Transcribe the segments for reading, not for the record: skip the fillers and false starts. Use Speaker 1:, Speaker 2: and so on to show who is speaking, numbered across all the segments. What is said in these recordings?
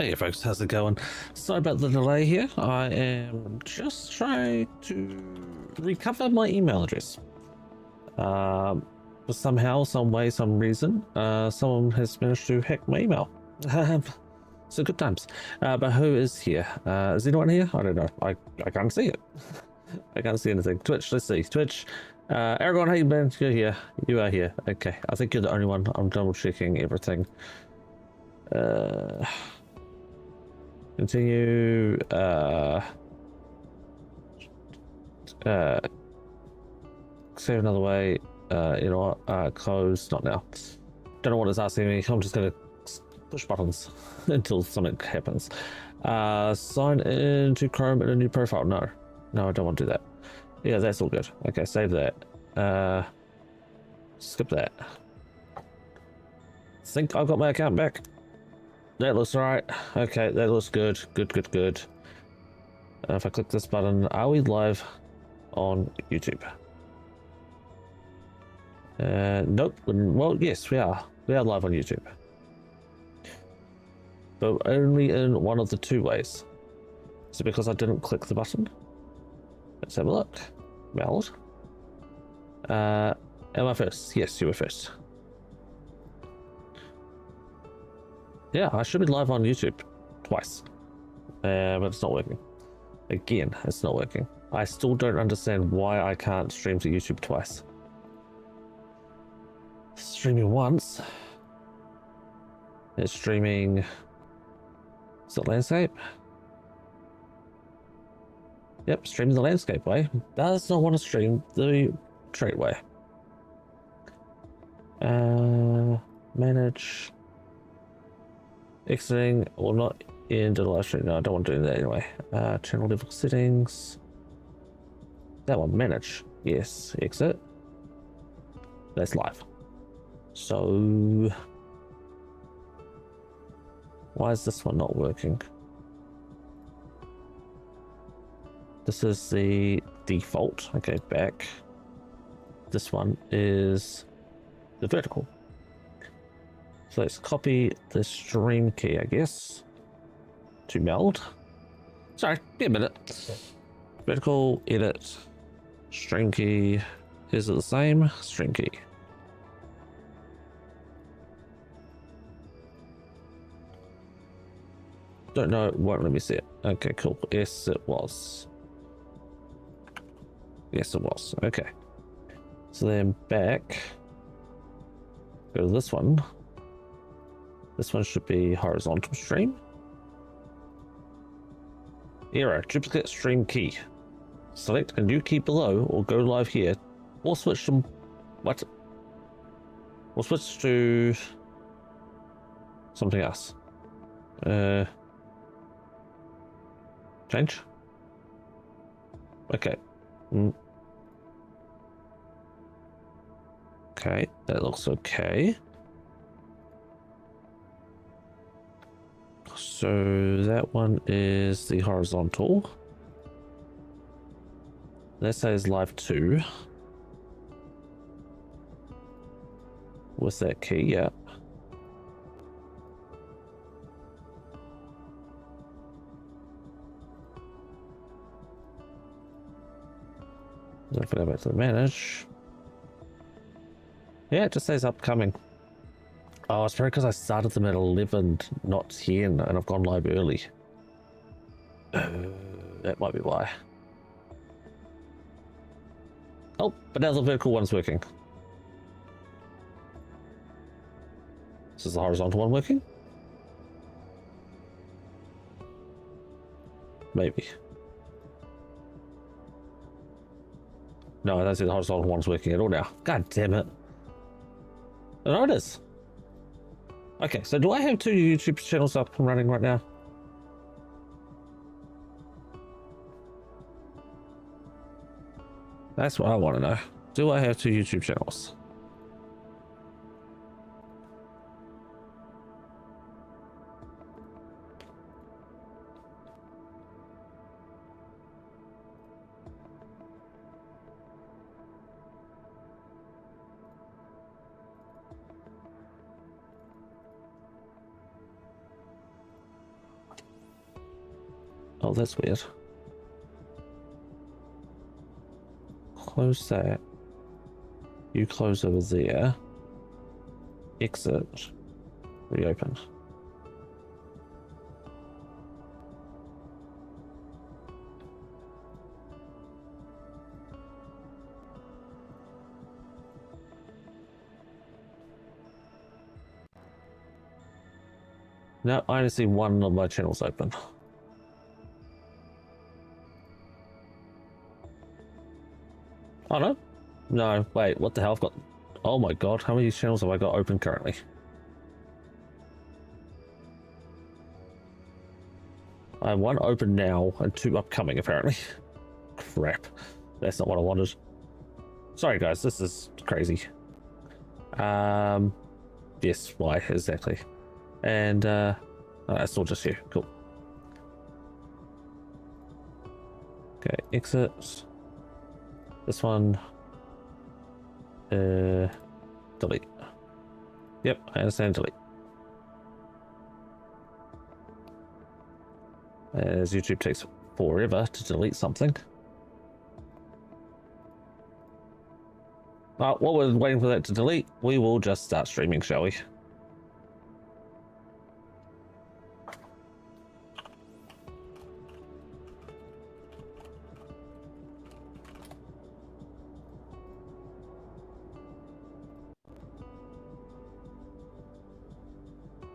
Speaker 1: Hey folks, how's it going? Sorry about the delay here. I am just trying to recover my email address. But somehow, some way, some reason, someone has managed to hack my email. So good times. But who is here? Is anyone here? I don't know. I can't see it. I can't see anything. Twitch, let's see. Twitch. Aragon, hey man, you're here. You are here. Okay, I think you're the only one. I'm double checking everything. Continue. Save another way. You know what? Close. Not now. Don't know what it's asking me. I'm just gonna push buttons until something happens. Sign into Chrome in a new profile. No, I don't want to do that. Yeah, that's all good. Okay, save that. Skip that. Think I've got my account back. That looks alright. Okay, that looks good. Good. If I click this button, are we live on YouTube? Nope. Well, yes, we are. We are live on YouTube. But only in one of the two ways. Is it because I didn't click the button? Let's have a look. Meld. Am I first? Yes, you were first. Yeah, I should be live on YouTube twice, but it's not working. Again, it's not working. I still don't understand why I can't stream to YouTube twice. Streaming once. It's streaming. Is it landscape? Yep, streaming the landscape way. Does not want to stream the trait way. Manage. Exiting or not into the live stream. No, I don't want to do that anyway. Channel level settings. That one, manage. Yes, exit. That's live. So why is this one not working? This is the default. Okay, back. This one is the vertical. So let's copy the stream key, I guess, to meld. Sorry, be a minute. Vertical, edit, stream key. Is it the same? Stream key. Don't know, it won't let me see it. Okay, cool. Yes, it was. Yes, it was. Okay. So then back. Go to this one. This one should be horizontal stream. Error, duplicate stream key. Select a new key below or go live here. Or switch to what? Or switch to something else. Change? Okay. Okay, that looks okay. So that one is the horizontal. That says live 2. With that key, yeah. If I go back to the manage. Yeah, it just says upcoming. Oh, it's probably because I started them at 11, not 10, and I've gone live early. That might be why. Oh, but now the vertical one's working. Is the horizontal one working? Maybe. No, I don't see the horizontal one's working at all now. God damn it. Oh, it is. Okay, so do I have 2 YouTube channels up and running right now? That's what I want to know. Do I have 2 YouTube channels? Oh, that's weird. Close that. You close over there. Exit. Reopen. No, I only see one of my channels open. Oh no? No, wait, what the hell? I've got... Oh my god, how many channels have I got open currently? I have one open now and two upcoming apparently. Crap. That's not what I wanted. Sorry guys, this is crazy. Yes, why exactly? And it's all just you. Cool. Okay, exit. This one. Delete. Yep, I understand. Delete. As YouTube takes forever to delete something. While we're waiting for that to delete, we will just start streaming, shall we?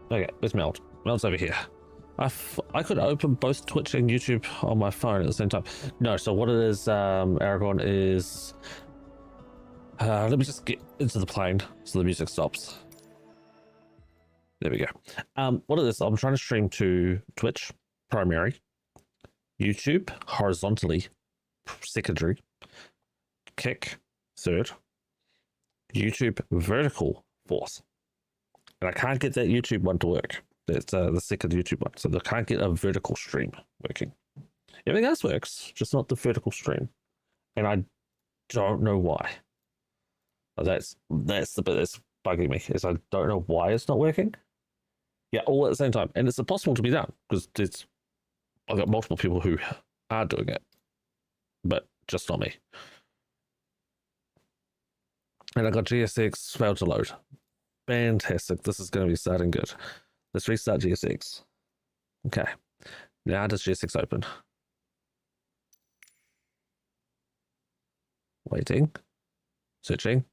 Speaker 1: Okay, where's Meld? Meld's over here. I could open both Twitch and YouTube on my phone at the same time. No, so what it is, Aragorn, is... let me just get into the plane so the music stops. There we go. What it is, I'm trying to stream to Twitch, primary, YouTube, horizontally, secondary, Kick, third, YouTube, vertical, fourth. And I can't get that YouTube one to work. That's the second YouTube one. So I can't get a vertical stream working. Everything else works, just not the vertical stream. And I don't know why. That's the bit that's bugging me, is I don't know why it's not working. Yeah, all at the same time. And it's impossible to be done, because I've got multiple people who are doing it. But just not me. And I got GSX failed to load. Fantastic. This is going to be starting good. Let's restart GSX. Okay. Now does GSX open? Waiting. Searching.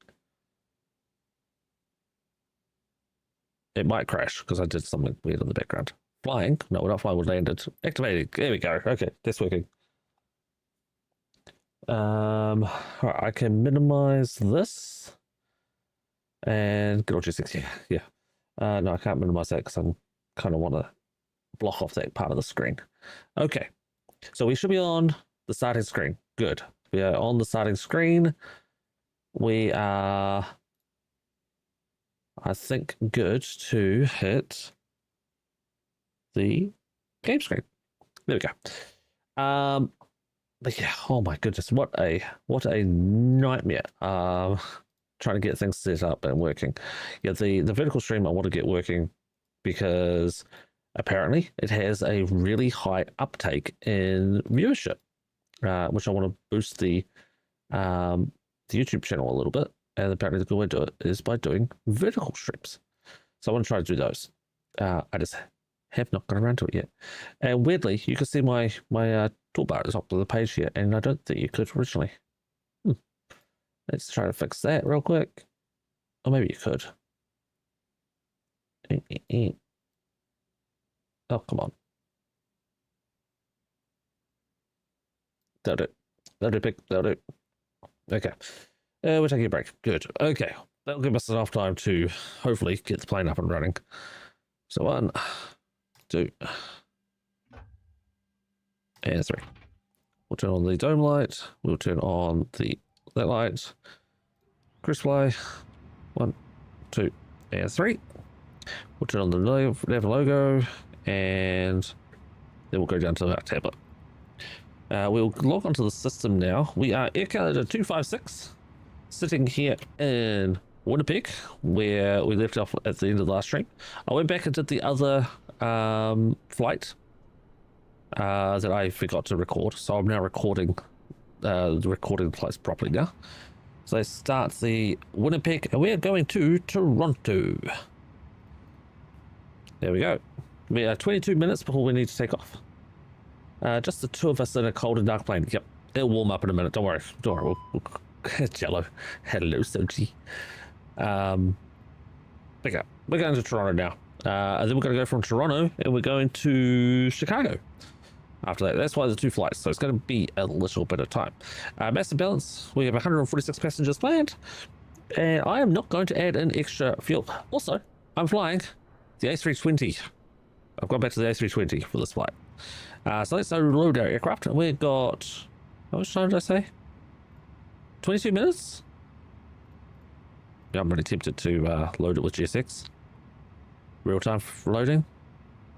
Speaker 1: It might crash because I did something weird in the background. Flying? No, we're not flying. We landed. Activating. There we go. Okay, that's working. All right, I can minimize this and get all GSX. Yeah. No, I can't minimize that because I kind of want to block off that part of the screen. Okay, so we should be on the starting screen. Good. We are on the starting screen. We are, I think, good to hit the game screen. There we go. But yeah, oh my goodness, what a nightmare. Trying to get things set up and working. Yeah, the vertical stream I want to get working because apparently it has a really high uptake in viewership, which I want to boost the YouTube channel a little bit. And apparently the good way to do it is by doing vertical streams. So I want to try to do those. I just have not got around to it yet. And weirdly, you can see my toolbar at the top of the page here, and I don't think you could originally. Let's try to fix that real quick. Or maybe you could. Oh, come on. That'll do. That'll do, big. That'll do. Okay. We're taking a break. Good. Okay. That'll give us enough time to hopefully get the plane up and running. So 1, 2, and 3. We'll turn on the dome light. We'll turn on that light. Crisp fly. 1, 2, and 3. We'll turn on the nav logo, and then we'll go down to our tablet. We'll log onto the system now. We are Air Canada 256, sitting here in Winnipeg, where we left off at the end of the last stream. I went back and did the other flight that I forgot to record. So I'm now recording the place properly now. So let's start the Winnipeg, and we're going to Toronto. There we go. We are 22 minutes before we need to take off. Just the two of us in a cold and dark plane. Yep, it'll warm up in a minute. Don't worry. Don't worry. Jello. Hello, Soji. Okay, we're going to Toronto now. And then we're going to go from Toronto and we're going to Chicago. After that, that's why there's two flights, so it's going to be a little bit of time. Massive balance, we have 146 passengers planned, and I am not going to add in extra fuel. Also, I'm flying the A320. I've gone back to the A320 for this flight. So let's load our aircraft. We've got, how much time did I say? 22 minutes? Yeah, I'm really tempted to load it with GSX. Real time loading.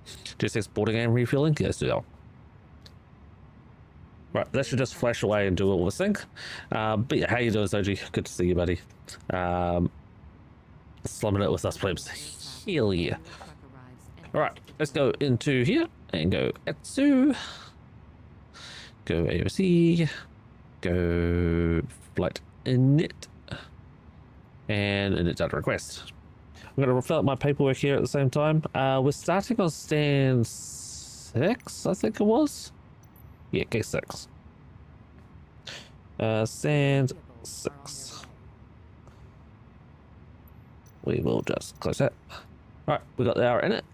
Speaker 1: GSX boarding and refueling. Yeah, let's do that. Right, that should just flash away and do all the sync. But yeah, how you doing, Soji? Good to see you, buddy. Slumming it with us, plebs. Hell yeah. Alright, let's go into here and go Etsu. Go AOC. Go flight init. And init data request. I'm going to fill out my paperwork here at the same time. We're starting on stand 6, I think it was. Yeah, case 6. Stand 6. We will just close that. Alright, we got the hour in it.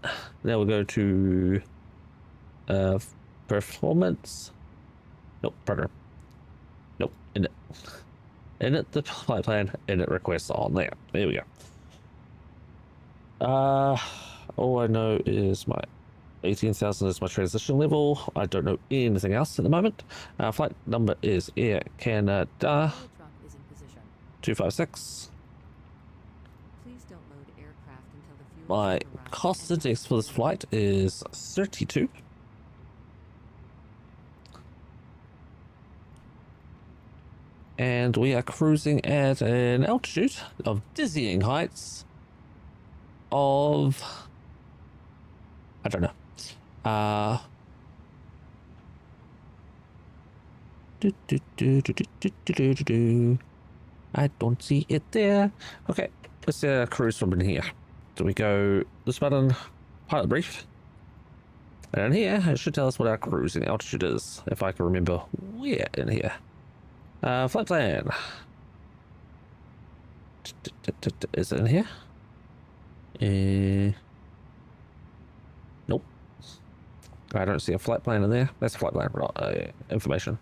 Speaker 1: Now we'll go to performance. Nope, program. Nope, in it. In it, the flight plan, in it requests on there. There we go. All I know is my 18,000 is my transition level. I don't know anything else at the moment. Flight number is Air Canada 256.
Speaker 2: Please don't load aircraft until the fuel
Speaker 1: My
Speaker 2: arrives.
Speaker 1: cost index for this flight is 32. And we are cruising at an altitude of dizzying heights of, I don't know. I don't see it there. Okay, let's cruise from in here. So we go this button, pilot brief. And in here, it should tell us what our cruising altitude is, if I can remember where in here. Flight plan. Is it in here? Nope. I don't see a flight plan in there. That's a flight plan information.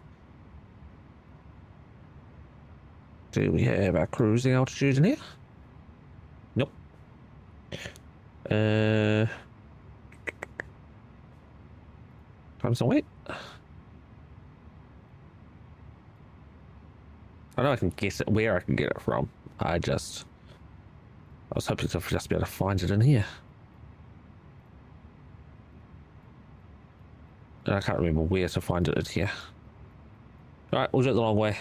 Speaker 1: Do we have our cruising altitude in here? Nope. Time some wait. I know I can guess it where I can get it from. I was hoping to just be able to find it in here. And I can't remember where to find it in here. Alright, we'll do it the long way.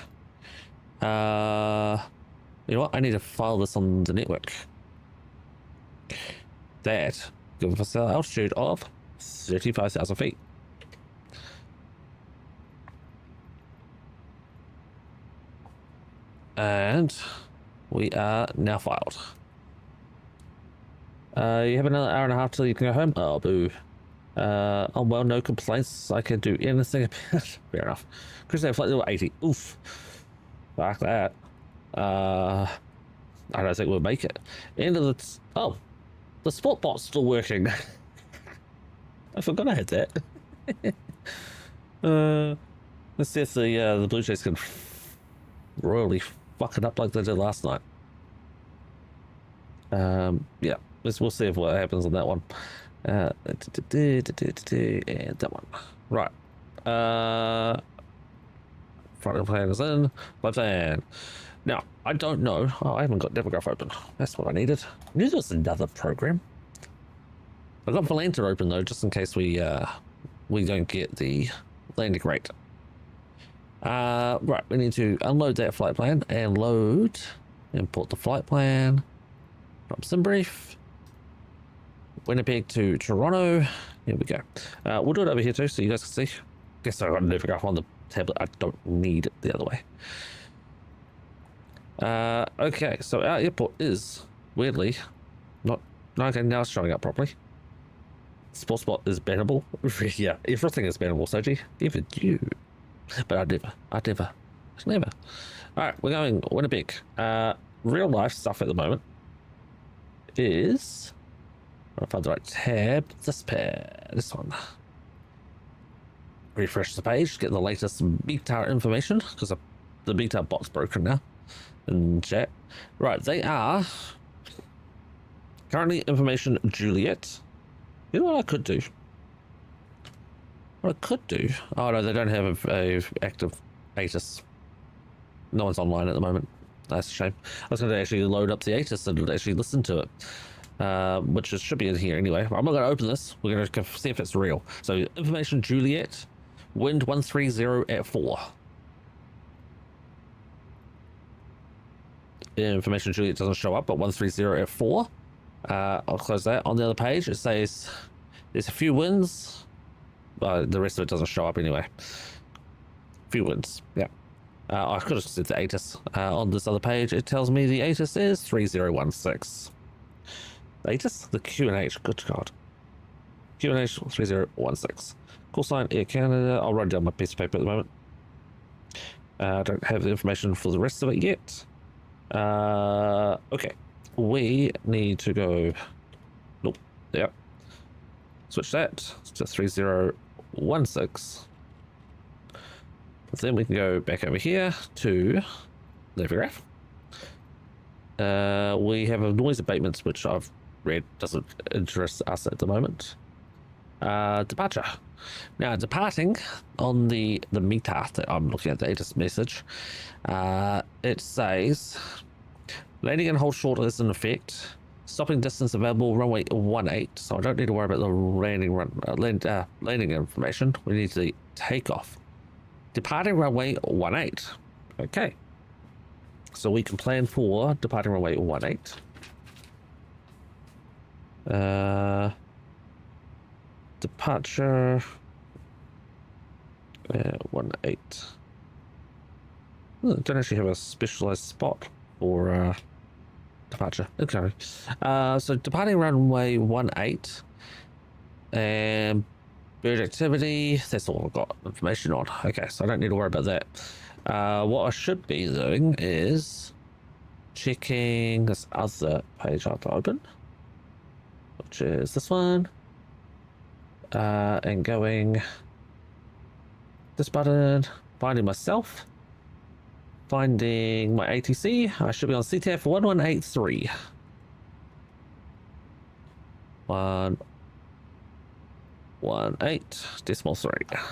Speaker 1: You know what? I need to file this on the network. That gives us an altitude of 35,000 feet. And we are now filed. You have another hour and a half till you can go home? Oh, boo. Oh, well, no complaints. I can do anything about it. Fair enough. Cruising flight level 80. Oof. Fuck that. I don't think we'll make it. End of the... Oh. The spot bot's still working. I forgot I had that. Let's see if the Blue Jays can royally fuck it up like they did last night. Yeah. We'll see if what happens on that one. And that one. Right. Front of the plan is in. Left hand. Now, I don't know. Oh, I haven't got Demograph open. That's what I needed. I knew there was another program. I've got Volanter open though, just in case we don't get the landing rate. Right, we need to unload that flight plan and load. Import the flight plan from SimBrief. Winnipeg to Toronto. Here we go. We'll do it over here too, so you guys can see. Guess I got to navigate on the tablet. I don't need it the other way. Okay, so our airport is weirdly not. Okay, now it's showing up properly. Sports spot is bannable. Yeah, everything is bannable, Soji. Even you. But I never. Alright, we're going Winnipeg. Real life stuff at the moment is, I'll find the right tab. This one. Refresh the page, get the latest beta information, because the beta bot's broken now in chat. Right, they are currently information Juliet. You know what I could do? Oh no, they don't have a active ATIS. No one's online at the moment. That's a shame. I was going to actually load up the ATIS and actually listen to it, which should be in here anyway. I'm not going to open this. We're going to see if it's real. So information Juliet, wind 130 at 4. Information Juliet doesn't show up, but 130 at 4. I'll close that. On the other page, it says there's a few winds. The rest of it doesn't show up anyway. Few winds, yeah. I could have said the ATIS. On this other page, it tells me the ATIS is 3016. The ATIS? The QNH, good God. QNH 3016. Call sign Air Canada. I'll write down my piece of paper at the moment. I don't have the information for the rest of it yet. Okay. We need to go. Nope. Yep. Switch that to 3016. Then we can go back over here to Navigraph. We have a noise abatement, which I've read doesn't interest us at the moment. Departure. Now, departing on the meter that I'm looking at, the ATIS message, it says landing and hold short is in effect. Stopping distance available runway 18. So I don't need to worry about the landing information. We need the takeoff. Departing runway 18. Okay. So we can plan for departing runway 18. Departure 18. Oh, don't actually have a specialized spot for departure. Okay. So departing runway 18 and bird activity, that's all I've got information on. Okay, so I don't need to worry about that. What I should be doing is checking this other page I have to open, which is this one, and going this button, finding myself, finding my ATC. I should be on CTF 1183. 118.3.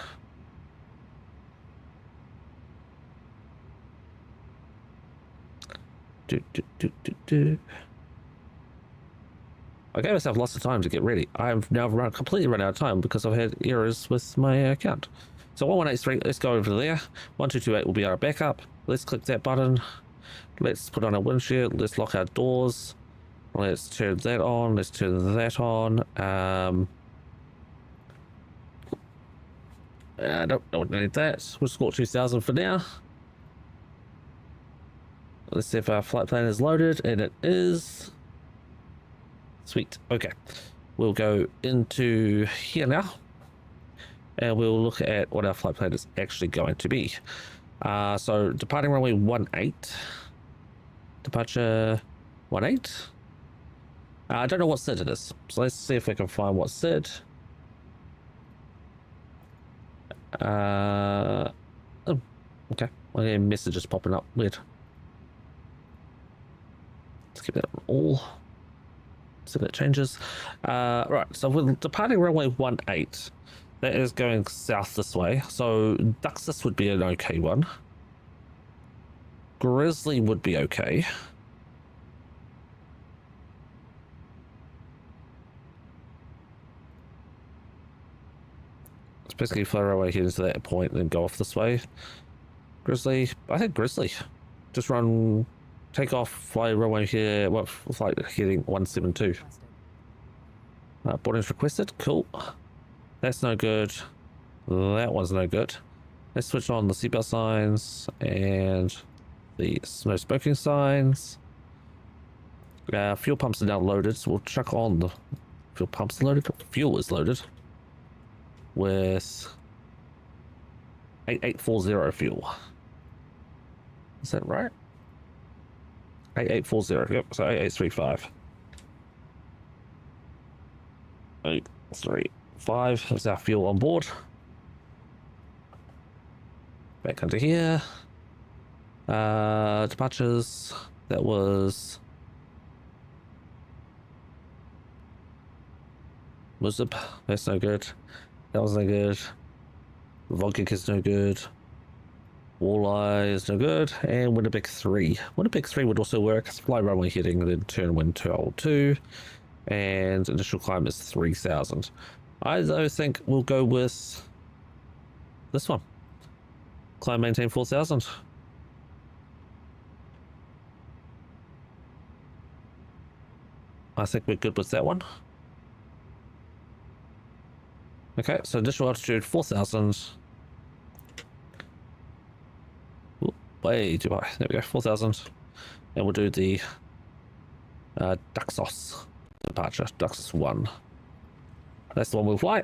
Speaker 1: I gave myself lots of time to get ready. I've now completely run out of time because I've had errors with my account. So 1183, let's go over there. 1228 will be our backup. Let's click that button. Let's put on our windshield. Let's lock our doors. Let's turn that on. Let's turn that on. I don't need that. We'll score 2000 for now. Let's see if our flight plan is loaded, and it is. Sweet. Okay. We'll go into here now, and we'll look at what our flight plan is actually going to be. So departing runway 18. Departure 18. I don't know what SID it is, so let's see if we can find what SID. Oh, okay. Well, yeah, messages popping up. Weird. Let's keep that on all. See if that changes. Right, so we're departing runway 18. That is going south this way. So Duxus would be an okay one. Grizzly would be okay. Let's basically fly our way here to that point and then go off this way. Grizzly, I think Grizzly. Just run, take off, fly runway here, flight heading 172. Boarding's requested. Cool. That's no good. That one's no good. Let's switch on the seatbelt signs and the no smoking signs. Fuel pumps are now loaded, so we'll chuck on the fuel pumps loaded. Fuel is loaded with 8840 fuel. Is that right? 8840. Yep, so 8835. 835 is our fuel on board. Back under here. Departures. That was Musib. That's no good. That was no good. Vodka is no good. Walleye is no good. And Winnipeg 3. Winnipeg 3 would also work. Fly runway heading, then turn wind 202. And initial climb is 3000. I though think we'll go with this one. Climb maintain 4000. I think we're good with that one. Okay, so initial altitude 4000. Way too high. There we go, 4000. And we'll do the Duxos departure, Duxos 1. That's the one we'll fly.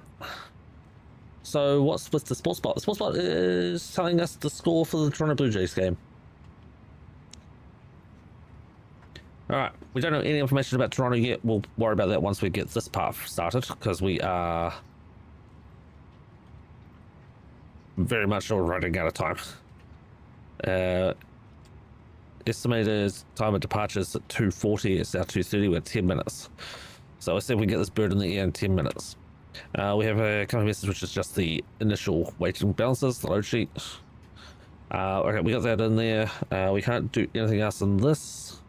Speaker 1: So what's with the sports bot? The sports bot is telling us the score for the Toronto Blue Jays game. Alright, we don't know any information about Toronto yet. We'll worry about that once we get this part started, because we are very much all running out of time. Estimated time of departure is at 2:40. It's now 2:30. We're 10 minutes. So I said we get this bird in the air in 10 minutes. We have a company message, which is just the initial weighting balances, the load sheet. Okay, we got that in there. We can't do anything else in this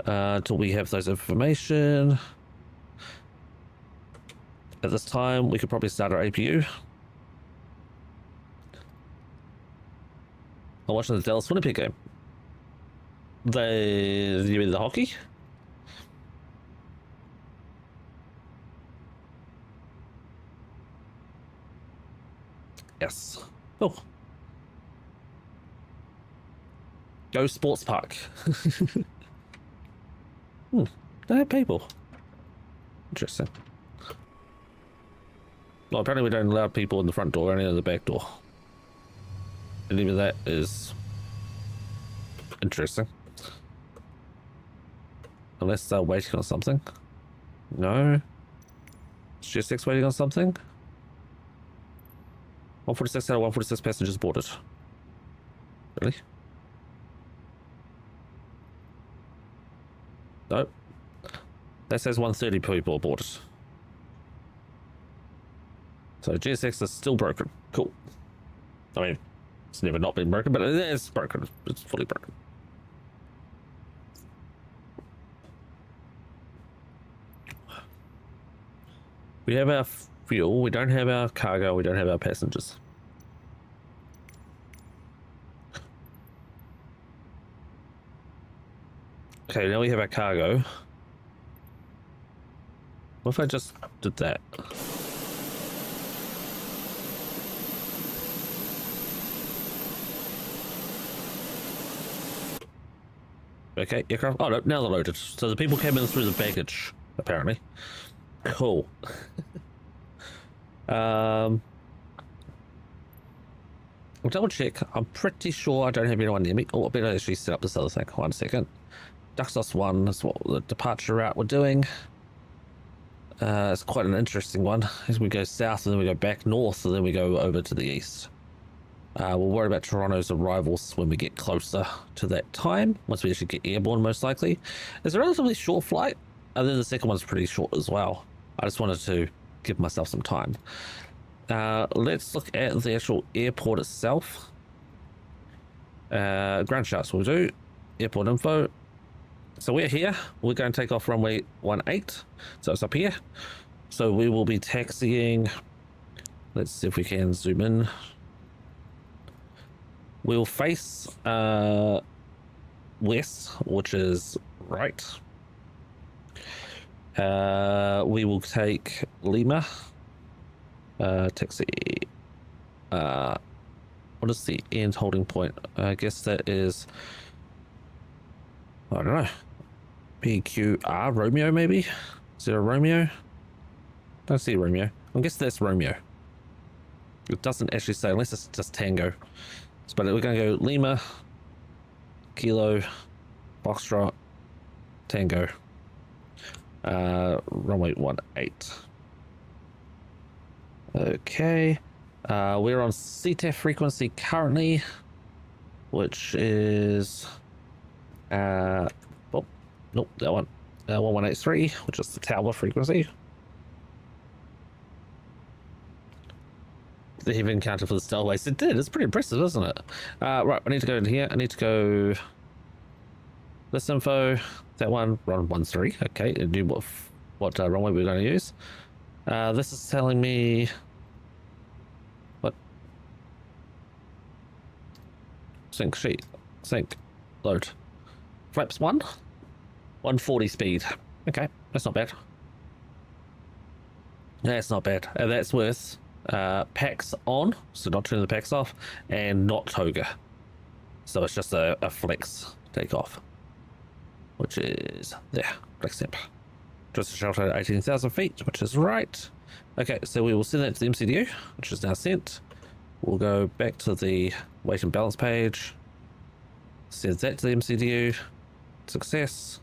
Speaker 1: until we have those information. At this time, we could probably start our APU. I'm watching the Dallas Winnipeg game. You mean the hockey? Yes. Oh. Go Sports Park. They have people. Interesting. Well, apparently we don't allow people in the front door, only in the back door. And even that is interesting. Unless they're waiting on something. No. Is GSX waiting on something? 146 out of 146 passengers boarded. Really? Nope. That says 130 people boarded. So GSX is still broken. Cool. I mean, it's never not been broken, but it is broken. It's fully broken. We have our fuel, we don't have our cargo, we don't have our passengers. Okay, now we have our cargo. What if I just did that? Okay, aircraft. Oh no, now they're loaded. So the people came in through the baggage, apparently. Cool. I'll double check. I'm pretty sure I don't have anyone near me. Oh, I better actually set up this other thing. 1 second. Duxos 1 is what the departure route we're doing. It's quite an interesting one. As we go south and then we go back north and then we go over to the east. We'll worry about Toronto's arrivals when we get closer to that time, once we actually get airborne most likely. It's a relatively short flight, and then the second one's pretty short as well. I just wanted to give myself some time. Let's look at the actual airport itself. Ground shots we'll do. Airport info. So we're here. We're going to take off runway 18. So it's up here. So we will be taxiing. Let's see if we can zoom in. We'll face west, which is right. We will take Lima. Taxi. What is the end holding point? I guess that is, I don't know. PQR Romeo maybe? Is there a Romeo? Don't see a Romeo. I guess that's Romeo. It doesn't actually say unless it's just Tango. But we're going to go Lima, Kilo, Foxtrot, Tango, runway 18. Okay, we're on CTAF frequency currently, which is, oh, nope, that one, 1183, which is the tower frequency. They even counted for the Stellways. It did. It's pretty impressive, isn't it? Right, I need to go in here. I need to go this info. That one, run 13. Okay, and do what runway we're going to use. This is telling me what? Sync sheet, sync, load. Flaps 140 speed. Okay, that's not bad. That's not bad. And that's with packs on, so not turning the packs off, and not toga, so it's just a flex takeoff, which is there. Flex temp, just a shelter at 18,000 feet, which is right. Okay, so we will send that to the MCDU, which is now sent. We'll go back to the weight and balance page, send that to the MCDU, success,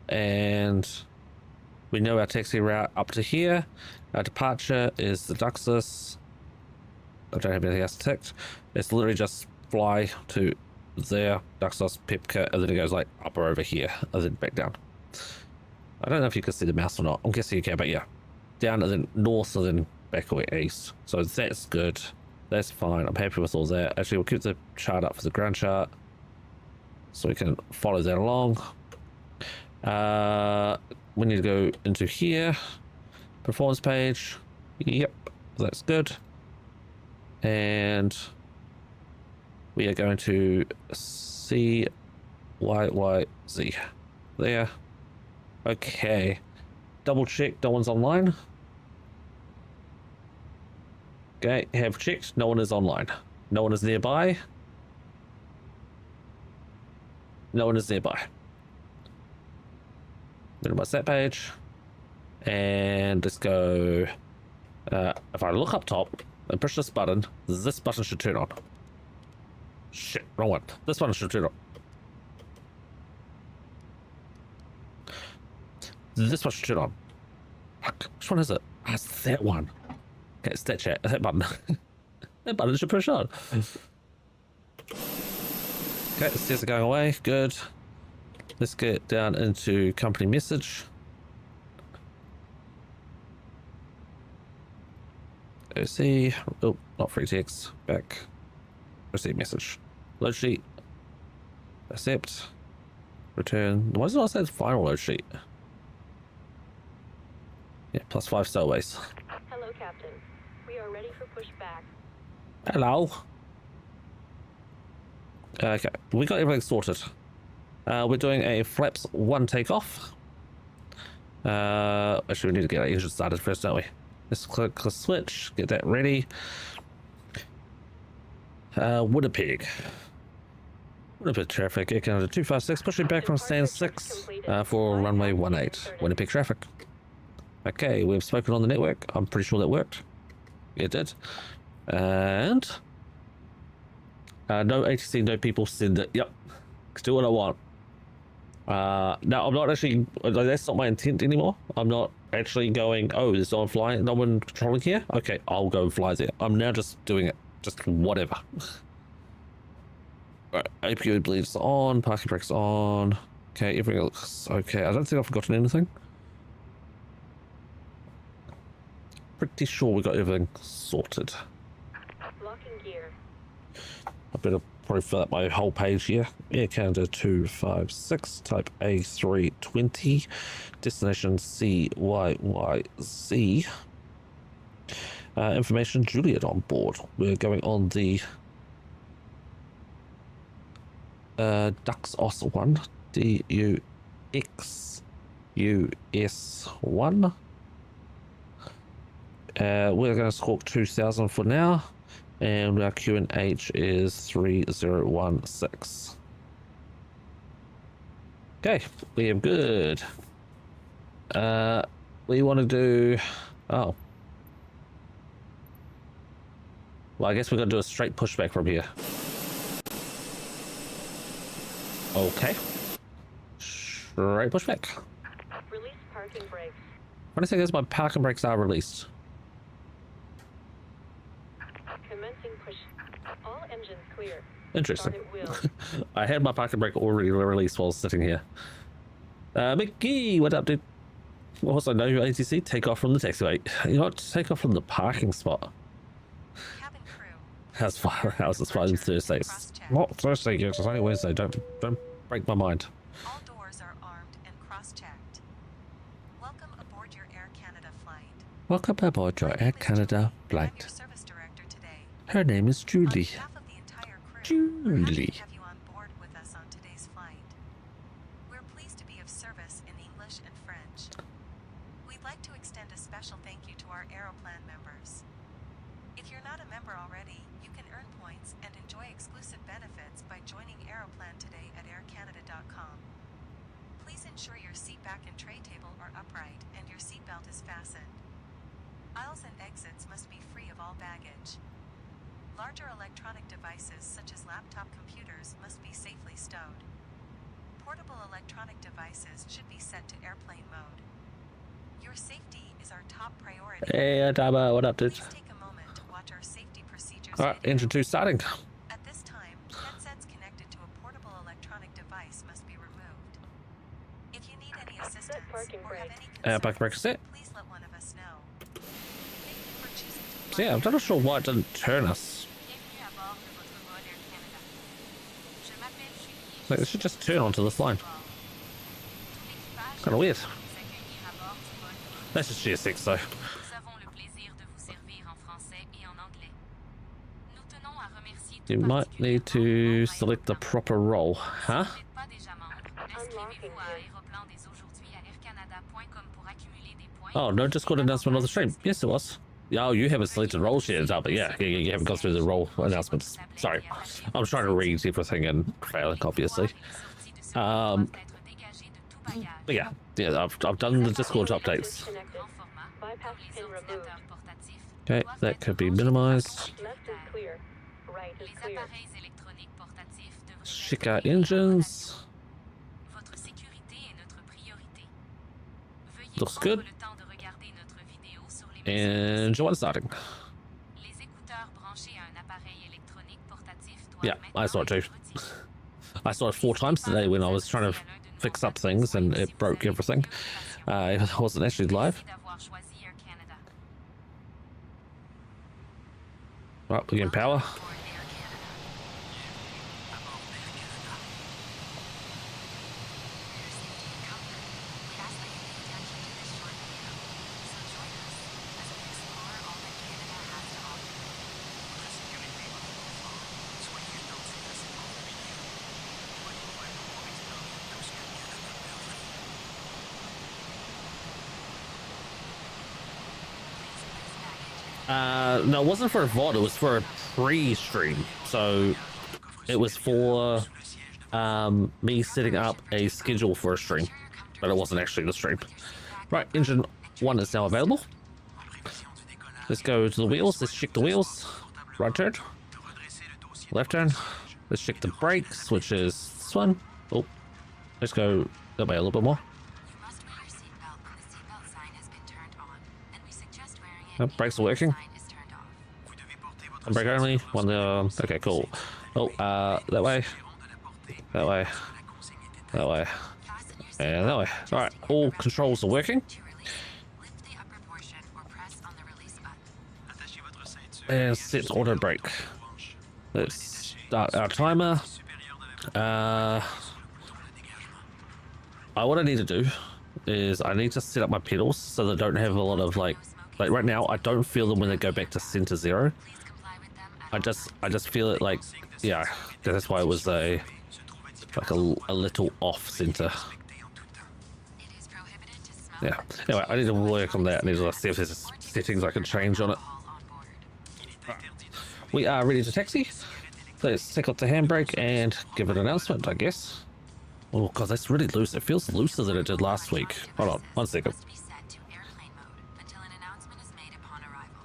Speaker 1: and we know our taxi route up to here. Our departure is the Duxus. I don't have anything else ticked. It's literally just fly to there, Duxus, Pipka, and then it goes like up or over here, and then back down. I don't know if you can see the mouse or not. I'm guessing you can, but yeah. Down and then north and then back away east. So that's good. That's fine. I'm happy with all that. Actually, we'll keep the chart up for the ground chart so we can follow that along. We need to go into here. Performance page. Yep, that's good. And we are going to CYYZ there. Okay, double check no one's online. Okay, have checked, no one is online. No one is nearby. No one is nearby. Minimize that page. And let's go, if I look up top and push this button should turn on. Shit, wrong one. This button should turn on. This one should turn on. Fuck, which one is it? Oh, it's that one. Okay, it's that button. That button should push on. Okay, the stairs are going away, good. Let's get down into company message. OC, oh, not free text, back, receive message, load sheet, accept, return. Why does it not say final load sheet? Yeah, +5 Stellways.
Speaker 3: Hello, Captain. We are ready for pushback.
Speaker 1: Hello. Okay, we got everything sorted. We're doing a flaps 1 takeoff. Actually, we need to get our engine started first, don't we? Let's click the switch, get that ready. Winnipeg traffic, Air Canada 256, pushing back from stand 6 for runway 18. Winnipeg traffic. Okay, we've spoken on the network. I'm pretty sure that worked. It did. And no ATC, no people send it. Yep, do what I want. No, I'm not actually, that's not my intent anymore. I'm not actually going, oh, there's no one flying, no one controlling here? Okay, I'll go and fly there. I'm now just doing it. Just whatever. Alright, APU bleeds on, parking brakes on. Okay, everything looks okay. I don't think I've forgotten anything. Pretty sure we got everything sorted.
Speaker 3: Locking gear.
Speaker 1: I better probably fill out my whole page here. Air Canada 256, type A320, destination CYYZ. Information Juliet on board. We're going on the Dux Os 1, DUX US1. We're going to squawk 2000 for now, and our QNH is 3016. Okay, we are good. We want to do... Oh. Well, I guess we're going to do a straight pushback from here. Okay. Straight pushback.
Speaker 3: Release parking brakes.
Speaker 1: Funny thing is, my parking brakes are released.
Speaker 3: Commencing push. All engines clear.
Speaker 1: Interesting.
Speaker 3: Start at wheel.
Speaker 1: I had my parking brake already released while sitting here. Mickey, what up, dude? Also, no ATC, take off from the taxiway. You know what? Take off from the parking spot.
Speaker 4: Cabin crew.
Speaker 1: How's this flying Thursdays? Not Thursday, yes, it's only Wednesday. Don't break my mind.
Speaker 4: All doors are armed and cross-checked. Welcome aboard your Air Canada flight.
Speaker 1: Welcome aboard your Air Canada
Speaker 4: I'm
Speaker 1: flight.
Speaker 4: your service director today.
Speaker 1: Her name is
Speaker 4: On
Speaker 1: Julie.
Speaker 4: behalf of the entire crew, we're happy
Speaker 1: Julie.
Speaker 4: to have you on board with us on today's flight. We're pleased to be of service in English and French. We'd like to extend a special thank you to our Aeroplan members. If you're not a member already, you can earn points and enjoy exclusive benefits by joining Aeroplan today at aircanada.com. Please ensure your seat back and tray table are upright and your seatbelt is fastened. Aisles and exits must be free of all baggage. Larger electronic devices such as laptop computers must be safely stowed. Portable electronic devices should be set to airplane mode. Your safety is our top priority.
Speaker 1: Hey, Adama, what up, dude?
Speaker 4: Please take a moment to watch our safety procedures.
Speaker 1: Alright,
Speaker 4: video.
Speaker 1: engine 2 starting.
Speaker 4: At this time, headsets connected to a portable electronic device must be removed. If you need any assistance
Speaker 3: parking
Speaker 4: or have
Speaker 3: brake.
Speaker 4: any
Speaker 1: Parking brake
Speaker 4: concerns,
Speaker 1: set.
Speaker 4: please let one of us know. Thank you for choosing to
Speaker 1: So yeah, I'm
Speaker 4: fly
Speaker 1: not sure why it didn't turn us.
Speaker 5: Bienvenue à bord de votre vol Air Canada. Je m'appelle Julie.
Speaker 1: Like, it should just turn onto this line.
Speaker 5: Tout l'équipage
Speaker 1: Kind of weird.
Speaker 5: vous accueillir à bord du vol.
Speaker 1: That's just GS6 though.
Speaker 5: Nous avons le plaisir de vous servir en français et en anglais. Nous tenons à remercier tout
Speaker 1: You might need to select the proper role, huh?
Speaker 5: Si vous n'êtes pas déjà membre, inscrivez-vous à Aéroplan dès aujourd'hui à aircanada.com pour accumuler des points.
Speaker 1: Oh, no Discord announcement of the stream. Yes, it was. Oh, you haven't selected roles yet, but yeah, you haven't gone through the role announcements. Sorry. I'm trying to read everything and failing, obviously. But yeah, I've done the Discord updates.
Speaker 3: Connected. Bypass pin removed.
Speaker 1: Okay, that could be minimized.
Speaker 3: Left is clear. Right is
Speaker 5: Les
Speaker 3: clear.
Speaker 5: appareils électroniques portatifs devraient
Speaker 1: Check
Speaker 5: être
Speaker 1: our
Speaker 5: réglés dans
Speaker 1: engines.
Speaker 5: Votre sécurité est notre priorité. Veuillez
Speaker 1: Looks
Speaker 5: prendre
Speaker 1: good.
Speaker 5: le temps de regarder notre vidéo sur les
Speaker 1: And Joanne starting.
Speaker 5: Les écouteurs branchés à un appareil électronique portatif doivent
Speaker 1: Yeah, I saw it too.
Speaker 5: être retirés.
Speaker 1: I saw it 4 times today when I was trying to fix up things and it broke everything. It wasn't actually live.
Speaker 5: Merci d'avoir choisi Air Canada.
Speaker 1: Right, we get power.
Speaker 5: Aboard Air Canada.
Speaker 1: No, it wasn't for a VOD, it was for a pre-stream. So it was for me setting up a schedule for a stream, but it wasn't actually the stream. Right, engine 1 is now available. Let's go to the wheels, let's check the wheels. Right turn, left turn. Let's check the brakes, which is this one. Oh, let's go that way a little bit more.
Speaker 5: You must wear your seatbelt when the seatbelt sign has been turned on, and we suggest wearing it
Speaker 1: Yep, brakes are
Speaker 5: even
Speaker 1: working.
Speaker 5: when the sign is turned off.
Speaker 1: And brake only. One. Okay, cool. Oh, that way. That way. That way.
Speaker 5: Fasten your
Speaker 1: And that way. All right, all controls are working.
Speaker 5: To release, lift the upper portion or press on the release button.
Speaker 1: And set auto brake. Let's start our timer. What I need to do is I need to set up my pedals so they don't have a lot of like right now I don't feel them when they go back to center 0.
Speaker 5: Please comply with them at
Speaker 1: I just feel it like, yeah, that's why it was a little off center.
Speaker 5: It is prohibited
Speaker 1: Yeah. Anyway, I need to work on that. I need to see if there's settings I can change on it. We are ready to taxi. Let's take off the handbrake and give it an announcement, I guess. Oh god, that's really loose. It feels looser than it did last week. Hold on, 1 second.
Speaker 5: Must be set to airplane mode until an announcement is made upon arrival.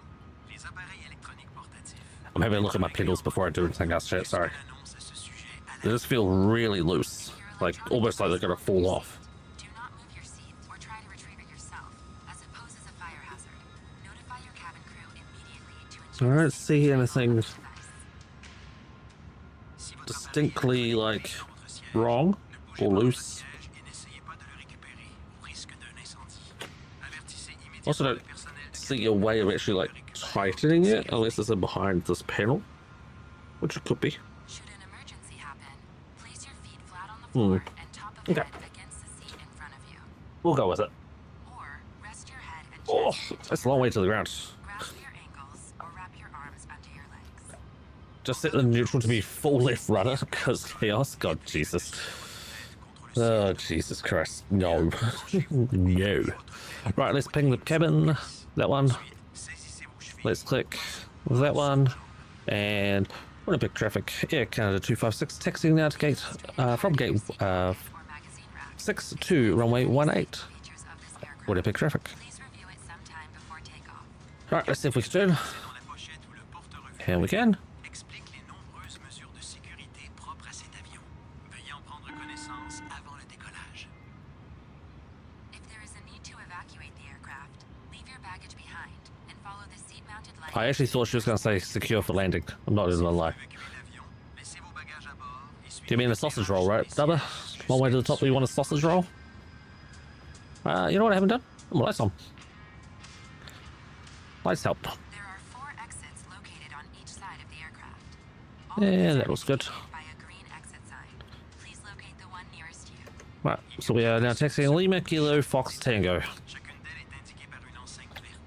Speaker 6: Les appareils électroniques portatifs.
Speaker 1: I'm having a look at my pedals before I do anything else. Chat, sorry.
Speaker 6: Annonce à ce sujet à
Speaker 1: They just feel really loose, like almost like they're gonna fall off.
Speaker 5: Do not move your seat or try to retrieve it yourself, as it poses a fire hazard. Notify your cabin crew immediately to ensure
Speaker 1: I don't see anything
Speaker 5: device.
Speaker 6: Si votre
Speaker 1: distinctly like
Speaker 6: appareil est dans votre siège,
Speaker 1: wrong
Speaker 6: ne bougez
Speaker 1: or
Speaker 6: pas votre
Speaker 1: loose.
Speaker 6: siège et n'essayez pas de le récupérer au risque d'un incendie. Avertissez
Speaker 1: Also,
Speaker 6: immédiatement
Speaker 1: don't
Speaker 6: le personnel de
Speaker 1: see a way of actually like tightening it unless it's in behind this panel, which it could be.
Speaker 5: Should an emergency happen, place your feet flat on the floor and top of
Speaker 1: Okay.
Speaker 5: head against the seat in front of you.
Speaker 1: We'll go with it.
Speaker 5: Or rest your head and
Speaker 1: Oh,
Speaker 5: chest.
Speaker 1: that's a long way to the ground.
Speaker 5: Grasp your ankles or wrap your arms under your legs.
Speaker 1: Just set the neutral to be full left rudder because chaos. God, Jesus. Oh, Jesus Christ. No. No. Right, let's ping the cabin. That one.
Speaker 6: saisissez vos chevilles.
Speaker 1: Let's click that one. And what a big traffic. Air Canada 256 taxiing now to gate from gate
Speaker 5: Or magazine rack.
Speaker 1: 6 to runway 18.
Speaker 5: Features of this aircraft.
Speaker 1: What a big traffic.
Speaker 5: Please review it sometime before takeoff.
Speaker 1: Right, let's see if we can turn.
Speaker 6: Dans la pochette ou le porte-revue
Speaker 1: And we can.
Speaker 6: explique les nombreuses mesures de sécurité propres à cet avion. Veuillez en prendre connaissance avant le décollage.
Speaker 5: If there is a need to evacuate the aircraft, leave your baggage behind and follow the seat-mounted light.
Speaker 1: I actually thought she was going to say secure for landing. I'm not even gonna lie.
Speaker 6: Évacuez l'avion, laissez vos bagages à bord et suivez
Speaker 1: Do you mean a sausage roll, right, Dubber? One way to the top, you want a sausage roll? You know what I haven't done? Oh, lights on. Lights help.
Speaker 5: There are 4 exits located on each side of the aircraft.
Speaker 1: Yeah,
Speaker 5: exits
Speaker 1: that
Speaker 5: are
Speaker 1: looks good.
Speaker 5: indicated by a green exit sign. Please locate the one nearest you.
Speaker 1: Right, so we are now taxiing Lima, Kilo, Fox, Tango.
Speaker 6: Chacune d'elles est indiquée par une enseigne verte.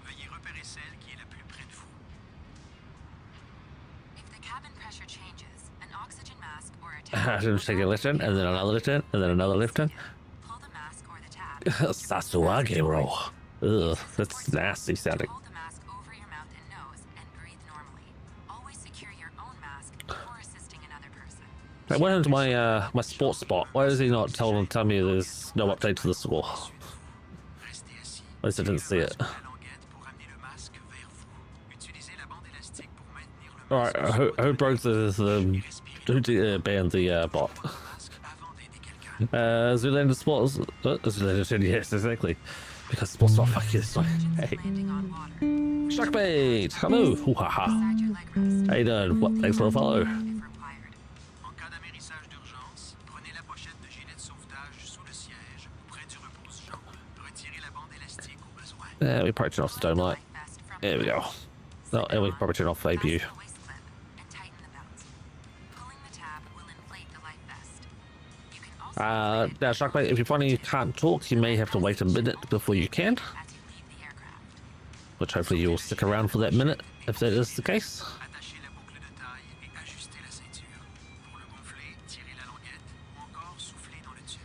Speaker 6: Veuillez repérer celle qui est la plus près de vous.
Speaker 5: If the cabin pressure changes, an oxygen mask or a
Speaker 1: I
Speaker 5: tab
Speaker 1: didn't take a left turn, and then another left turn, and then another left turn.
Speaker 5: pull the mask or the tab.
Speaker 1: CYWG roll. Ugh, that's nasty sounding.
Speaker 5: Hold the mask over your mouth and nose and breathe normally. Always secure your own mask before assisting another person.
Speaker 1: I went into my my sports spot. Why does he not tell me there's no update to the score?
Speaker 6: Restez assis.
Speaker 1: At least I didn't see it.
Speaker 6: La languette pour amener le masque vers vous. Utilisez la bande élastique pour maintenir le
Speaker 1: Alright,
Speaker 6: masque.
Speaker 1: who broke who banned the bot?
Speaker 6: Masque avant d'aider quelqu'un.
Speaker 1: Zoolander Sports. Zoolander 10, yes, exactly. Because sports not fuck you this way. Hey.
Speaker 5: Landing on water.
Speaker 1: Sharkbait! Hello! Hoo-ha-ha.
Speaker 5: Inside your leg rest,
Speaker 1: How you doing? What? Thanks for the follow.
Speaker 5: if required.
Speaker 6: En cas d'amérissage d'urgence, prenez la pochette de gilet de sauvetage sous le siège ou près du repose-jambe. Retirez la bande élastique au besoin.
Speaker 1: There, we probably turn off the dome light.
Speaker 5: Life vest from
Speaker 1: There we go. No, and we can probably turn off the APU.
Speaker 5: fasten the waist clip and tighten the belt. Pulling the tab will inflate the life vest. You can also inflate it
Speaker 1: Now, Sharkbait, if you're finding you can't talk, you may have to wait a minute before you can.
Speaker 5: as you leave the aircraft.
Speaker 1: Which hopefully you'll stick around for that minute, if that is the case.
Speaker 6: Attachez la boucle de taille et ajustez la ceinture. Pour le gonfler, tirez la languette ou encore soufflez dans le tube.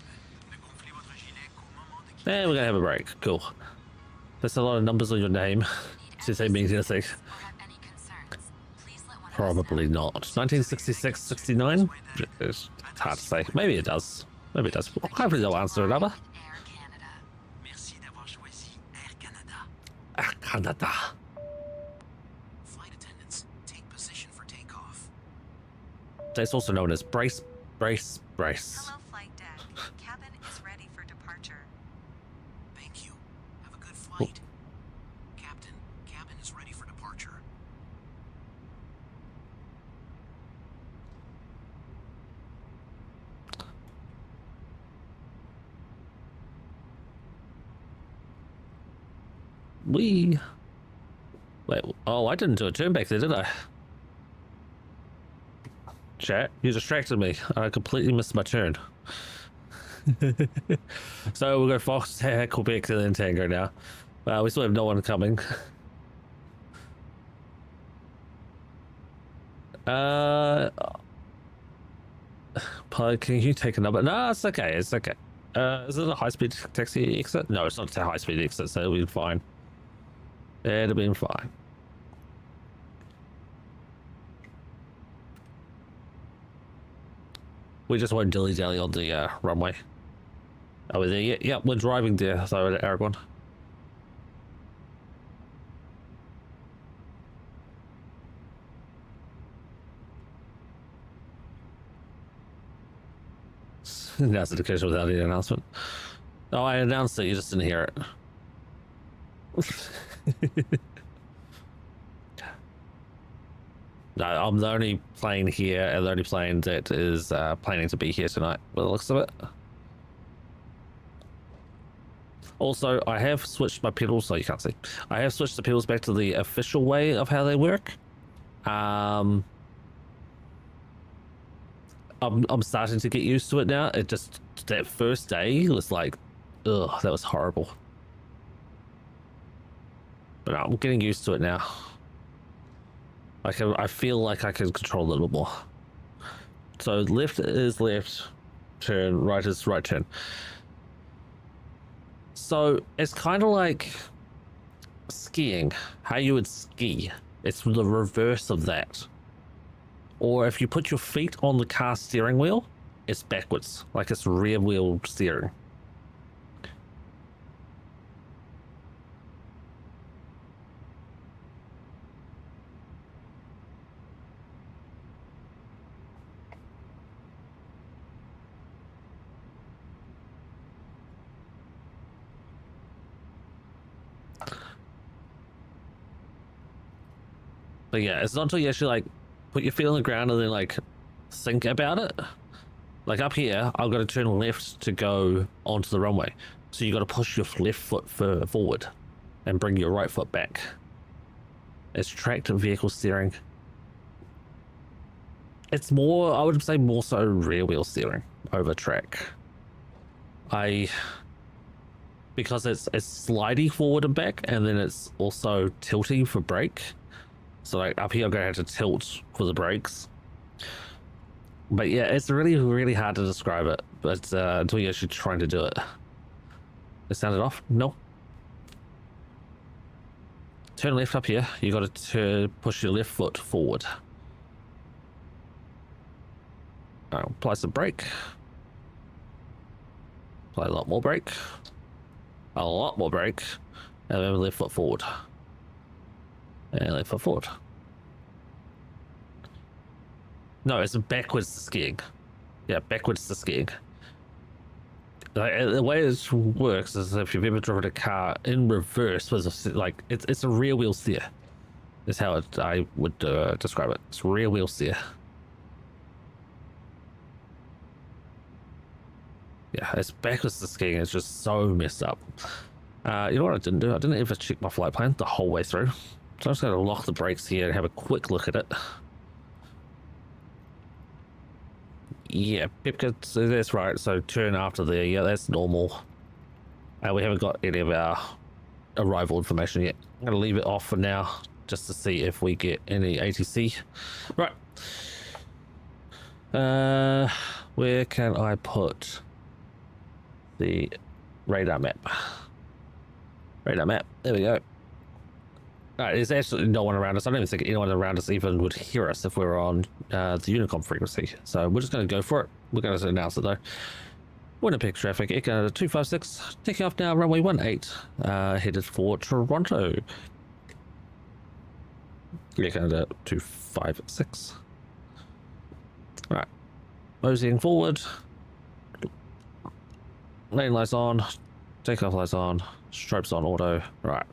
Speaker 6: Ne gonflez votre gilet qu'au moment de quitter.
Speaker 1: And we're gonna have a break. Cool. There's a lot of numbers on your name.
Speaker 5: Need
Speaker 1: Does that mean anything?
Speaker 5: or have any concerns, please let one of us
Speaker 1: Probably
Speaker 5: know.
Speaker 1: not. 1966, 69? It's hard to say. Maybe it does. Maybe it does. Hopefully they'll answer it, Abba.
Speaker 5: Air Canada.
Speaker 6: Merci d'avoir choisi Air Canada.
Speaker 1: Ah, Canada.
Speaker 6: Flight attendants, take position for takeoff.
Speaker 1: It's also known as brace, brace, brace.
Speaker 4: Hello, flight deck. Cabin is ready for departure.
Speaker 6: Thank you. Have a good flight. Captain, cabin is ready for departure.
Speaker 1: Wait, oh, I didn't do a turn back there, did I? Chat, you distracted me. I completely missed my turn. So we'll go Fox, Quebec, and then Tango now. We still have no one coming. Paul, can you take a number? No, it's okay. It's okay. Is it a high-speed taxi exit? No, it's not a high-speed exit, so it'll be fine. It'll be fine. We just won't dilly-dally on the runway. Are we there yet? Yep, we're driving there, so at Aragon. That's the occasion without any announcement. Oh, I announced it, you just didn't hear it. No, I'm the only plane here, and the only plane that is planning to be here tonight, by the looks of it. Also, I have switched my pedals, so you can't see. I have switched the pedals back to the official way of how they work. I'm starting to get used to it now. It just, that first day was like, ugh, that was horrible. But I'm getting used to it now. I feel like I can control it a little more. So left is left turn, right is right turn. So it's kind of like skiing, how you would ski. It's the reverse of that. Or if you put your feet on the car steering wheel, it's backwards, like it's rear wheel steering. But yeah, it's not until you actually like put your feet on the ground and then like think about it. Like up here, I've got to turn left to go onto the runway. So you got to push your left foot forward and bring your right foot back. It's tracked vehicle steering. It's more, I would say more so rear wheel steering over track. Because it's sliding forward and back, and then it's also tilting for brake. So like up here, I'm gonna have to tilt for the brakes. But yeah, it's really, really hard to describe it. But until you're actually trying to do it. It sounded off? No. Turn left up here. You got to push your left foot forward. Apply some brake. Apply a lot more brake. A lot more brake. And then left foot forward. And left foot forward. No, it's backwards to skiing. Yeah, backwards to skiing. Like, the way it works is if you've ever driven a car in reverse with it's a rear wheel steer. Is how I would describe it. It's rear wheel steer. Yeah, it's backwards to skiing. It's just so messed up. You know what I didn't do? I didn't ever check my flight plan the whole way through. So I'm just going to lock the brakes here and have a quick look at it. Yeah, Pipka, so that's right. So turn after there. Yeah, that's normal. We haven't got any of our arrival information yet. I'm going to leave it off for now just to see if we get any ATC. Right. Where can I put the radar map? Radar map. There we go. There's absolutely no one around us. I don't even think anyone around us even would hear us if we were on the Unicom frequency. So we're just going to go for it. We're going to announce it though. Winnipeg traffic, Echo 256, taking off now, runway 18, headed for Toronto. Echo 256. All right, moseying forward. Lane lights on, takeoff lights on, stripes on auto. Right.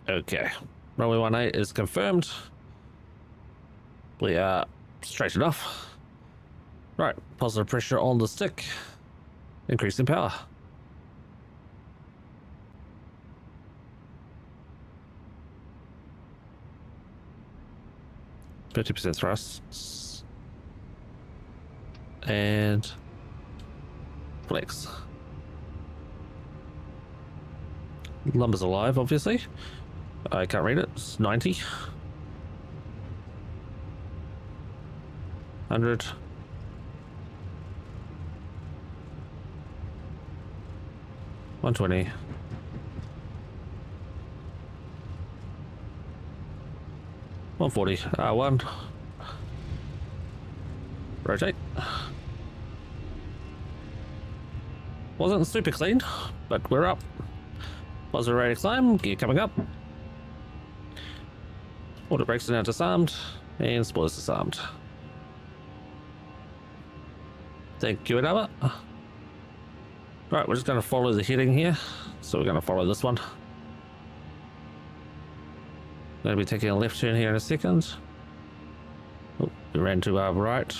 Speaker 1: Okay, runway 18 is confirmed. We are straight enough. Right, positive pressure on the stick. Increasing power. %, thrusts. And flex. Numbers alive, obviously. I can't read it. It's 90. 100. 120. 140. R1. Rotate. Wasn't super clean, but we're up. Buzzer ready to climb. Gear coming up. Auto brakes are now disarmed. And spoilers disarmed. Thank you, Adama. Right, we're just going to follow the heading here. So we're going to follow this one. Going to be taking a left turn here in a second. Oh, we ran to our right.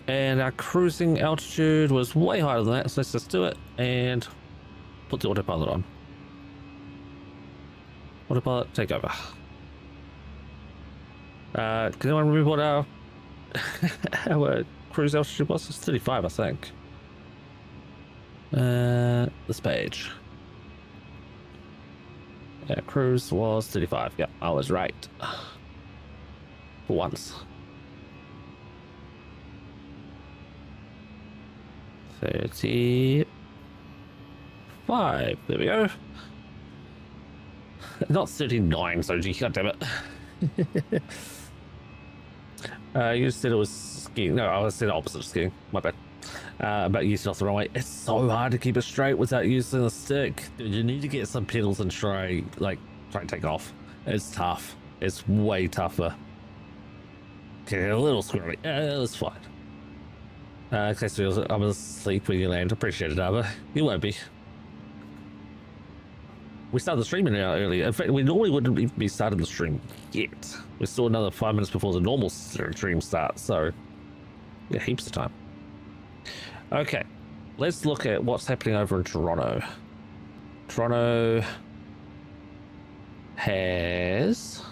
Speaker 1: And our cruising altitude was way higher than that, so let's just do it and put the autopilot on. Autopilot, take over. Can anyone remember what our our cruise altitude was? It's 35, I think. This page. Yeah, cruise was 35. Yep, I was right. For once. 35. There we go. Not 39, so gee, god damn it. You said it was skiing. No, I said opposite of skiing. My bad. But using off the wrong way. It's so hard to keep it straight without using the stick. You need to get some pedals and try and take off. It's tough. It's way tougher. Okay, a little squirrely. It's fine. Okay, so I'm asleep when you land. Appreciate it, Abba. You won't be. We started the stream an hour earlier. In fact, we normally wouldn't even be starting the stream yet. We're still another 5 minutes before the normal stream starts, so yeah, heaps of time. Okay, let's look at what's happening over in Toronto. Toronto has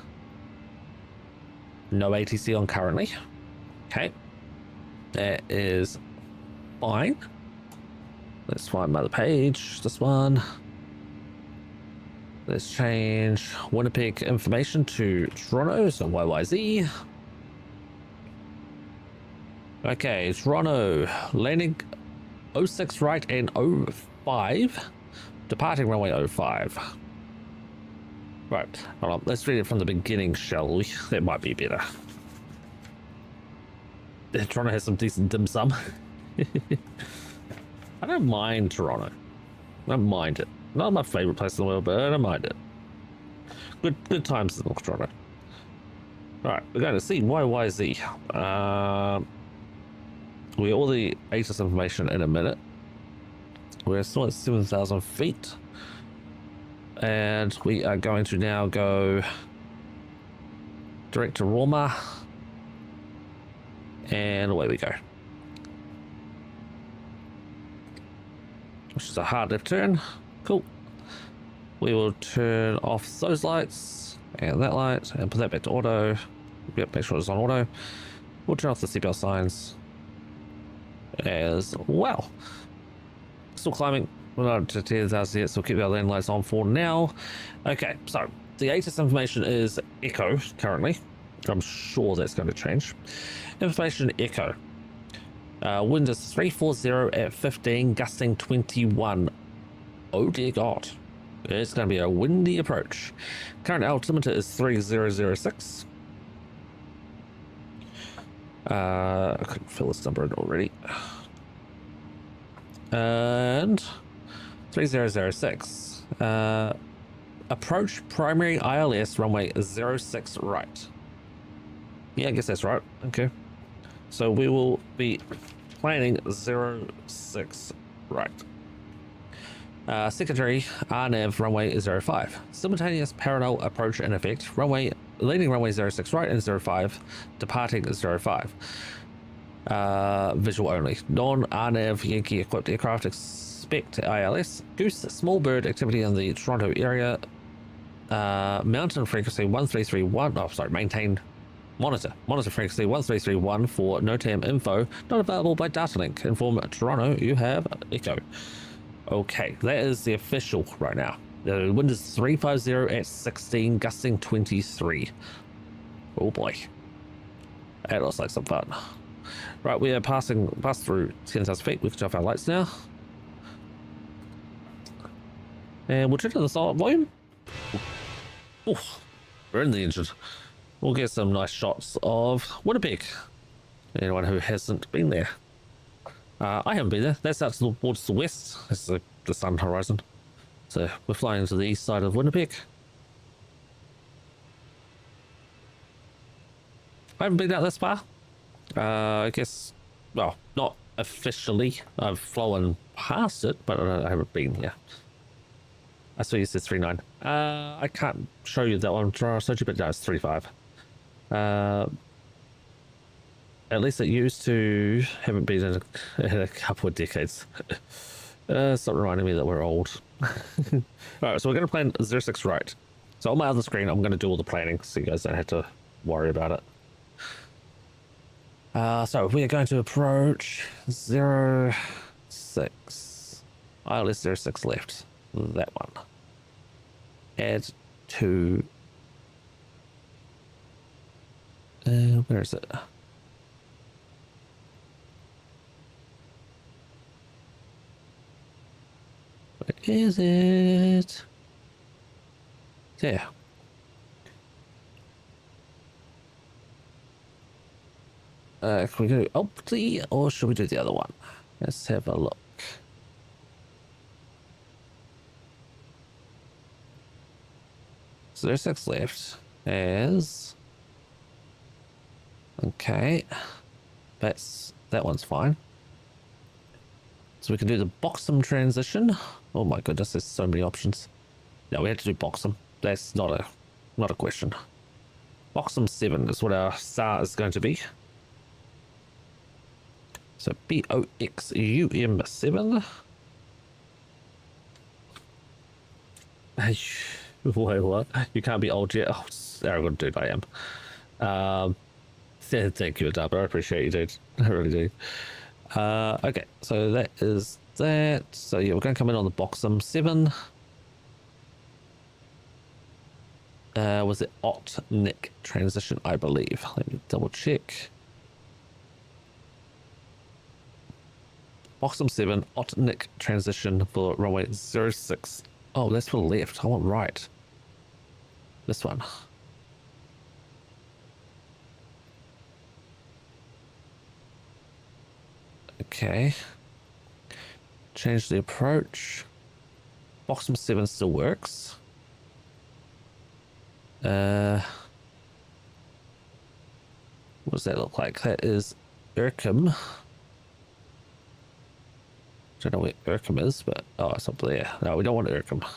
Speaker 1: no ATC on currently. Okay, that is fine. Let's find another page. This one. Let's change Winnipeg information to Toronto, so CYYZ. Okay, Toronto, landing 06 right and 05, departing runway 05. Right, hold on, let's read it from the beginning, shall we? That might be better. Toronto has some decent dim sum. I don't mind Toronto. I don't mind it. Not my favorite place in the world, but I don't mind it. Good times in Toronto. Right, we're going to CYYZ. We get all the ATIS information in a minute. We're still at 7,000 feet. And we are going to now go direct to Roma. And away we go. Which is a hard left turn. Cool. We will turn off those lights and that light and put that back to auto. Yep, make sure it's on auto. We'll turn off the seatbelt signs as well. Still climbing. We're not to 10,000 yet, so we'll keep our land lights on for now. Okay, so the ATIS information is Echo currently. I'm sure that's going to change. Information Echo. Wind is 340 at 15, gusting 21. Oh dear God. It's going to be a windy approach. Current altimeter is 3006. I couldn't fill this number in already. And 3006. Approach primary ILS runway 06 right. Yeah, I guess that's right. Okay. So we will be planning 06 right. Secondary RNAV runway 05. Simultaneous parallel approach in effect. Leading runway 06 right and 05. Departing 05. Visual only. Non-RNAV Yankee equipped aircraft expect ILS. Goose small bird activity in the Toronto area. Mountain frequency 1331. Oh, sorry, maintain Monitor frequency 1331 for NOTAM info, not available by data link. Inform Toronto you have echo. Okay, that is the official right now. The wind is 350 at 16, gusting 23. Oh boy. That looks like some fun. Right, we are past through 10,000 feet. We can turn off our lights now. And we'll turn to the silent volume. Oof, we're in the engine. We'll get some nice shots of Winnipeg. Anyone who hasn't been there. I haven't been there. That's out towards the west. That's the sun horizon. So we're flying to the east side of Winnipeg. I haven't been out this far. I guess, well, not officially. I've flown past it, but I haven't been here. I saw you said 3.9. I can't show you that one, but no, it's 3.5. At least it used to. Haven't been in a couple of decades. Stop reminding me that we're old. Alright, so we're going to plan 06 right. So on my other screen, I'm going to do all the planning so you guys don't have to worry about it. So we are going to approach 06. ILS 06 left. That one. Add to... where is it? Where is it? There. Can we go Opti or should we do the other one? Let's have a look. So there's 6 left. As okay, that one's fine. So we can do the Boxum transition. Oh my goodness, there's so many options. No, we had to do Boxum. That's not a question. Boxum 7 is what our star is going to be. So BOXUM 7. Wait, what? You can't be old yet. Oh, arrogant dude I am. Thank you, Adaba. I appreciate you, dude. I really do. Okay, so that is that. So yeah, we're going to come in on the Boxum 7. Was it OTNIC transition, I believe. Let me double check. Boxum 7, OTNIC transition for runway 06. Oh, that's for left. I want right. This one. Okay. Change the approach. Boxum 7 still works. What does that look like? That is Urkham. Don't know where Urkham is, but oh, it's up there. No, we don't want Urkham.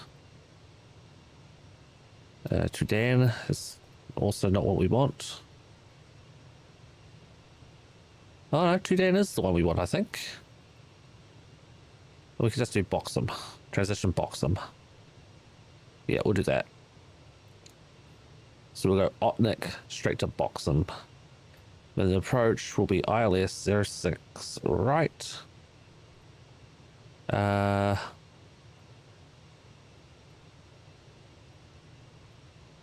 Speaker 1: Trudan is also not what we want. Oh no, Trudan is the one we want, I think. We can just do Boxum. Transition Boxum. Yeah, we'll do that. So we'll go OTNIC straight to Boxum. Then the approach will be ILS 06 right.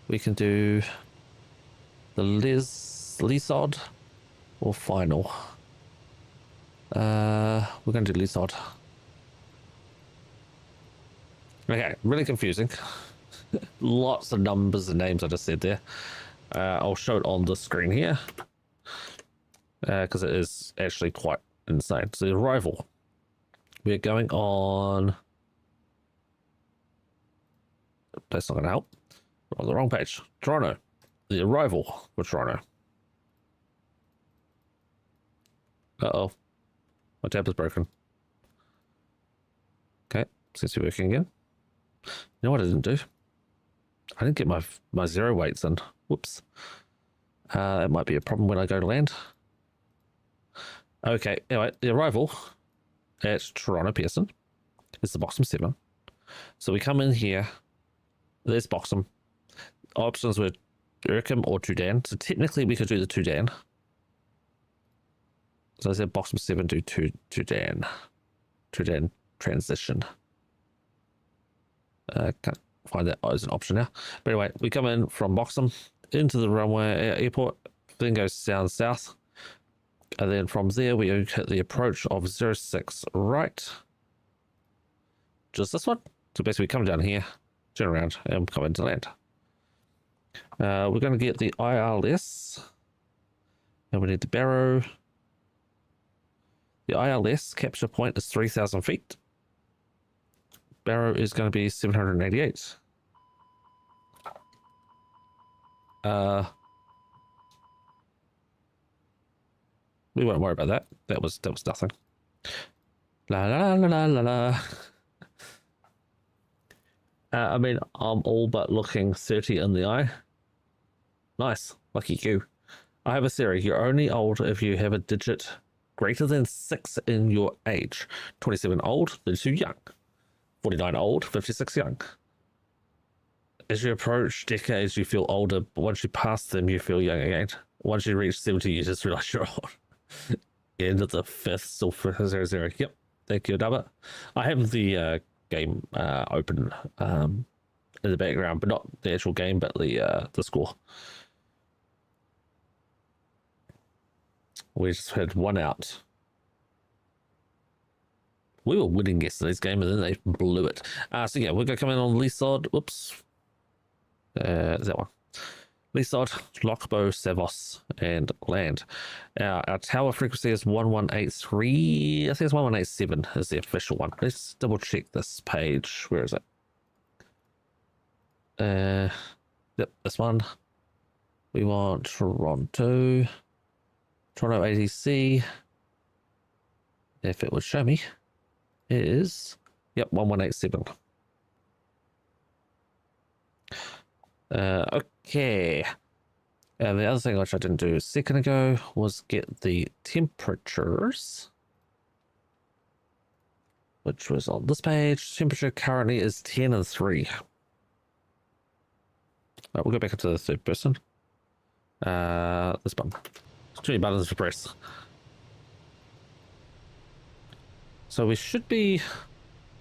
Speaker 1: We can do the Lisod or final. We're going to do Lisod. Okay, really confusing. Lots of numbers and names I just said there. I'll show it on the screen here because it is actually quite insane. So the arrival. We're going on... That's not going to help. We're on the wrong page. Toronto. The arrival for Toronto. Uh-oh. My tab is broken. Okay. Seems to be working again. You know what I didn't do? I didn't get my zero weights in. Whoops. It might be a problem when I go to land. Okay. Anyway, the arrival... at Toronto Pearson is the Boxum 7. So we come in here. There's Boxum. Options were Urkham or Tudan. So technically we could do the Tudan. So I said Boxum 7 do Tudan. Tudan transition. Can't find that as an option now. But anyway, we come in from Boxum into the runway airport, then go south. And then from there, we hit the approach of 06 right. Just this one. So basically, we come down here, turn around, and come into land. We're going to get the ILS. And we need the Barrow. The ILS capture point is 3,000 feet. Barrow is going to be 788. We won't worry about that. That was nothing. La la la la la la. I mean, I'm all but looking 30 in the eye. Nice, lucky you. I have a theory. You're only old if you have a digit greater than 6 in your age. 27 old, 32 young. 49 old, 56 young. As you approach decades, you feel older, but once you pass them, you feel young again. Once you reach 70, you just realize you're old. End of the 5th, still 0. Yep, thank you, Dubba. I have the game open in the background, but not the actual game, but the score. We just had one out. We were winning yesterday's game, and then they blew it. So yeah, we're going to come in on lee side. Whoops. Is that one? Lee side, Lockbow, Savos, and land. Our tower frequency is 1183. I think it's 1187 is the official one. Let's double check this page. Where is it? Yep, this one. We want Toronto ATC. If it would show me, it is, yep, 1187. Okay. And the other thing which I didn't do a second ago was get the temperatures, which was on this page. Temperature currently is 10 and 3. Right, we'll go back up to the third person. This button. Too many buttons to press. So we should be,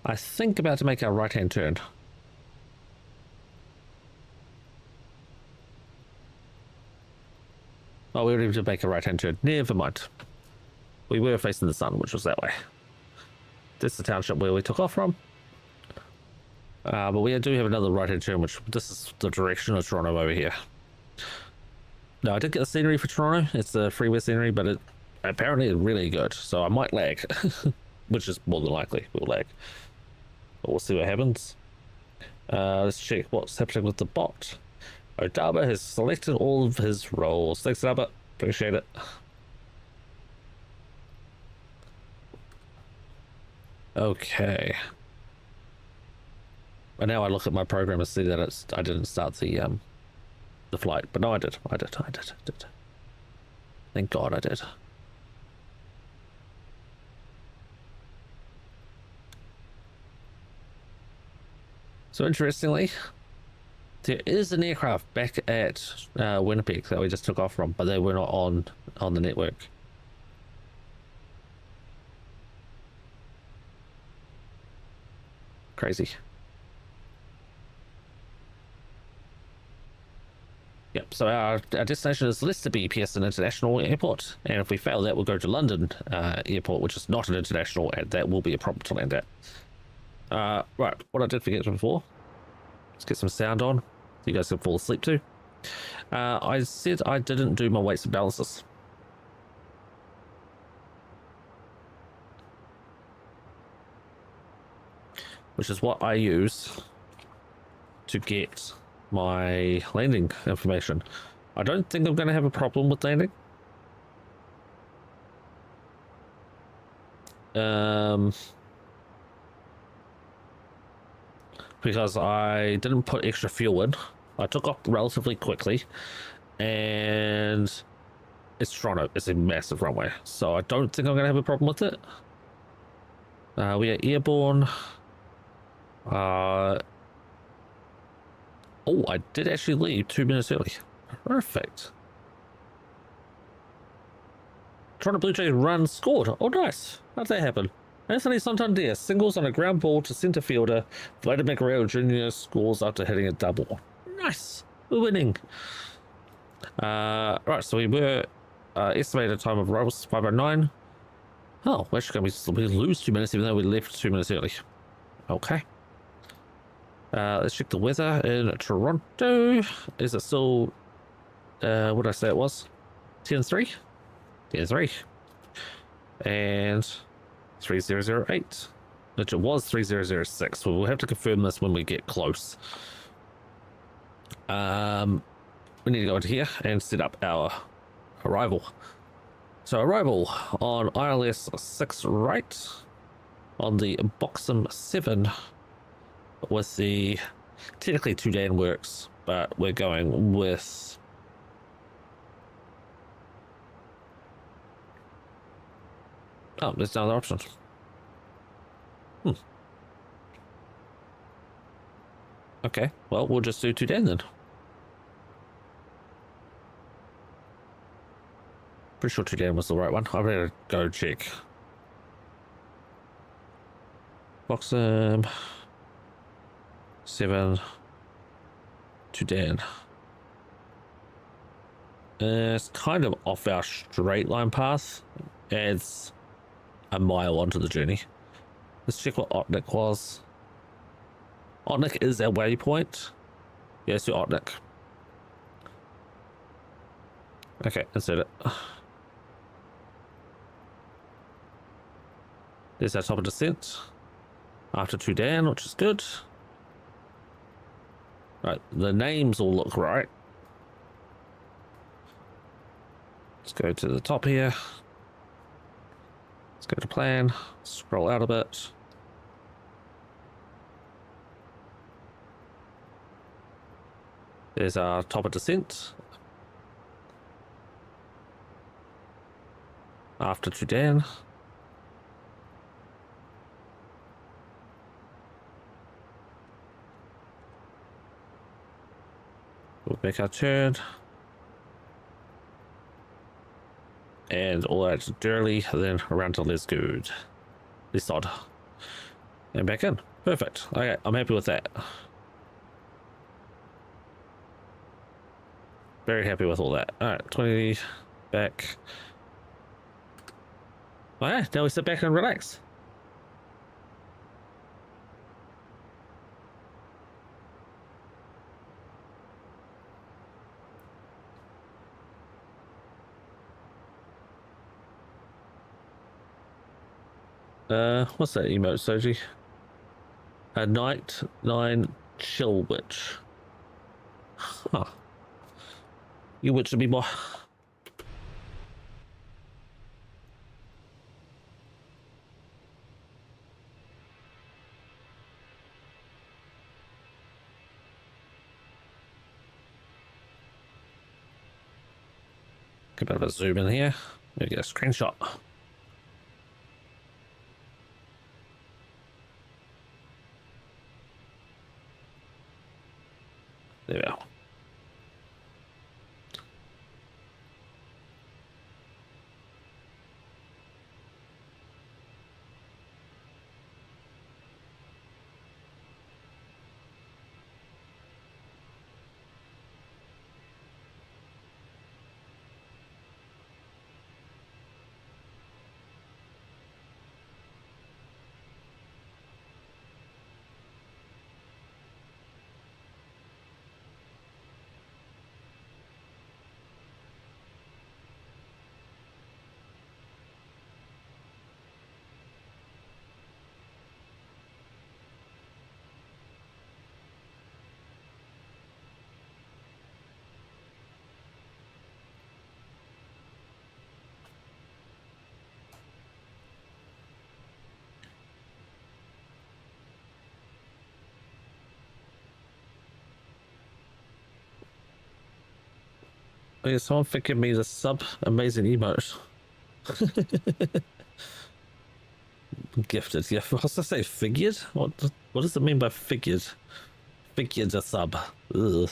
Speaker 1: I think, about to make our right-hand turn. Oh, we were able to make a right-hand turn. Never mind. We were facing the sun, which was that way. This is the township where we took off from. But we do have another right-hand turn, which this is the direction of Toronto over here. No, I did get the scenery for Toronto. It's the freeway scenery, but it apparently is really good. So I might lag, which is more than likely we'll lag. But we'll see what happens. Let's check what's happening with the bot. Odaba has selected all of his roles. Thanks, Odaba. Appreciate it. Okay. And now I look at my program and see that I didn't start the flight, but no, I did. Thank God I did. So interestingly, there is an aircraft back at Winnipeg that we just took off from, but they were not on the network. Crazy. Yep, so our destination is listed to be Pearson International Airport, and if we fail that, we'll go to London Airport, which is not an international, and that will be a problem to land at. Right, what I did forget before, let's get some sound on, so you guys can fall asleep too. I said I didn't do my weights and balances. Which is what I use to get my landing information. I don't think I'm going to have a problem with landing. Because I didn't put extra fuel in. I took off relatively quickly, and it's Toronto. It's a massive runway, so I don't think I'm going to have a problem with it. We are airborne. Oh, I did actually leave 2 minutes early. Perfect. Toronto Blue Jays run scored. Oh, nice. How'd that happen? Anthony Santander singles on a ground ball to center fielder. Vladimir Guerrero Jr. scores after hitting a double. Nice. We're winning. Right, so we were estimated time of arrivals 5:09. Oh, we're actually going to lose 2 minutes even though we left 2 minutes early. Okay. Let's check the weather in Toronto. Is it still, what did I say it was? 10-3? 10-3. And 3008. Which it was 3006. So we'll have to confirm this when we get close. We need to go into here and set up our arrival. So arrival on ILS 6 right on the Vatsim 7 with the technically 2 Dan works, but we're going with oh, there's another option. Okay, well, we'll just do 2 Dan then. Pretty sure 2 Dan was the right one. I better go check. Vatsim 7 2 Dan. It's kind of off our straight line path. It's a mile onto the journey. Let's check what Otnik was. Otnik is our waypoint. Yeah, let's do Otnik. Okay, insert it. There's our top of descent. After 2 Dan, which is good. Right, the names all look right. Let's go to the top here. Let's go to plan. Scroll out a bit. There's our top of descent. After 2 Dan. We'll make our turn. And all that dirty, then around to Les Good. This odd. And back in. Perfect. Okay, I'm happy with that. Very happy with all that. Alright, 20 back. Okay, now we sit back and relax. What's that emote, Soji? A night 9 chill witch. Huh. You witch to be more. Get a bit of a zoom in here. Maybe get a screenshot. There we go. Oh yeah, someone forgive me the sub amazing emote. Gifted, yeah. What's I say? Figured? What does it mean by figured? Figured a sub. Ugh.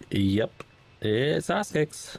Speaker 1: Yep, it's ass.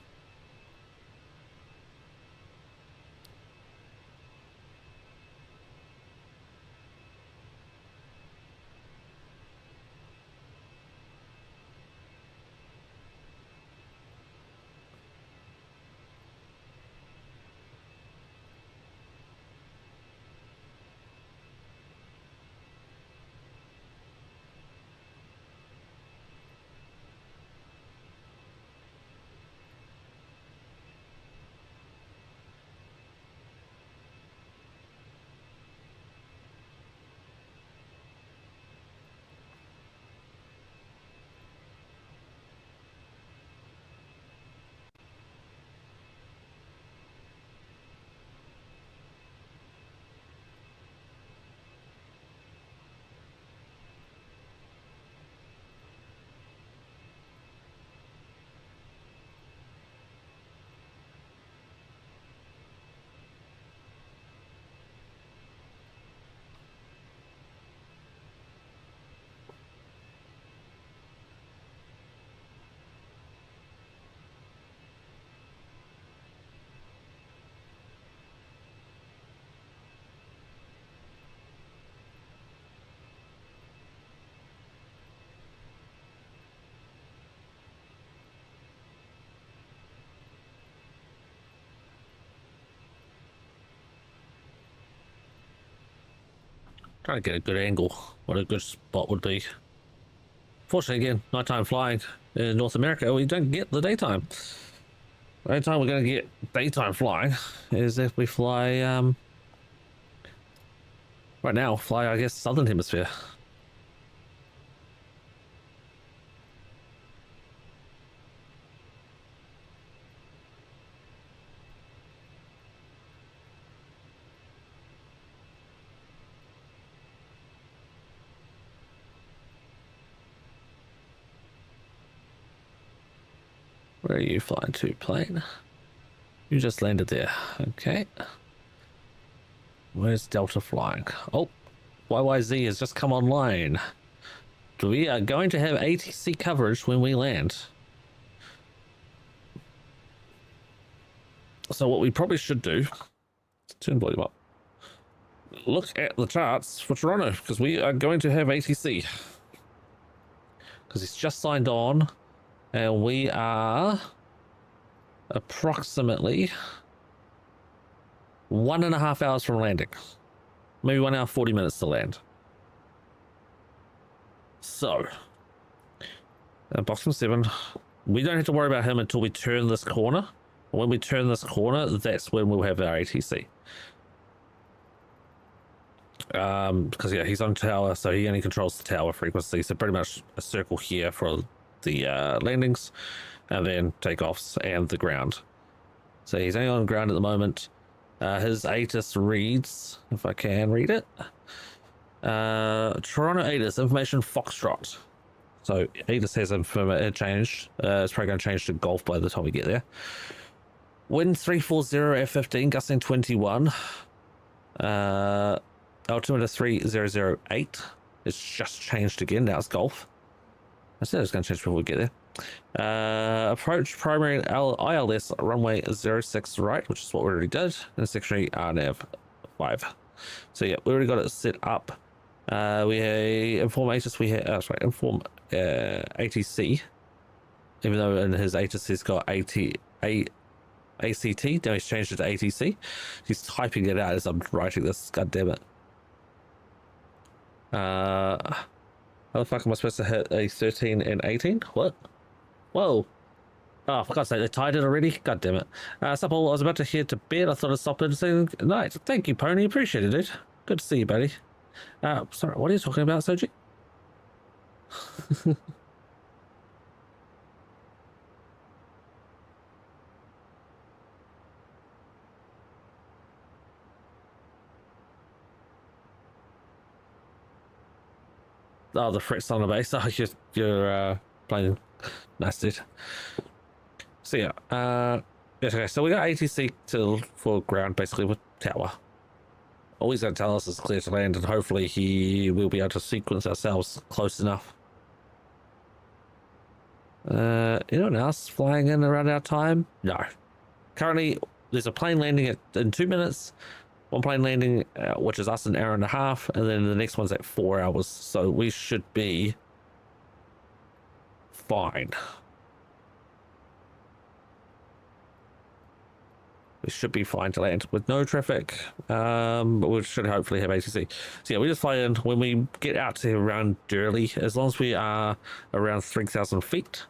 Speaker 1: Trying to get a good angle, what a good spot would be. Fortunately, again, nighttime flying in North America, we don't get the daytime. The only time we're going to get daytime flying is if we fly, right now, fly, I guess, Southern Hemisphere. Where are you flying to, plane? You just landed there. Okay. Where's Delta flying? Oh, CYYZ has just come online. We are going to have ATC coverage when we land. So what we probably should do, turn volume up, look at the charts for Toronto, because we are going to have ATC. Because it's just signed on. And we are approximately 1.5 hours from landing. Maybe 1 hour, 40 minutes to land. So, Boxman 7, we don't have to worry about him until we turn this corner. When we turn this corner, that's when we'll have our ATC. Because yeah, he's on tower, so he only controls the tower frequency. So pretty much a circle here for the landings and then takeoffs and the ground. So he's only on ground at the moment. His ATIS reads, if I can read it, Toronto ATIS information Foxtrot. So ATIS has changed. It's probably going to change to Golf by the time we get there. Wind 340 F15, gusting 21. Altimeter 3008. It's just changed again. Now it's Golf. I said it was going to change before we get there. Approach primary ILS runway 06 right, which is what we already did, and secondary RNAV 5. So yeah, we already got it set up. We inform ATIS, inform ATC, even though in his ATIS he's got ACT, now he's changed it to ATC. He's typing it out as I'm writing this, god damn it. How the fuck am I supposed to hit a 13 and 18? What? Whoa. Oh, for God's sake, they tied it already? God damn it. Supple, I was about to head to bed. I thought I'd stop in and say good night. Thank you, Pony. Appreciate it, dude. Good to see you, buddy. Sorry, what are you talking about, Soji? Oh, the frets on the base. Oh, you're playing nice, dude. So yeah, okay. So we got ATC for ground basically with tower. All he's going to tell us is clear to land, and hopefully he will be able to sequence ourselves close enough. Anyone else flying in around our time? No. Currently, there's a plane landing in 2 minutes. One plane landing, which is us, an hour and a half, and then the next one's at 4 hours. So we should be fine. We should be fine to land with no traffic, but we should hopefully have ATC. So yeah, we just fly in when we get out to around Durley, as long as we are around 3,000 feet.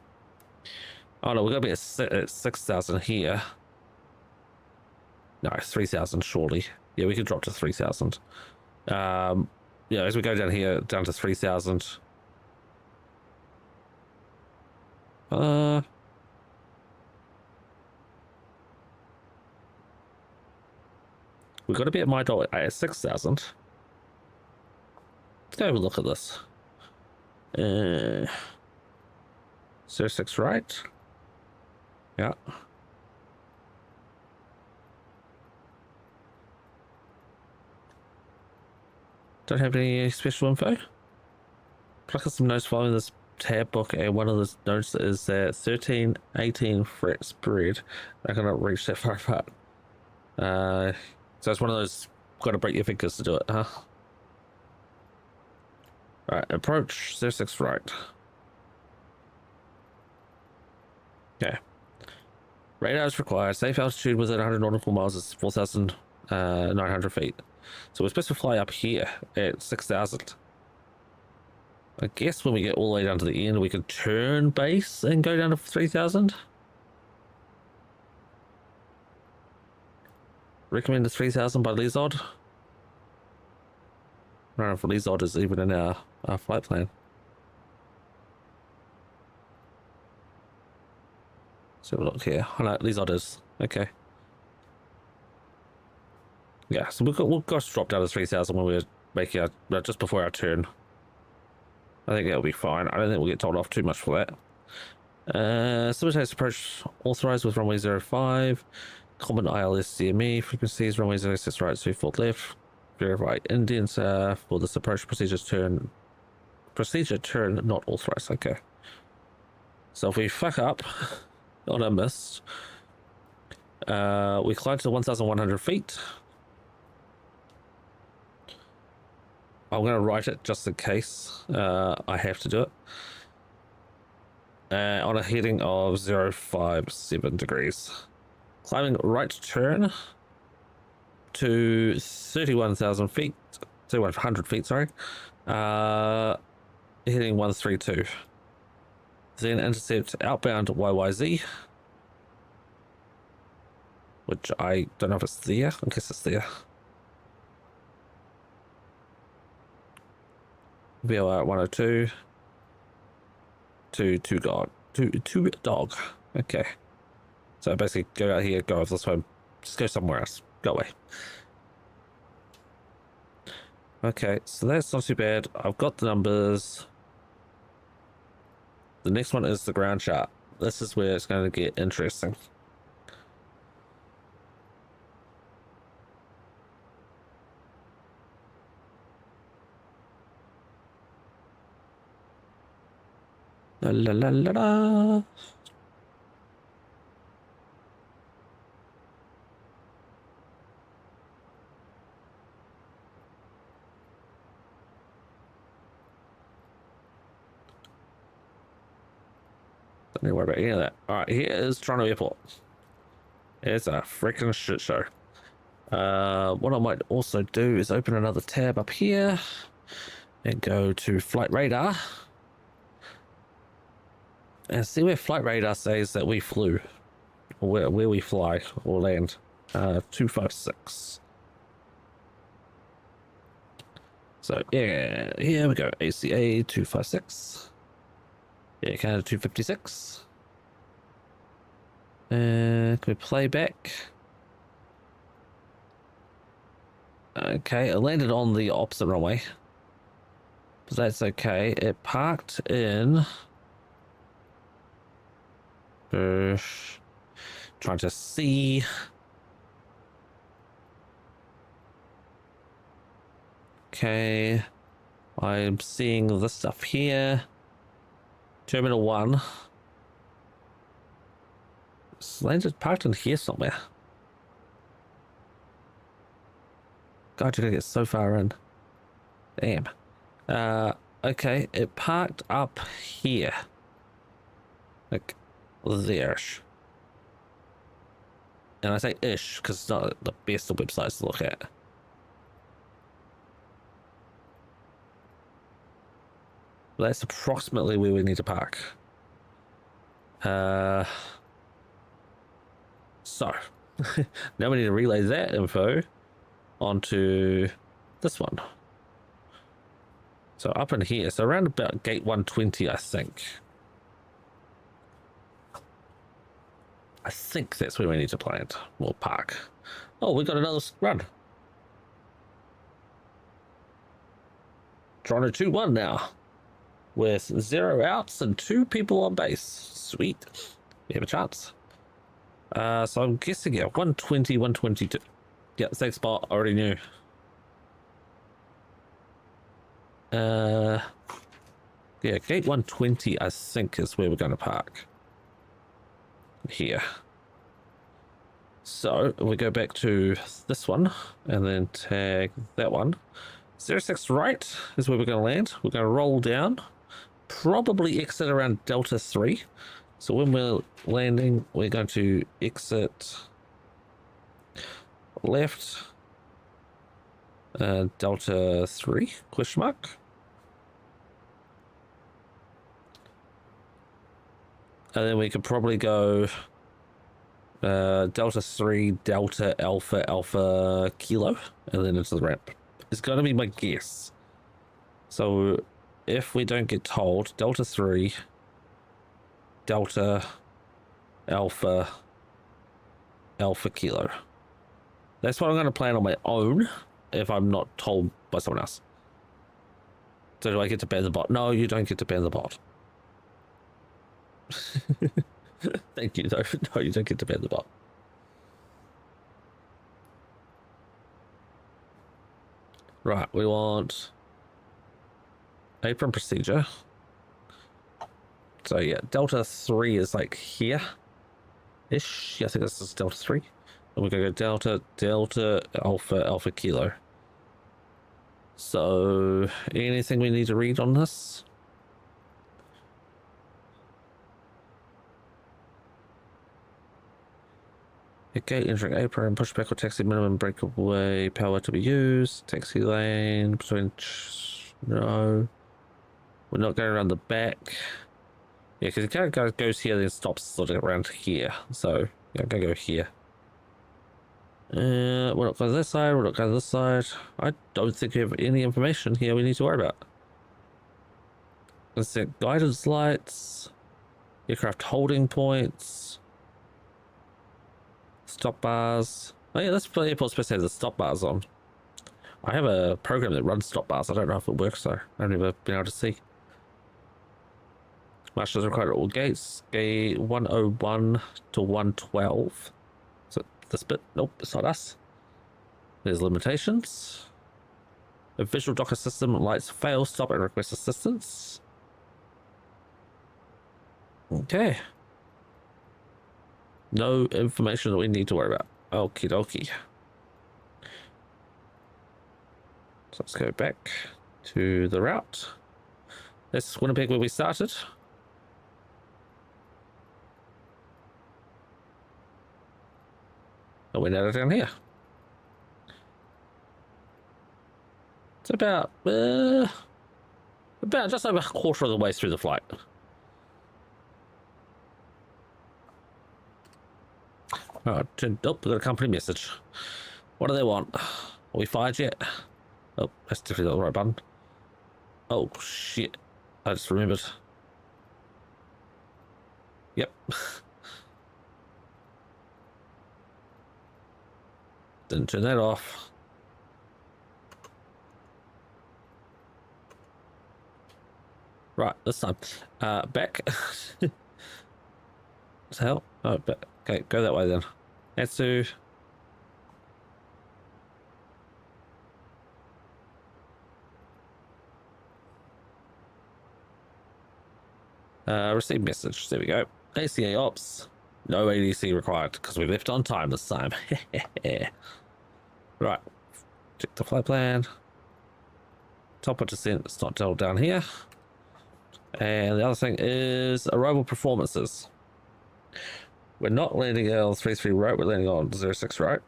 Speaker 1: Oh no, we're going to be at 6,000 here. No, 3,000 surely. Yeah, we could drop to 3,000. Yeah, as we go down here, down to 3,000. We've got to be at my dot at 6,000. Let's go have a look at this. 06 right. Yeah. Don't have any special info. Click on some notes following this tab book, and one of the notes is that 13, 18 fret spread. I cannot reach that far apart. So it's one of those, got to break your fingers to do it, huh? Right, approach 06 right. Okay. Radar is required. Safe altitude within 100 nautical miles is 4,900 feet. So we're supposed to fly up here at 6,000. I guess when we get all the way down to the end, we can turn base and go down to 3,000. Recommended 3,000 by Lizod. I don't know if Lizod is even in our flight plan. Let's have a look here. Oh no, Lizod is. Okay. Yeah, so we'll go drop down to 3,000 when we're making our, just before our turn. I think that'll be fine. I don't think we'll get told off too much for that. Simultaneous approach authorized with runway 05. Common ILS CME frequencies, runway 06 right, 24 left. Verify Indians for this approach procedure turn not authorized. Okay. So if we fuck up on a miss, we climb to 1,100 feet. I'm going to write it just in case I have to do it. On a heading of 057 degrees. Climbing right turn to 31,000 feet, 3,100 feet, sorry. Heading 132. Then intercept outbound YYZ, which I don't know if it's there. I guess it's there. VOR 102 to two dog. Okay. So basically go out here, go off this way, just go somewhere else. Go away. Okay, so that's not too bad. I've got the numbers. The next one is the ground chart. This is where it's going to get interesting. La la la la la. Don't need to worry about any of that. All right, here is Toronto Airport. It's a freaking shit show. What I might also do is open another tab up here and go to Flight Radar and see where Flight Radar says that we flew, or where we fly or land. 256. So yeah, here we go. ACA 256. Yeah, Canada 256. Can we play back? Okay, it landed on the opposite runway, but that's okay. It parked in. Trying to see. Okay. I'm seeing this stuff here. Terminal 1. It's landed parked in here somewhere. God, you're gonna get so far in. Damn. Okay, it parked up here. Like there-ish. And I say ish because it's not the best of websites to look at. But that's approximately where we need to park. So now we need to relay that info onto this one. So up in here, so around about gate 120, I think. I think that's where we need to plant or park. Oh, we got another run. Toronto 2-1 now, with 0 outs and 2 people on base. Sweet, we have a chance. So I'm guessing, yeah, 120, 122. Yeah, same spot, already knew. Yeah, gate 120, I think, is where we're going to park. Here. So we go back to this one and then tag that one. 06 right is where we're going to land. We're going to roll down, probably exit around Delta 3. So when we're landing, we're going to exit left, Delta 3, question mark. And then we could probably go Delta 3, Delta, Alpha, Alpha, Kilo, and then into the ramp. It's going to be my guess. So if we don't get told, Delta 3, Delta, Alpha, Alpha, Kilo. That's what I'm going to plan on my own if I'm not told by someone else. So do I get to ban the bot? No, you don't get to ban the bot. Thank you, though. No, you don't get to ban the bot. Right, we want apron procedure. So yeah, Delta 3 is like here-ish. Yeah, I think this is Delta 3. And we're gonna go Delta, Delta, Alpha, Alpha, Kilo. So anything we need to read on this? Okay, entering apron, pushback or taxi minimum breakaway power to be used. Taxi lane between. No, we're not going around the back. Yeah, because it kind of goes here, then stops sort of around here. So yeah, I'm gonna go here. We're not going this side. We're not going this side. I don't think we have any information here we need to worry about. Let's set guidance lights, aircraft holding points. Stop bars. Oh yeah, that's the airport's supposed to have the stop bars on. I have a program that runs stop bars. I don't know if it works though. I've never been able to see. Marshals required at all gates. Gate 101 to 112. So this bit. Nope, it's not us. There's limitations. A visual docker system lights fail, stop and request assistance. Okay. No information that we need to worry about. Okie dokie. So let's go back to the route. This is Winnipeg where we started. And we're now down here. It's about just over a quarter of the way through the flight. Oh, we got a company message. What do they want? Are we fired yet? Oh, that's definitely not the right button. Oh, shit. I just remembered. Yep. Didn't turn that off. Right, this time. Back. What the hell? Oh, back. Okay, go that way then. Atsu. Receive message. There we go. ACA ops. No ADC required because we left on time this time. Right. Check the flight plan. Top of descent. It's not told down here. And the other thing is arrival performances. We're not landing on 33 right. We're landing on 06 right.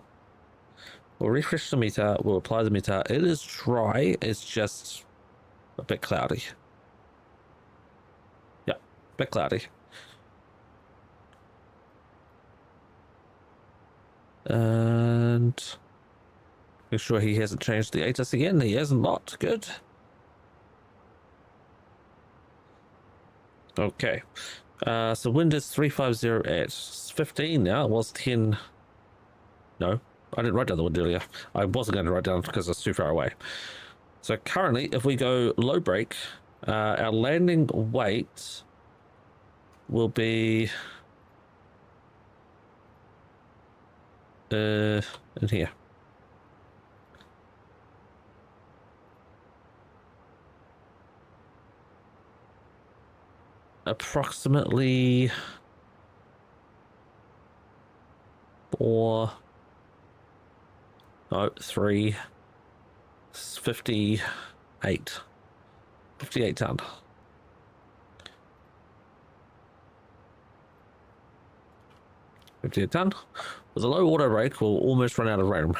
Speaker 1: We'll refresh the meter. We'll apply the meter. It is dry. It's just a bit cloudy. Yeah, a bit cloudy. And make sure he hasn't changed the ATIS again. He has not. Good. Okay. So wind is 350 at 15 now. It was 10. No, I didn't write down the wind earlier. I wasn't going to write down because it's too far away. So currently, if we go low brake, our landing weight will be in here. Approximately 58 ton. With a low auto brake, we'll almost run out of room.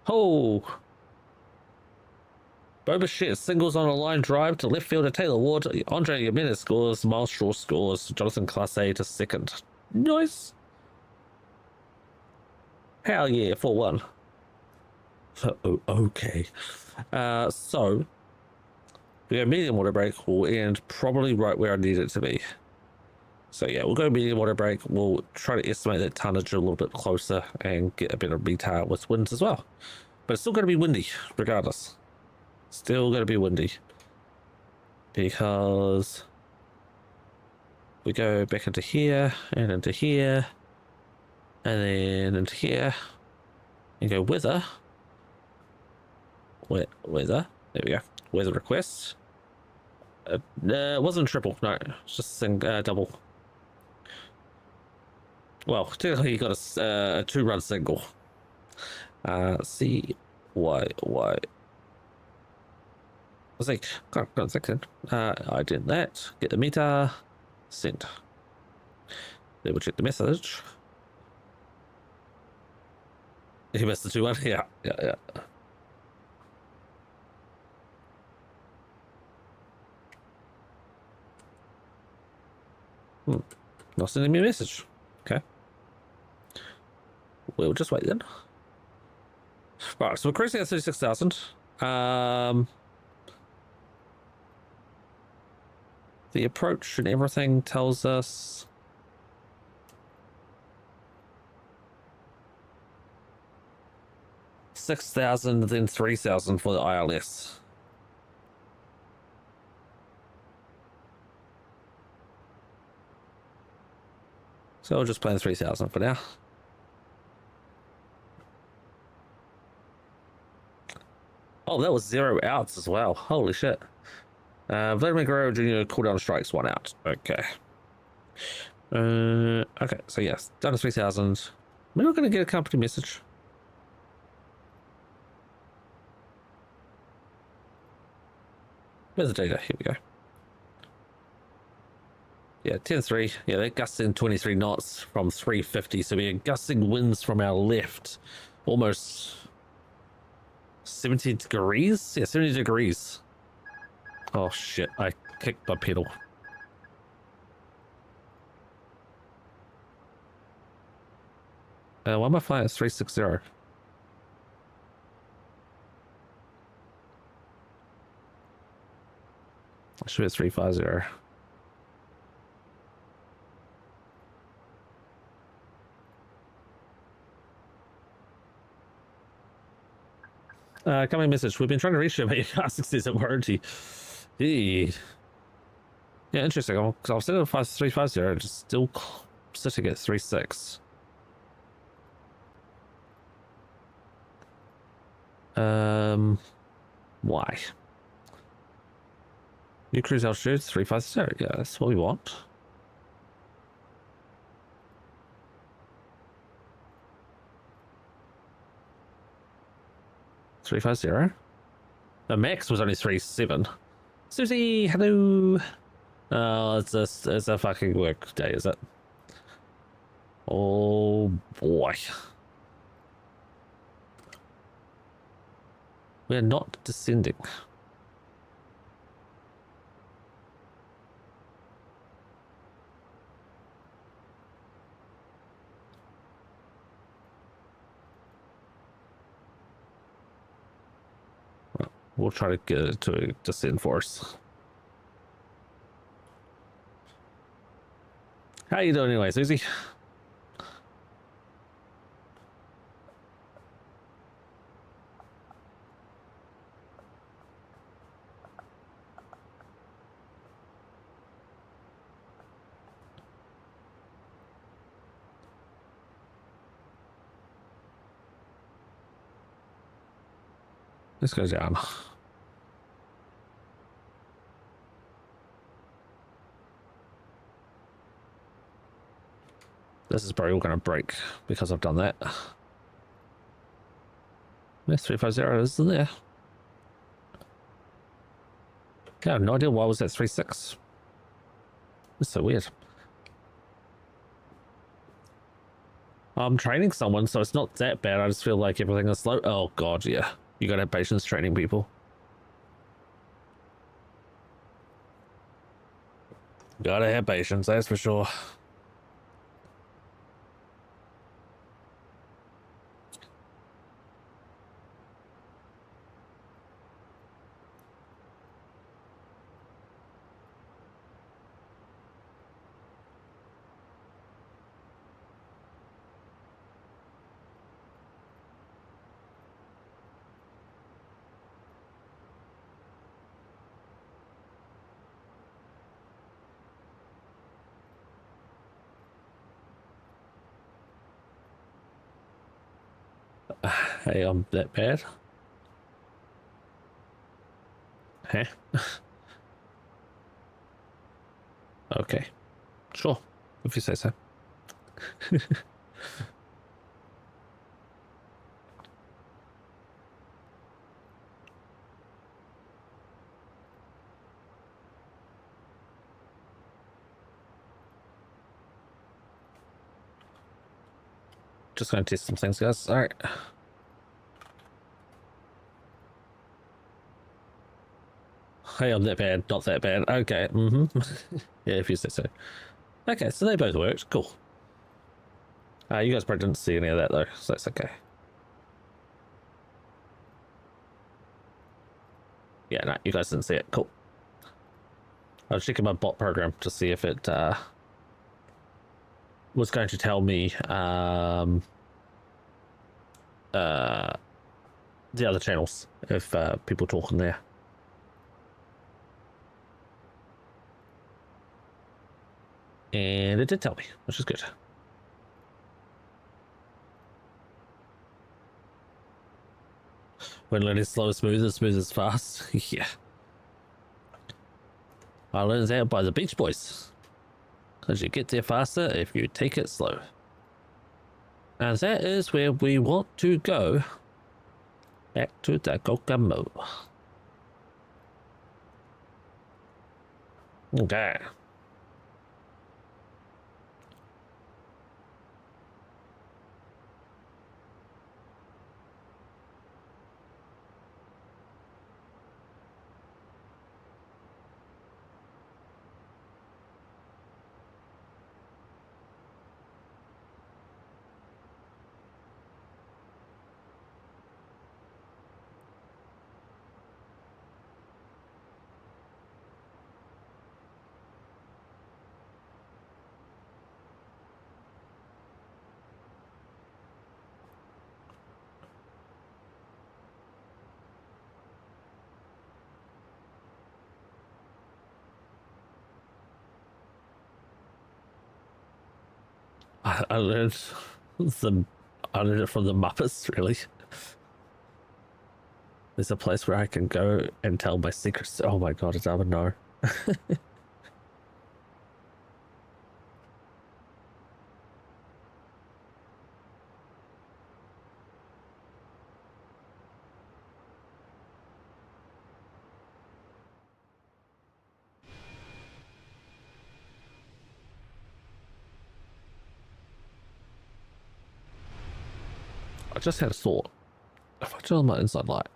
Speaker 1: Oh! Boba shit singles on a line drive to left fielder Taylor Ward. Andre Jimenez scores. Miles Shaw scores. Jonathan Class A to second. Nice. Hell yeah, 4-1. Oh, okay. So we go medium water brake. We'll end probably right where I need it to be. So yeah, we'll go medium water brake. We'll try to estimate that tonnage a little bit closer and get a bit of meter with winds as well. But it's still going to be windy regardless. Still going to be windy because we go back into here and into here and then into here and go weather. Weather. There we go. Weather request. It wasn't triple. No, it's just double. Well, technically you got a 2-run single. CYY. I was like, got a second. I did that. Get the meter. Send. Then we'll check the message. He missed the 2-1. Yeah. Not sending me a message. Okay. We'll just wait then. Right, so we're cruising at 36,000. The approach and everything tells us $6,000, then $3,000 for the ILS. So we'll just plan 3,000 for now. Oh, that was 0 outs as well. Holy shit. Vladimir Guerrero Jr. cooldown strikes 1 out. Okay. Okay, so yes, down to 3,000. We're not going to get a company message. Where's the data? Here we go. Yeah, 10-3. Yeah, they're gusting 23 knots from 350. So we're gusting winds from our left. Almost 70 degrees? Yeah, 70 degrees. Oh shit, I kicked my pedal. Why am I flying at 360? I should be at 350. Coming message. We've been trying to reach you, but your casting says at warranty. Yeah, interesting. Because I was sitting at 350, and it's still sitting at 36. Why? New cruise altitude 350. Yeah, that's what we want. $350. The max was only 37. Susie, hello. Oh, it's a fucking work day, is it? Oh boy. We're not descending. We'll try to get it to descend for us. How you doing anyway, Susie? This goes down. This is probably all going to break because I've done that. S350 isn't there. Yeah, I have no idea why was that 36. It's so weird. I'm training someone, so it's not that bad. I just feel like everything is slow. Oh god, yeah. You gotta have patience training people. Gotta have patience, that's for sure. Hey, I'm that bad? Huh? Okay. Sure. If you say so. Just gonna test some things, guys. Alright. Hey, I'm that bad, not that bad. Okay, yeah, if you say so. Okay, so they both worked. Cool. You guys probably didn't see any of that though, so that's okay. Yeah, no, you guys didn't see it. Cool. I was checking my bot program to see if it was going to tell me the other channels if people talking there. And it did tell me, which is good. When learning slow is smooth is fast. Yeah. I learned that by the Beach Boys. Because you get there faster if you take it slow. And that is where we want to go. Back to the Kokomo. Okay. I learned it from the Muppets, really. There's a place where I can go and tell my secrets. Oh my god, it's Alvin, no. I just had a thought. If I turn on my inside light,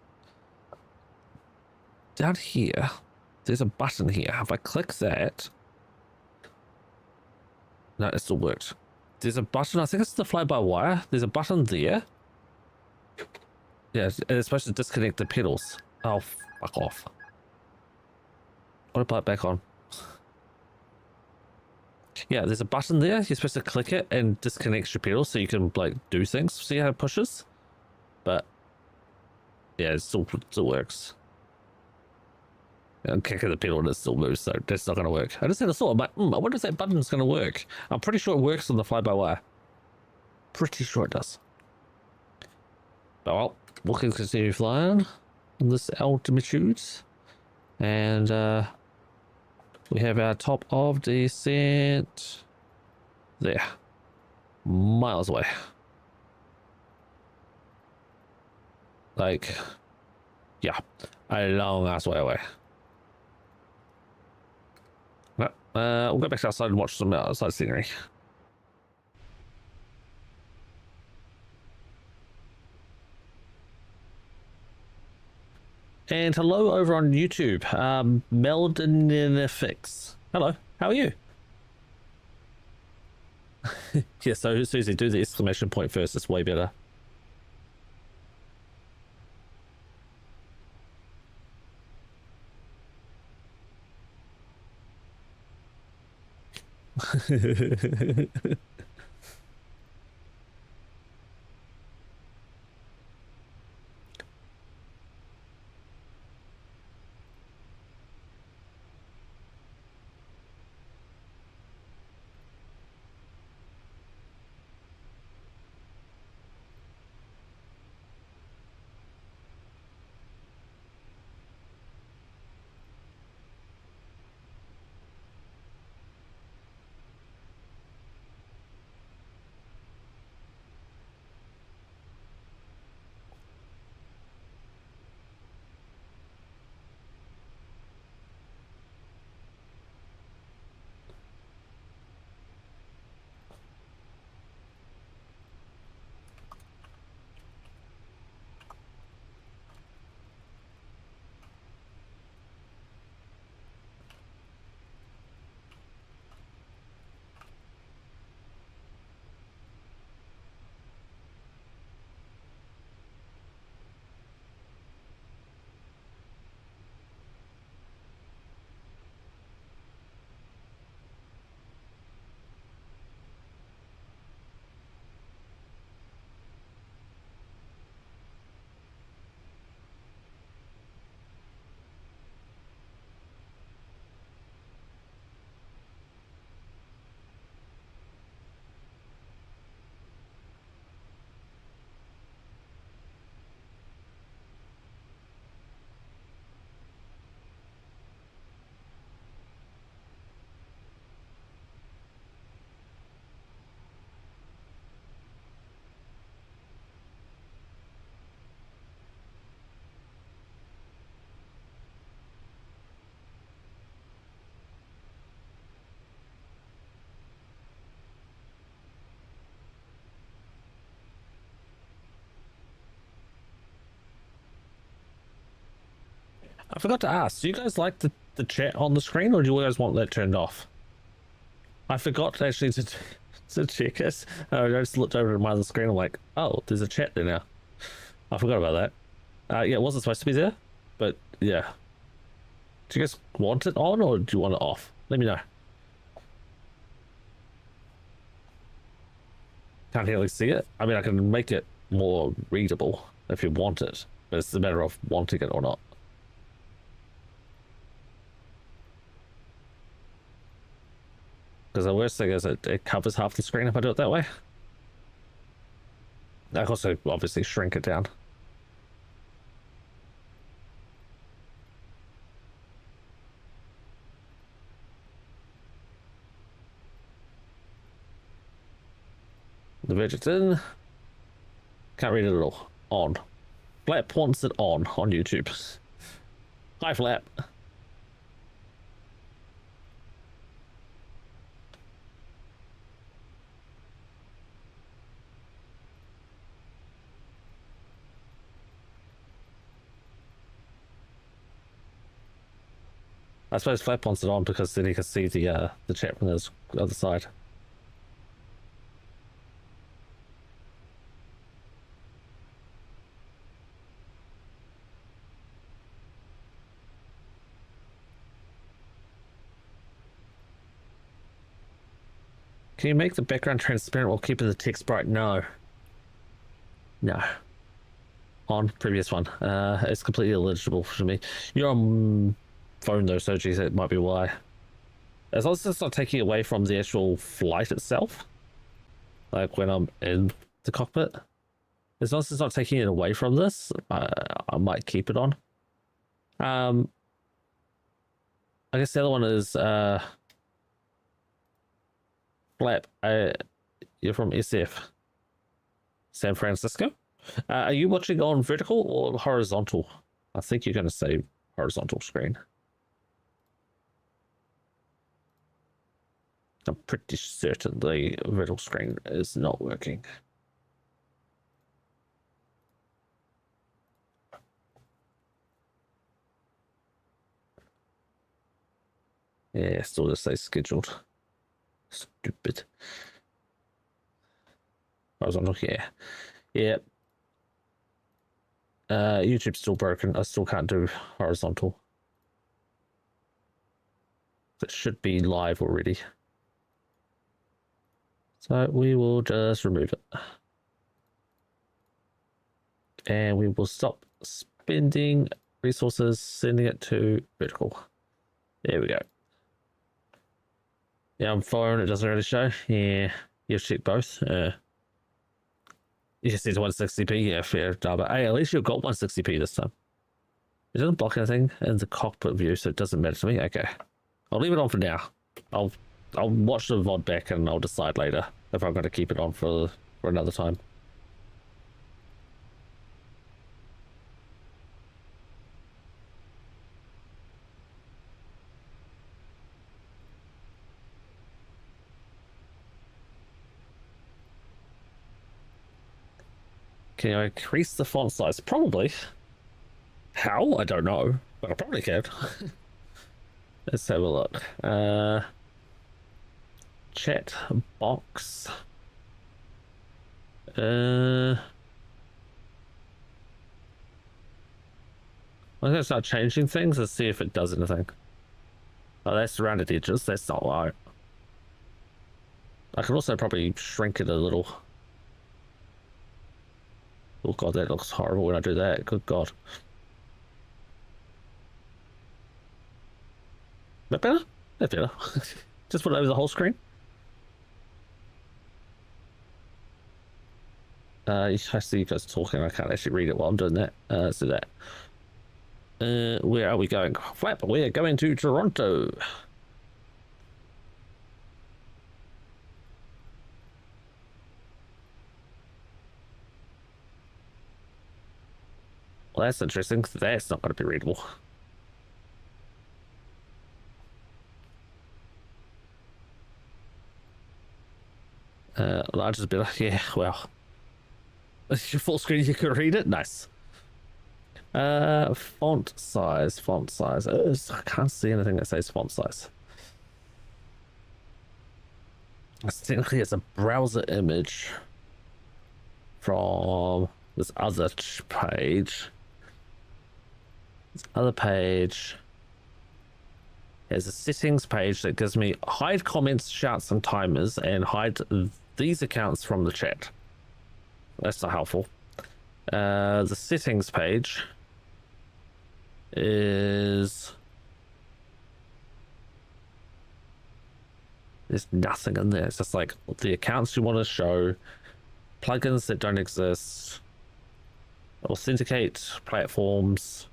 Speaker 1: down here, there's a button here. If I click that, no, it still works. There's a button, I think it's the fly-by-wire. There's a button there. Yeah, it's supposed to disconnect the pedals. Oh, fuck off. I want to put it back on. Yeah, there's a button there. You're supposed to click it and disconnect your pedals so you can like do things. See how it pushes? But yeah, it still works. I'm kicking the pedal and it still moves, so that's not going to work. I just had a thought. I'm like, I wonder if that button's going to work. I'm pretty sure it works on the fly-by-wire. Pretty sure it does. But well, we can continue flying in this altitude. And we have our top of descent there. Miles away. Like, yeah, a long ass way away. We'll go back outside and watch some outside scenery. And hello over on YouTube, Meldenifix. Hello, how are you? Yeah, so Susie, do the exclamation point first. It's way better. I forgot to ask, do you guys like the chat on the screen, or do you guys want that turned off? I forgot actually to check it. I just looked over at my other screen. I'm like, oh, there's a chat there now. I forgot about that. Yeah, it wasn't supposed to be there, but yeah. Do you guys want it on, or do you want it off? Let me know. Can't really see it. I mean, I can make it more readable if you want it, but it's a matter of wanting it or not. Because the worst thing is it covers half the screen if I do it that way. I can also obviously shrink it down. The widget's in. Can't read it at all. On. Flap wants it on YouTube. Hi, Flap. I suppose Flap wants it on because then he can see the chat from the other side. Can you make the background transparent while keeping the text bright? No. No. On previous one. It's completely illegible for me. You're on phone though, so geez, it might be why. As long as it's not taking away from the actual flight itself, like when I'm in the cockpit, as long as it's not taking it away from this, I might keep it on. I guess the other one is Flap. You're from SF, San Francisco. Are you watching on vertical or horizontal? I think you're going to say horizontal screen. I'm pretty certain the vertical screen is not working. Yeah, still just say scheduled. Stupid. Horizontal, yeah. Yeah. YouTube's still broken. I still can't do horizontal. It should be live already. So we will just remove it. And we will stop spending resources sending it to vertical. There we go. Yeah, on phone it doesn't really show. Yeah, you check both. You just need 160p. Yeah, fair. But hey, at least you've got 160p this time. It doesn't block anything in the cockpit view, so it doesn't matter to me. Okay, I'll leave it on for now. I'll watch the VOD back and I'll decide later if I'm going to keep it on for another time. Can I increase the font size? Probably. How? I don't know, but I probably can. Let's have a look. Chat box. I'm gonna start changing things and see if it does anything. Oh, that's rounded edges. That's not right. I can also probably shrink it a little. Oh god, that looks horrible when I do that. Good god. That better? That better. Just put it over the whole screen. I see you guys talking. I can't actually read it while I'm doing that. Let's do that. Where are we going? Flap, we're going to Toronto. Well, that's interesting. That's not going to be readable. Large is better. Yeah, well. Full screen, you can read it. Nice. Font size. I can't see anything that says font size. Technically, it's a browser image from this other page. This other page has a settings page that gives me hide comments, shouts, and timers, and hide these accounts from the chat. That's not helpful. The settings page is... There's nothing in there. It's just like the accounts you want to show, plugins that don't exist, authenticate platforms,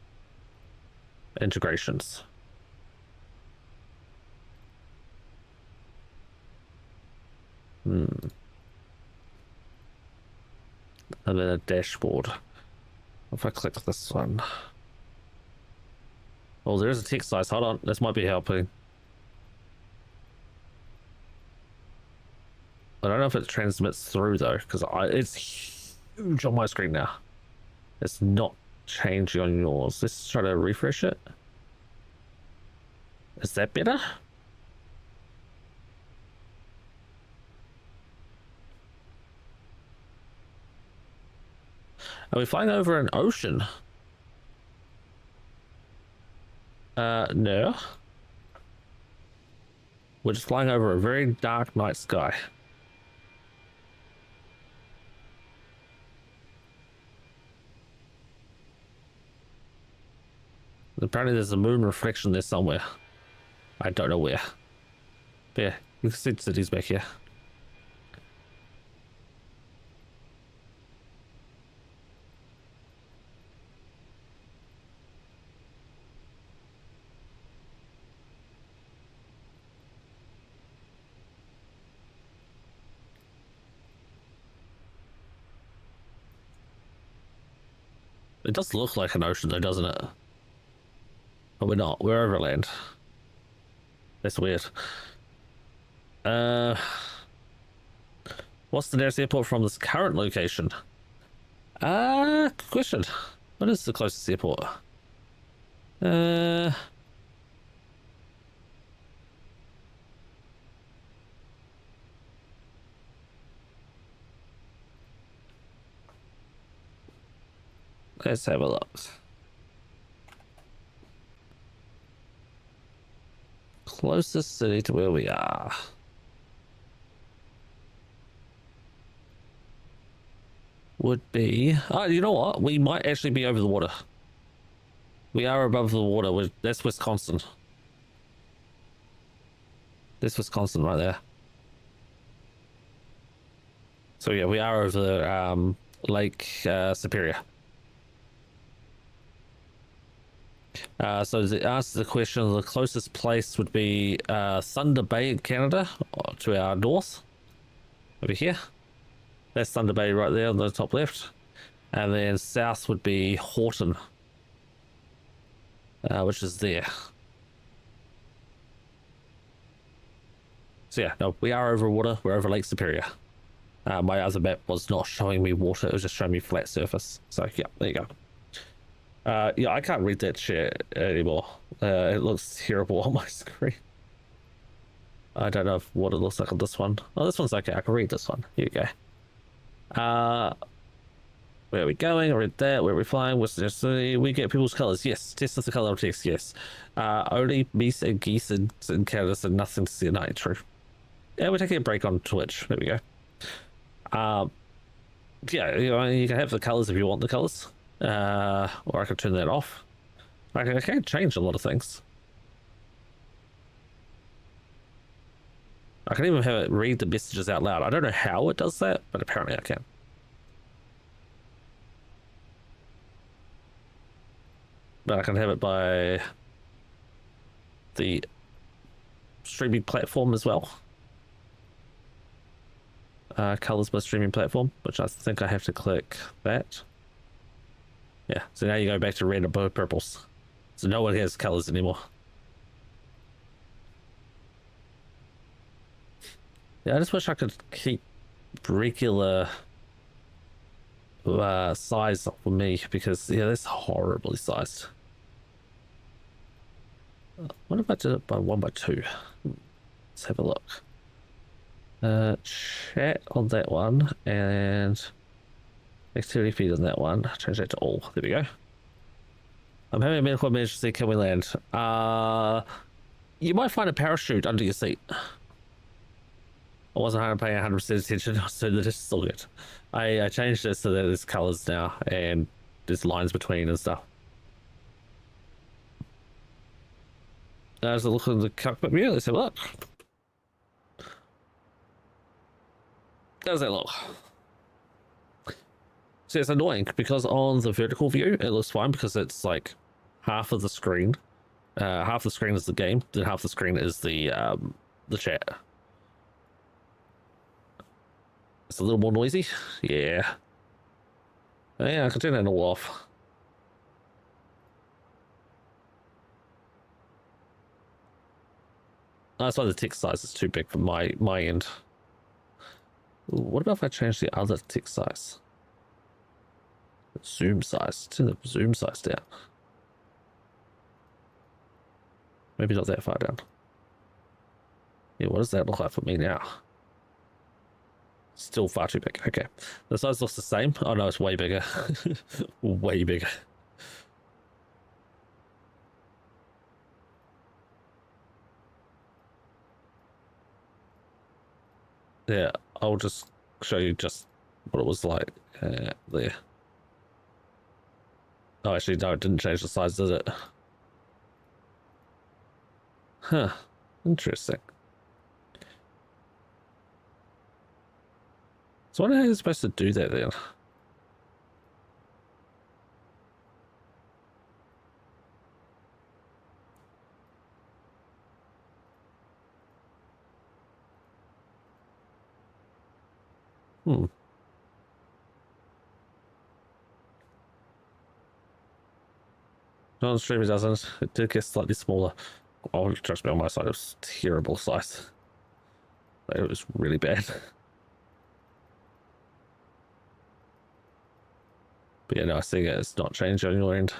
Speaker 1: integrations. and then a dashboard. If I click this one. Oh, there is a text size. Hold on, this might be helping. I don't know if it transmits through though, because it's huge on my screen now. It's not changing on yours. Let's try to refresh it. Is that better? Are we flying over an ocean? No. We're just flying over a very dark night sky. Apparently there's a moon reflection there somewhere. I don't know where. But yeah, you can see the cities back here. It does look like an ocean though, doesn't it? But we're not. We're overland. That's weird. What's the nearest airport from this current location? Good question. What is the closest airport? Let's have a look. Closest city to where we are. Would be... Oh, you know what? We might actually be over the water. We are above the water. That's Wisconsin. That's Wisconsin right there. So yeah, we are over Lake Superior. So to answer the question, the closest place would be Thunder Bay in Canada, to our north, over here. That's Thunder Bay right there on the top left. And then south would be Horton, which is there. So yeah, no, we are over water. We're over Lake Superior. My other map was not showing me water. It was just showing me flat surface. So yeah, there you go. Yeah, I can't read that shit anymore. It looks terrible on my screen. I don't know what it looks like on this one. Oh, this one's okay. I can read this one. Here we go. Where are we going? I read that. Where are we flying? What's the city? We get people's colors. Yes. Test the color of text. Yes. Only meese and geese in Canada, so nothing to see at night. True. Yeah, we're taking a break on Twitch. There we go. Yeah, you can have the colors if you want the colors. Or I can turn that off. I can change a lot of things. I can even have it read the messages out loud. I don't know how it does that, but apparently I can. But I can have it by the streaming platform as well. Colors by streaming platform, which I think I have to click that. Yeah, so now you go back to red and blue purples. So no one has colors anymore. Yeah, I just wish I could keep regular size for me, because yeah, that's horribly sized. What if I did it by 1:2? Let's have a look. Chat on that one and activity feed on that one. Change that to all. There we go. I'm having a medical emergency. Can we land? You might find a parachute under your seat. I wasn't paying 100% attention, so that is still good. I changed it so that there's colors now and there's lines between and stuff. There's a look at the cockpit view. Let's have a look. How does that look? So it's annoying because on the vertical view it looks fine because it's like half of the screen. Half the screen is the game, then half the screen is the chat. It's a little more noisy. Yeah. Yeah, I can turn that all off. That's why the text size is too big for my end. Ooh, what about if I change the other text size? Zoom size. Turn the zoom size down. Maybe not that far down. Yeah, what does that look like for me now? Still far too big. Okay. The size looks the same. Oh no, it's way bigger. Way bigger. Yeah, I'll just show you just what it was like there. Oh, actually, no, it didn't change the size, did it? Huh. Interesting. So I wonder how you're supposed to do that then. Hmm. No, on stream it doesn't. It did get slightly smaller. Oh, trust me, on my side it was terrible size. It was really bad. But yeah, no, I see it's not changed on your end.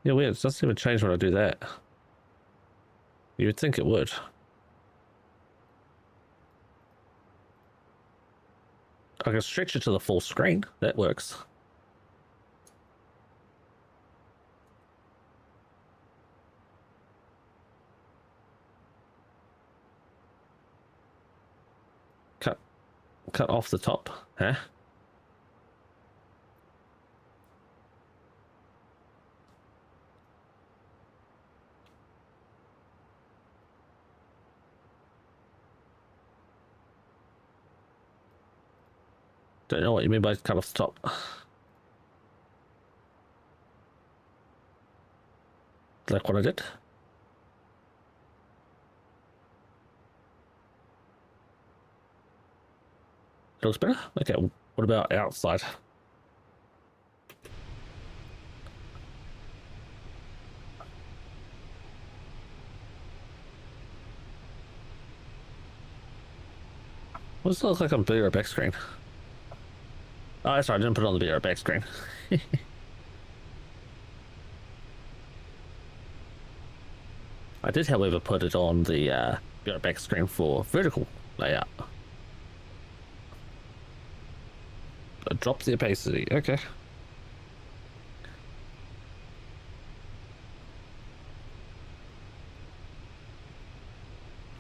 Speaker 1: Yeah, weird. It doesn't even change when I do that. You would think it would. I can stretch it to the full screen. That works. Cut off the top, huh? Don't know what you mean by cut off the top. Like what I did? It looks better? Okay, what about outside? What does it look like on the back screen? Oh, sorry, I didn't put it on the back screen. I did, however, put it on the back screen for vertical layout. Drop the opacity, okay.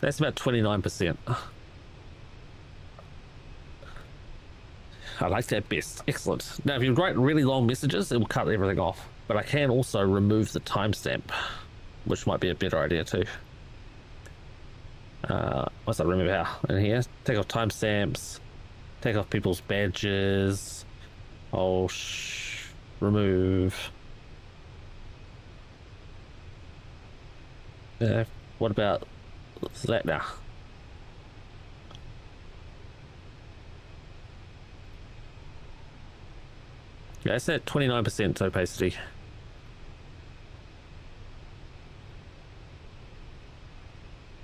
Speaker 1: That's about 29%. I like that best. Excellent. Now, if you write really long messages, it will cut everything off. But I can also remove the timestamp, which might be a better idea too. Once I remember how. In here, take off timestamps, take off people's badges. I'll remove. What about that now? Yeah, it's at 29% opacity.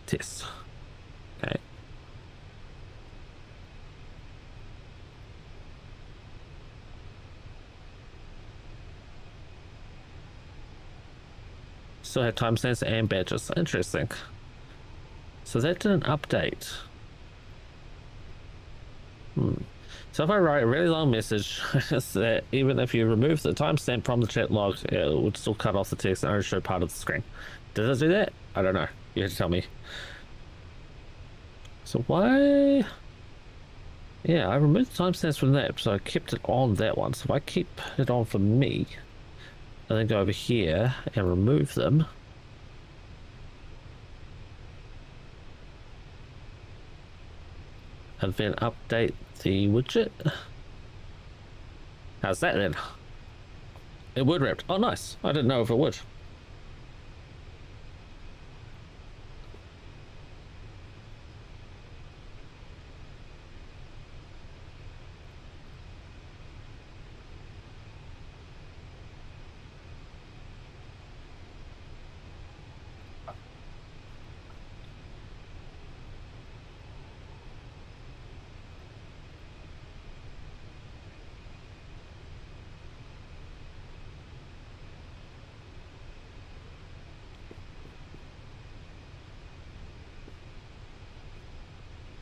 Speaker 1: Test. Okay. Still had timestamps and badges. Interesting. So that didn't update. So if I write a really long message, that even if you remove the timestamp from the chat log, it would still cut off the text and only show part of the screen. Does it do that? I don't know. You have to tell me. So why? Yeah, I removed the timestamps from that, so I kept it on that one. So if I keep it on for me, and then go over here and remove them. And then update the widget. How's that then? It would ripped. Oh, nice. I didn't know if it would.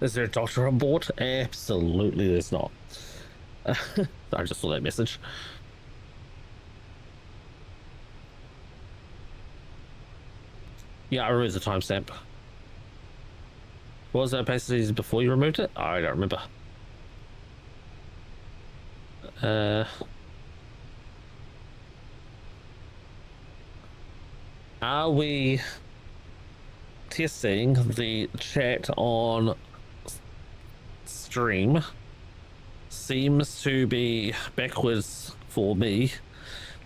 Speaker 1: Is there a doctor on board? Absolutely there's not. I just saw that message. Yeah, I remove the timestamp. What was that opacity before you removed it? I don't remember. Are we testing the chat on stream? Seems to be backwards for me.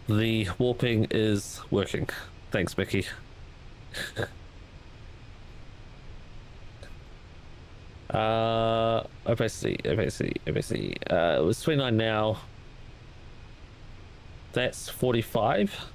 Speaker 1: The warping is working. Thanks, Becky. Opacity. It was 29 now. That's 45.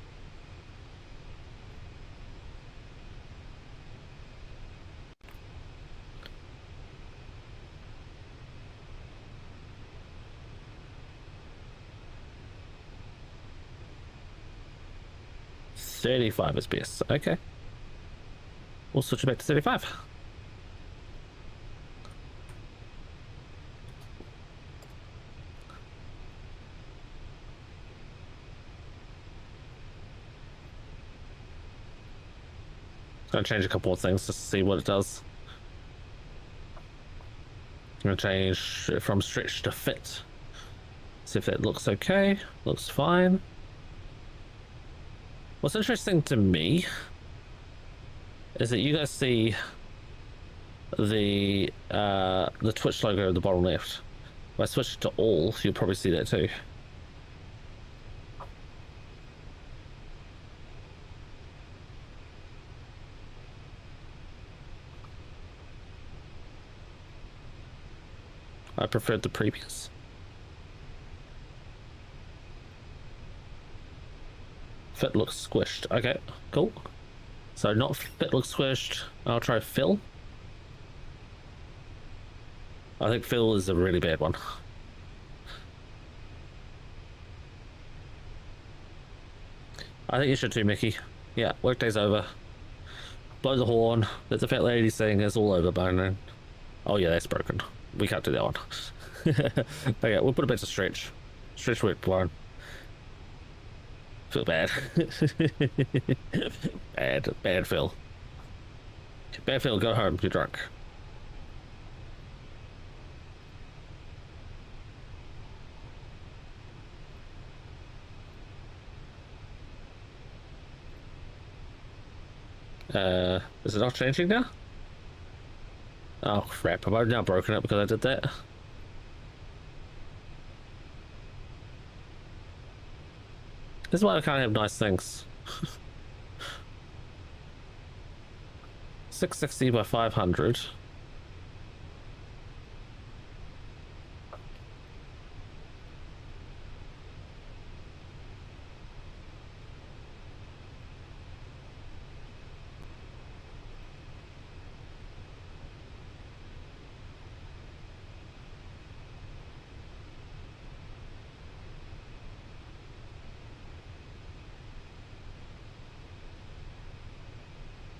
Speaker 1: $35 is best. Okay. We'll switch it back to 35. Gonna change a couple of things just to see what it does. I'm gonna change it from stretch to fit. See if that looks okay. Looks fine. What's interesting to me is that you guys see the Twitch logo at the bottom left. If I switch it to all, you'll probably see that too. I preferred the previous. Fit looks squished. Okay, cool. So not fit looks squished. I'll try fill. I think fill is a really bad one. I think you should too, Mickey. Yeah, workday's over. Blow the horn. There's a fat lady saying it's all over by now. Oh yeah, that's broken. We can't do that one. Okay, we'll put a bit of stretch. Stretch work blown. Feel bad. bad Phil. Bad Phil, go home, you're drunk. Is it not changing now? Oh crap, have I now broken it because I did that? This is why I can't have nice things. 660 by 500.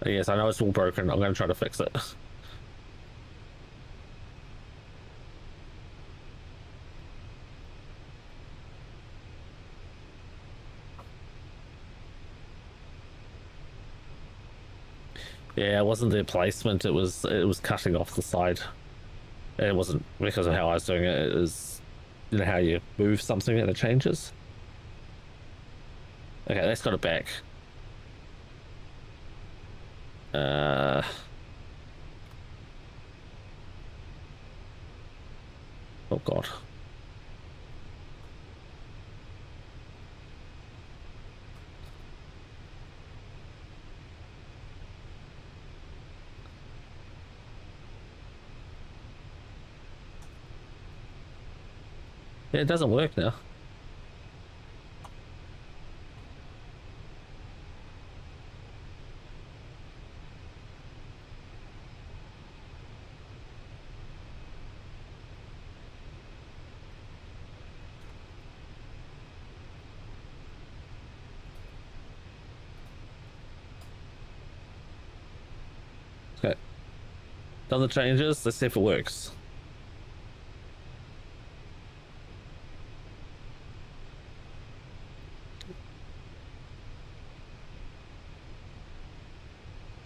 Speaker 1: Yes, I know it's all broken. I'm going to try to fix it. Yeah, it wasn't the placement. It was cutting off the side. It wasn't because of how I was doing it. It is, you know, how you move something and it changes. Okay, that's got it back. Oh god. It doesn't work now. Okay. Done the changes. Let's see if it works.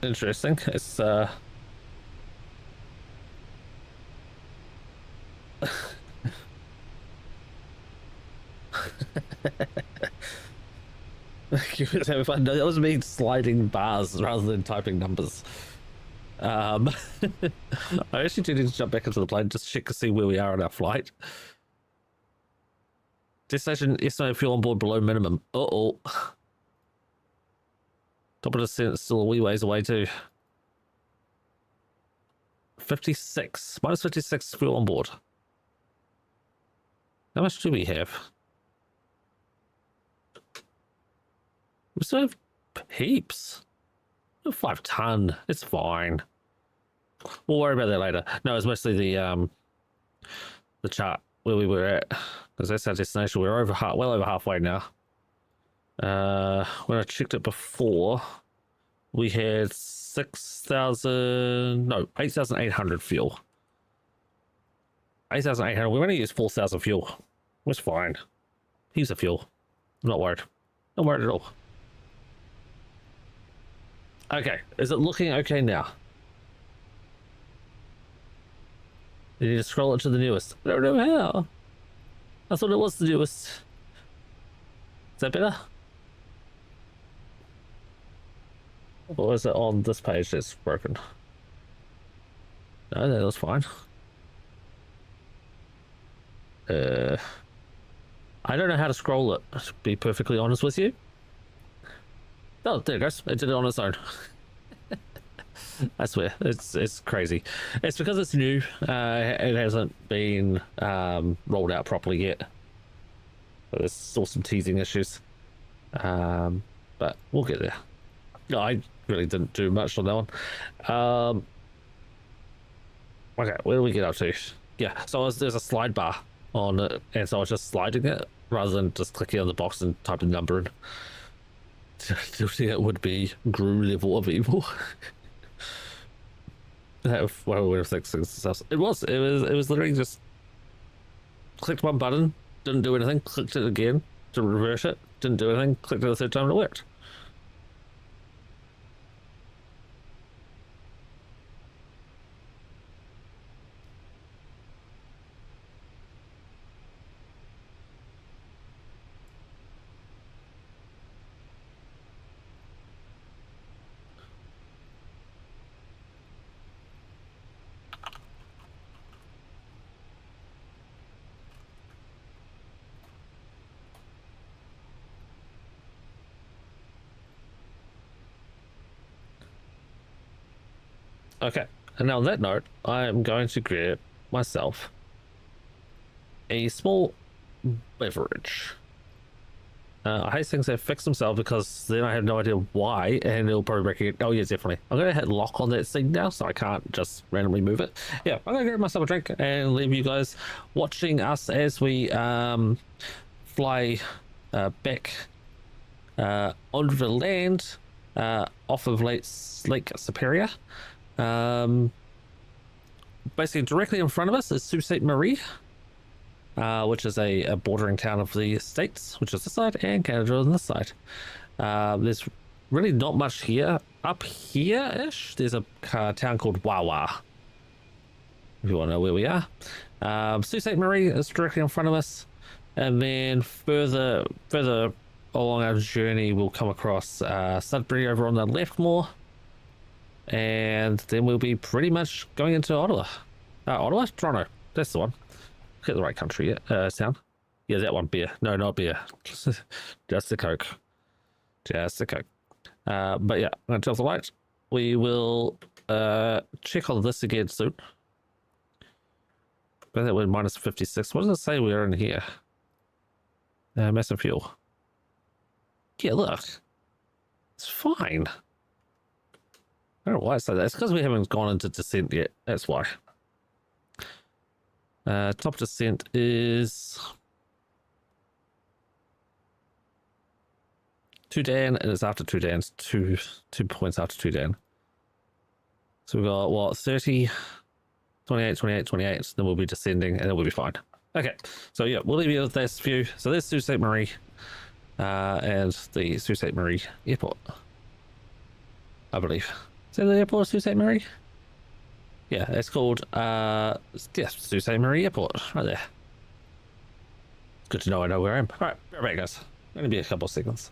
Speaker 1: Interesting. It's that was me sliding bars rather than typing numbers. I actually do need to jump back into the plane just check to see where we are on our flight. Destination estimated fuel on board below minimum. Uh-oh. Top of the descent is still a wee ways away too. 56. Minus 56 fuel on board. How much do we have? We still have heaps. 5 ton. It's fine. We'll worry about that later. No, it's mostly the chart where we were at, because that's our destination. We're over well over halfway now. When I checked it before, we had 8,800 fuel. 8,800. We only used 4,000 fuel. It's fine. Here's the fuel. I'm not worried. Not worried at all. Okay, is it looking okay now? You need to scroll it to the newest. I don't know how. I thought it was the newest. Is that better? Or is it on this page that's broken? No, that was fine. I don't know how to scroll it, to be perfectly honest with you. Oh, there it goes. It did it on its own. I swear, it's crazy. It's because it's new. It hasn't been rolled out properly yet. But there's still some teasing issues. But we'll get there. No, I really didn't do much on that one. Okay, where do we get up to? Yeah, so there's a slide bar on it, and so I was just sliding it rather than just clicking on the box and typing the number in. It would be GRU level of evil. It was literally just clicked one button, didn't do anything, clicked it again to reverse it, didn't do anything, clicked it a third time and it worked. Okay, and now on that note, I am going to grab myself a small beverage. I hate things that fix themselves because then I have no idea why, and it'll probably break it. Oh yeah, definitely. I'm gonna hit lock on that thing now, so I can't just randomly move it. Yeah, I'm gonna grab myself a drink and leave you guys watching us as we fly back onto the land off of Lake Superior. Basically directly in front of us is Sault Ste. Marie, which is a bordering town of the States, which is this side, and Canada on this side. There's really not much here. Up here-ish, there's a town called Wawa, if you want to know where we are. Sault Ste. Marie is directly in front of us, and then further along our journey, we'll come across Sudbury over on the left more. And then we'll be pretty much going into Ottawa. Toronto. That's the one. Get the right country, town. Yeah, that one. Beer. No, not beer. Just the Coke. Just the Coke. But yeah, I'm going to turn off the lights. We will check on this again soon. But that we're minus 56. What does it say we're in here? Mass and fuel. Yeah, look. It's fine. I don't know why I say that. It's because we haven't gone into descent yet. That's why. Top descent is 2 Dan, and it's after 2 Dans. 2 points after 2 Dan. So we've got, what, 30, 28, 28, 28. Then we'll be descending, and then we'll be fine. Okay, so yeah, we'll leave you with this view. So there's Sault Ste. Marie, and the Sault Ste. Marie Airport, I believe. Is that the airport of Sault Ste. Marie? Yeah, it's called, Sault Ste. Marie Airport, right there. Good to know I know where I am. All right, right, guys. Gonna be a couple of seconds.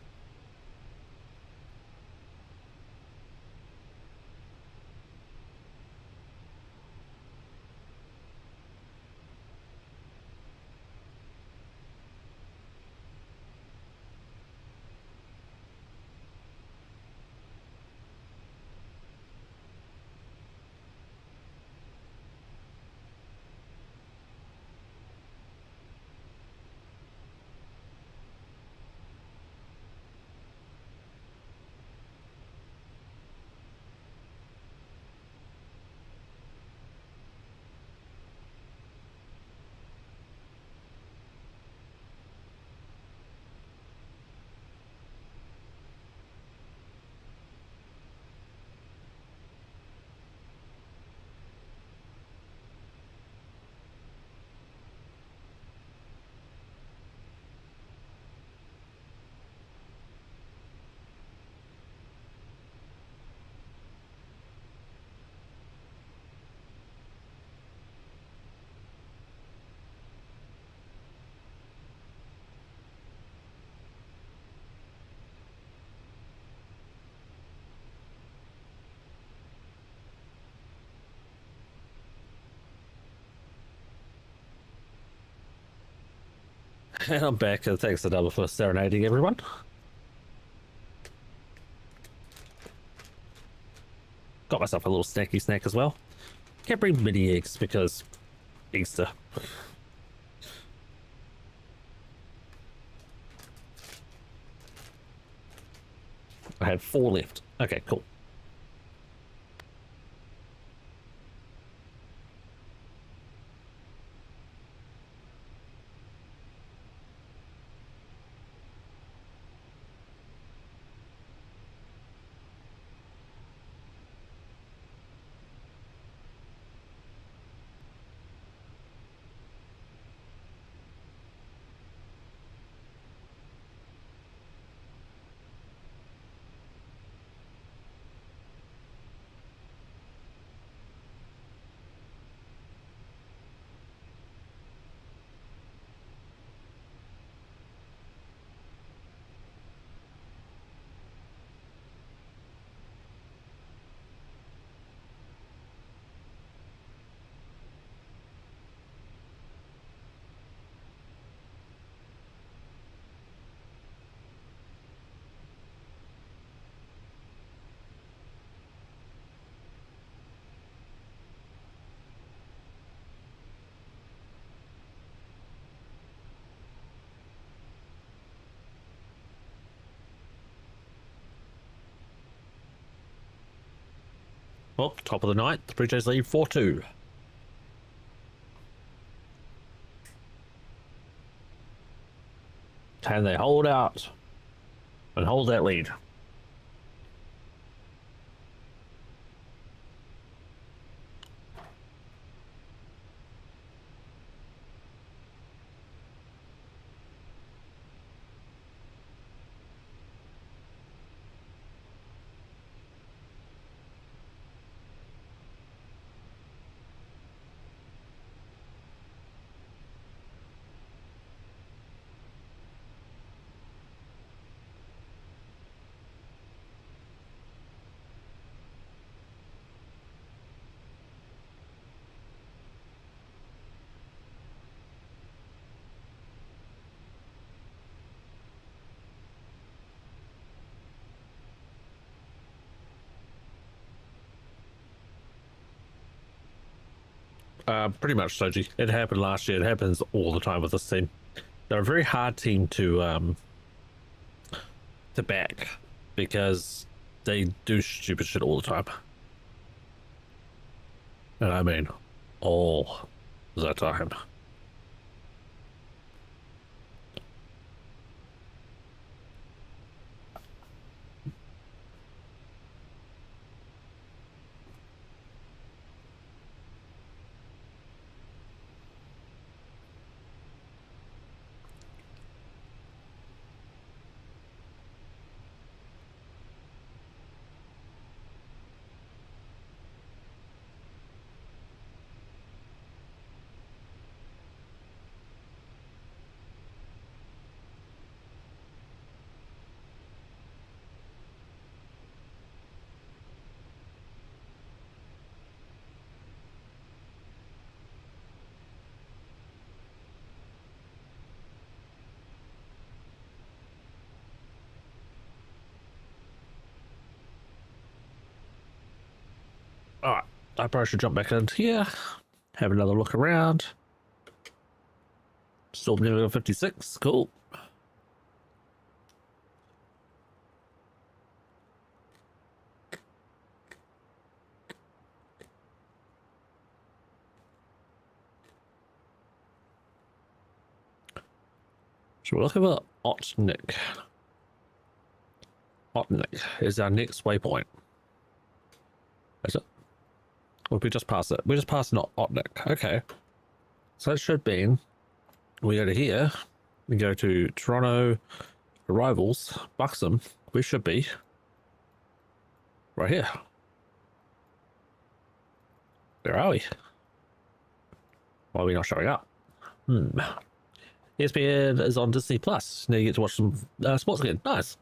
Speaker 1: And I'm back, and thanks to Double for serenading everyone. Got myself a little snacky snack as well. Can't bring mini eggs because Easter. I had 4 left. Okay, cool. Well, top of the night, the Blue Jays lead 4-2. Can they hold out and hold that lead? Pretty much, Soji. It happened last year. It happens all the time with this team. They're a very hard team to back because they do stupid shit all the time. And I mean, all the time. Alright, I probably should jump back into here, have another look around. Still level 56, cool. So we're looking for Otnik. Otnik is our next waypoint. Is it? Or we just passed it? We just passed not Otnik. Okay. So it should be, we go to here, we go to Toronto Arrivals, Vatsim. We should be right here. Where are we? Why are we not showing up? ESPN is on Disney Plus. Now you get to watch some sports again. Nice.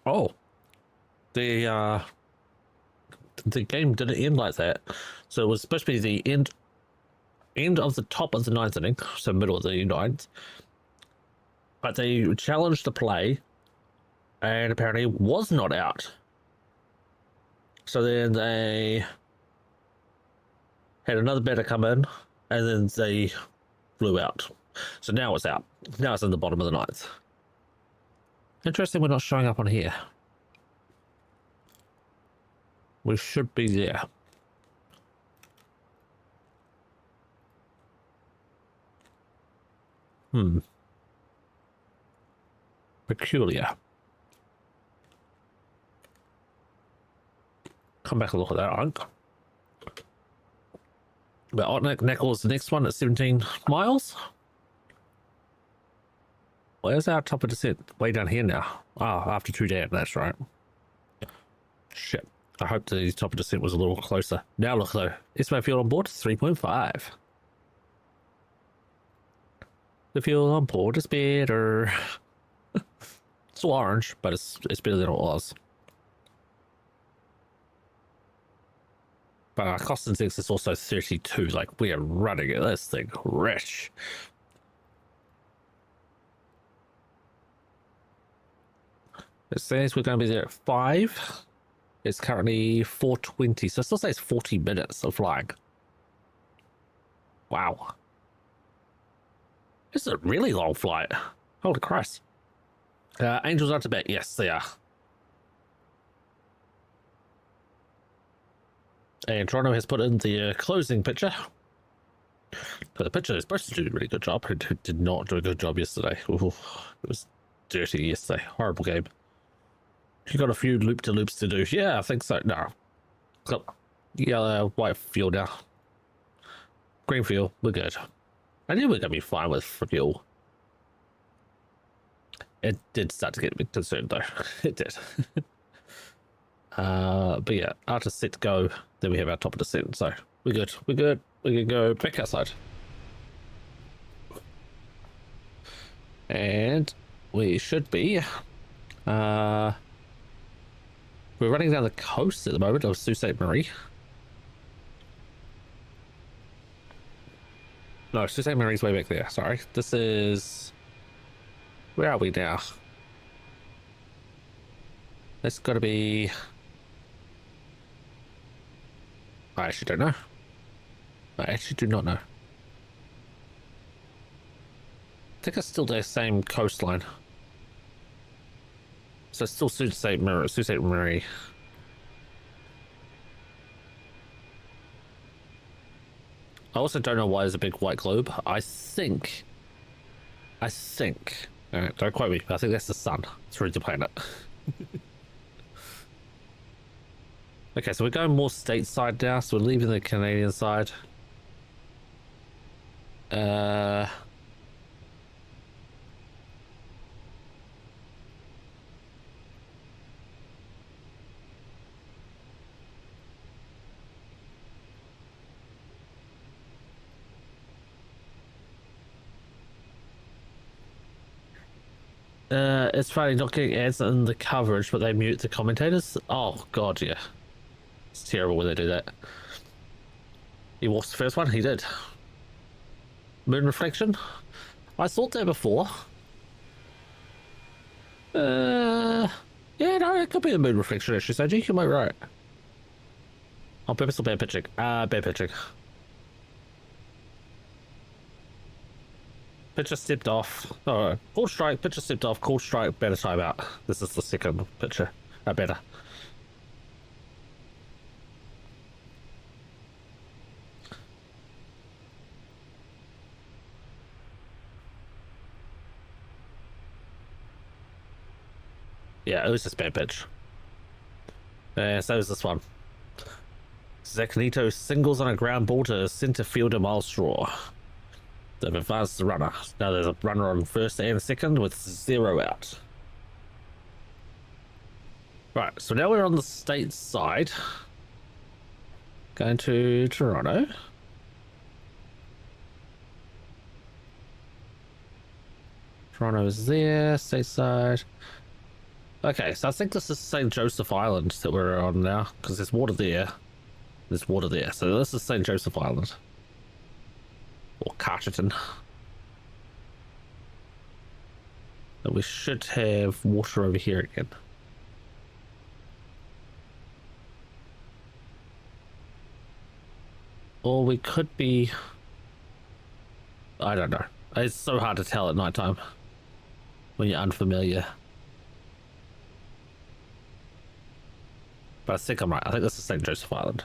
Speaker 1: Oh, the game didn't end like that. So it was supposed to be the end of the top of the ninth inning, so middle of the ninth. But they challenged the play, and apparently was not out. So then they had another batter come in, and then they blew out. So now it's out. Now it's in the bottom of the ninth. Interesting, we're not showing up on here. We should be there. Peculiar. Come back and look at that, Unk. But Otnik is the next one at 17 miles. Where's our top of descent? Way down here now. Ah, after 2 days, that's right. Shit. I hope the top of descent was a little closer. Now look though. Estimated fuel on board, 3.5. The fuel on board is better. It's still orange, but it's better than it was. But our cost index is also 32. Like, we are running at this thing rich. It says we're going to be there at 5. It's currently 4:20, so it still says 40 minutes of flying. Wow. This is a really long flight. Holy Christ. Angels are to bet. Yes, they are. And Toronto has put in the closing picture. But the pitcher is supposed to do a really good job. It did not do a good job yesterday. Ooh, it was dirty yesterday. Horrible game. You got a few loop-to-loops to do. Yeah, I think so. No. Got yellow, white fuel now. Green fuel, we're good. I knew we were going to be fine with fuel. It did start to get me concerned though. It did. But yeah, after set to go, then we have our top of descent. So we're good. We're good. We can go back outside. And we should be We're running down the coast at the moment of Sault Ste. Marie. No, Sault Ste. Marie's way back there. Sorry. This is... Where are we now? That's got to be... I actually don't know. I actually do not know. I think it's still the same coastline. So it's still Sault Ste. Marie. I also don't know why there's a big white globe. I think, don't quote me, but I think that's the sun through the planet. Okay, so we're going more stateside now, so we're leaving the Canadian side. It's funny not getting ads in the coverage, but they mute the commentators. Oh god, yeah. It's terrible when they do that. He watched the first one? He did. Moon reflection? I thought that before. Yeah, no, it could be a moon reflection issue, so you might be right. On purpose or bad pitching? Bad pitching. Pitcher stepped off. Oh, called strike, pitcher stepped off, called strike, better timeout. This is the second pitcher. Better. Yeah, it was just bad pitch. So is this one. Zach Neto singles on a ground ball to center fielder Miles Straw. They've advanced the runner. Now there's a runner on first and second with 0 out. Right, so now we're on the state side. Going to Toronto. Toronto is there, stateside. Okay, so I think this is St. Joseph Island that we're on now, because there's water there. There's water there, so this is St. Joseph Island. Or Carterton. And we should have water over here again. Or we could be... I don't know. It's so hard to tell at nighttime when you're unfamiliar. But I think I'm right. I think this is St. Joseph Island.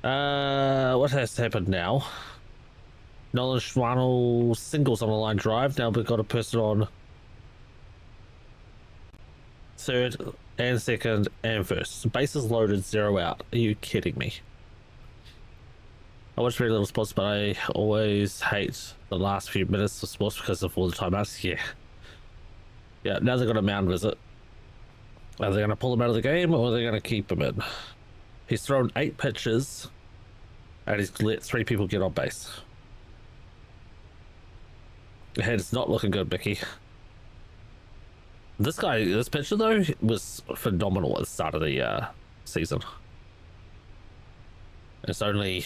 Speaker 1: What has happened now? Nolan Schwanel singles on the line drive. Now we've got a person on third and second and first. Bases loaded, 0 out. Are you kidding me? I watch very little sports, but I always hate the last few minutes of sports because of all the timeouts. Yeah, now they've got a mound visit. Are they going to pull him out of the game or are they going to keep him in? He's thrown 8 pitches and he's let 3 people get on base. It's not looking good, Mickey. This pitcher though, was phenomenal at the start of the season. It's only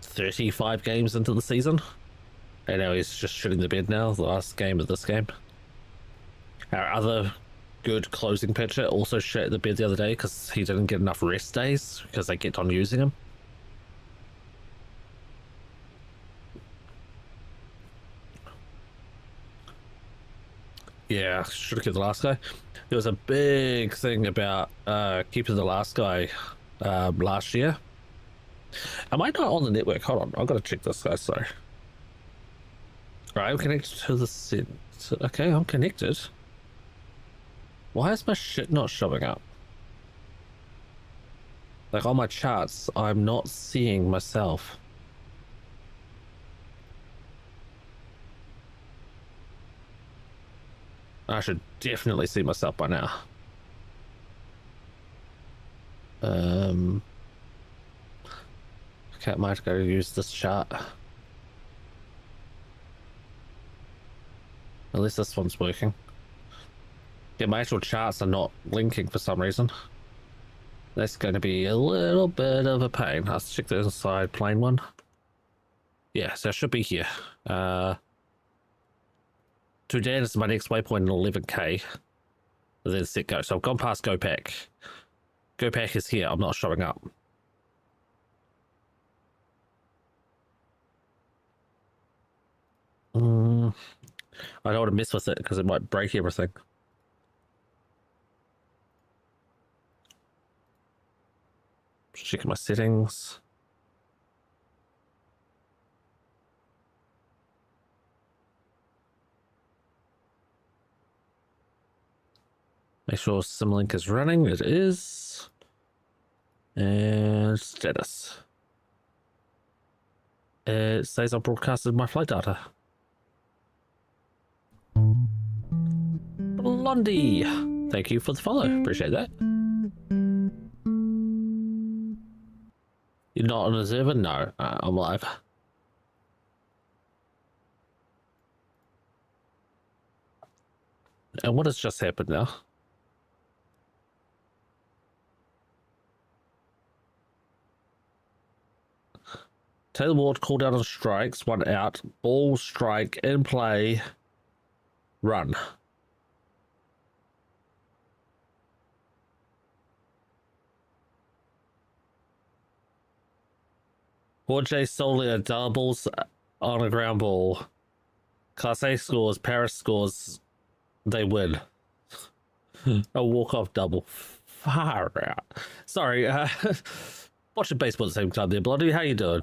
Speaker 1: 35 games into the season, and now he's just shitting the bed now, the last game of this game. Our other good closing pitcher also shit the bed the other day because he didn't get enough rest days because they kept on using him. Yeah, should have kept the last guy. There was a big thing about keeping the last guy last year. Am I not on the network? Hold on, I've got to check this guy. Sorry. Alright, I'm connected to the set. Okay, I'm connected. Why is my shit not showing up? Like on my charts, I'm not seeing myself. I should definitely see myself by now. Okay, I might go use this chart. At least this one's working. Yeah, my actual charts are not linking for some reason. That's going to be a little bit of a pain. I'll check the inside plane one. Yeah, so it should be here. Today is my next waypoint in 11k. And then set go. So I've gone past go pack. Go pack is here. I'm not showing up. I don't want to mess with it because it might break everything. Just checking my settings. Make sure Symlink is running. It is. And status. It says I broadcasted my flight data. Blondie, thank you for the follow. Appreciate that. You're not an observer? No, I'm live. And what has just happened now? Taylor Ward called out on strikes, 1 out, ball, strike, in play, run. Jorge Solia doubles on a ground ball. Class A scores, Paris scores, they win. A walk-off double. Far out. Sorry, watching baseball at the same time there, Blondie. How you doing?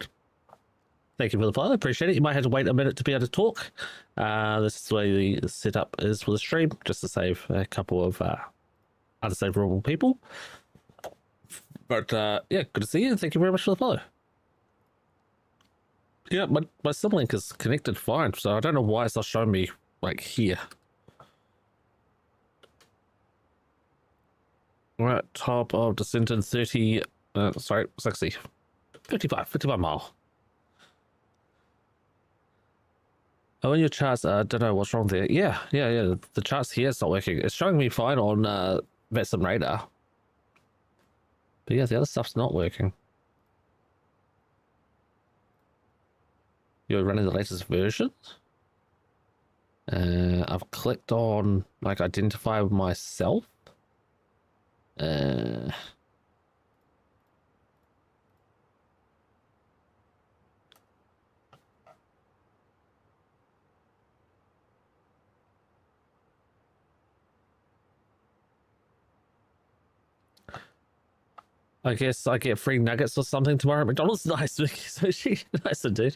Speaker 1: Thank you for the follow. Appreciate it. You might have to wait a minute to be able to talk. This is the way the setup is for the stream, just to save a couple of unsavable people. But yeah, good to see you. Thank you very much for the follow. Yeah, my Symlink is connected fine, so I don't know why it's not showing me like here. Right, top of descent in 30, sorry, 60, 55 mile. Oh, in your charts, I don't know what's wrong there. Yeah, the charts here is not working. It's showing me fine on Vatsim radar. But yeah, the other stuff's not working. You're running the latest version? I've clicked on, like, identify myself. I guess I get free nuggets or something tomorrow at McDonald's. Nice, Mickey. So she, nice indeed.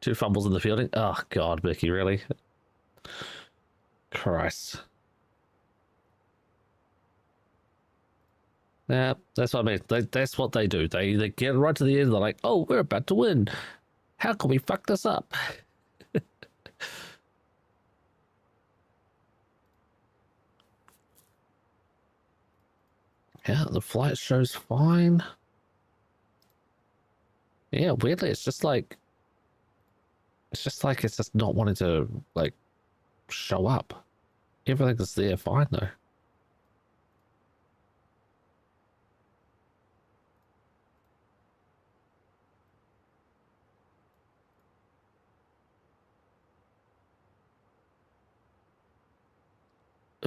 Speaker 1: 2 fumbles in the fielding. Oh God, Mickey, really? Christ. Yeah, that's what I mean. That's what they do. They get right to the end. They're like, "Oh, we're about to win. How can we fuck this up?" Yeah, the flight shows fine. Yeah, weirdly, it's just like it's just not wanting to like show up. Everything is there fine though.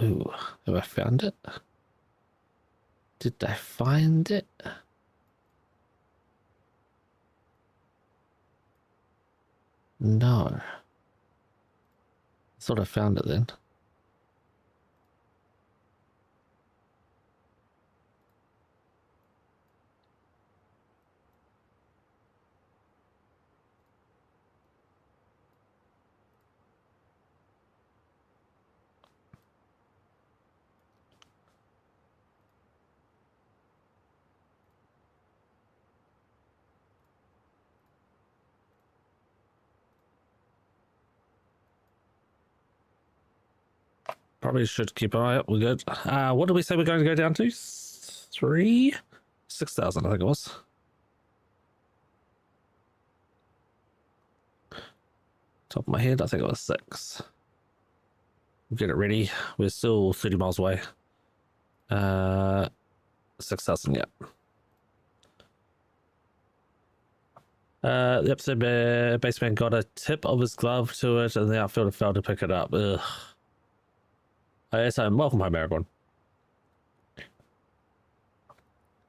Speaker 1: Ooh, have I found it? Did I find it? No. Thought I found it then. Probably should keep an eye out. We're good. What did we say we're going to go down to? 6,000, I think it was. Top of my head, I think it was 6. Get it ready. We're still 30 miles away. 6,000, yeah. Yep, so baseman got a tip of his glove to it and the outfielder failed to pick it up. Ugh. So welcome home, everyone.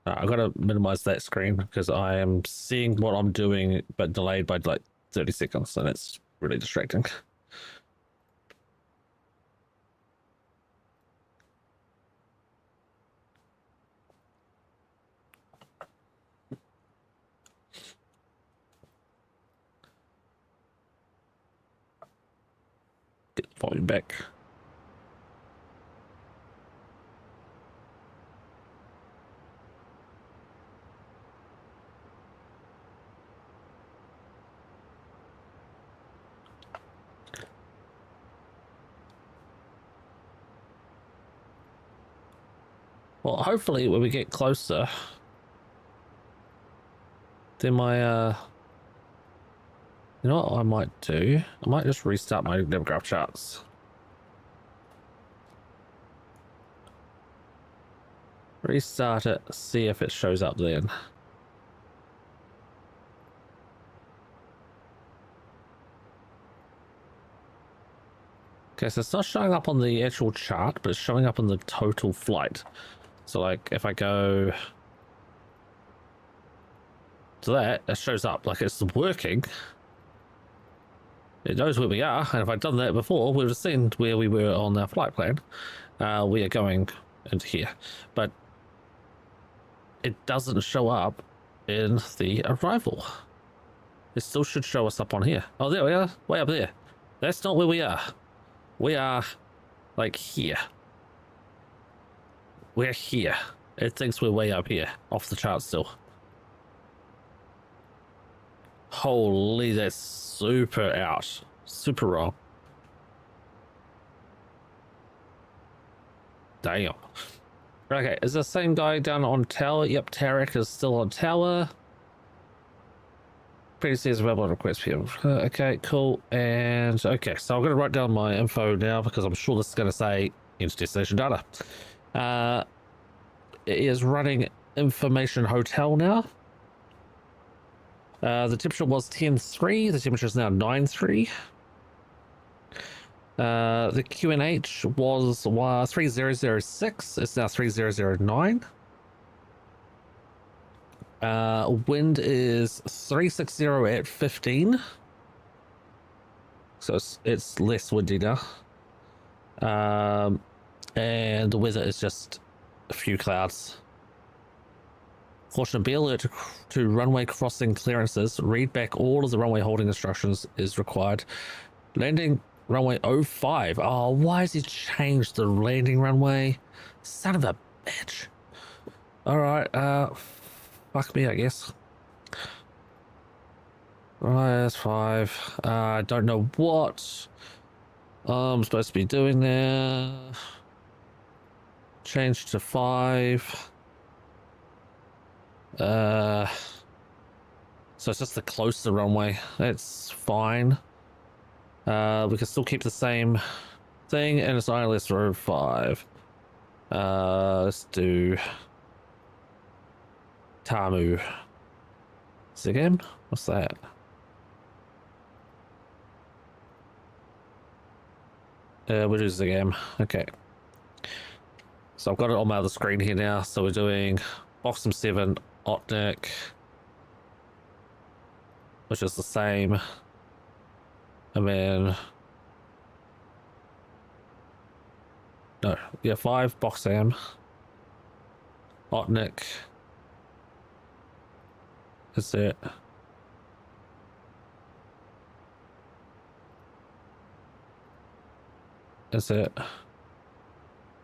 Speaker 1: I gotta minimize that screen because I am seeing what I'm doing but delayed by like 30 seconds and it's really distracting. Get the volume back. Well, hopefully when we get closer, then my, you know what I might do? I might just restart my demograph charts. Restart it, see if it shows up then. Okay, so it's not showing up on the actual chart, but it's showing up on the total flight. So like if I go to that, it shows up like it's working. It knows where we are, and if I'd done that before, we would have seen where we were on our flight plan. We are going into here, but it doesn't show up in the arrival. It still should show us up on here. Oh, there we are, way up there. That's not where we are. We are like here. We're here. It thinks we're way up here, off the chart still. Holy, that's super out. Super wrong. Damn. Okay, is the same guy down on tower? Yep, Tarek is still on tower. Previously is available on request PM. Okay, cool. And okay, so I'm going to write down my info now because I'm sure this is going to say entity station data. It is running information hotel now. The temperature was 10.3. The temperature is now 9.3. The QNH was 3006. It's now 3009. Wind is 360 at 15. So it's less windy now. And the weather is just a few clouds. Caution, be alert to runway crossing clearances. Read back all of the runway holding instructions is required. Landing runway 05. Oh, why has he changed the landing runway? Son of a bitch. Alright, fuck me, I guess. Right, that's 5. I don't know what I'm supposed to be doing there. Change to 5. So it's just the closer runway. That's fine. We can still keep the same thing, and it's ILS row 5. Let's do Tamu. Again? What's that? We'll do Zagam. Okay. So I've got it on my other screen here now. So we're doing Boxum 7, Otnik, which is the same. And then no, yeah, 5 Boxam, Otnik. That's it. That's it.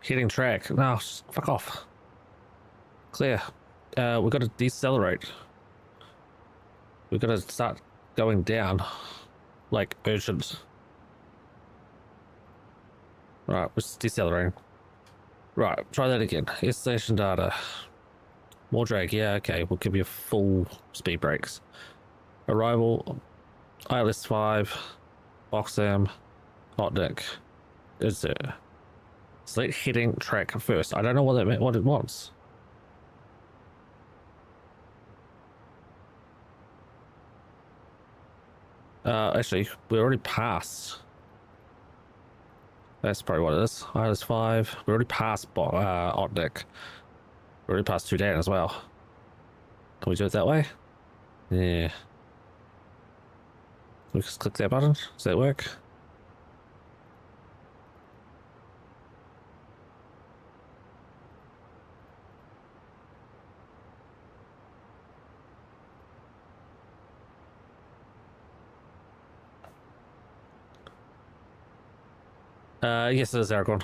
Speaker 1: Hitting track. No, fuck off. Clear. We've got to decelerate. We've got to start going down. Like, urgent. Right, we're just decelerating. Right, try that again. S station data. More drag. Yeah, okay. We'll give you full speed brakes. Arrival. ILS 5. Boxam. Hot deck. Insert. Select heading track first. I don't know what that meant, what it wants. Actually, we already passed. That's probably what it is. Minus 5. We already passed Otnick. We already passed Sudan as well. Can we do it that way? Yeah. We just click that button. Does that work? Yes, it is Aragorn.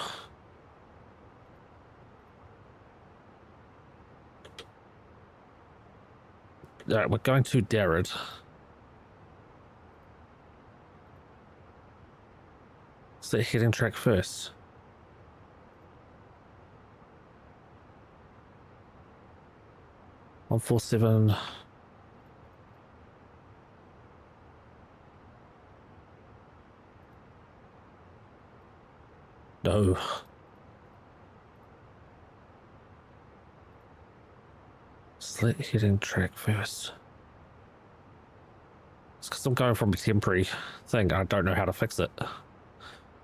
Speaker 1: Alright, we're going to Darrad. So hitting track first. One 147. No. Select hitting track first. It's because I'm going from a temporary thing. I don't know how to fix it.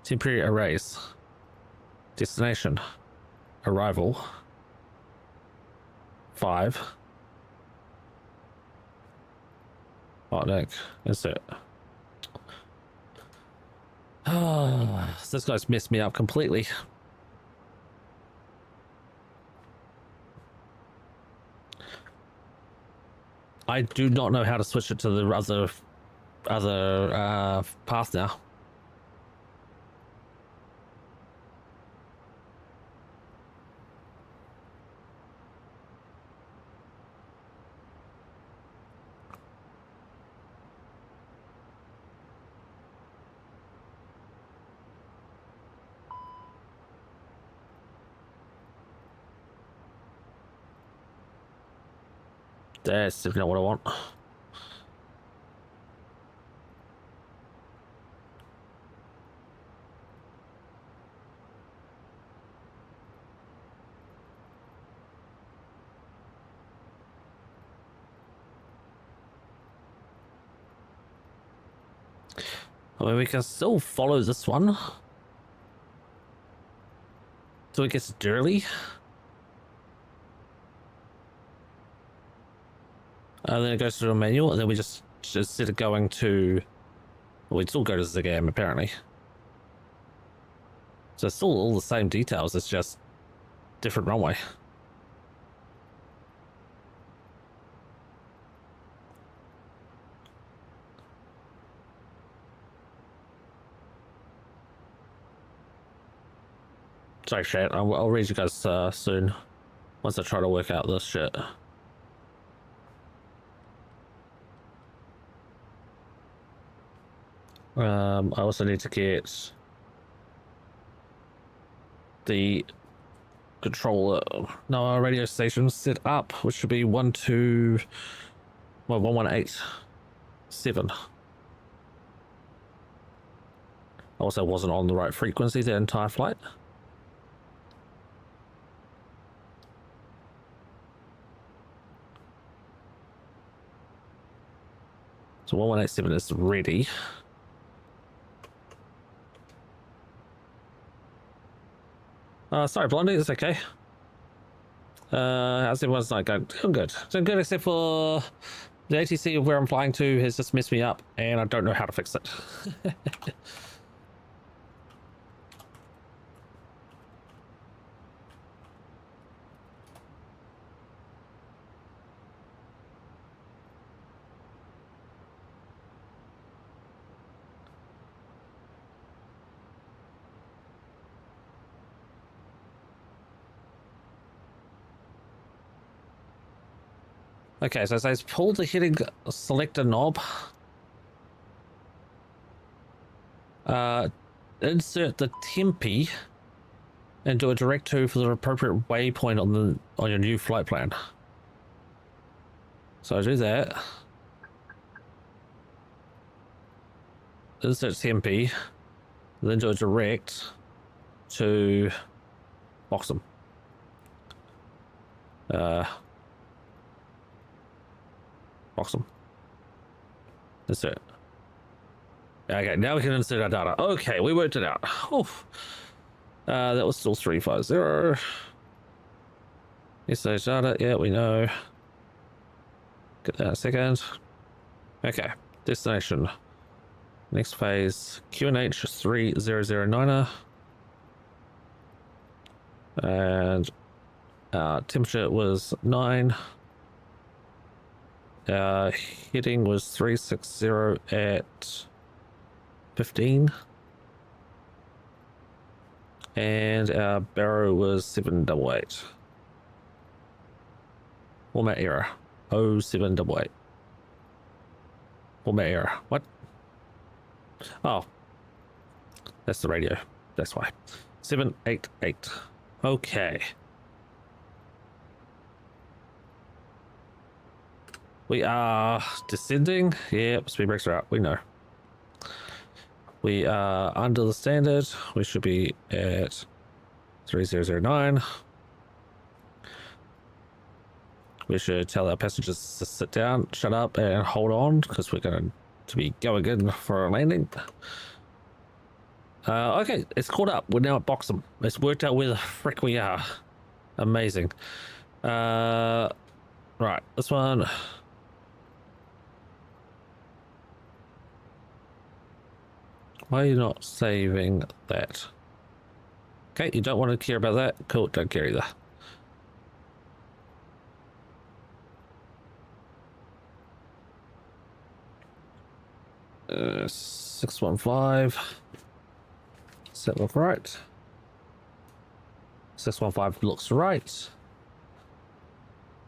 Speaker 1: Temporary arrays. Destination. Arrival. 5. Oh, no. Insert. Oh, this guy's messed me up completely. I do not know how to switch it to the other path now. That's not what I want. I mean, we can still follow this one. So it gets dirty. And then it goes to a manual, and then we just instead of going to, well, we'd still go to Zigam apparently. So it's still all the same details, it's just different runway. Sorry, chat. I'll read you guys soon once I try to work out this shit. I also need to get the controller, no, our radio station set up, which should be 1187. I also wasn't on the right frequency the entire flight. So 1187 is ready. Sorry, Blondie, it's okay. How's everyone's night going? Doing good. Doing good, except for the ATC of where I'm flying to has just messed me up, and I don't know how to fix it. Okay, so it says pull the heading selector knob. Insert the tempi and do a direct to for the appropriate waypoint on your new flight plan. So I do that. Insert tempi, then do a direct, to Boxham. Boxham. That's it. Okay, now we can insert our data. Okay, we worked it out. Oof. That was still 350. Insert data. Yeah, we know. Get that in a second. Okay, destination. Next phase, QNH 3009. And temperature was 9. Heading was 360 at 15. And our barrow was 788. Format error. 0788. Format error. What? Oh. That's the radio. That's why. 788. Okay. We are descending. Yep, speed brakes are out. We know. We are under the standard. We should be at 3009. We should tell our passengers to sit down, shut up, and hold on, because we're going to be going in for a landing. Okay, it's caught up. We're now at Boxham. It's worked out where the frick we are. Amazing. Right, this one. Why are you not saving that? Okay, you don't want to care about that. Cool, don't care either. Uh, 615. Does that look right? 615 looks right.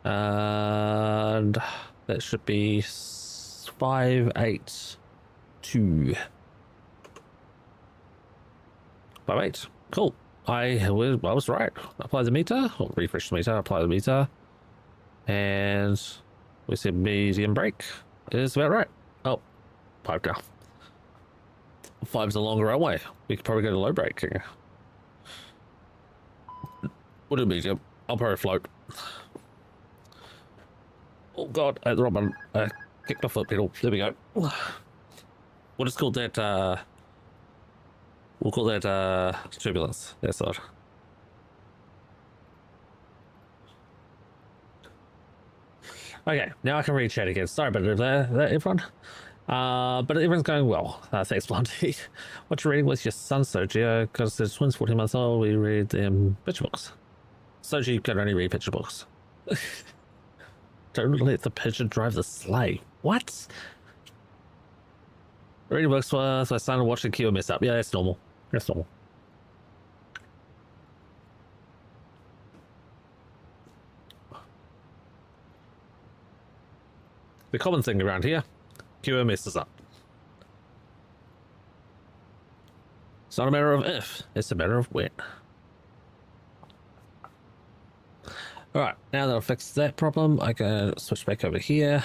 Speaker 1: And that should be 582. 58. Cool. I was right. Apply the meter. Or refresh the meter. Apply the meter. And we said medium brake. It is about right. Oh, 5 down. 5's a longer runway. We could probably go to low braking. We'll do medium. I'll probably float. Oh god, at the wrong button. Kicked my foot pedal. There we go. We'll just call that turbulence. That's it. Okay, now I can read chat again. Sorry about that, everyone. But everyone's going well. Thanks, Blondie. What you reading with your son, Soji? Because the twins 14 months old, we read them picture books. Soji can only read picture books. Don't let the pigeon drive the sleigh. What? Reading books was my son watching Q mess up. Yeah, that's normal. That's normal. The common thing around here, Q messes up. It's not a matter of if, it's a matter of when. Alright, now that I've fixed that problem, I can switch back over here.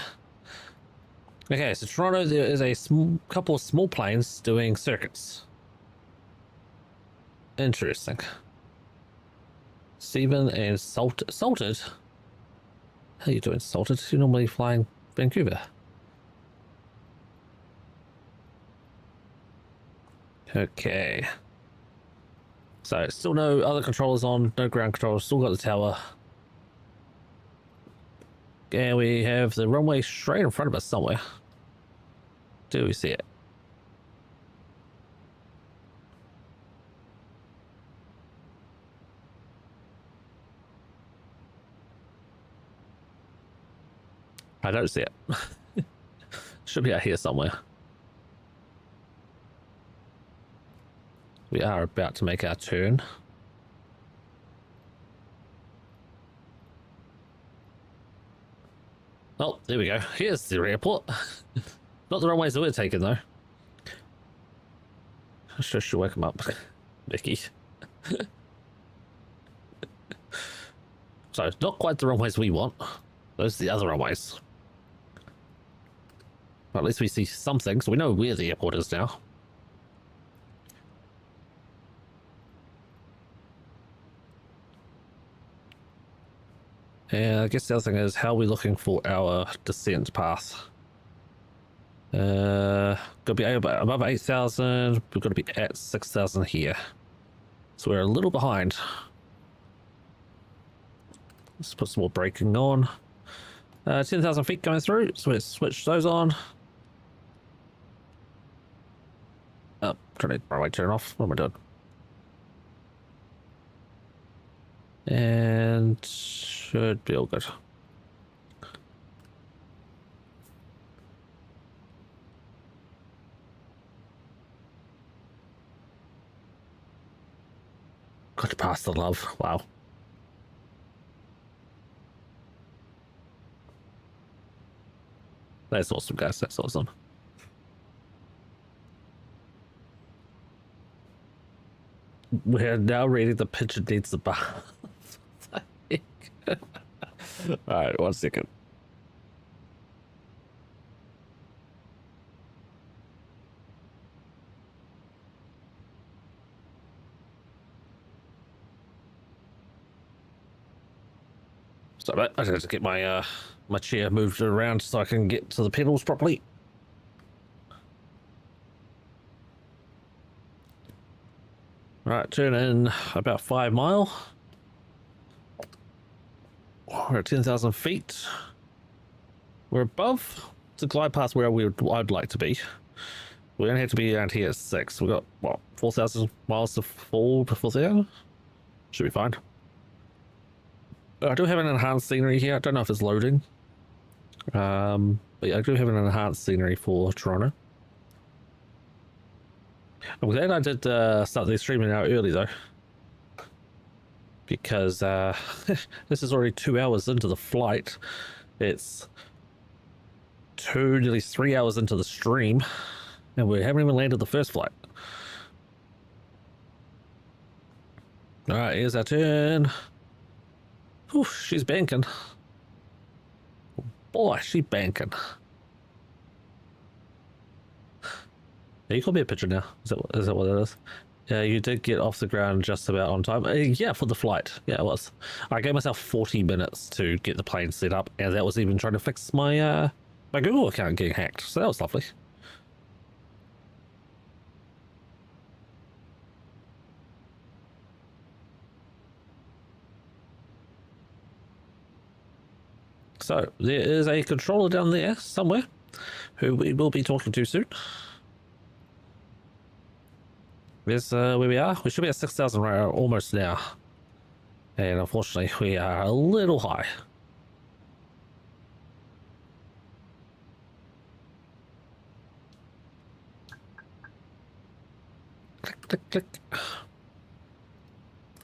Speaker 1: Okay, so Toronto, there is a couple of small planes doing circuits. Interesting. Stephen and Salted? How are you doing, Salted? You're normally flying Vancouver. Okay. So, still no other controllers on, no ground controllers, still got the tower. And we have the runway straight in front of us somewhere. Do we see it? I don't see it. Should be out here somewhere. We are about to make our turn. Oh, there we go. Here's the airport. Not the runways that we're taking, though. I should wake him up, Vicky. So, not quite the runways we want. Those are the other runways. But at least we see something, so we know where the airport is now. And I guess the other thing is, how are we looking for our descent path? Got to be above 8,000. We've got to be at 6,000 here. So we're a little behind. Let's put some more braking on. 10,000 feet going through, so let's switch those on. Oh, trying to turn off. What am I doing? And should be all good. Got to pass the love. Wow. That's awesome, guys. That's awesome. We're now reading the picture needs the bath. Alright, 1 second. Sorry, mate. I just have to get my my chair moved around so I can get to the pedals properly. Right, turn in about 5 mile. We're at 10,000 feet. We're above the glide path where I'd like to be. We only have to be around here at 6. We've got, what, 4,000 miles to fall before there? Should be fine. I do have an enhanced scenery here. I don't know if it's loading. But yeah, I do have an enhanced scenery for Toronto. I'm glad I did start the streaming out early though, because this is already 2 hours into the flight. It's nearly 3 hours into the stream, and we haven't even landed the first flight. All right, here's our turn. Whew, she's banking. Boy, she's banking. Yeah, you call me a picture now. Is that what it is? Yeah, you did get off the ground just about on time. Yeah, for the flight. Yeah, it was. I gave myself 40 minutes to get the plane set up, and that was even trying to fix my my Google account getting hacked. So that was lovely. So there is a controller down there somewhere who we will be talking to soon. Here's where we are. We should be at 6,000 right almost now. And unfortunately, we are a little high. Click, click, click.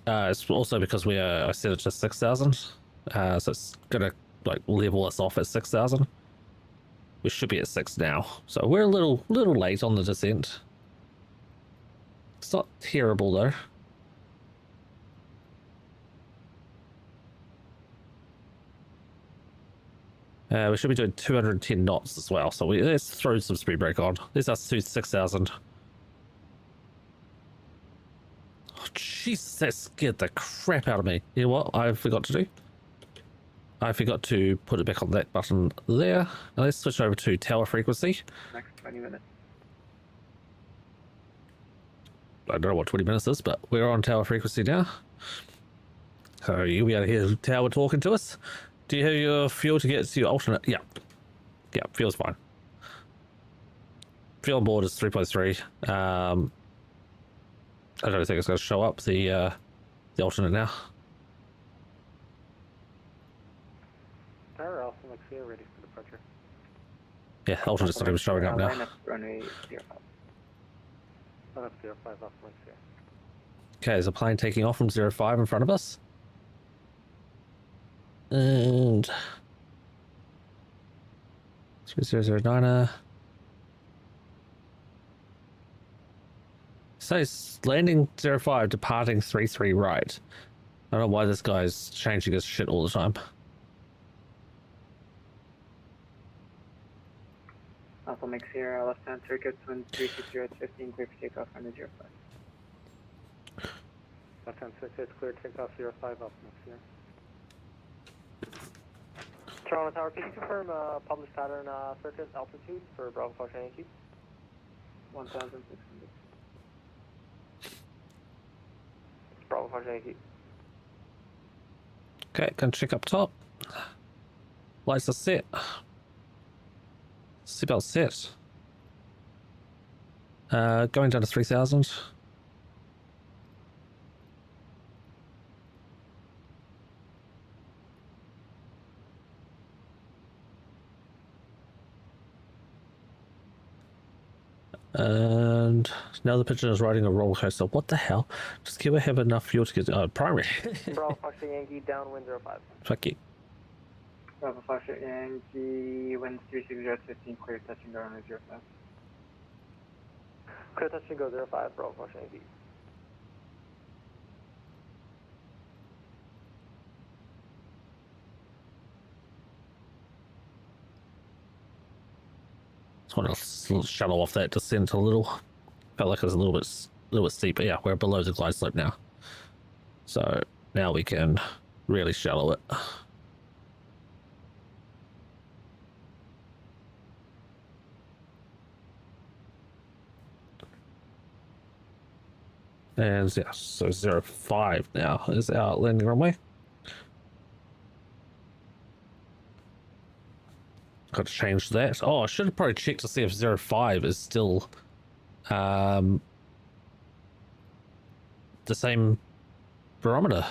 Speaker 1: It's also because I set it to 6,000. So it's going to like level us off at 6,000. We should be at 6 now. So we're a little late on the descent. It's not terrible though. We should be doing 210 knots as well. So let's throw some speed brake on. This us to 6,000. Oh, Jesus, that scared the crap out of me. You know what I forgot to do? I forgot to put it back on that button there. Now let's switch over to tower frequency.
Speaker 7: Next 20 minutes.
Speaker 1: I don't know what 20 minutes is, but we're on tower frequency now. So you'll be able to hear the tower talking to us. Do you have your fuel to get to your alternate? Yeah. Yeah, fuel's fine. Fuel on board is 3.3. I don't think it's going to show up the alternate now.
Speaker 7: Tower Alpha looks here, ready for departure.
Speaker 1: Yeah, alternate's not even showing up now.
Speaker 7: Line up runway 05. Line up 05 off links here.
Speaker 1: Okay, there's a plane taking off from 05 in front of us. And 3009er. So it's landing 05, departing 33 right. I don't know why this guy's changing his shit all the time.
Speaker 7: Alpha Mix here, left hand circuit 1360 at 15, clear for takeoff on the 05. Left hand circuit clear, takeoff 05, Alpha Mix here.
Speaker 8: Toronto Tower, can you confirm published pattern circuit altitude for Bravo Fox Yankee?
Speaker 7: 1,600.
Speaker 8: Bravo Fox Yankee.
Speaker 1: Okay, can check up top. Lights are set. Seatbelt set. Going down to 3,000. And now the pigeon is riding a roller coaster. What the hell? Does Kiwa have enough fuel to get primary?
Speaker 8: Bravo Fox Yankee, downwind 05.
Speaker 1: Fuck you.
Speaker 7: Bravo Fox Yankee, wind 360 at 15, clear touch and go runway 05.
Speaker 8: Clear touch and go 05, Bravo Fox Yankee.
Speaker 1: Just want to shuttle off that descent a little. Felt like it was a little bit steep, but yeah, we're below the glide slope now. So now we can really shallow it. And yeah, so 05 now is our landing runway. Got to change that. Oh, I should have probably checked to see if 05 is still the same barometer.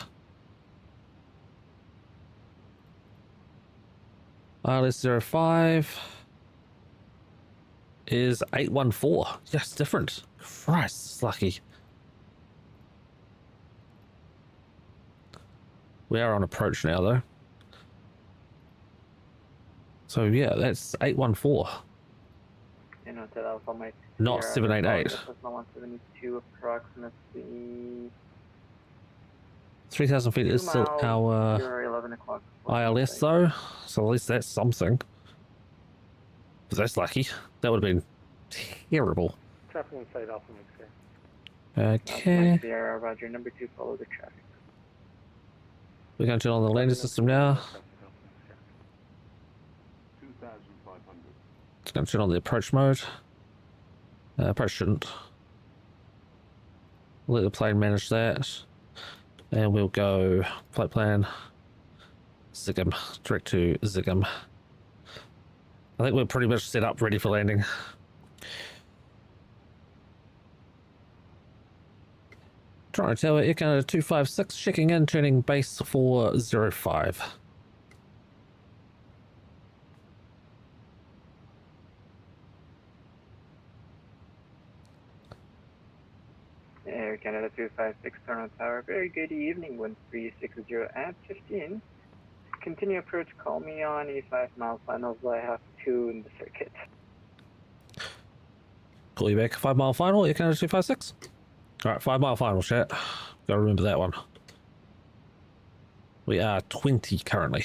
Speaker 1: This 05 is 814. Yes, different. Christ, it's lucky. We are on approach now, though. So yeah, that's 814.
Speaker 7: And on that Alpha Mike.
Speaker 1: Not 788.
Speaker 7: 172 approximately.
Speaker 1: 3,000 feet is still our
Speaker 7: 11 o'clock.
Speaker 1: ILS though, so at least that's something. But that's lucky. That would have been terrible.
Speaker 8: Traffic inside Alpha Mike, sir.
Speaker 1: Okay.
Speaker 7: Sierra, Roger, number 2, follow the traffic.
Speaker 1: We're going to turn on the landing system now.
Speaker 9: 2,500.
Speaker 1: It's going to turn on the approach mode. Approach shouldn't. Let the plane manage that. And we'll go flight plan. Zigam. Direct to Zigam. I think we're pretty much set up ready for landing. Toronto Tower, Air Canada 256, checking in, turning base for 05.
Speaker 7: Air Canada 256, Toronto Tower, very good evening, wind 360 at 15. Continue approach, call me on E5 mile finals, I have 2 in the circuit.
Speaker 1: Call you back, 5 mile final, Air Canada 256. Alright, 5 mile final, chat. Gotta remember that one. We are 20 currently.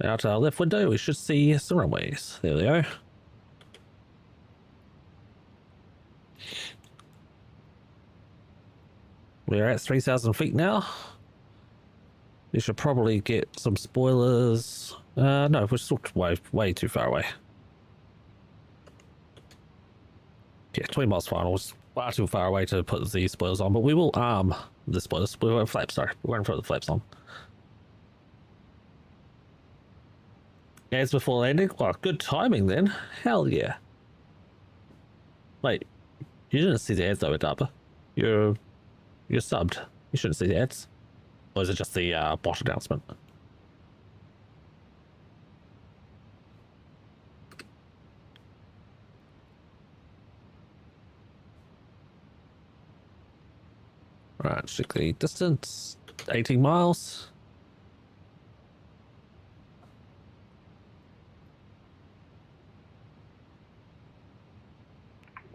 Speaker 1: Out our left window, we should see some runways. There we go. We're at 3,000 feet now. We should probably get some spoilers. No, we're still way too far away. Yeah, 20 miles final is far too far away to put the spoilers on, but we will arm the spoilers. We won't flaps, sorry. We won't put the flaps on. As before landing? Well, good timing then. Hell yeah. Wait, you didn't see the ads though, Adapa. You're subbed. You shouldn't see the ads. Or is it just the bot announcement? Right, check the distance. 18 miles.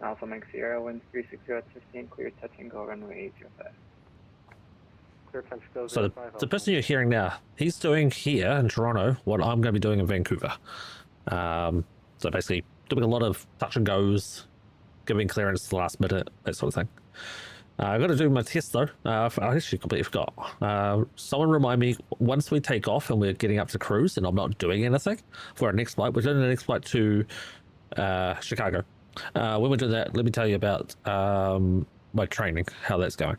Speaker 7: Alpha Mike Sierra, wind 360 at 15, clear touch and go runway 805.
Speaker 8: Clear touch goes
Speaker 1: So the person you're hearing now, he's doing here in Toronto what I'm going to be doing in Vancouver. So basically doing a lot of touch and goes, giving clearance to the last minute, that sort of thing. I got to do my test though. I actually completely forgot. Someone remind me once we take off and we're getting up to cruise and I'm not doing anything for our next flight. We're doing the next flight to Chicago. When we do that, let me tell you about my training, how that's going.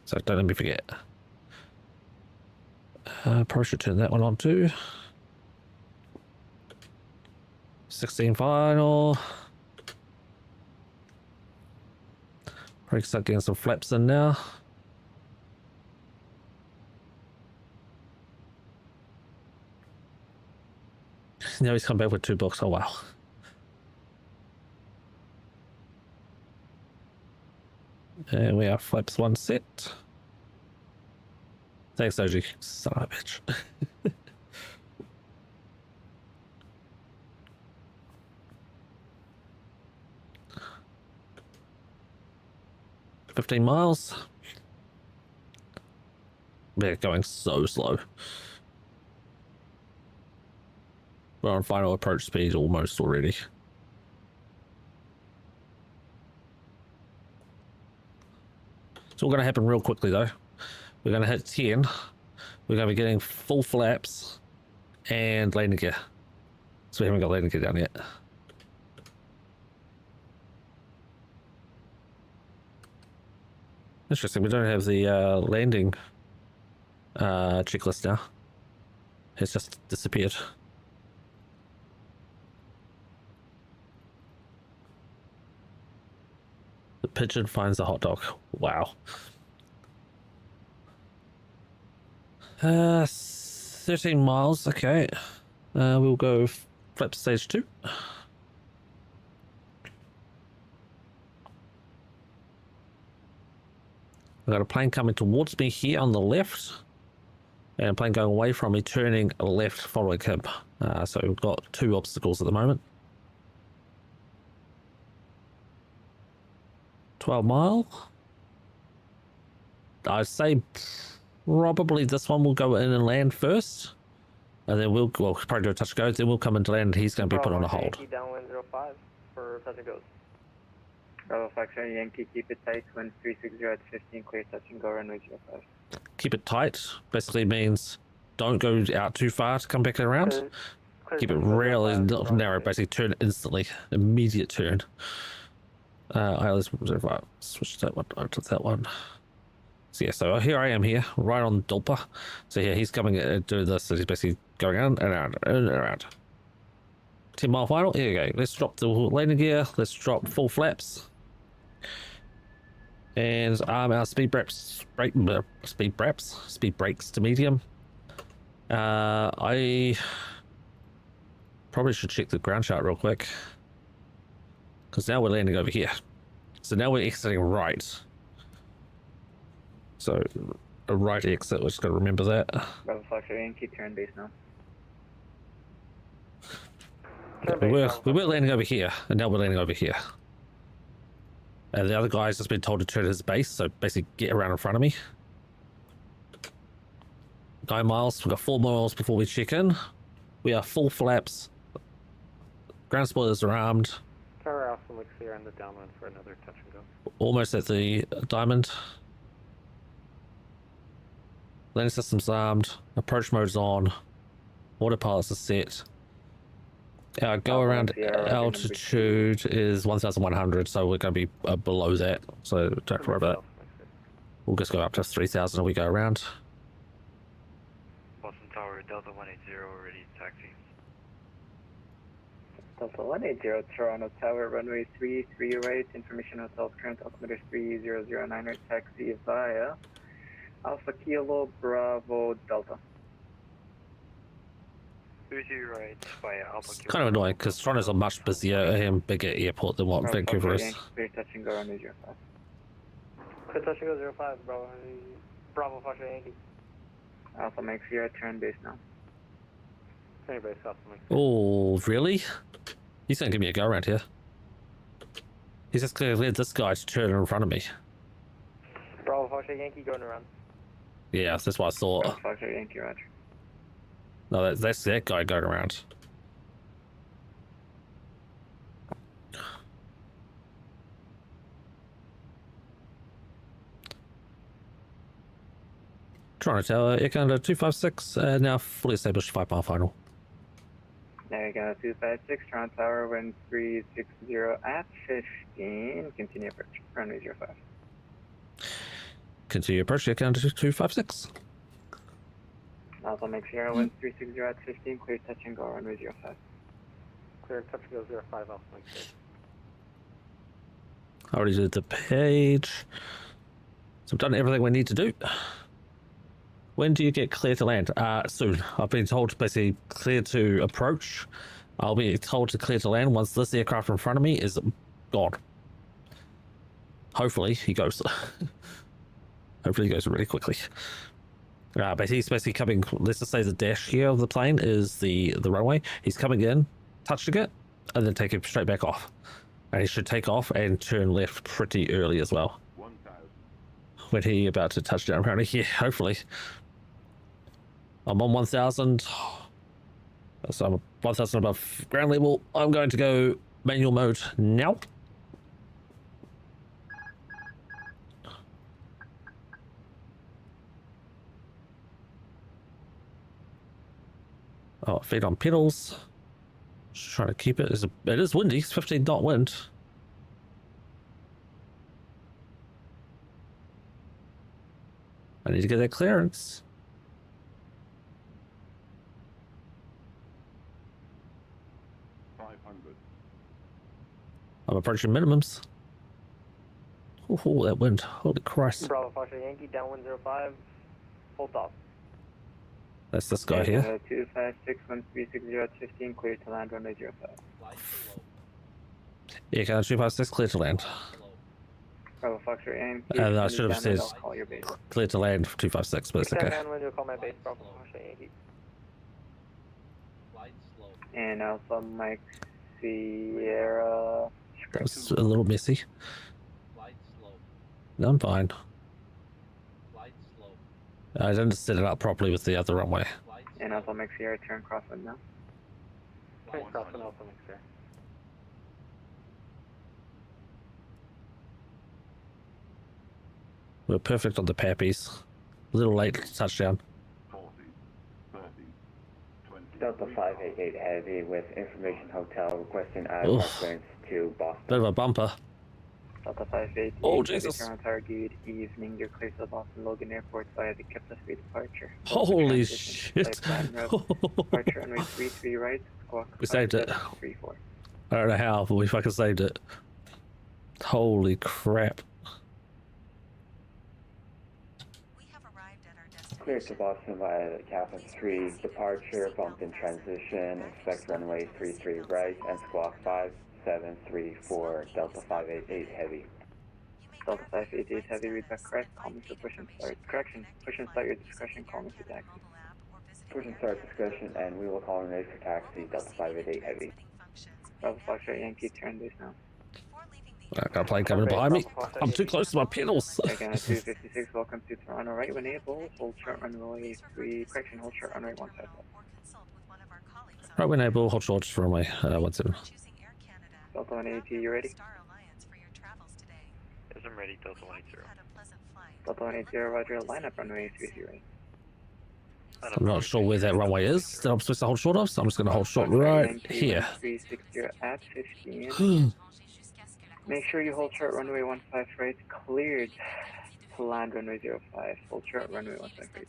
Speaker 1: So don't let me forget. Probably should turn that one on too. 16 final. Probably start getting some flaps in now. Now he's come back with 2 books. Oh wow. And we have flaps 1 set. Thanks, OG. Son of a bitch. 15 miles. We're going so slow. We're on final approach speed almost already. It's all going to happen real quickly though. We're going to hit 10. We're going to be getting full flaps and landing gear. So we haven't got landing gear down yet. Interesting, we don't have the landing checklist now. It's just disappeared. The pigeon finds a hot dog. Wow. 13 miles, okay. We'll go flap stage 2. I've got a plane coming towards me here on the left, and a plane going away from me, turning left following him. So we've got 2 obstacles at the moment. 12 mile. I'd say probably this one will go in and land first, and then we'll probably do a touch and go. Then we'll come into land, and he's going to be put on a hold.
Speaker 8: Downwind 05 for touch and goes.
Speaker 7: Bravo Foxtrot Yankee, keep it tight, wind 360 at 15, clear touch and go, runway 05.
Speaker 1: Keep it tight basically means don't go out too far to come back around. Keep it really narrow, basically turn instantly, immediate turn. Let's switch that one over to that one. So yeah, so here I am here, right on Dulpa. So yeah, he's coming to do this, so he's basically going in and around, in and around. 10 mile final, here you go. Let's drop the landing gear, let's drop full flaps. And our speed brakes to medium. I probably should check the ground chart real quick, because now we're landing over here. So now we're exiting right. So a right exit, we're just got to remember that.
Speaker 7: Bravo Foxtrot Yankee, turn base now.
Speaker 1: We were landing over here, and now we're landing over here. And the other guy's just been told to turn his base, so basically get around in front of me. 9 miles, we've got 4 miles before we check in. We are full flaps. Ground spoilers are armed.
Speaker 8: Tower Alpha looks clear on the downwind for another touch and go.
Speaker 1: Almost at the diamond. Landing system's armed. Approach mode's on. Autopilots are set. Our go around altitude is 1,100, so we're going to be below that. So don't worry about it. We'll just go up to 3,000 and we go around.
Speaker 10: Boston Tower, Delta 180, ready taxi.
Speaker 7: Delta 180, Toronto Tower, runway 33 right, information hotels, current altimeter 3009 right, taxi via Alpha Kilo Bravo Delta.
Speaker 10: 32 right via Alpha
Speaker 1: It's kind of annoying because Toronto's a much busier and bigger airport than what Vancouver is.
Speaker 7: Clear touch and go, runway 05.
Speaker 8: Clear touch and go 05, Bravo Foxtrot Yankee.
Speaker 7: Alpha Mike Sierra, turn base now.
Speaker 8: Turn base, Alpha Mike.
Speaker 1: Oh, really? He's going to give me a go around here. He's just going to let this guy turn in front of me.
Speaker 8: Bravo Foxtrot Yankee going around.
Speaker 1: Yeah, that's what I thought.
Speaker 7: Bravo Foxtrot Yankee, roger.
Speaker 1: No, that's that guy going around. Toronto Tower, Air Canada 256, now fully established 5 mile final.
Speaker 7: There you go, 256, Toronto Tower, wind 360 at 15. Continue approach, runway 05.
Speaker 1: Continue approach, Air Canada 256.
Speaker 7: Alpha Mike Sierra, wind 360 at 15, clear touch and go, runway 05.
Speaker 8: Clear touch and go 05 Alpha Mike Sierra.
Speaker 1: I already did the page. So I've done everything we need to do. When do you get clear to land? Soon. I've been told to basically clear to approach. I'll be told to clear to land once this aircraft in front of me is gone. Hopefully he goes. Hopefully he goes really quickly. But he's basically coming, let's just say the dash here of the plane is the runway. He's coming in, touching it, and then taking straight back off. And he should take off and turn left pretty early as well.
Speaker 9: 1,000.
Speaker 1: When he about to touch down apparently. Yeah, hopefully. I'm on 1,000. So I'm 1,000 above ground level. I'm going to go manual mode now. Oh, feet on pedals. Just trying to keep it. It is windy. It's 15 knot wind. I need to get that clearance. I'm approaching minimums. Oh, that wind. Holy Christ.
Speaker 8: Bravo Foxtrot Yankee, downwind 05, full stop.
Speaker 1: That's this guy here.
Speaker 7: 256, 1360 at 15, clear to land, runway 05.
Speaker 1: Yeah, can I 256 clear to land?
Speaker 7: Bravo Foxtrot Yankee.
Speaker 1: And I should have said
Speaker 7: I'll call your base.
Speaker 1: clear to land for 256, but it's okay.
Speaker 8: Downwind, you'll call my base, Bravo Foxtrot Yankee.
Speaker 7: And Alpha Mike Sierra.
Speaker 1: That was a little messy. No, I'm fine. I didn't set it up properly with the other runway.
Speaker 7: And Alpha Mike Sierra, turn crosswind now.
Speaker 8: Turn crosswind, Alpha Mike Sierra.
Speaker 1: We're perfect on the pappies. A little late touchdown.
Speaker 9: 40, 30, 20.
Speaker 11: Delta 588 Heavy with Information Hotel requesting clearance to Boston.
Speaker 1: Bit of a bumper.
Speaker 7: Delta 588.
Speaker 1: Oh, Jesus.
Speaker 7: Tower, good evening. You're clear to Boston Logan Airport via the Kepler Street departure.
Speaker 1: Holy shit.
Speaker 7: Departure runway 33 right, squawk.
Speaker 1: We saved it.
Speaker 7: 34.
Speaker 1: I don't know how, but we fucking saved it. Holy crap.
Speaker 4: We have arrived at our destination.
Speaker 11: Clear to Boston via the Kaplan 3 departure, bump in transition, expect runway 33 right, and squawk 5734, Delta 588 Heavy.
Speaker 7: Delta 588 Heavy, read back correct. Call me for push and start. Correction, push and start your discretion. Call me for taxi.
Speaker 11: Push and start discussion, and we will call in ready for taxi, Delta 588 Heavy.
Speaker 7: Bravo Foxtrot Yankee, turn this now.
Speaker 1: I got a plane coming behind me. I'm too close to my pedals.
Speaker 7: Again, 256, welcome to Toronto. Right when able, hold short runway 3, correction, hold short runway 15.
Speaker 1: Right when able, hold short runway 17.
Speaker 7: Delta 180, you ready?
Speaker 10: Yes, I'm ready, Delta 180.
Speaker 7: Delta 180, roger, line up runway 30 right.
Speaker 1: I'm not sure where that runway is that I'm supposed to hold short of, so I'm just going to hold short right here.
Speaker 7: 360 at 15. Make sure you hold short runway 15 right, cleared to land runway 05. Hold short runway 15 right.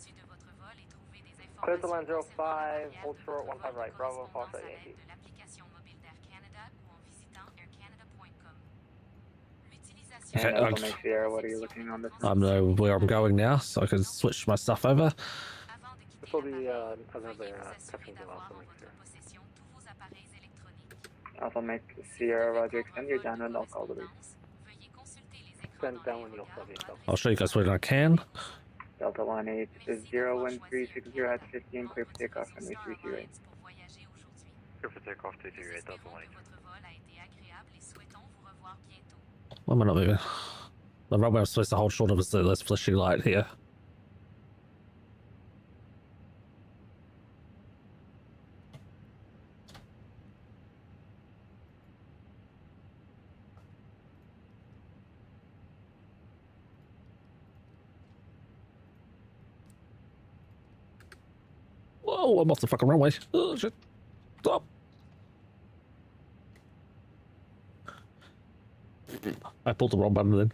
Speaker 8: Clear to land 05, hold short 15 right, Bravo Foxtrot Yankee.
Speaker 1: Okay,
Speaker 7: And Alpha Mike Sierra, what are you looking on this?
Speaker 1: I know where I'm going now, so I can switch my stuff over.
Speaker 8: This will be another touching to Alpha Mike Sierra.
Speaker 7: Alpha Mike Sierra, roger, extend your downwind, I'll call the base.
Speaker 8: Extend downwind, you'll call the Delta.
Speaker 1: I'll show you guys when I can.
Speaker 7: Delta 18 is 01360 at 15, clear for takeoff, runway 30 right.
Speaker 10: Clear for takeoff, 30 right, Delta 180.
Speaker 1: Why am I not moving? The runway I'm supposed to hold short of is this flashing light here. Oh, I'm off the fucking runway. Oh, shit. Stop. I pulled the wrong button then.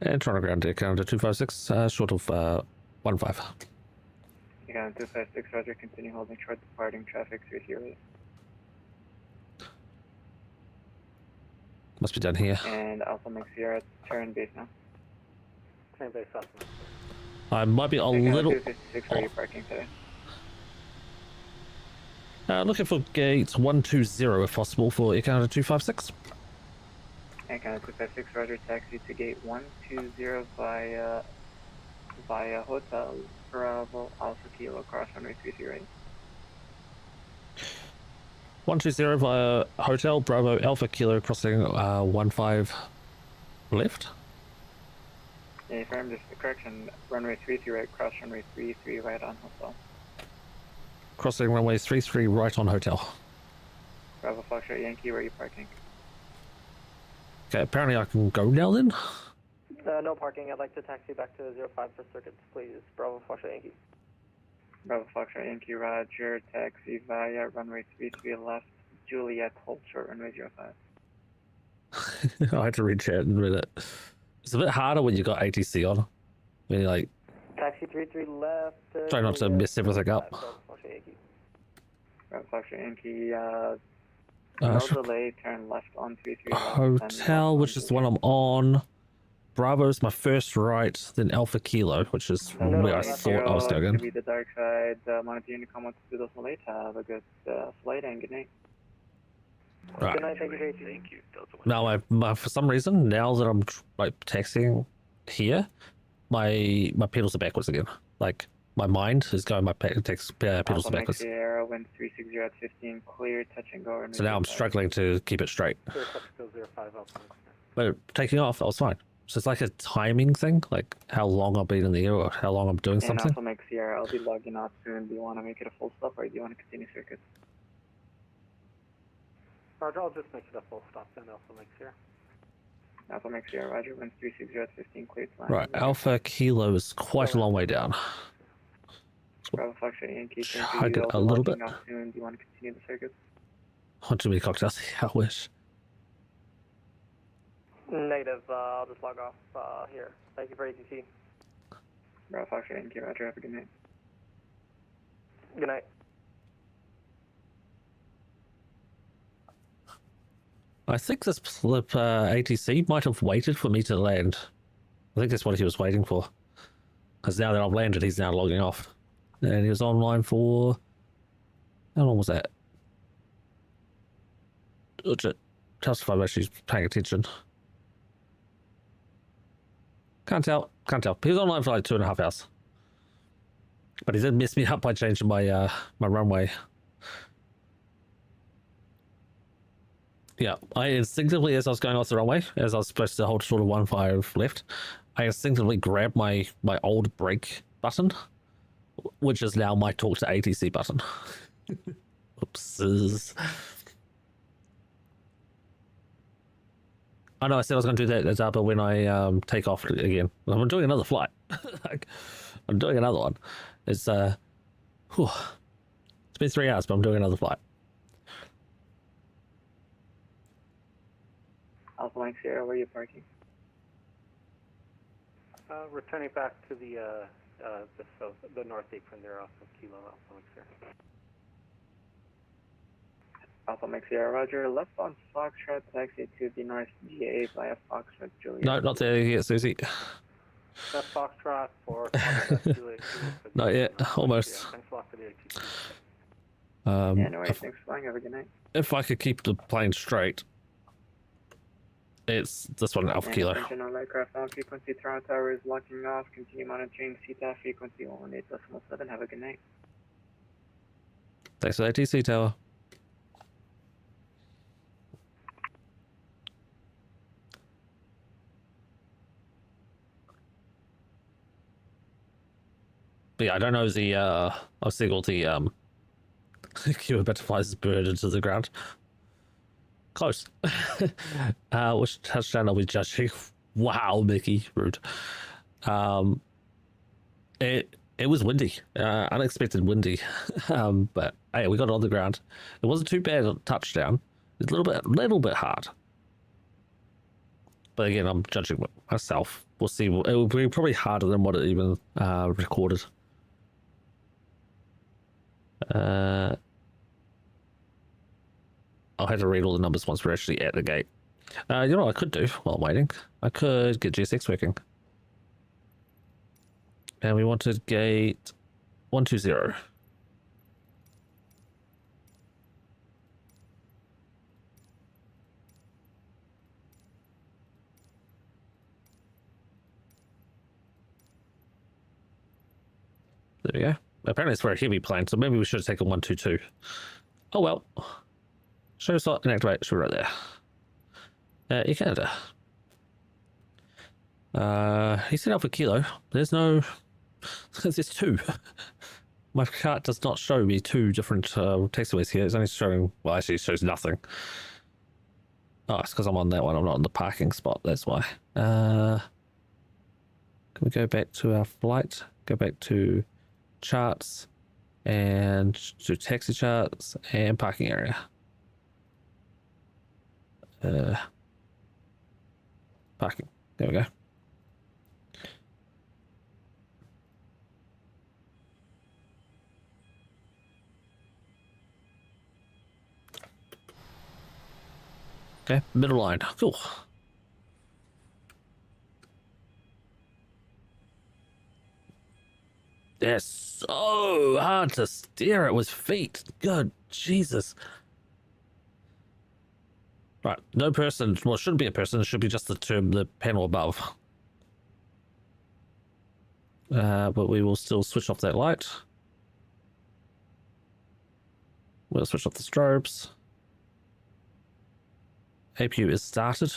Speaker 1: And trying to ground to Canada 256, short of 15.
Speaker 7: Canada 256, roger, continue holding short, departing traffic 30.
Speaker 1: Must be done here.
Speaker 7: And Alpha Mix Sierra, turn base now.
Speaker 8: Turn base up.
Speaker 1: I might be a little...
Speaker 7: 256, where are you parking today?
Speaker 1: Looking for gate 120 if possible for Air Canada 256.
Speaker 7: Air Canada 256, roger, taxi to gate 120 via Hotel Bravo Alpha Kilo, cross runway 30 right.
Speaker 1: 120 via Hotel Bravo Alpha Kilo, crossing 15 left.
Speaker 7: Yeah, affirm, just a correction, runway 33 right, cross runway 33 right on Hotel.
Speaker 1: Crossing runway 33 right on Hotel.
Speaker 7: Bravo Foxtrot Yankee, where are you parking?
Speaker 1: Okay, apparently I can go now then.
Speaker 8: No parking. I'd like to taxi back to 05 for circuits, please. Bravo Foxtrot Yankee.
Speaker 7: Bravo Foxtrot Yankee, roger, taxi via runway 33 left, Juliet, hold short, runway 05.
Speaker 1: I had to read chat and read it. It's a bit harder when you got ATC on. When you're like...
Speaker 8: Taxi 33 left.
Speaker 1: Try not to mess everything up.
Speaker 7: Bravo Foxtrot Yankee, no delay, turn left on 33 left.
Speaker 1: Hotel, which is the one I'm on. Bravo's my first right, then Alpha Kilo, which is where I thought I was going.
Speaker 7: To be the dark side, monitor Unicom 122 Malay, have a good flight and good night.
Speaker 1: Right.
Speaker 8: Good night, thank you.
Speaker 10: Thank you, Delta 1.
Speaker 1: Now, for some reason, now that I'm like taxiing here, my pedals are backwards again. Like my mind is going, my pedals are backwards.
Speaker 7: Sierra, wind 360 at 15, clear, touch and go.
Speaker 1: So now I'm struggling to keep it straight.
Speaker 8: Clear, touch, go 05 Alpha.
Speaker 1: But taking off, that was fine. So it's like a timing thing, like how long I've been in the air or how long I'm doing something.
Speaker 7: And Alpha Mix Sierra, I'll be logging out soon. Do you want to make it a full stop or do you want to continue circuits?
Speaker 8: Roger, I'll just make it a full stop then, Alpha Mix Sierra.
Speaker 7: Alpha Mix Sierra, roger, wind 360 at 15, clear to land.
Speaker 1: Right, Alpha Kilo is quite a long way down.
Speaker 7: Bravo Foxtrot Yankee,
Speaker 1: Hug it a little bit.
Speaker 7: Soon. Do you want to continue the circuits?
Speaker 1: Oh, too many cocktails. I wish.
Speaker 8: Negative, I'll just log off here. Thank you for ATC.
Speaker 7: Bravo Foxtrot Yankee, roger, have a good night.
Speaker 8: Good night.
Speaker 1: I think this flip ATC might have waited for me to land. I think that's what he was waiting for. Because now that I've landed, he's now logging off. And he was online for... How long was that? Tell us if I'm actually paying attention. Can't tell. He was online for like 2.5 hours. But he did mess me up by changing my my runway. Yeah, I instinctively, as I was going off the runway, as I was supposed to hold short of 15 left, I instinctively grabbed my old brake button, which is now my talk to ATC button. Oopsies. I know I said I was going to do that, but when I take off again, I'm doing another flight. Like, I'm doing another one. It's been 3 hours, but I'm doing another flight.
Speaker 7: Alpha Mike Sierra, where are you parking?
Speaker 8: Returning back to the north apron there off of Kilo Alpha Mike Sierra.
Speaker 7: Alpha Mike Sierra, roger. Left on Foxtrot, taxi to the north GA via Foxtrot Juliet.
Speaker 1: No, not there yet, Susie.
Speaker 8: That's Foxtrot for Juliet.
Speaker 1: Not yet, almost.
Speaker 8: Yeah, thanks a lot for the ATC.
Speaker 7: Yeah, no worries. Thanks for flying. Have a good night.
Speaker 1: If I could keep the plane straight, it's this one, Alpha Kilo.
Speaker 7: Attention on aircraft on frequency, Toronto Tower is locking off. Continue monitoring CTA frequency 118.7. Have a good night.
Speaker 1: Thanks for the ATC tower. But yeah, I don't know the I've seen all the queue of butterflies bird into the ground. Close. Which touchdown are we judging? Wow, Mickey, rude. It was windy, unexpected windy, but hey, we got it on the ground. It wasn't too bad on touchdown. It's a little bit hard. But again, I'm judging myself. We'll see. It will be probably harder than what it even recorded. I'll have to read all the numbers once we're actually at the gate. You know what I could do while I'm waiting? I could get GSX working. And we wanted gate 120. There we go. Apparently it's for a heavy plane, so maybe we should have taken 122. Oh well. Show slot and activate should be right there. Air Canada. He set out for kilo. There's no. There's two. My chart does not show me two different taxiways here. It's only showing. Well, actually, it shows nothing. Oh, it's because I'm on that one. I'm not on the parking spot. That's why. Can we go back to our flight? Go back to charts and to taxi charts and parking area. Parking. There we go. Okay, middle line. Cool. It's so hard to steer it with feet. Good Jesus. Right, no person. Well, it shouldn't be a person. It should be just the panel above. But we will still switch off that light. We'll switch off the strobes. APU is started.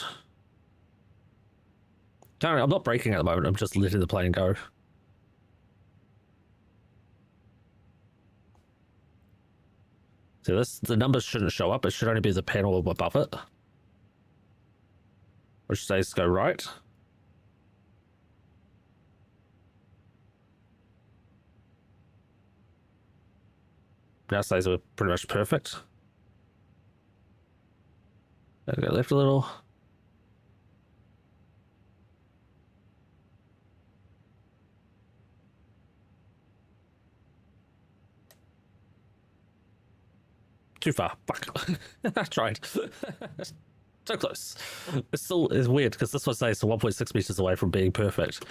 Speaker 1: Don't worry, I'm not braking at the moment. I'm just letting the plane go. So the numbers shouldn't show up. It should only be the panel above it, which says go right. Now says we're pretty much perfect. Go left a little. Too far. Fuck. I tried. So close. It still is weird because this one says 1.6 meters away from being perfect.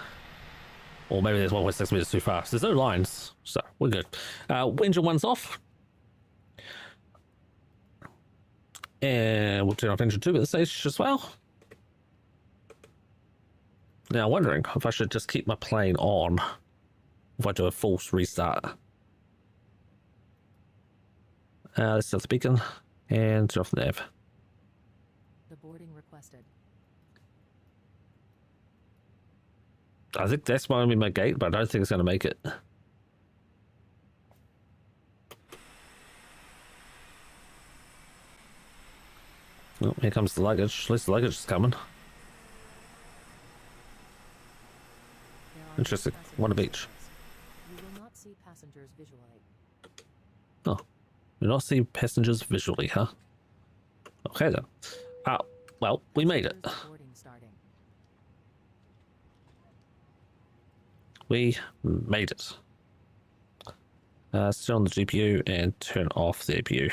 Speaker 1: Or maybe there's 1.6 meters too far. So there's no lines. So we're good. Engine one's off. And we'll turn off engine 2 at this stage as well. Now, I'm wondering if I should just keep my plane on if I do a full restart. Let's set the beacon and turn off the nav.
Speaker 2: The boarding requested.
Speaker 1: I think that's going to be my gate, but I don't think it's going to make it. Oh, here comes the luggage. At least the luggage is coming. Interesting. One of each.
Speaker 2: You will not see passengers visually.
Speaker 1: Oh. You not see passengers visually, huh? Okay then. Well, we made it. We made it. Sit on the GPU and turn off the APU.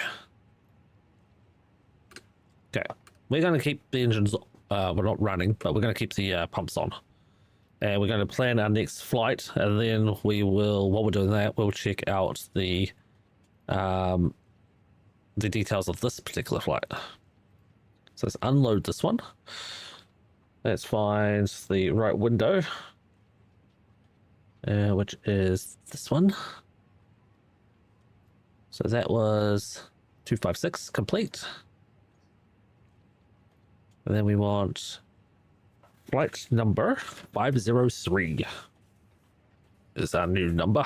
Speaker 1: Okay, we're going to keep the engines, we're not running, but we're going to keep the pumps on. And we're going to plan our next flight, and then we will, while we're doing that, we'll check out the details of this particular flight. So let's unload this one. Let's find the right window, which is this one. So that was 256 complete. And then we want flight number 503 is our new number.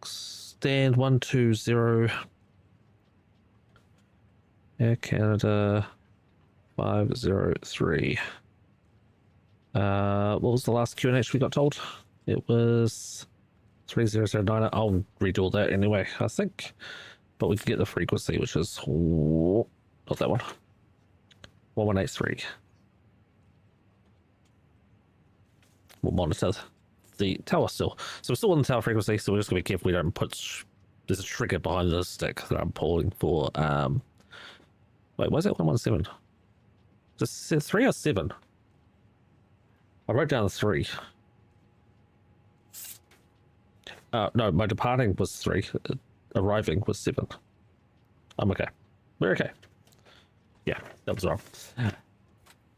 Speaker 1: Stand 120 Air Canada 503. What was the last QNH we got told? It was 3009. I'll read all that anyway, I think. But we can get the frequency, which is not that one. 1183. We'll monitor the tower still. So we're still on the tower frequency, so we're just gonna be careful we don't put there's a trigger behind the stick that I'm pulling for wait, why is it 117? Is it 3 or 7? I wrote down the 3. No, my departing was 3. Arriving was 7. I'm okay. We're okay. Yeah, that was wrong.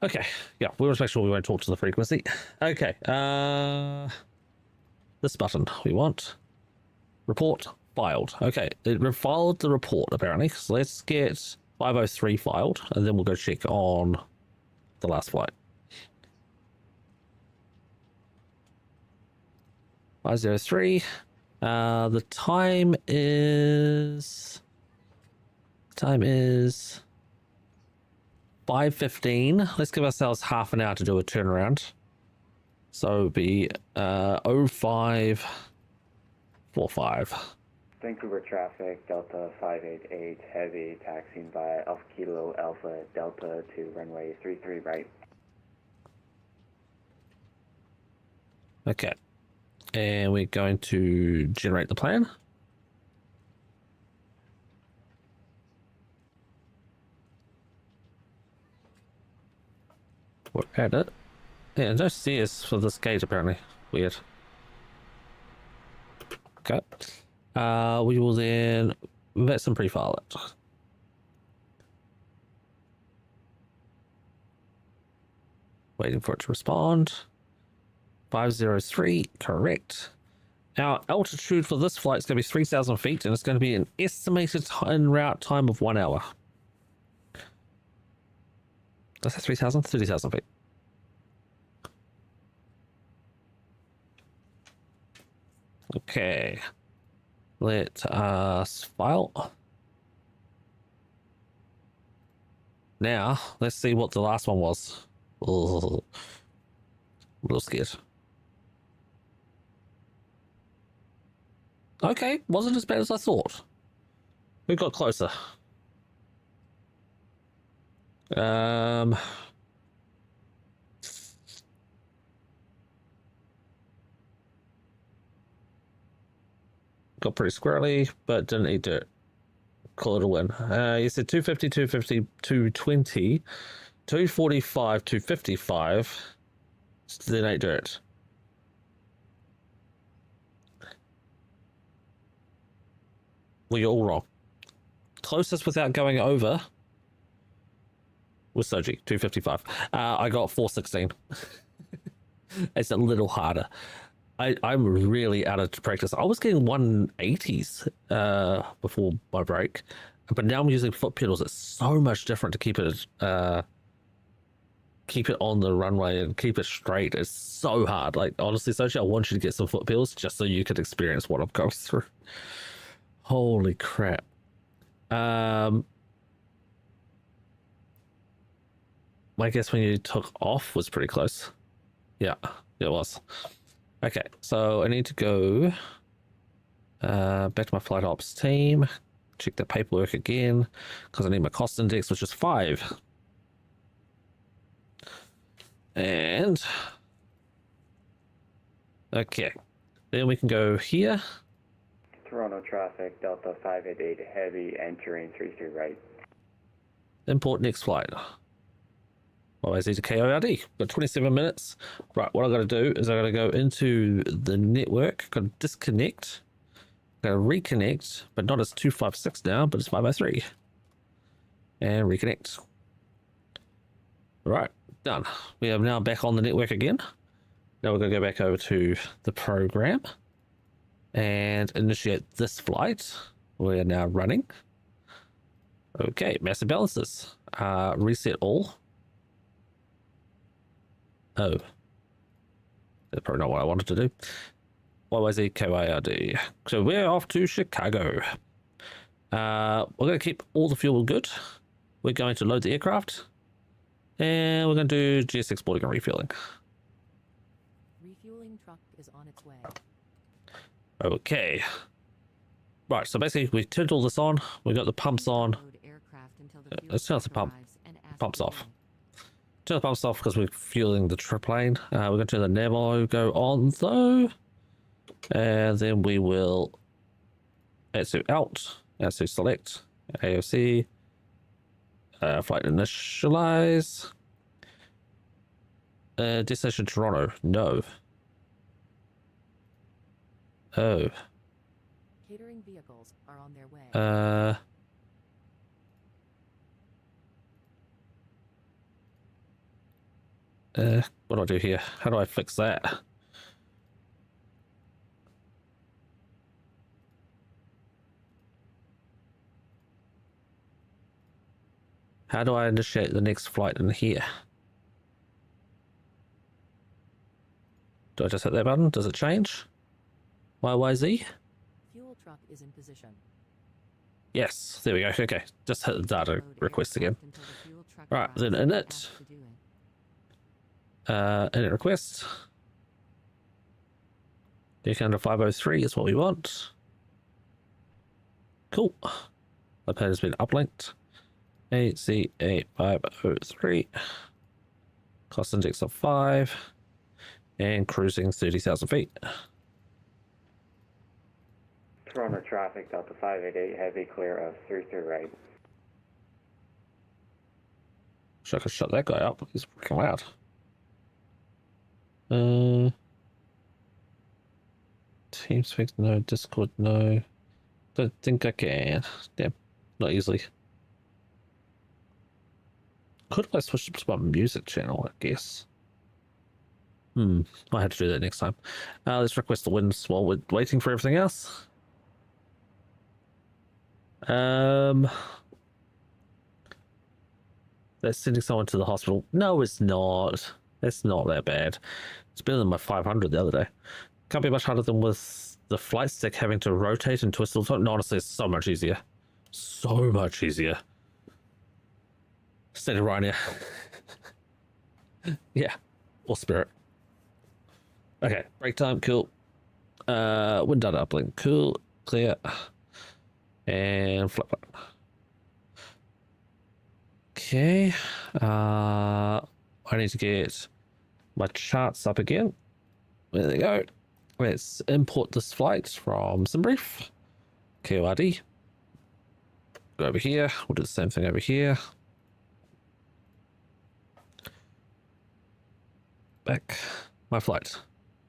Speaker 1: Okay, yeah, we want to make sure we won't talk to the frequency. Okay, this button we want. Report filed. Okay, it filed the report apparently. So let's get 503 filed, and then we'll go check on the last flight. 503. The time is 5:15. Let's give ourselves half an hour to do a turnaround. So it'll be 0545.
Speaker 11: Vancouver traffic, Delta 588 heavy, taxiing by Alpha Kilo Alpha Delta to runway 33 right.
Speaker 1: Okay. And we're going to generate the plan. We're at it. Yeah, no stairs for this gate apparently. Weird. Okay. We will then Vatsim pre-file it. Waiting for it to respond. 503, correct. Our altitude for this flight is going to be 3,000 feet, and it's going to be an estimated en route time of 1 hour. Did I say 3,000? 30,000 feet. Okay. Let us file. Now, let's see what the last one was. Ugh. I'm a little scared. Okay, wasn't as bad as I thought. We got closer. Got pretty squirrely, but didn't eat dirt. Call it a win. You said 250, 250, 220, 245, 255. Then ate dirt. Well, you're all wrong. Closest without going over was Soji, 255. I got 416. It's a little harder. I'm really out of practice. I was getting 180s before my break, but now I'm using foot pedals. It's so much different to keep it on the runway and keep it straight. It's so hard. Like, honestly, Soji, I want you to get some foot pedals just so you could experience what I'm going through. Holy crap. I guess when you took off was pretty close. Yeah, it was. Okay, so I need to go back to my flight ops team, check the paperwork again, because I need my cost index, which is 5. And okay, then we can go here.
Speaker 11: Toronto traffic, Delta 588 heavy, entering 33 right.
Speaker 1: Import next flight. Always need a KORD. Got 27 minutes. Right, what I got to do is I got to go into the network, got to disconnect, got to reconnect, but not as 256 now, but it's 503. And reconnect. Right, done. We are now back on the network again. Now we're going to go back over to the program and initiate this flight. We are now running. Okay, massive balances. Reset all. Oh. That's probably not what I wanted to do. CYWG KORD. So we're off to Chicago. We're going to keep all the fuel good. We're going to load the aircraft. And we're going to do GS exporting and refueling.
Speaker 2: Refueling truck is on its way.
Speaker 1: Okay. Right, so basically we turned all this on. We got the pumps on.
Speaker 2: Load aircraft until the fuel
Speaker 1: Let's turn off the
Speaker 2: truck
Speaker 1: pump.
Speaker 2: arrives and ask
Speaker 1: Pumps
Speaker 2: for
Speaker 1: off.
Speaker 2: fuel.
Speaker 1: Turn the pumps off because we're fueling the triplane. We're going to turn the nav logo on though. And then we will add to out, add to select, AOC, flight initialize. Destination Toronto, no. Oh.
Speaker 2: Catering vehicles are on their way.
Speaker 1: What do I do here? How do I fix that? How do I initiate the next flight in here? Do I just hit that button? Does it change? CYYZ?
Speaker 2: Fuel truck is in position.
Speaker 1: Yes, there we go. Okay, just hit the data
Speaker 2: Load
Speaker 1: request again.
Speaker 2: aircraft until the fuel truck
Speaker 1: Right,
Speaker 2: arrives
Speaker 1: then
Speaker 2: and
Speaker 1: init.
Speaker 2: ask to do it.
Speaker 1: Init request. Decounter 503 is what we want. Cool. The pad has been uplinked. AC8503. Cost index of 5. And cruising 30,000 feet.
Speaker 11: Toronto traffic, Delta 588, heavy clear of 33 right.
Speaker 1: Wish I could shut that guy up. He's freaking loud. TeamSpeak, no. Discord, no. Don't think I can. Damn, not easily. Could I switch to my music channel, I guess. I had to do that next time. Let's request the wins while we're waiting for everything else. That's sending someone to the hospital. No, it's not. It's not that bad. It's better than my 500 the other day. Can't be much harder than with the flight stick having to rotate and twist all the time. No, honestly, it's so much easier. So much easier. Standing right here. Yeah. Or spirit. Okay, break time, cool. Wind data uplink, cool, clear. And flip it. Okay. I need to get my charts up again. There they go. Let's import this flight from SimBrief. KORD. Go over here. We'll do the same thing over here. Back. My flight.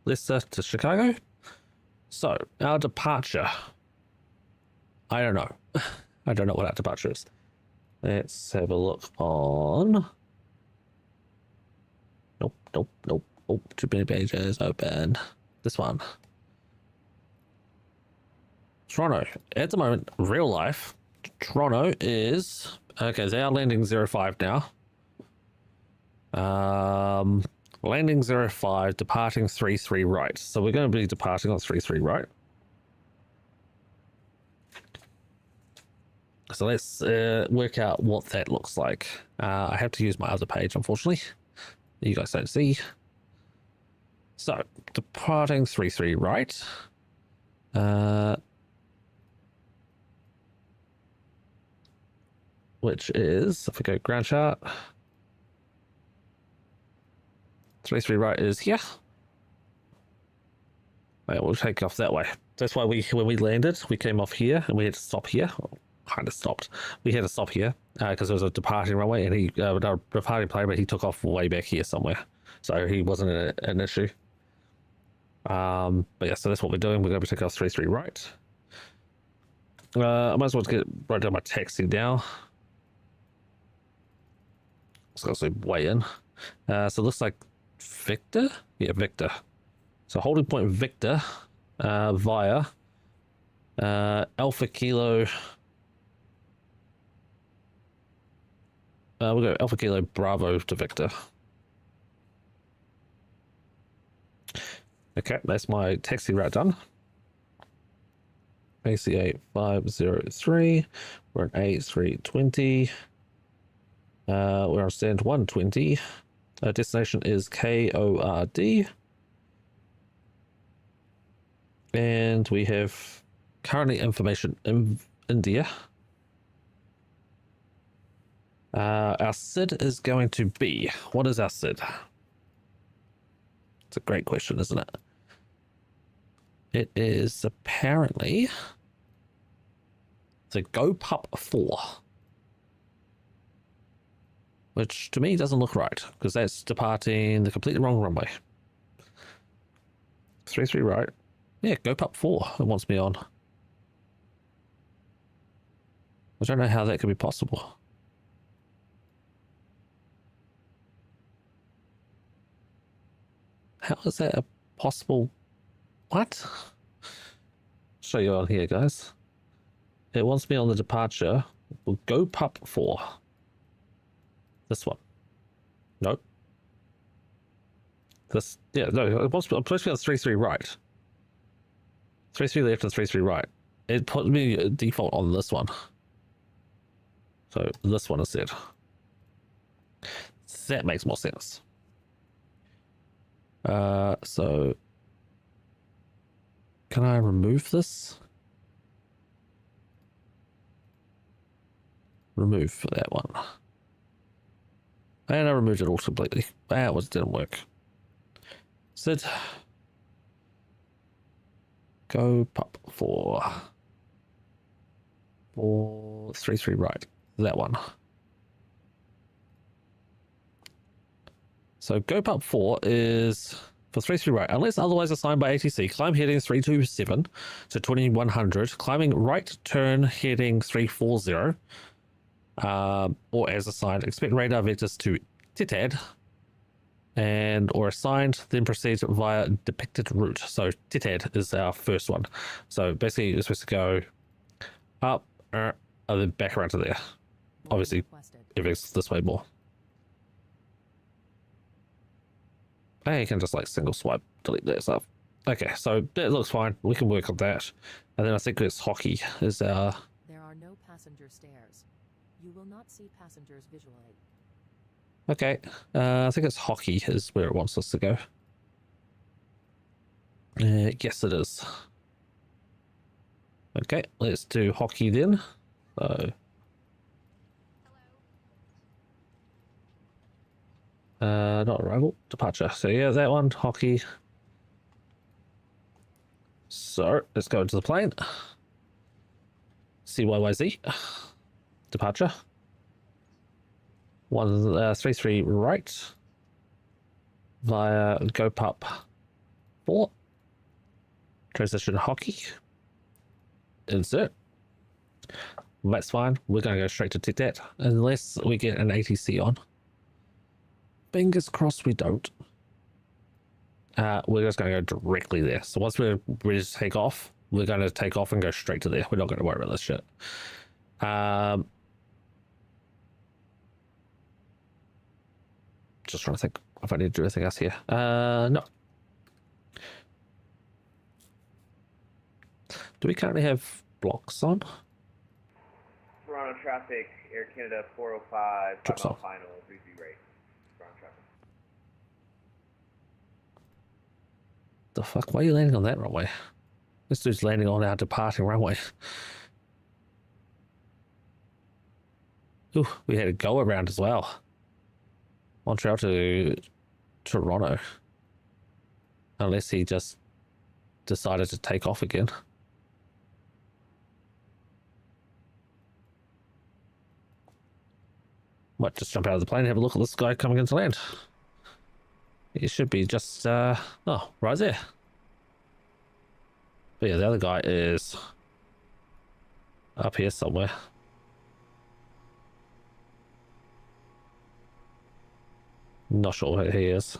Speaker 1: Leicester to Chicago. So, our departure. I don't know. I don't know what our departure is. Let's have a look on. Nope. Oh, too many pages open. This one. Toronto. At the moment, real life, Toronto is... Okay, they are landing 05 now. Landing 05, departing 33 right. So we're going to be departing on 33 right. So let's work out what that looks like. I have to use my other page, unfortunately. You guys don't see. So, departing 33 right. Which is, if we go ground chart, 33 right is here. Right, we'll take off that way. That's why when we landed, we came off here and we had to stop here. Kind of stopped. We had to stop here because there was a departing runway and he departing plane, but he took off way back here somewhere, so he wasn't an issue. But yeah, so that's what we're doing. We're going to take off 33 right. I might as well write down my taxi now. So I'll way in. So it looks like Victor. Yeah, Victor. So holding point Victor via Alpha Kilo. We'll go Alpha Kilo Bravo to Victor. Okay, that's my taxi route done. AC8503. We're at A320. We're on stand 120. Destination is KORD. And we have currently information in India. Our SID is going to be, what is our SID? It's a great question, isn't it? It is apparently the Go Pup 4. Which to me doesn't look right, because that's departing the completely wrong runway. 33 right. Yeah, Go Pup 4 it wants me on. I don't know how that could be possible. How is that a possible... What? Show you on here, guys. It wants me on the departure. We'll Go Pup 4. This one. Nope. This, yeah, no, it wants me, I'm supposed to be on 33 right. 33 left and 33 right. It put me default on this one. So this one is set. That makes more sense. So can I remove this? Remove for that one. And I removed it all completely. That didn't work. Sid. Go Pup 4. 33 right. That one. So Go Pup 4 is for 33 right. Unless otherwise assigned by ATC, climb heading 327 to 2100. Climbing right turn heading 340. Or as assigned, expect radar vectors to TITAD and or assigned, then proceed via depicted route. So TITAD is our first one. So basically you're supposed to go up and then back around to there. Obviously everything's this way more. And you can just like single swipe delete that stuff. Okay, so that looks fine. We can work on that. And then I think it's hockey is our...
Speaker 2: There are no passenger stairs. You will not see passengers visually.
Speaker 1: Okay, I think it's hockey is where it wants us to go. Yes, it is. Okay, let's do hockey then. So, not arrival, departure. So yeah, that one, hockey. So let's go into the plane. CYYZ, departure. 133 right via Go Pup 4. Transition hockey. Insert. That's fine. We're going to go straight to TITAT unless we get an ATC on. Fingers crossed we don't. We're just going to go directly there. So once we're ready to take off, we're going to take off and go straight to there. We're not going to worry about this shit. Just trying to think if I need to do anything else here. No. Do we currently have blocks on?
Speaker 8: Toronto traffic, Air Canada 405,
Speaker 1: Trips on.
Speaker 8: final, 3-3 rate. Toronto traffic.
Speaker 1: The fuck? Why are you landing on that runway? This dude's landing on our departing runway. Ooh, we had a go around as well. Montreal to Toronto. Unless he just decided to take off again. Might just jump out of the plane and have a look at this guy coming into land. He should be just, oh, right there. But yeah, the other guy is up here somewhere. Not sure where he is.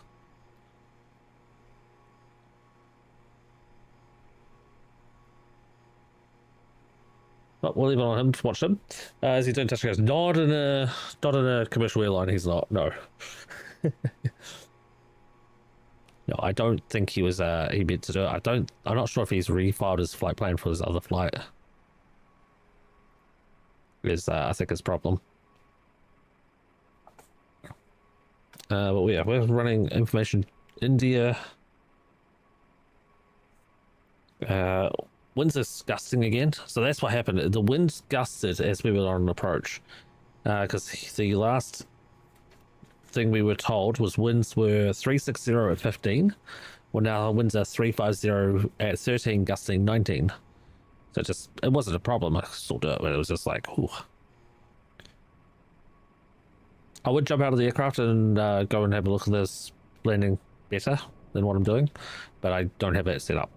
Speaker 1: But we'll leave it on him to watch him. Is he doing touch goes? Not in a commercial airline. He's not. No. No, I don't think he was. He meant to do it. I'm not sure if he's refiled his flight plan for his other flight. Is I think his problem. But yeah, we're running information India. Winds are gusting again, so that's what happened. The winds gusted as we were on an approach, because the last thing we were told was winds were 360 at 15. Well, now winds are 350 at 13, gusting 19. So it wasn't a problem. I could still do it, but it was just like, ooh. I would jump out of the aircraft and go and have a look at this landing better than what I'm doing, but I don't have that set up.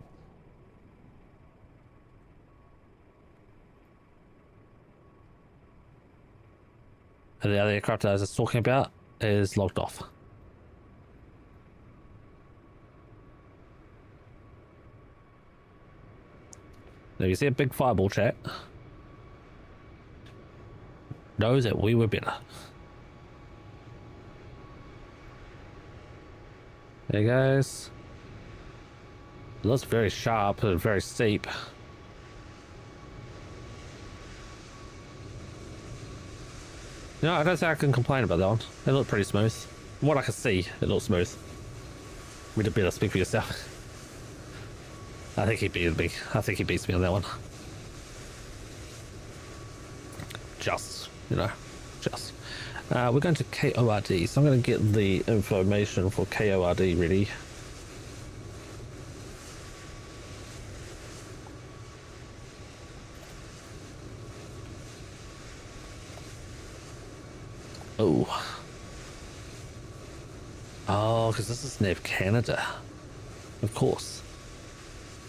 Speaker 1: And the other aircraft I was talking about is logged off. Now you see a big fireball chat. Knows that we were better. Hey guys. It looks very sharp and very steep. No, I don't think I can complain about that one. It looked pretty smooth. From what I can see, it looks smooth. We'd have better speak for yourself. I think he beats me. I think he beats me on that one. Just, you know, just. We're going to KORD, so I'm going to get the information for KORD ready. Oh, because this is Nav Canada. Of course.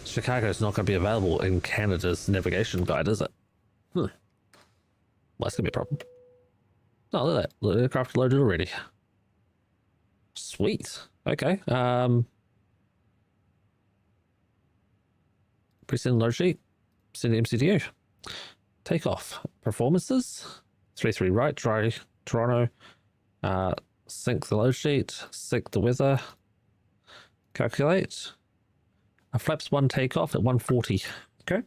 Speaker 1: Chicago's not going to be available in Canada's navigation guide, is it? Well, that's going to be a problem. Oh, look at that. The aircraft loaded already. Sweet. Okay. Presend load sheet. Send MCDU. Takeoff. Performances. 33 right. Dry Toronto. Sync the load sheet. Sync the weather. Calculate. A flaps 1 takeoff at 140. Okay.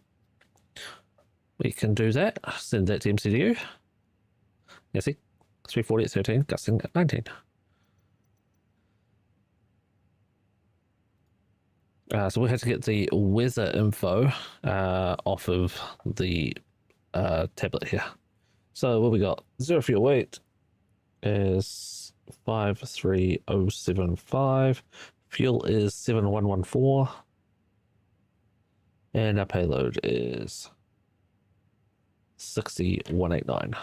Speaker 1: We can do that. Send that to MCDU. Yeah, see? 340 at 13, gusting at 19. So we had to get the weather info off of the tablet here. So what we got? 0 fuel weight is 53075. Fuel is 7114. And our payload is 60189.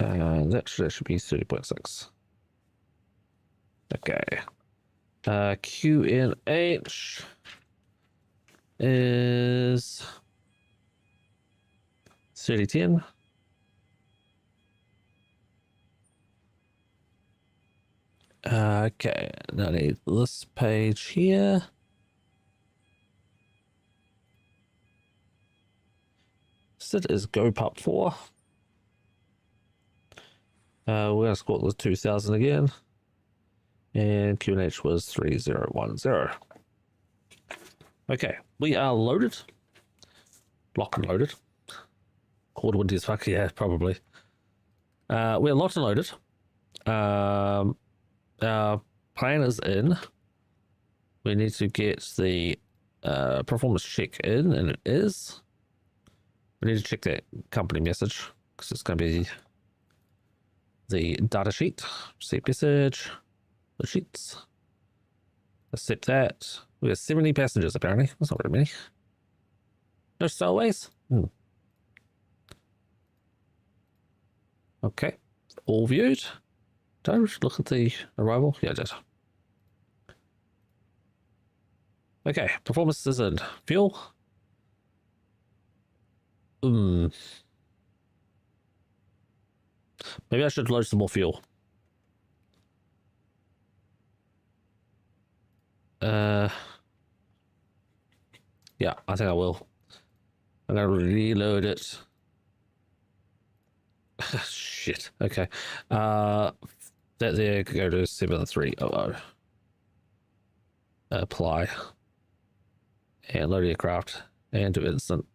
Speaker 1: And that should be 30.6. Okay. QNH is 3010. Okay, now I need this page here. SID is GoPup4. We're going to score the 2000 again. And QNH was 3010. Okay, we are loaded. Locked and loaded. KORD windy as fuck, yeah, probably. We're locked and loaded. Our plan is in. We need to get the performance check in, and it is. We need to check that company message because it's going to be the data sheet. Receipt message, the sheets. Accept that. We have 70 passengers apparently. That's not very many. No stowaways. Okay, all viewed. Did I look at the arrival? Yeah, I did. Okay, performance is in. Fuel. Maybe I should load some more fuel. Yeah, I think I will. I'm gonna reload it. Shit. Okay. That there could go to 7300. Apply. And load aircraft. And do instant.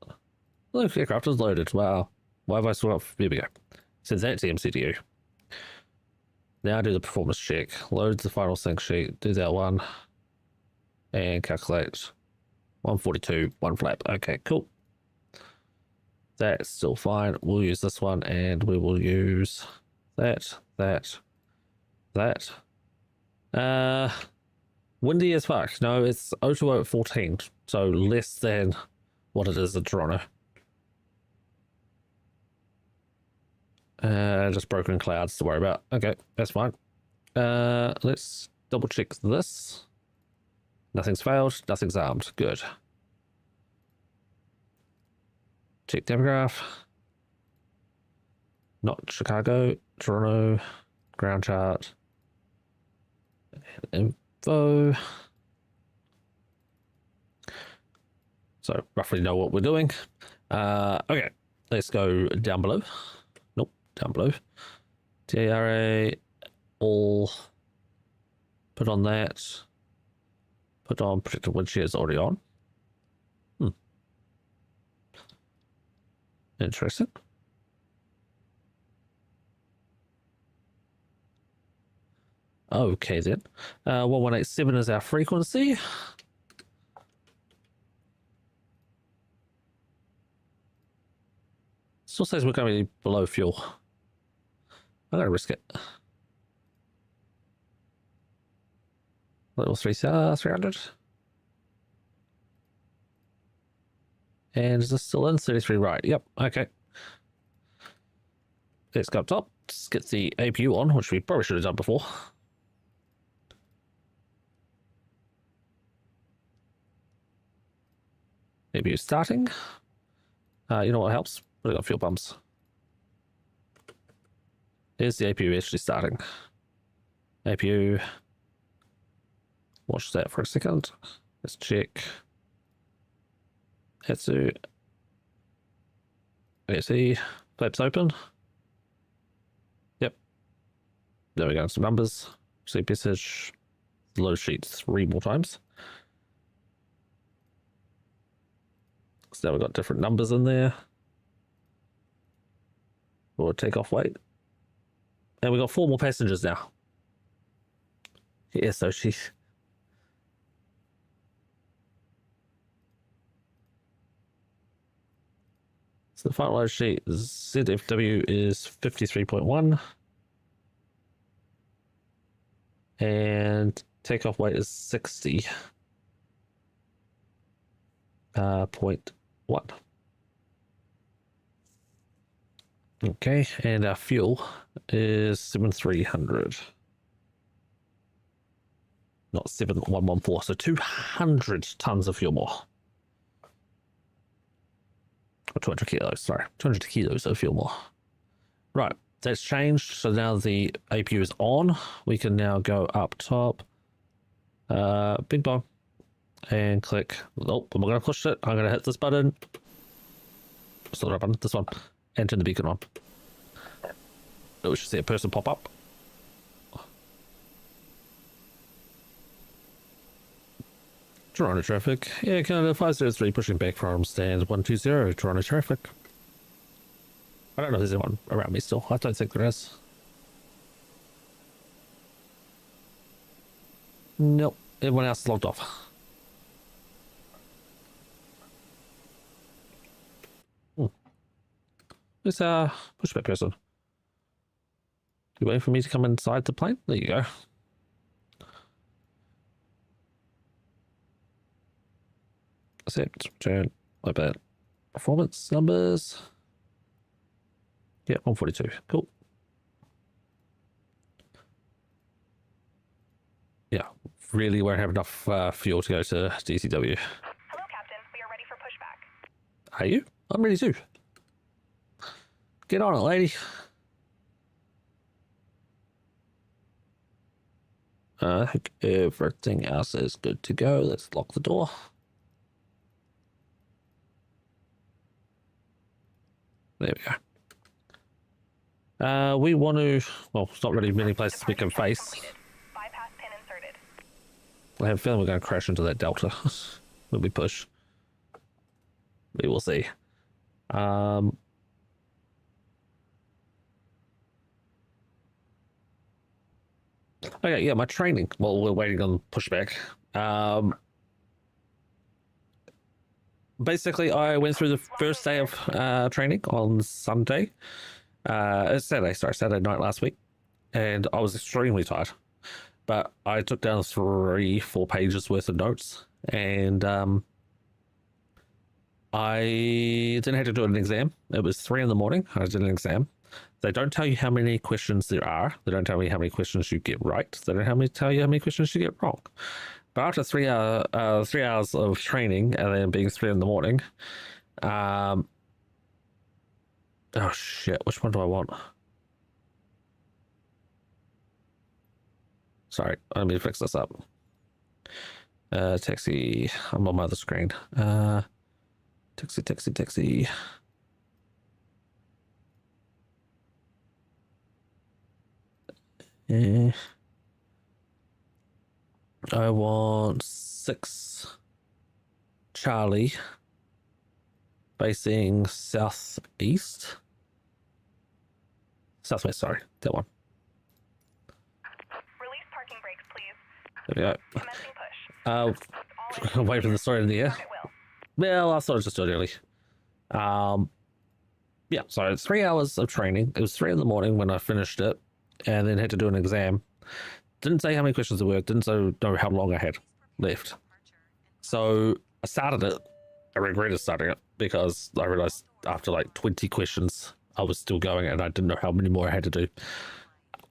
Speaker 1: Look, aircraft is loaded. Wow. Why have I still got... Here we go. Since that's the MCDU. Now do the performance check. Load the final sync sheet. Do that one. And calculate. 142, one flap. Okay, cool. That's still fine. We'll use this one and we will use that. Windy as fuck. No, it's 020 at 14. So less than what it is in Toronto. Just broken clouds to worry about. Okay, that's fine. Let's double check this. Nothing's failed. Nothing's armed. Good. Check demograph. Not Chicago. Toronto. Ground chart. Info. So roughly know what we're doing. Okay, let's go down below. Nope, down below. TARA. All. Put on that. Put on predicted wind shear is already on. Interesting. Okay then. 1187 is our frequency. Still says we're going to be below fuel. I'm going to risk it. Level 300. And is this still in? 33 right. Yep. Okay. Let's go up top. Let's get the APU on, which we probably should have done before. APU starting. You know what helps? We got fuel pumps. Here's the APU actually starting. APU. Watch that for a second. Let's check. Let's see. Flaps open. Yep. There we go. Some numbers. See message. Load sheet 3 more times. So now we've got different numbers in there. Or takeoff weight. And we've got 4 more passengers now. Yeah, so she's... So the final load sheet ZFW is 53.1. And takeoff weight is 60.1. Okay, and our fuel is 7,300. Not 7,114, so 200 tons of fuel more. Or 200 kilos, sorry. 200 kilos of fuel more. Right, that's changed. So now the APU is on. We can now go up top. Big bong. And click. Nope, I'm not going to push it. I'm going to hit this button. It's not that button, this one. And turn the beacon on. Oh, we should see a person pop up. Toronto traffic. Yeah, Canada 503 pushing back from stand 120. Toronto traffic. I don't know if there's anyone around me still. I don't think there is. Nope. Everyone else is logged off. Let's push back person. You waiting for me to come inside the plane? There you go. Accept, return, my bad. Performance numbers. Yeah, 142. Cool. Yeah, really won't have enough fuel to go to DCW.
Speaker 12: Hello, Captain. We are ready for pushback.
Speaker 1: Are you? I'm ready too. Get on it, lady. I think everything else is good to go. Let's lock the door. There we go. We want to... Well, it's not really many places we can face.
Speaker 12: Bypass pin inserted.
Speaker 1: I have a feeling we're going to crash into that delta when we push. We will see. Okay, yeah, my training. Well, we're waiting on pushback. Basically, I went through the first day of training on Sunday. Saturday night last week, and I was extremely tired. But I took down 3-4 pages worth of notes, and I didn't have to do an exam. It was 3 in the morning. I did an exam. They don't tell you how many questions there are. They don't tell you how many questions you get right. They don't tell you how many questions you get wrong. But after 3 hours of training and then being 3 in the morning, oh shit, which one do I want? Sorry, let me fix this up. Taxi, I'm on my other screen. Taxi. I want 6 Charlie facing southwest, sorry, that one.
Speaker 12: Release parking brakes, please.
Speaker 1: There we go.
Speaker 12: Commencing push.
Speaker 1: Wait for the story in the air. Well, I thought I'd just do it early. Yeah, so it's 3 hours of training. It was 3 in the morning when I finished it, and then had to do an exam. Didn't say how many questions there were. Didn't know how long I had left. So I started it. I regretted starting it because I realized after like 20 questions, I was still going and I didn't know how many more I had to do.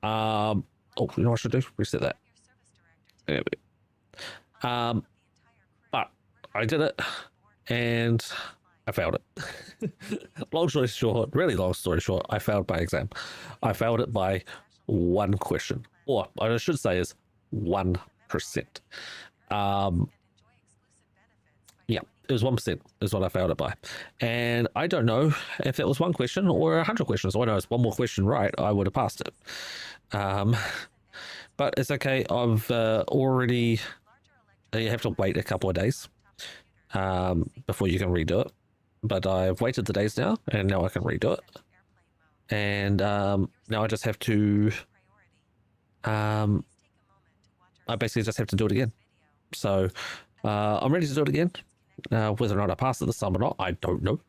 Speaker 1: Oh, you know what I should do? Reset that. There we go. But I did it and I failed it. Long story short, really long story short, I failed my exam. I failed it by 1 question. Or what I should say is 1%. Yeah, it was 1% is what I failed it by. And I don't know if it was 1 question or 100 questions. All I know is 1 more question right, I would have passed it. But it's okay. I've already, you have to wait a couple of days before you can redo it. But I've waited the days now, and now I can redo it. And now I just have to, I basically just have to do it again. So I'm ready to do it again. Whether or not I pass it this time or not, I don't know.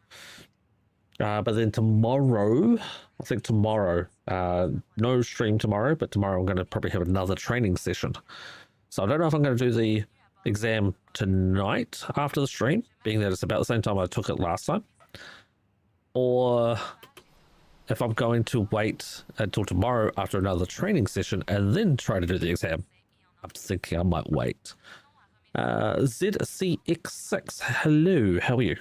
Speaker 1: But then tomorrow, I think tomorrow, no stream tomorrow, but tomorrow I'm going to probably have another training session. So I don't know if I'm going to do the exam tonight after the stream, being that it's about the same time I took it last time, or if I'm going to wait until tomorrow after another training session and then try to do the exam. I'm thinking I might wait. ZCX6, hello, how are you?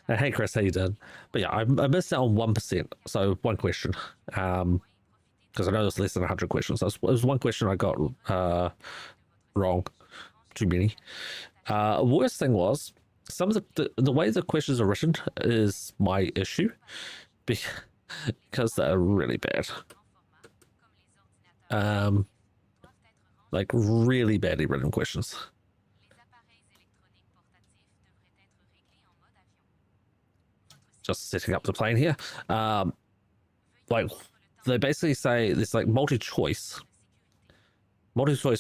Speaker 1: Hey Chris, how you doing? But yeah, I missed out on 1%, so 1 question. Because I know there's less than 100 questions. So it was 1 question I got wrong. Too many. Worst thing was, some of the way the questions are written is my issue. Because they're really bad. Like really badly written questions. Just setting up the plane here. Like they basically say there's like multi-choice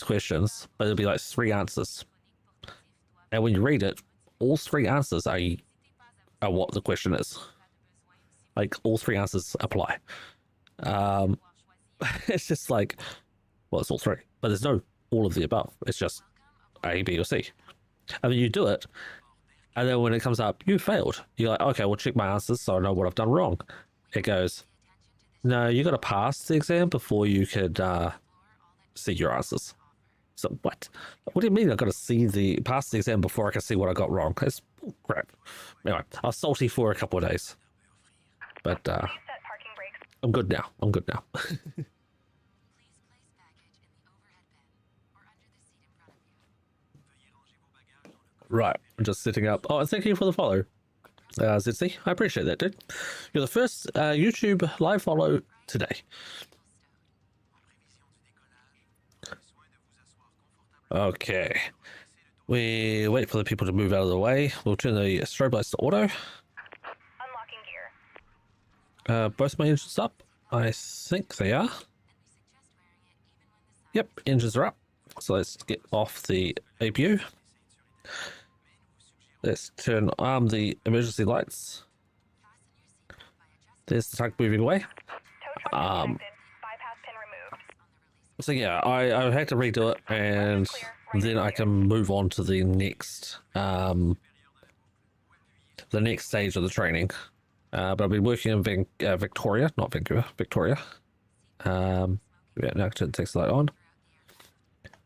Speaker 1: questions, but it'll be like 3 answers. And when you read it, all 3 answers are what the question is. Like all 3 answers apply. It's just like, well, it's all 3, but there's no all of the above. It's just A, B, or C. And then you do it, and then when it comes up, you failed. You're like, okay, well, check my answers so I know what I've done wrong. It goes, no, you got to pass the exam before you could see your answers. So what? What do you mean I got to pass the exam before I can see what I got wrong? That's crap. Anyway, I was salty for a couple of days, but I'm good now. Right, I'm just sitting up. Oh, thank you for the follow, Zitzy. I appreciate that, dude. You're the first YouTube live follow today. Okay. We wait for the people to move out of the way. We'll turn the strobe lights to auto.
Speaker 12: Unlocking
Speaker 1: Both my engines up? I think they are. Yep, engines are up. So let's get off the APU. Let's turn on the emergency lights. There's the truck moving away.
Speaker 12: Bypass pin removed.
Speaker 1: So yeah, I had to redo it, and then I can move on to the next stage of the training. But I've been working in Victoria, not Vancouver, Victoria. Yeah, now I can take the light on.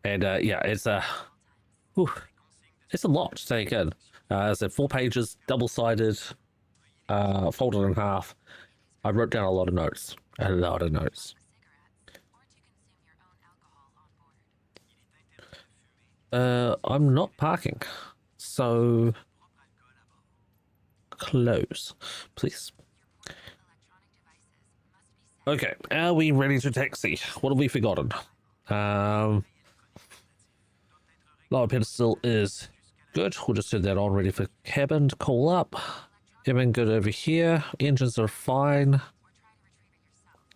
Speaker 1: And yeah, it's a lot to take in. So 4 pages, double-sided, folded in half. I wrote down a lot of notes. I'm not parking, so close, please. Okay, are we ready to taxi? What have we forgotten? Lower pedestal is good. We'll just turn that on, ready for cabin to call up. Everything good over here. Engines are fine.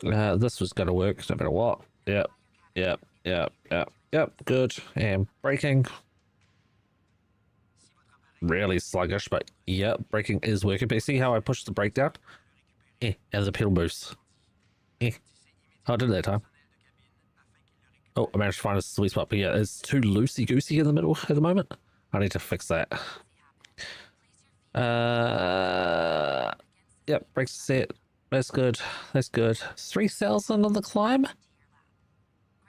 Speaker 1: This was gonna work no matter what. Yep. Good. And braking. Really sluggish, but yep, braking is working. But you see how I pushed the brake down? And the pedal moves. Oh, I did that time. Oh, I managed to find a sweet spot, but yeah, it's too loosey-goosey in the middle at the moment. I need to fix that. Yep, brakes set. That's good. 3,000 on the climb?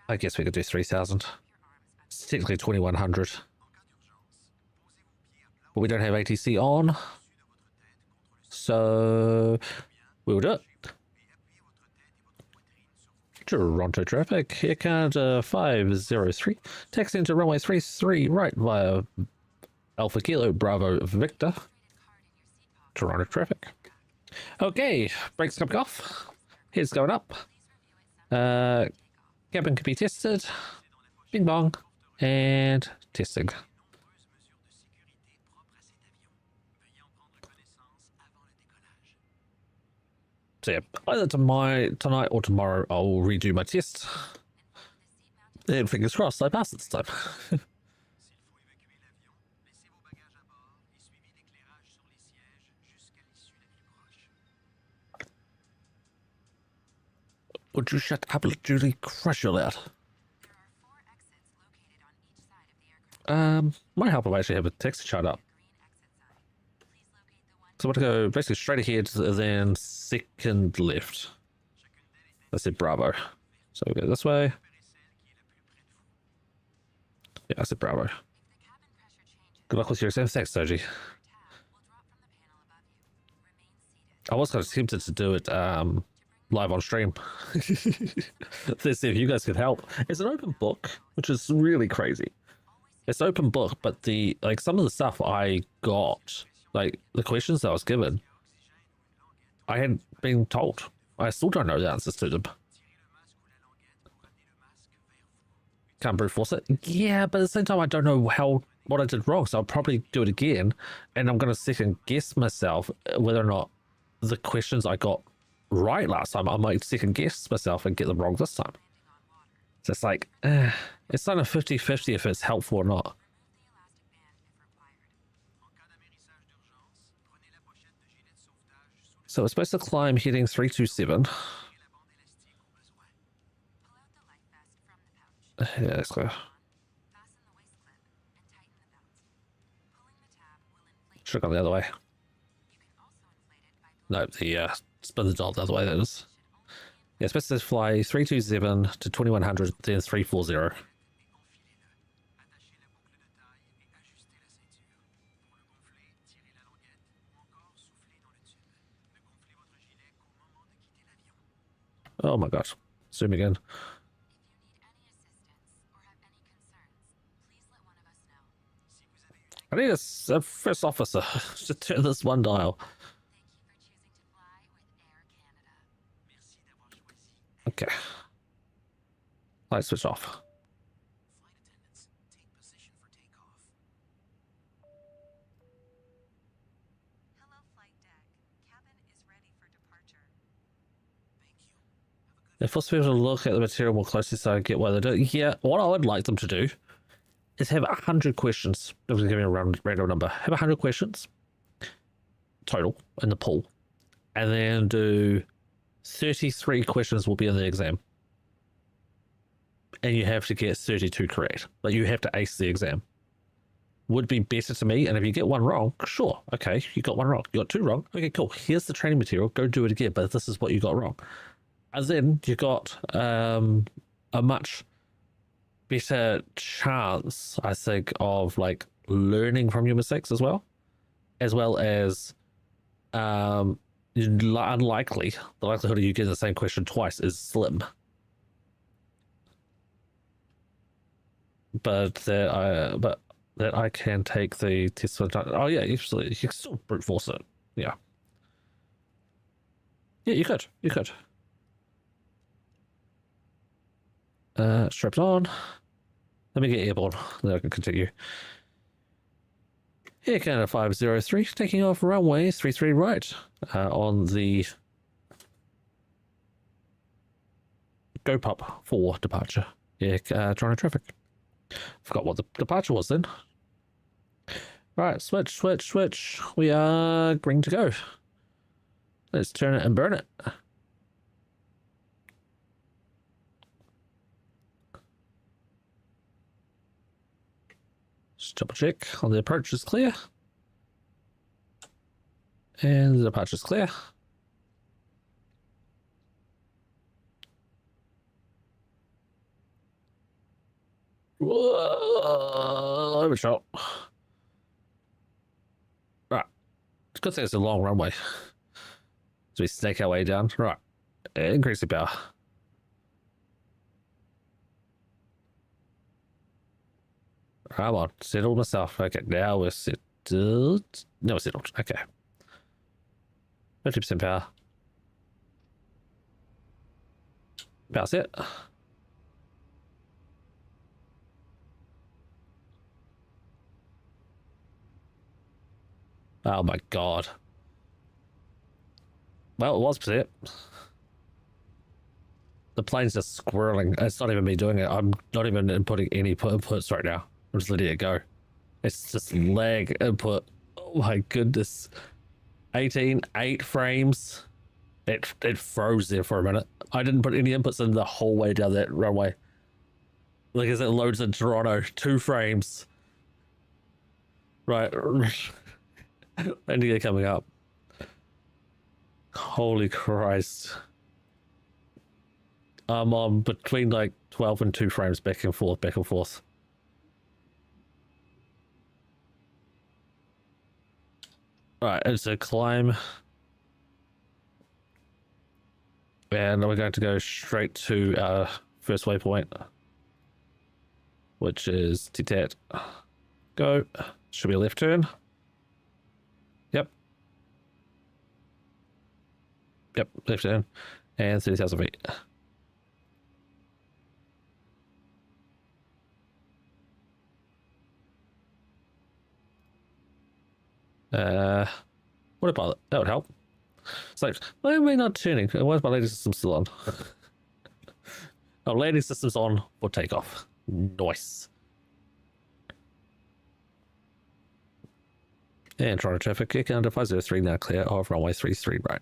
Speaker 1: I guess we could do 3,000. It's technically 2,100. But we don't have ATC on. So we'll do it. Toronto traffic, Air Canada 503, taxi into runway 33 right via Alpha Kilo Bravo Victor. Toronto traffic. Okay, brakes coming off. Heads going up. Cabin can be tested. Bing bong. And testing. So yeah, either tonight or tomorrow I'll redo my test. And fingers crossed I pass it this time. Would you shut up, Julie? Crush your loud. Might help if I actually have a text chart up. So I'm going to go basically straight ahead, then second left. That's it, Bravo. So we go this way. Yeah, that's it, Bravo. Good luck with your exam. Thanks, Soji. I was kind of tempted to do it live on stream. Let's see if you guys could help. It's an open book, which is really crazy. It's open book, but some of the stuff I got, like the questions that I was given, I hadn't been told. I still don't know the answers to them. Can't brute force it. Yeah, but at the same time, I don't know what I did wrong, so I'll probably do it again, and I'm going to second guess myself whether or not the questions I got right last time, I might second guess myself and get them wrong this time. So it's like, it's not a 50-50 if it's helpful or not. So we're supposed to climb heading 327. Yeah, let's go. Should have gone the other way. No, spin the dial the other way, that is. Yeah, it's supposed to fly 327 to 2100, then 340. Oh my gosh. Zoom again. I need a first officer to turn this one dial. Okay. Light switch off.
Speaker 4: Hello, flight deck. Cabin is ready for departure.
Speaker 1: It forces people to look at the material more closely so I get what they do. Yeah, what I would like them to do is have 100 questions. I'm going to give you a random number. Have 100 questions total in the pool. And then do 33 questions will be in the exam. And you have to get 32 correct. Like you have to ace the exam. Would be better to me. And if you get one wrong, sure. Okay, you got one wrong. You got two wrong. Okay, cool. Here's the training material. Go do it again. But this is what you got wrong. And then you got a much better chance, I think, of like learning from your mistakes as well as unlikely. The likelihood of you getting the same question twice is slim. But that I can take the test for time. Oh yeah, you can still brute force it. Yeah. Yeah, you could. You could. Strapped on. Let me get airborne, then I can continue. Air Canada 503, taking off runway 33 right on the go pup for departure. Yeah, Toronto traffic. Forgot what the departure was then. Right, switch. We are green to go. Let's turn it and burn it. Just double check on the approach is clear. And the departure is clear. Whoa, overshot. Right. It's good thing it's a long runway. So we snake our way down. Right. Increase the power. Come on, settled myself. Okay, now we're settled. No, we're settled. Okay. 50% power. Power set. Oh my god. Well, it was set. The plane's just squirreling. It's not even me doing it. I'm not even inputting any inputs right now. I'm just letting it go. It's just lag input. Oh my goodness. 8 frames. It froze there for a minute. I didn't put any inputs in the whole way down that runway. Like as it loads in Toronto, 2 frames. Right. India coming up. Holy Christ. I'm on between like 12 and 2 frames back and forth. Alright, it's a climb. And we're going to go straight to our first waypoint, which is Titat. Go. Should be a left turn. Yep, left turn. And 30,000 feet. What about that would help. So why am I not turning? Why is my landing system still on? Oh, landing system's on for takeoff. Nice. And Toronto traffic kick under 503 now clear of runway 33 right.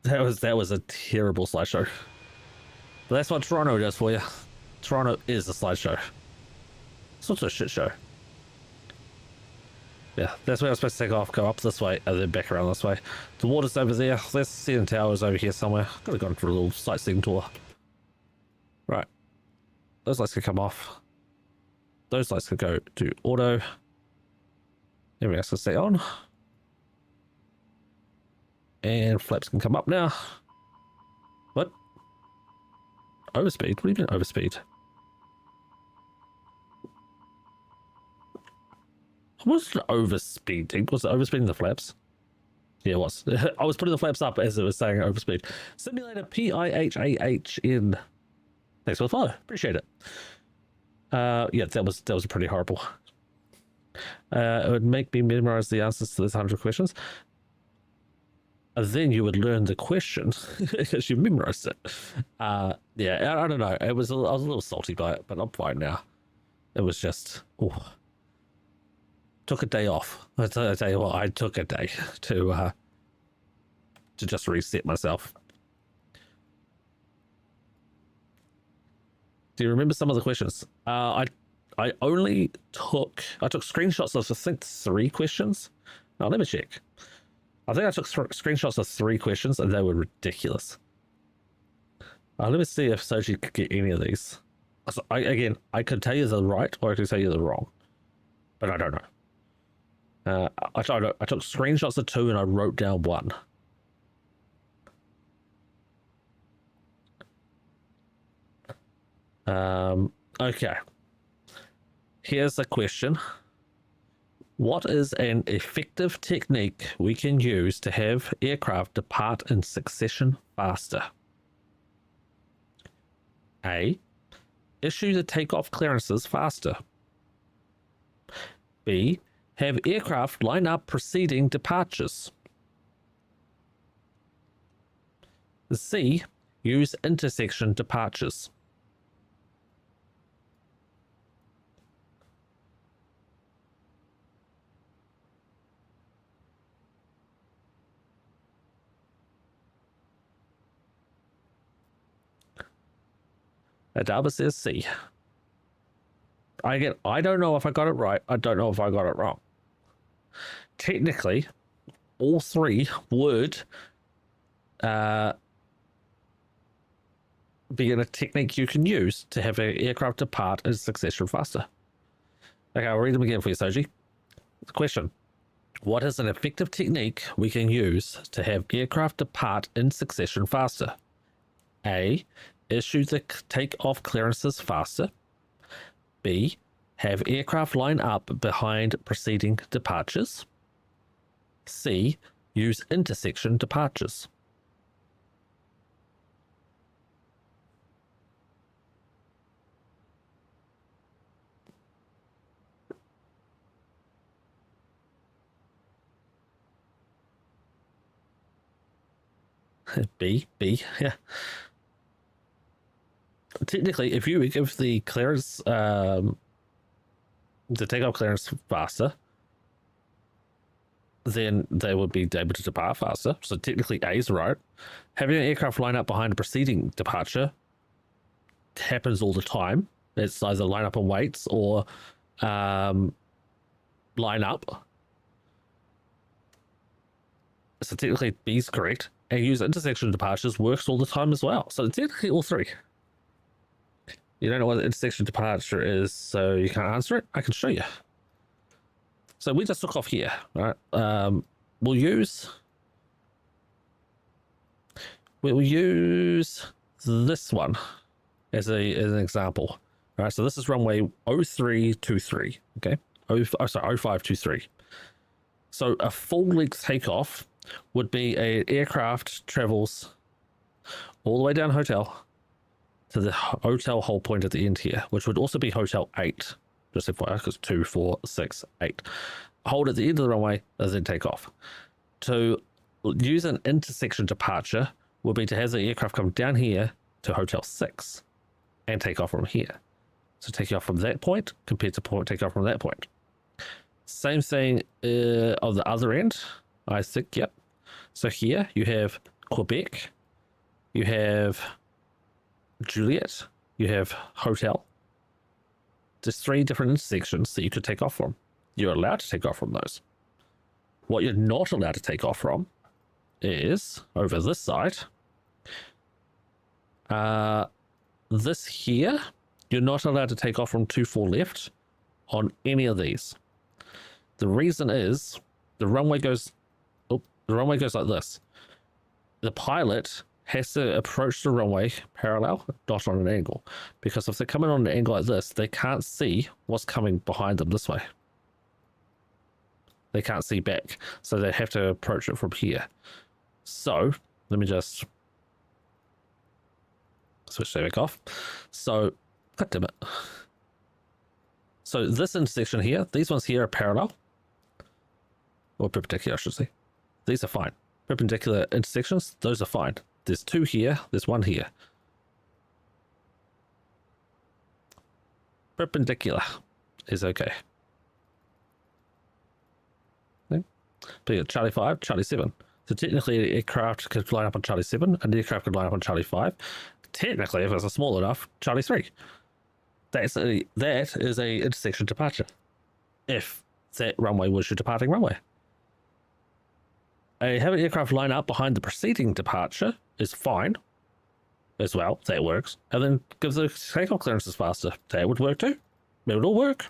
Speaker 1: That was a terrible slideshow. But that's what Toronto does for you. Toronto is a slideshow. It's not a shit show. Yeah, that's where I was supposed to take off, go up this way, and then back around this way. The water's over there. Let's see the towers over here somewhere. Could have gone for a little sightseeing tour. Right. Those lights can come off. Those lights can go to auto. Everything else can stay on. And flaps can come up now. What? Overspeed? What do you mean overspeed? I wasn't overspeeding. Was it overspeeding the flaps? Yeah, it was. I was putting the flaps up as it was saying overspeed. Simulator PIHAHN. Thanks for the follow. Appreciate it. Yeah, that was pretty horrible. It would make me memorize the answers to those 100 questions. and then you would learn the question because you memorized it. Yeah, I don't know. I was a little salty by it, but I'm fine now. It was just, took a day off. I tell you what, I took a day to just reset myself. Do you remember some of the questions? I took screenshots of I think 3 questions. Now let me check. I think I took screenshots of 3 questions and they were ridiculous. Let me see if Soji could get any of these. So I could tell you the right or I could tell you the wrong, but I don't know. I took screenshots of 2 and I wrote down 1. Okay. Here's a question. What is an effective technique we can use to have aircraft depart in succession faster? A. Issue the takeoff clearances faster. B. Have aircraft line up preceding departures. C. Use intersection departures. Adaba says C. I don't know if I got it right. I don't know if I got it wrong. Technically, all 3 would be a technique you can use to have an aircraft depart in succession faster. Okay, I'll read them again for you, Soji. Question. What is an effective technique we can use to have aircraft depart in succession faster? A. Issue the takeoff clearances faster. B. Have aircraft line up behind preceding departures. C. Use intersection departures. B, yeah. Technically, if you give the clearance, the takeoff clearance faster, then they would be able to depart faster. So technically, A is right. Having an aircraft line up behind a preceding departure happens all the time. It's either line up and waits or line up. So technically, B is correct. And use intersection departures works all the time as well. So technically, all 3. You don't know what an intersection departure is, so you can't answer it? I can show you. So we just took off here, right? We'll use this one as an example. All right, so this is runway 0323, okay? 0523. So a full length takeoff would be an aircraft travels all the way down hotel to the hotel hold point at the end here, which would also be hotel 8. Just FYI, because 2, 4, 6, 8. Hold at the end of the runway and then take off. To use an intersection departure would be to have the aircraft come down here to hotel 6 and take off from here. So take off from that point compared to take off from that point. Same thing on the other end, I think, yep. So here you have Quebec, you have Juliet, you have hotel. There's 3 different intersections that you could take off from. You're allowed to take off from those. What you're not allowed to take off from is over this side. This here, you're not allowed to take off from 24 left on any of these. The reason is the runway goes like this. The pilot has to approach the runway parallel, not on an angle, because if they're coming on an angle like this, they can't see what's coming behind them this way. They can't see back, so they have to approach it from here. So let me just switch that back off. So, god damn it. So this intersection here, these ones here are parallel, or perpendicular, I should say. These are fine. perpendicular intersections, those are fine. There's 2 here, there's 1 here. Perpendicular is okay. Okay. But yeah, Charlie 5, Charlie 7. So technically, an aircraft could line up on Charlie 7, an aircraft could line up on Charlie 5. Technically, if it's small enough, Charlie 3. That is a intersection departure. If that runway was your departing runway. Having an aircraft line up behind the preceding departure is fine as well. That works. And then gives the takeoff clearances faster. That would work too. It would all work.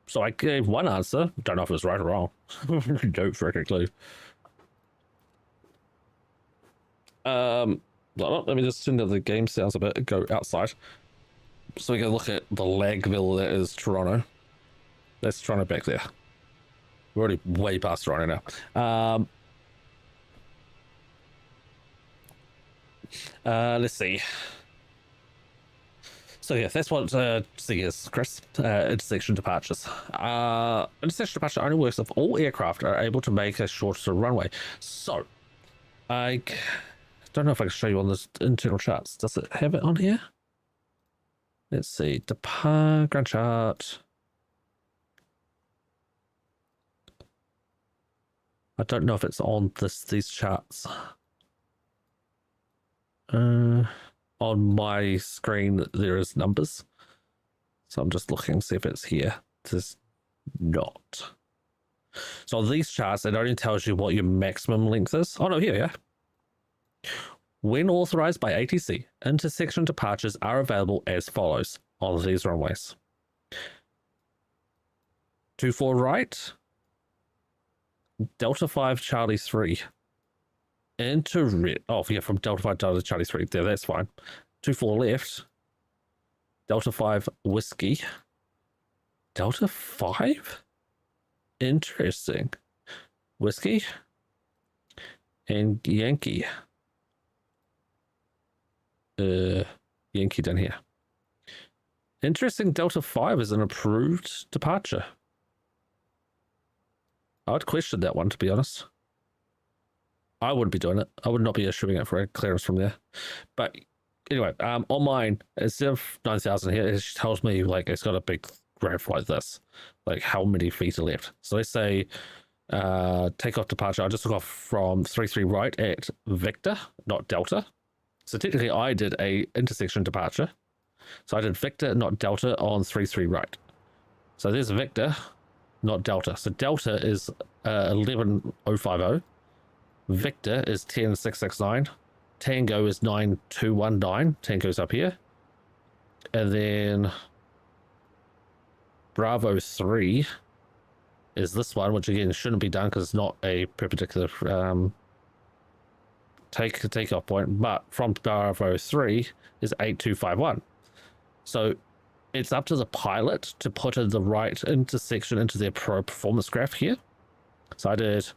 Speaker 1: So I gave one answer. Don't know if it was right or wrong. Don't freaking clue. Let me just turn down the game sounds a bit and go outside. So we can look at the lagville that is Toronto. That's Toronto back there. We're already way past Toronto now. Let's see. So yeah, that's what C is, Chris. Intersection departures. Intersection departure only works if all aircraft are able to make a shorter runway. So, I don't know if I can show you on this internal charts. Does it have it on here? Let's see. Ground chart. I don't know if it's on these charts. On my screen, there is numbers. So I'm just looking to see if it's here. It's not. So on these charts, it only tells you what your maximum length is. Oh no, here, yeah. When authorized by ATC, intersection departures are available as follows on these runways. 24 right. Delta 5 Charlie 3 into red. Oh yeah, from Delta 5 Delta Charlie 3 there, that's fine. 24 left. Delta 5 Whiskey. Delta 5? Interesting. Whiskey and Yankee. Yankee down here. Interesting, Delta 5 is an approved departure. I would question that one, to be honest. I wouldn't be doing it. I would not be issuing it for a clearance from there. But anyway, on mine, instead of 9,000 here, it tells me like it's got a big graph like this, like how many feet are left. So let's say takeoff departure. I just took off from 33 right at Victor, not Delta. So technically I did a intersection departure. So I did Victor, not Delta on 33 right. So there's Victor, not Delta. So Delta is 11050. Victor is 10669. Tango is 9219. Tango's up here. And then Bravo 3 is this one, which again shouldn't be done because it's not a perpendicular takeoff point. But from Bravo 3 is 8251. So it's up to the pilot to put in the right intersection into their performance graph here. So I did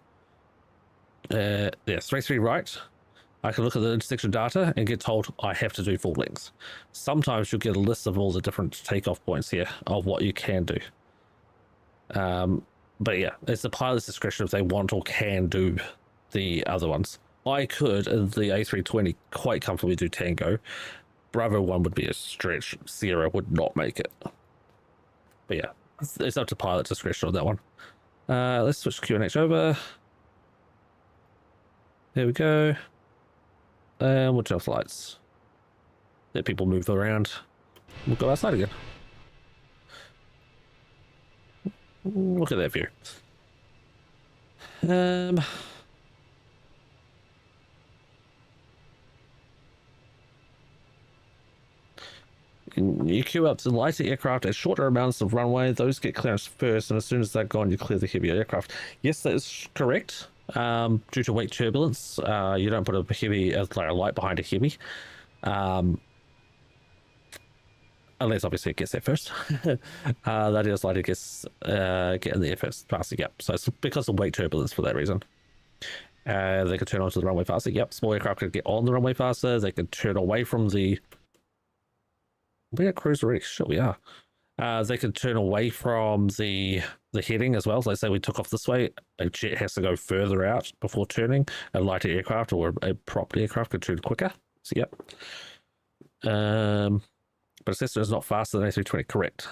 Speaker 1: 33 right. I can look at the intersection data and get told I have to do full length. Sometimes you'll get a list of all the different takeoff points here of what you can do. But yeah, it's the pilot's discretion if they want or can do the other ones. I could, in the A320, quite comfortably do Tango. Bravo 1 would be a stretch. Sierra would not make it. But yeah, it's up to pilot discretion on that one. Let's switch QNH over. There we go. And we'll turn off the lights. Let people move around. We'll go outside again. Look at that view. You queue up the lighter aircraft at shorter amounts of runway. Those get clearance first, and as soon as they're gone, you clear the heavier aircraft. Yes, that is correct. Due to weight turbulence, you don't put a heavy, like a light behind a heavy. Unless obviously it gets there first. That is lighter gets get in the air first, faster. Yep. So it's because of weight turbulence for that reason. They could turn onto the runway faster. Yep. Small aircraft could get on the runway faster. They could turn away from the. We are cruise already. Sure, we are. They can turn away from the heading as well. So let's say we took off this way, a jet has to go further out before turning. A lighter aircraft or a propped aircraft could turn quicker. So yep. But a Cessna is not faster than A320, correct.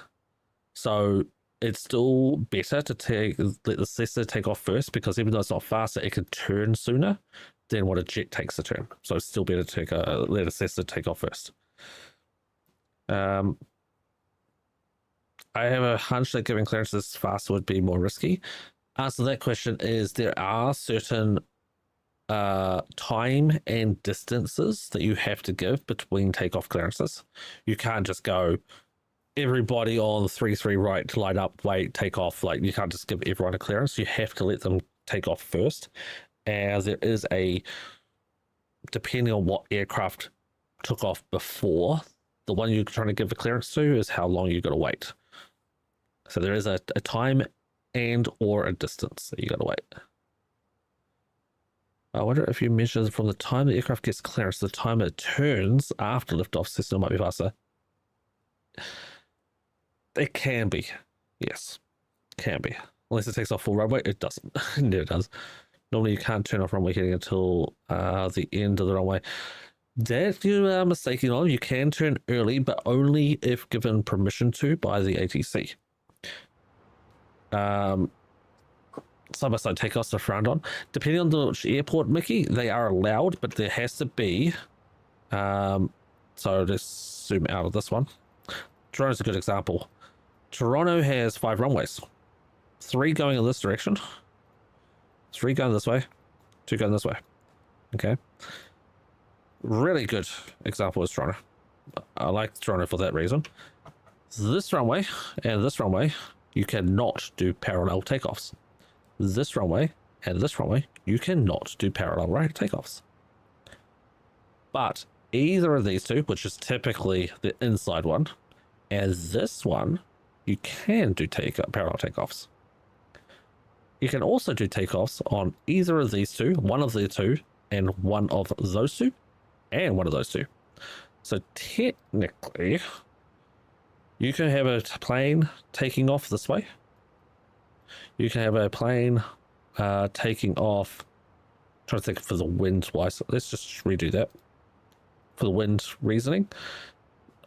Speaker 1: So it's still better to let the Cessna take off first, because even though it's not faster, it can turn sooner than what a jet takes to turn. So it's still better to let a Cessna take off first. I have a hunch that giving clearances faster would be more risky. Answer to that question is there are certain time and distances that you have to give between takeoff clearances. You can't just go everybody on 33 right to line up, wait, take off. Like, you can't just give everyone a clearance. You have to let them take off first, as there is depending on what aircraft took off before, the one you're trying to give a clearance to is how long you got to wait. So there is a time and or a distance that you got to wait. I wonder if you measure from the time the aircraft gets clearance to the time it turns after liftoff, system might be faster. It can be, yes, can be. Unless it takes off full runway, it doesn't. It never does. Normally you can't turn off runway heading until the end of the runway. That you are mistaken on. You can turn early, but only if given permission to by the ATC. Side-by-side takeoffs are frowned on. Depending on which airport, Mickey, they are allowed, but there has to be. So let's zoom out of this one. Toronto's a good example. Toronto has 5 runways. 3 going in this direction. 3 going this way. 2 going this way. Okay. Really good example is Toronto. I like Toronto for that reason. This runway and this runway, you cannot do parallel takeoffs. This runway and this runway, you cannot do parallel takeoffs. But either of these two, which is typically the inside one, and this one, you can do parallel takeoffs. You can also do takeoffs on either of these two, one of the two, and one of those two, and one of those two. So technically, you can have a plane taking off this way. You can have a plane taking off. I'm trying to think for the wind wise. Let's just redo that for the wind reasoning.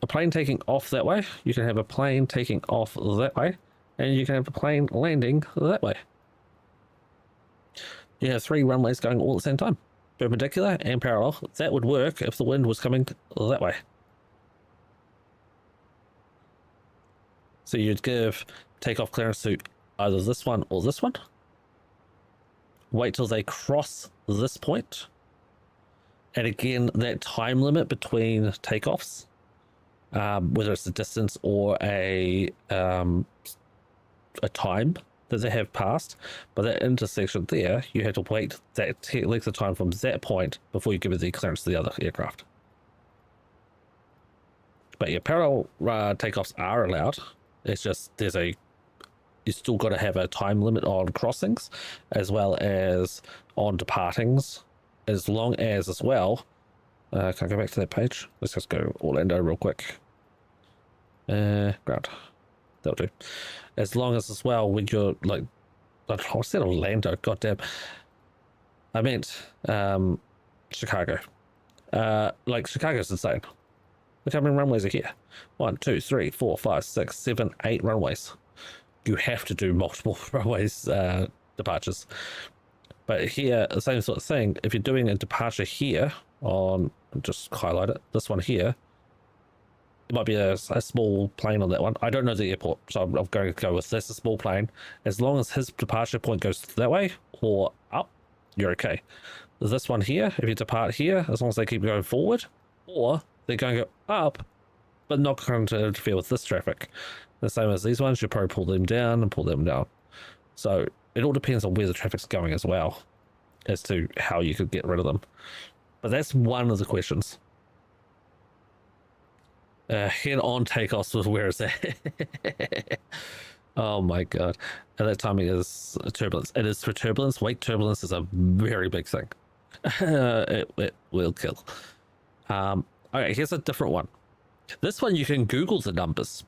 Speaker 1: A plane taking off that way. You can have a plane taking off that way, and you can have a plane landing that way. You have 3 runways going all at the same time, perpendicular and parallel. That would work if the wind was coming that way. So you'd give takeoff clearance to either this one or this one. Wait till they cross this point. And again, that time limit between takeoffs, whether it's a distance or a time that they have passed, but that intersection there, you have to wait that length of time from that point before you give the clearance to the other aircraft. But yeah, parallel takeoffs are allowed. It's just you still got to have a time limit on crossings as well as on departings, as long as well. Can I go back to that page? Let's just go Orlando real quick. Ground. That'll do. As long as well, when you're like, I said Orlando, goddamn. I meant Chicago. Like Chicago's insane. Look how many runways are here. 1, 2, 3, 4, 5, 6, 7, 8 runways. You have to do multiple runways departures. But here, the same sort of thing. If you're doing a departure here on, just highlight it, this one here, it might be a small plane on that one. I don't know the airport, so I'm going to go with this, a small plane. As long as his departure point goes that way or up, you're okay. This one here, if you depart here, as long as they keep going forward, or they're going to go up, but not going to interfere with this traffic. The same as these ones, you probably pull them down and pull them down. So it all depends on where the traffic's going as well, as to how you could get rid of them. But that's one of the questions. Head-on takeoffs was where it's at. Oh my god. And that timing is turbulence. It is for turbulence. Wake turbulence is a very big thing. It will kill. Okay, here's a different one. This one you can Google the numbers.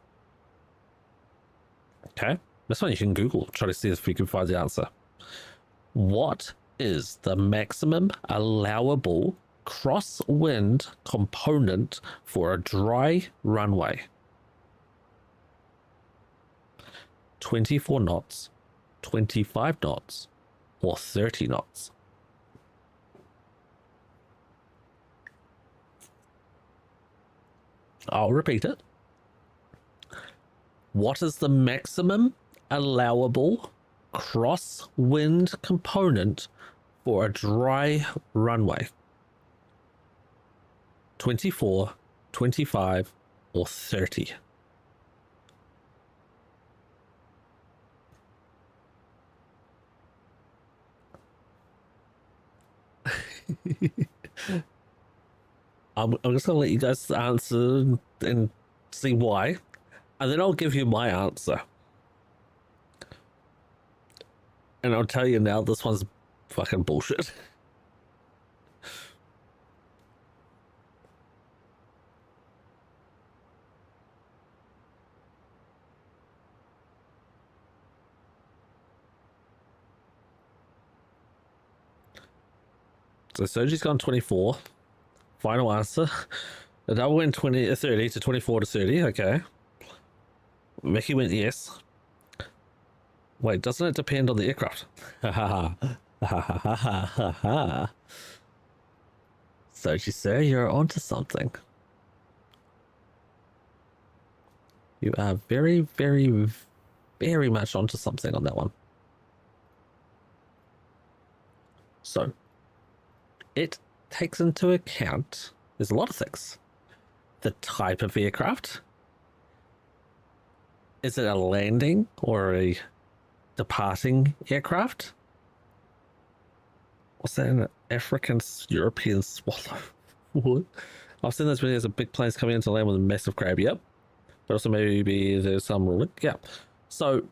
Speaker 1: Okay, this one you can Google, try to see if you can find the answer. What is the maximum allowable crosswind component for a dry runway? 24 knots, 25 knots, or 30 knots? I'll repeat it. What is the maximum allowable crosswind component for a dry runway? 24, 25, or 30? I'm just gonna let you guys answer and see why, and then I'll give you my answer. And I'll tell you now, this one's fucking bullshit. So Sergi's gone 24. Final answer. The double went 30 to 24 to 30. Okay. Mickey went yes. Wait, doesn't it depend on the aircraft? Ha ha ha ha ha ha ha. Sergi, sir, you're onto something. You are very, very, very much onto something on that one. So, it takes into account, there's a lot of things. The type of aircraft. Is it a landing or a departing aircraft? What's that, an African European swallow? What? I've seen those videos of big planes coming into land with a massive crab, yep. But also maybe there's some ruling, yeah. So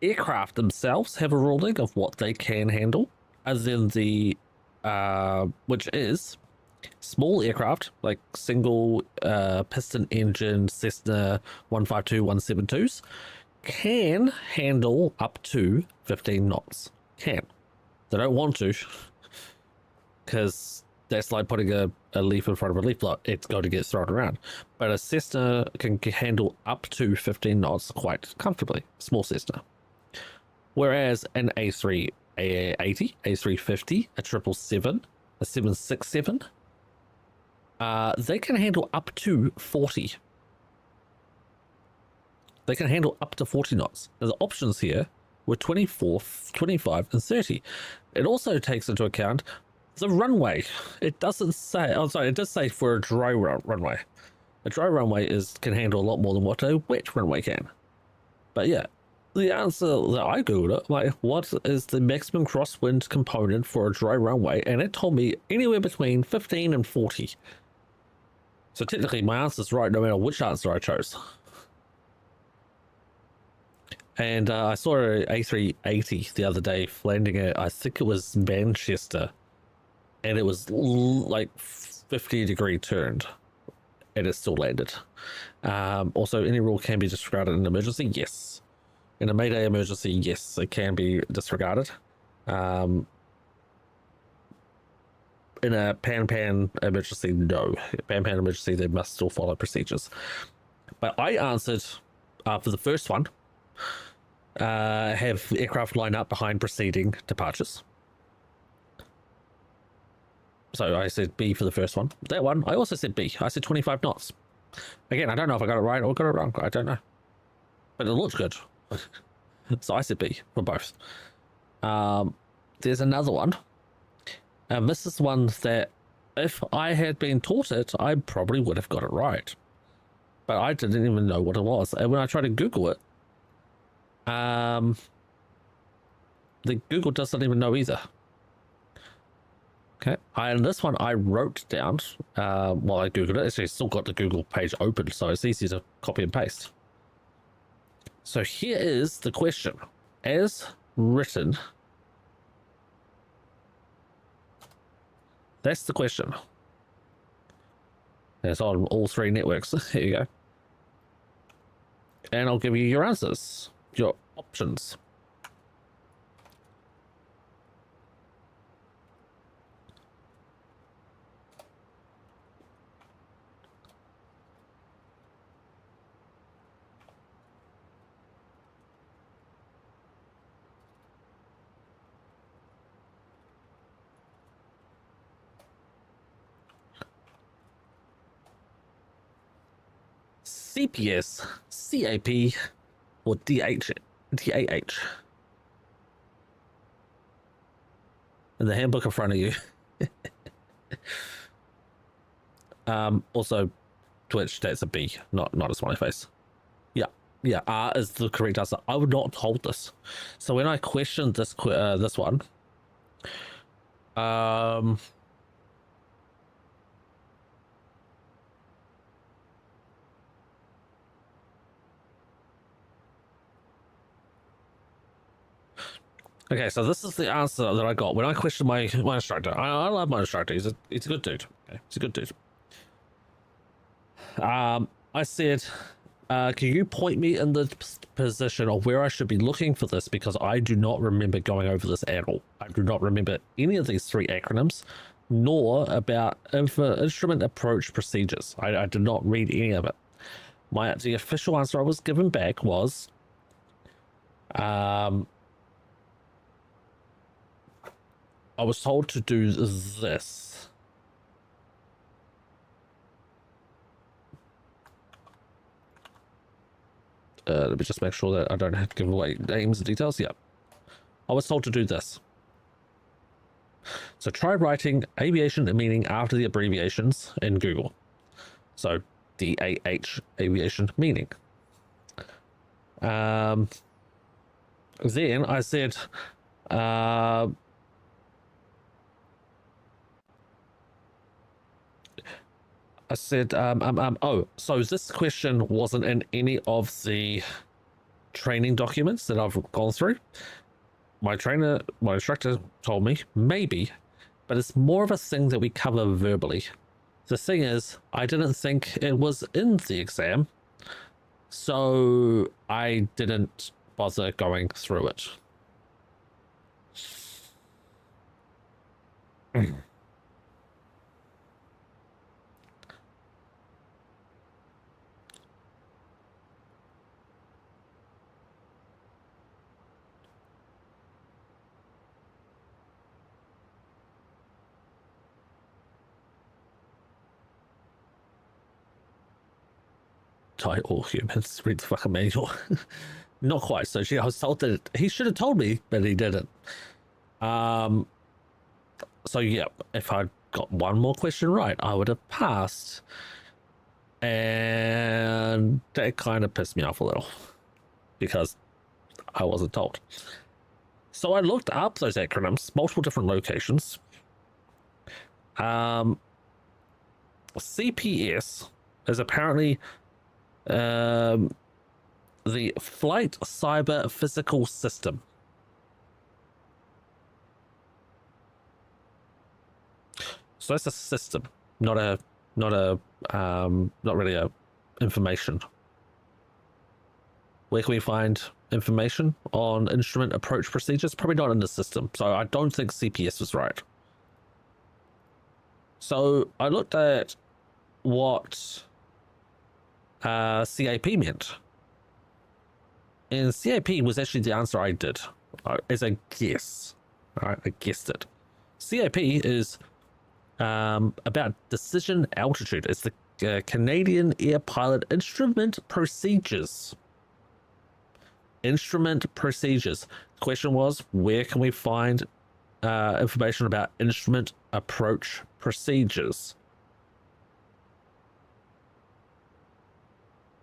Speaker 1: aircraft themselves have a ruling of what they can handle, as in the which is small aircraft like single piston engine Cessna 152 172s can handle up to 15 knots. Can. They don't want to, because that's like putting a leaf in front of a leaf block. It's going to get thrown around. But a Cessna can handle up to 15 knots quite comfortably. Small Cessna. Whereas an A380, A350, a 777, a 767, they can handle up to 40. They can handle up to 40 knots. Now the options here were 24, 25, and 30. It also takes into account the runway. It doesn't say, oh sorry, it does say for a dry runway. A dry runway can handle a lot more than what a wet runway can. But yeah, the answer that I googled it, like, what is the maximum crosswind component for a dry runway? And it told me anywhere between 15 and 40. So technically my answer's right no matter which answer I chose. And I saw an A380 the other day landing at, I think it was Manchester, and it was like 50-degree turned, and it still landed. Also, any rule can be disregarded in an emergency. Yes. In a Mayday emergency, yes, it can be disregarded. In a pan emergency, no. Pan emergency, they must still follow procedures. But I answered for the first one, have aircraft line up behind preceding departures. So I said B for the first one. That one, I also said B. I said 25 knots. Again, I don't know if I got it right or got it wrong. I don't know. But it looks good. So I said B for both. There's another one. And this is one that if I had been taught it, I probably would have got it right. But I didn't even know what it was. And when I tried to Google it, the Google doesn't even know either. Okay, and this one I wrote down while I Googled it. Actually, still got the Google page open, so it's easy to copy and paste. So here is the question. As written, that's the question. It's on all three networks. Here you go. And I'll give you your answers. your options. CPS, CAP, or DAH. In the handbook in front of you. Also, Twitch, that's a B, not a smiley face. Yeah, R is the correct answer. I would not hold this. So when I questioned this one, okay, so this is the answer that I got when I questioned my instructor. I love my instructor. He's a good dude. Okay, he's a good dude. I said, can you point me in the position of where I should be looking for this, because I do not remember going over this at all. I do not remember any of these three acronyms, nor about instrument approach procedures. I did not read any of it. The official answer I was given back was, I was told to do this. Let me just make sure that I don't have to give away names and details. Yeah. I was told to do this. So try writing aviation meaning after the abbreviations in Google. So DAH, aviation meaning. Then I said, oh, so this question wasn't in any of the training documents that I've gone through. My instructor told me, maybe, but it's more of a thing that we cover verbally. The thing is, I didn't think it was in the exam, so I didn't bother going through it. Die all humans, read the fucking manual. Not quite. So I was told that he should have told me, but he didn't. So yeah, if I'd got one more question right, I would have passed. And that kind of pissed me off a little because I wasn't told. So I looked up those acronyms, multiple different locations. CPS is apparently the Flight Cyber Physical System. So that's a system, not really a information. Where can we find information on instrument approach procedures? Probably not in the system. So I don't think CPS was right. So I looked at what CAP meant. And CAP was actually the answer I did as a guess. All right, I guessed it. CAP is about decision altitude. It's the Canadian Air Pilot Instrument Procedures. Instrument procedures. The question was, where can we find information about instrument approach procedures?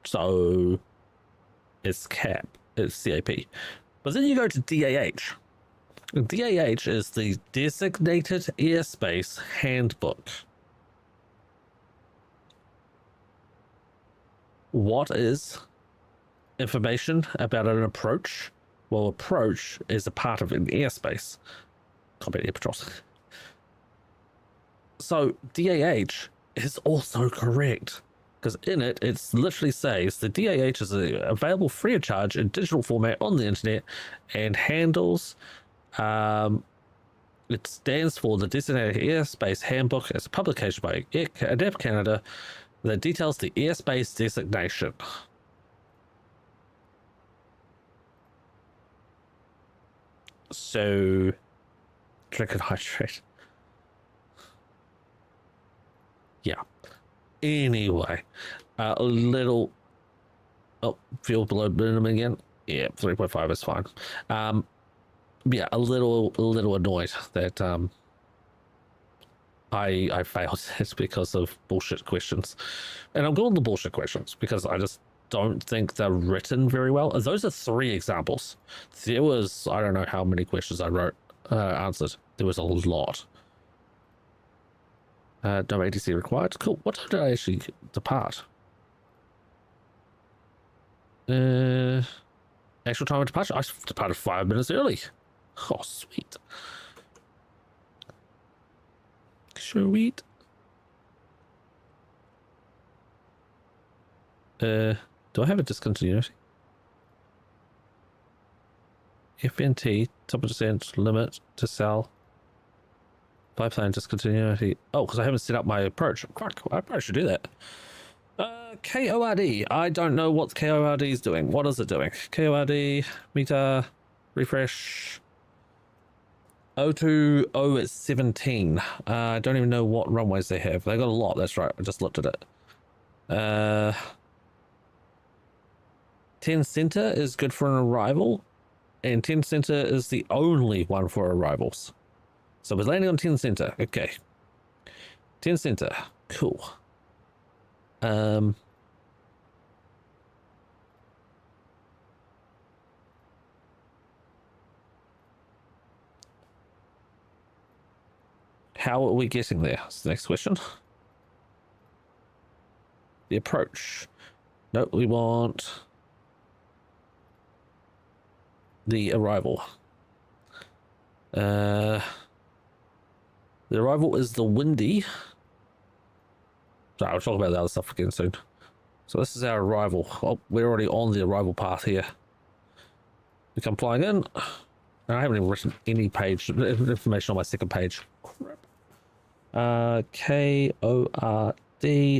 Speaker 1: So it's CAP, it's CAP. But then you go to DAH. DAH is the Designated Airspace Handbook. What is information about an approach? Well, approach is a part of an airspace. Combat Air Patrol. So DAH is also correct. Because in it, it literally says the DAH is available free of charge in digital format on the internet and handles, it stands for the Designated Airspace Handbook as a publication by ADEP Canada that details the airspace designation. So, drink and hydrate. Yeah. Anyway, a little. Oh, fuel below minimum again. Yeah, 3.5 is fine. Yeah, a little annoyed that I failed it because of bullshit questions, and I'm going the bullshit questions because I just don't think they're written very well. Those are 3 examples. There was, I don't know how many questions I wrote answered. There was a lot. No ATC required. Cool. What time did I actually depart? Actual time of departure. I departed 5 minutes early. Oh, sweet. Sweet. Do I have a discontinuity? FNT, top of descent, limit to sell. Biplane discontinuity. Oh, because I haven't set up my approach. Fuck, I probably should do that. KORD. I don't know what KORD is doing. What is it doing? KORD, meter, refresh. 02017. I don't even know what runways they have. They got a lot, that's right. I just looked at it. 10 center is good for an arrival, and 10 center is the only one for arrivals. So we're landing on 10 center. Okay. 10 center. Cool. How are we getting there? That's the next question. The approach. No, we want the arrival. The arrival is the windy. Sorry, I'll talk about the other stuff again soon. So this is our arrival. Oh, we're already on the arrival path here. We come flying in. I haven't even written any page information on my second page. Crap. KORD.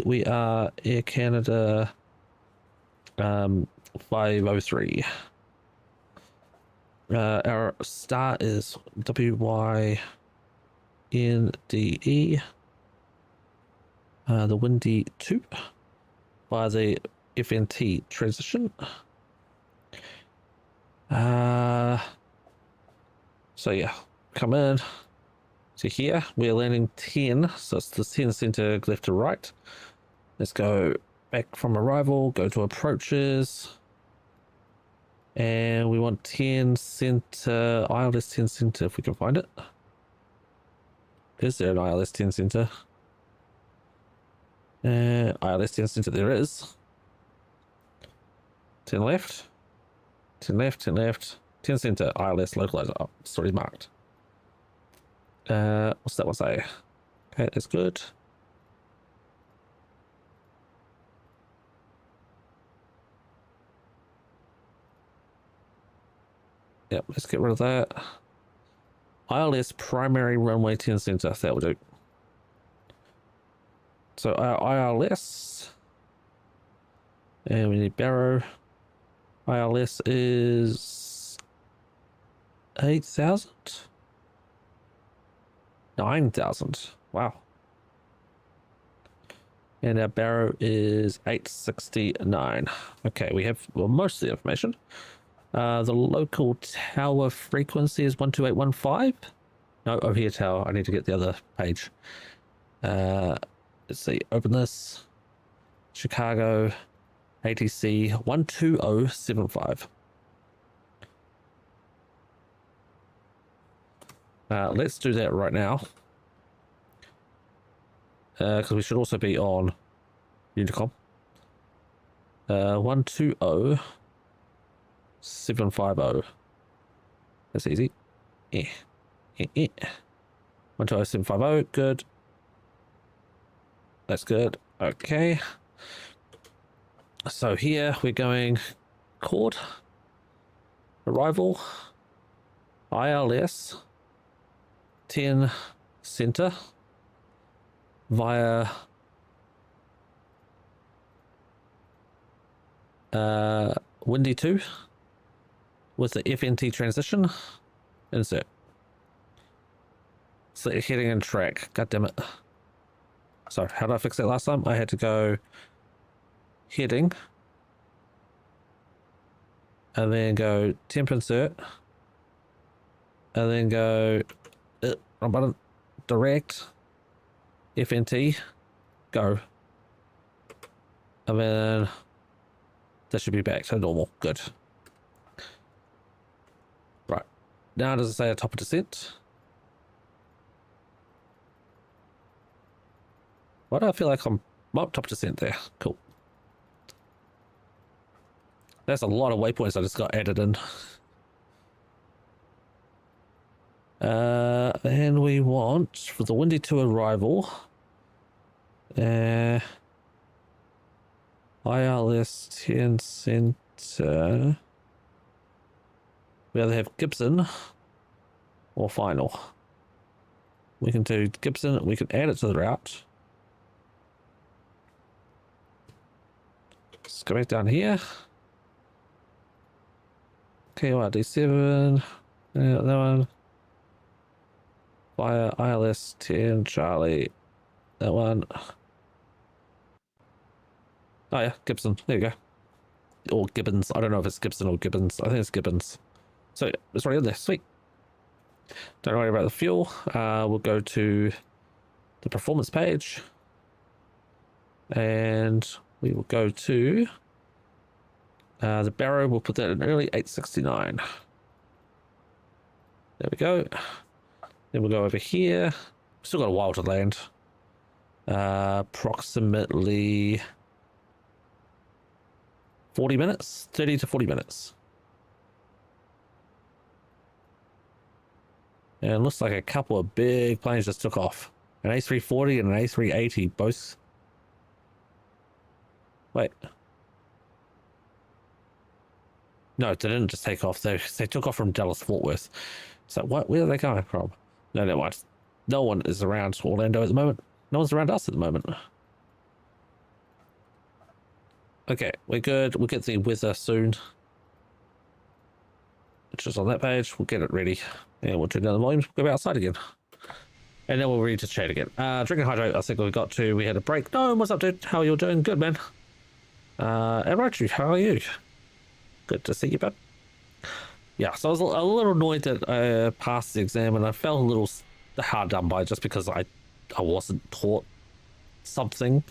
Speaker 1: We are Air Canada 503. Our start is WYNDE. The windy 2 by the FNT transition. So yeah, come in to here. We're landing 10, so it's the 10 center left to right. Let's go back from arrival, go to approaches, and we want 10 center, ILS 10 center if we can find it. Is there an ILS 10 center? ILS 10 center, there is. 10 left, 10 left, 10 left, 10 center, ILS localizer. Oh, it's already marked. What's that one say? Okay, that's good. Yep, let's get rid of that. ILS primary runway 10 center, that will do. So our ILS, and we need Barrow. ILS is 8,000? 9,000. Wow. And our Barrow is 869. Okay, we have most of the information. The local tower frequency is 12815. No, over here tower. I need to get the other page. Let's see. Open this. Chicago ATC 12075. Let's do that right now. Because we should also be on Unicom. 120.750. That's easy. 120.750. Good. That's good. Okay. So here we're going KORD, arrival, ILS, 10 center, via windy 2 with the FNT transition, insert. So heading and track, god damn it. So how did I fix that last time? I had to go heading and then go temp insert and then go wrong button, direct, FNT, go, and then that should be back to normal. Good. Right, now does it say a top of descent? Why do I feel like I'm up top descent there? Cool. That's a lot of waypoints I just got added in. And we want for the windy 2 arrival, ILS 10 center. We either have Gibson or final. We can do Gibson, we can add it to the route. Let's go back down here. KORD 7, that one. Via ILS 10 Charlie, that one. Oh yeah, Gibson, there you go. Or Gibbons, I don't know if it's Gibson or Gibbons, I think it's Gibbons. So it's right in there, sweet. Don't worry about the fuel. We'll go to the performance page and we will go to the barrow. We'll put that in early 869. There we go. Then we'll go over here. Still got a while to land. Approximately 40 minutes, 30 to 40 minutes. And it looks like a couple of big planes just took off. An A340 and an A380 both. Wait. No, they didn't just take off. They took off from Dallas Fort Worth. So where are they coming from? No, never mind. No one is around Orlando at the moment. No one's around us at the moment. Okay, we're good. We'll get the weather soon. It's just on that page. We'll get it ready. And we'll turn down the volumes. We'll go outside again. And then we'll ready to chat again. Drinking hydrate, I think we got to. We had a break. No, what's up, dude? How are you doing? Good, man. Andrew, how are you? Good to see you, bud. Yeah, so I was a little annoyed that I passed the exam and I felt a little hard done by just because I wasn't taught something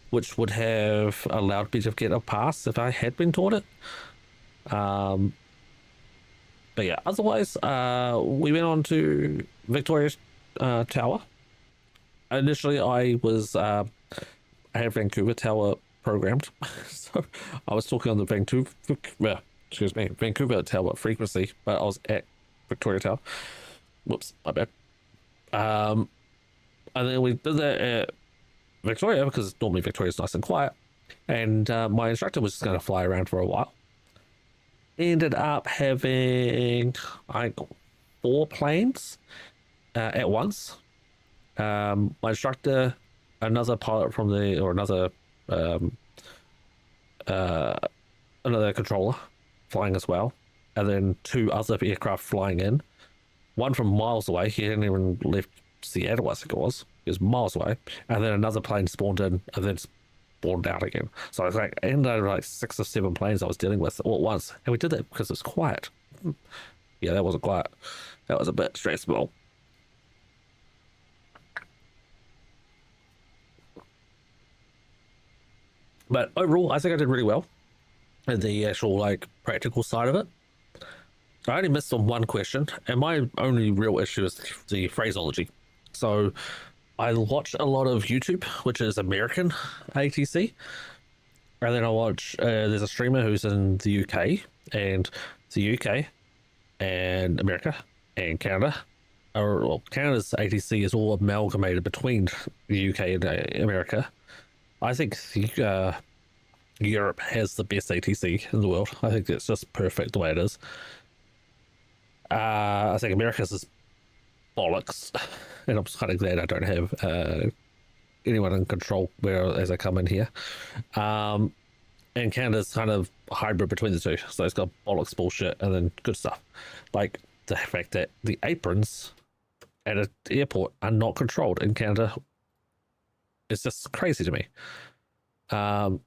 Speaker 1: which would have allowed me to get a pass if I had been taught it. But yeah, otherwise, we went on to Victoria Tower. Initially, I had Vancouver Tower programmed, so I was talking on the Vancouver Tower frequency, but I was at Victoria Tower. Whoops, my bad. And then we did that at Victoria because normally Victoria's nice and quiet, and my instructor was just going to fly around for a while. Ended up having, I think, 4 planes at once. My instructor, another pilot from the, or another controller flying as well, and then 2 other aircraft flying in. One from miles away. He hadn't even left Seattle, I think it was. He was miles away. And then another plane spawned in and then spawned out again. So I was like, I ended up like 6 or 7 planes I was dealing with all at once. And we did that because it was quiet. Yeah, that wasn't quiet. That was a bit stressful. But overall, I think I did really well in the actual like practical side of it. I only missed on one question, and my only real issue is the phraseology. So I watch a lot of YouTube, which is American ATC, and then I watch, there's a streamer who's in the UK, and the UK and America and Canada, well, Canada's ATC is all amalgamated between the UK and America. I think Europe has the best ATC in the world. I think it's just perfect the way it is. I think America's is bollocks, and I'm just kind of glad I don't have anyone in control as I come in here. And Canada's kind of a hybrid between the two, so it's got bollocks bullshit and then good stuff, like the fact that the aprons at an airport are not controlled in Canada. It's just crazy to me. But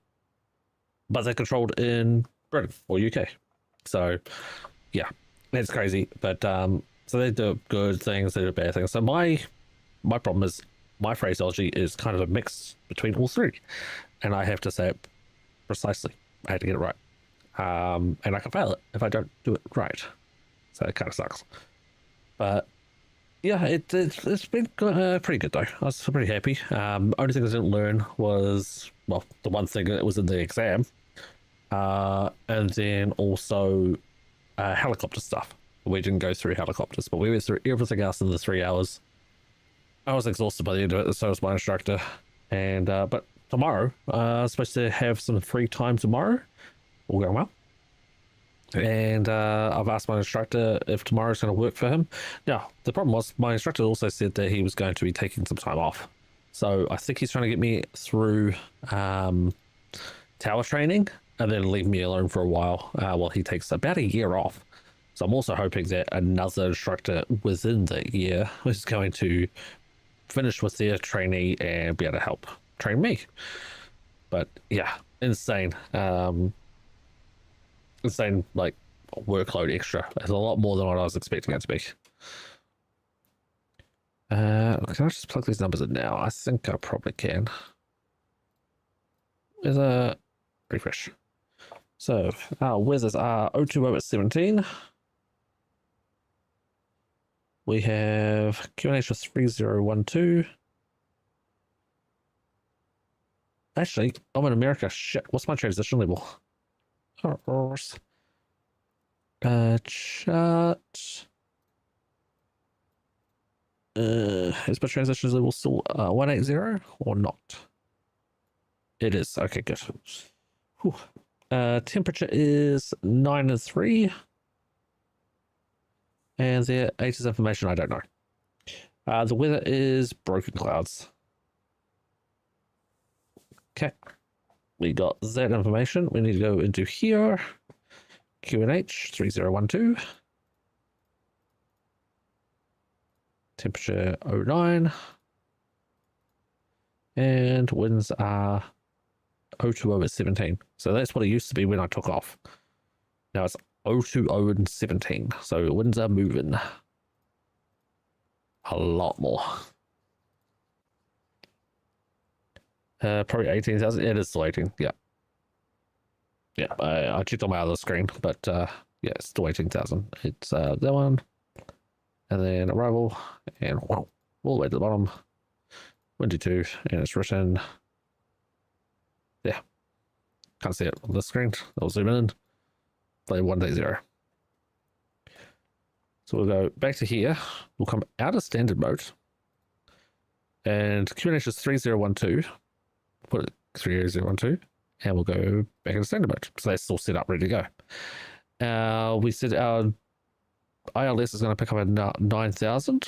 Speaker 1: they're controlled in Britain or UK. So yeah, it's crazy. But so they do good things, they do bad things. So my problem is my phraseology is kind of a mix between all three, and I have to say it precisely. I had to get it right, and I can fail it if I don't do it right. So it kind of sucks. But yeah, it's been pretty good though. I was pretty happy. Only thing I didn't learn was, well, the one thing that was in the exam, and then also helicopter stuff. We didn't go through helicopters, but we went through everything else in the 3 hours. I was exhausted by the end of it, so was my instructor. And but tomorrow, I'm supposed to have some free time tomorrow. All going well. And I've asked my instructor if tomorrow's going to work for him. Now, the problem was my instructor also said that he was going to be taking some time off. So I think he's trying to get me through tower training and then leave me alone for a while he takes about a year off. So I'm also hoping that another instructor within the year is going to finish with their trainee and be able to help train me. But yeah, insane. Insane, like, workload extra. It's a lot more than what I was expecting it to be. Can I just plug these numbers in now? I think I probably can. There's a refresh. So our weathers are 020 at 17. We have QNH of 3012. Actually, I'm in America. Shit, what's my transition level? Chart. Is my transition level still 180 or not? It is. Okay, good. Whew. Temperature is 9 and 3. And the ATIS information, I don't know. The weather is broken clouds. Okay. We got that information. We need to go into here. QNH 3012. Temperature 09. And winds are 020 at 17. So that's what it used to be when I took off. Now it's 020 and 17. So winds are moving a lot more. Probably 18,000. It is still 18. Yeah. Yeah, I checked on my other screen, but yeah, it's still 18,000. It's that one. And then arrival. And whoa, all the way to the bottom. 22. And it's written. Yeah. Can't see it on the screen. I'll zoom in. Play 180. So we'll go back to here. We'll come out of standard mode. And QNH is 3012. Put it 3012, and we'll go back into standard mode. So that's all set up, ready to go. We said our ILS is going to pick up at 9,000.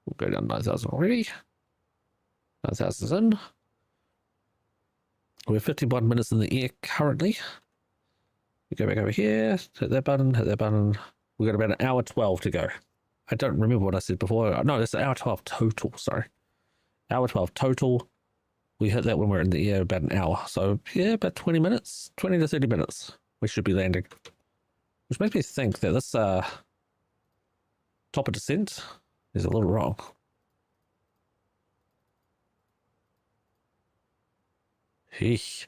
Speaker 1: We'll go down 9,000 already. 9,000 is in. We're 51 minutes in the air currently. We go back over here, hit that button, hit that button. We've got about an hour 12 to go. I don't remember what I said before. No, it's an hour 12 total, sorry. Hour 12 total. We hit that when we're in the air about an hour. So yeah, about 20 minutes, 20 to 30 minutes, we should be landing. Which makes me think that this top of descent is a little wrong. Eesh.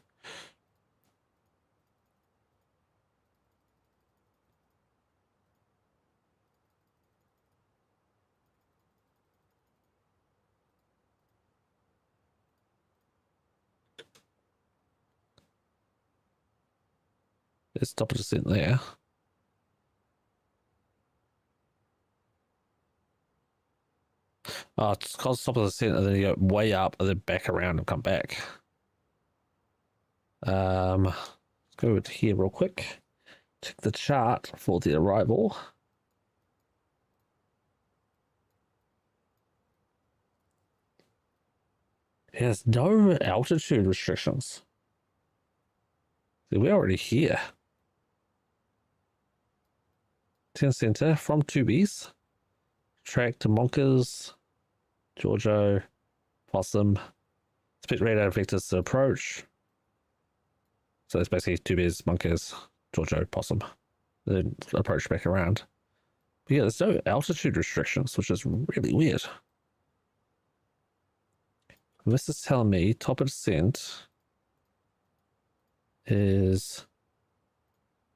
Speaker 1: There's top of descent there. Oh, it's called top of descent, and then you go way up and then back around and come back. Let's go over to here real quick. Check the chart for the arrival. There's no altitude restrictions. See, we're already here. 10 center from Tubies. Track to Monkers, Giorgio, Possum. Expect radar vectors to approach. So it's basically Tubies, Monkers, Giorgio, Possum. Then approach back around. But yeah, there's no altitude restrictions, which is really weird. This is telling me top of descent is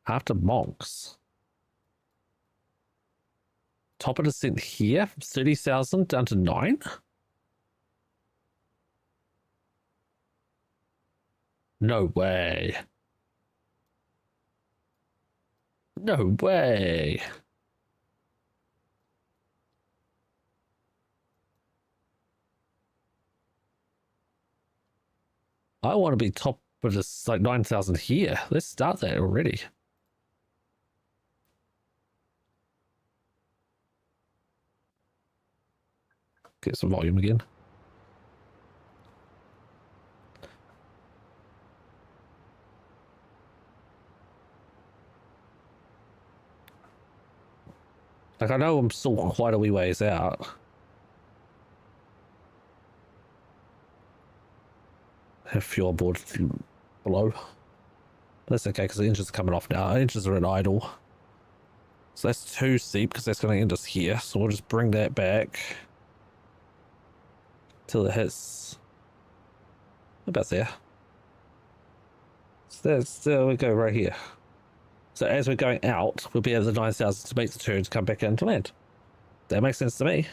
Speaker 1: after Monks. Top of descent here from 30,000 down to 9? No way. No way. I want to be top of this, like 9,000 here. Let's start that already. Get some volume again. Like, I know I'm still quite a wee ways out. Have fuel board below. That's okay because the engines are coming off now. The engines are at idle. So that's too steep because that's going to end us here. So we'll just bring that back till it hits about there. So there we go right here. So as we're going out, we'll be able to 9,000 to make the turn to come back into land. That makes sense to me.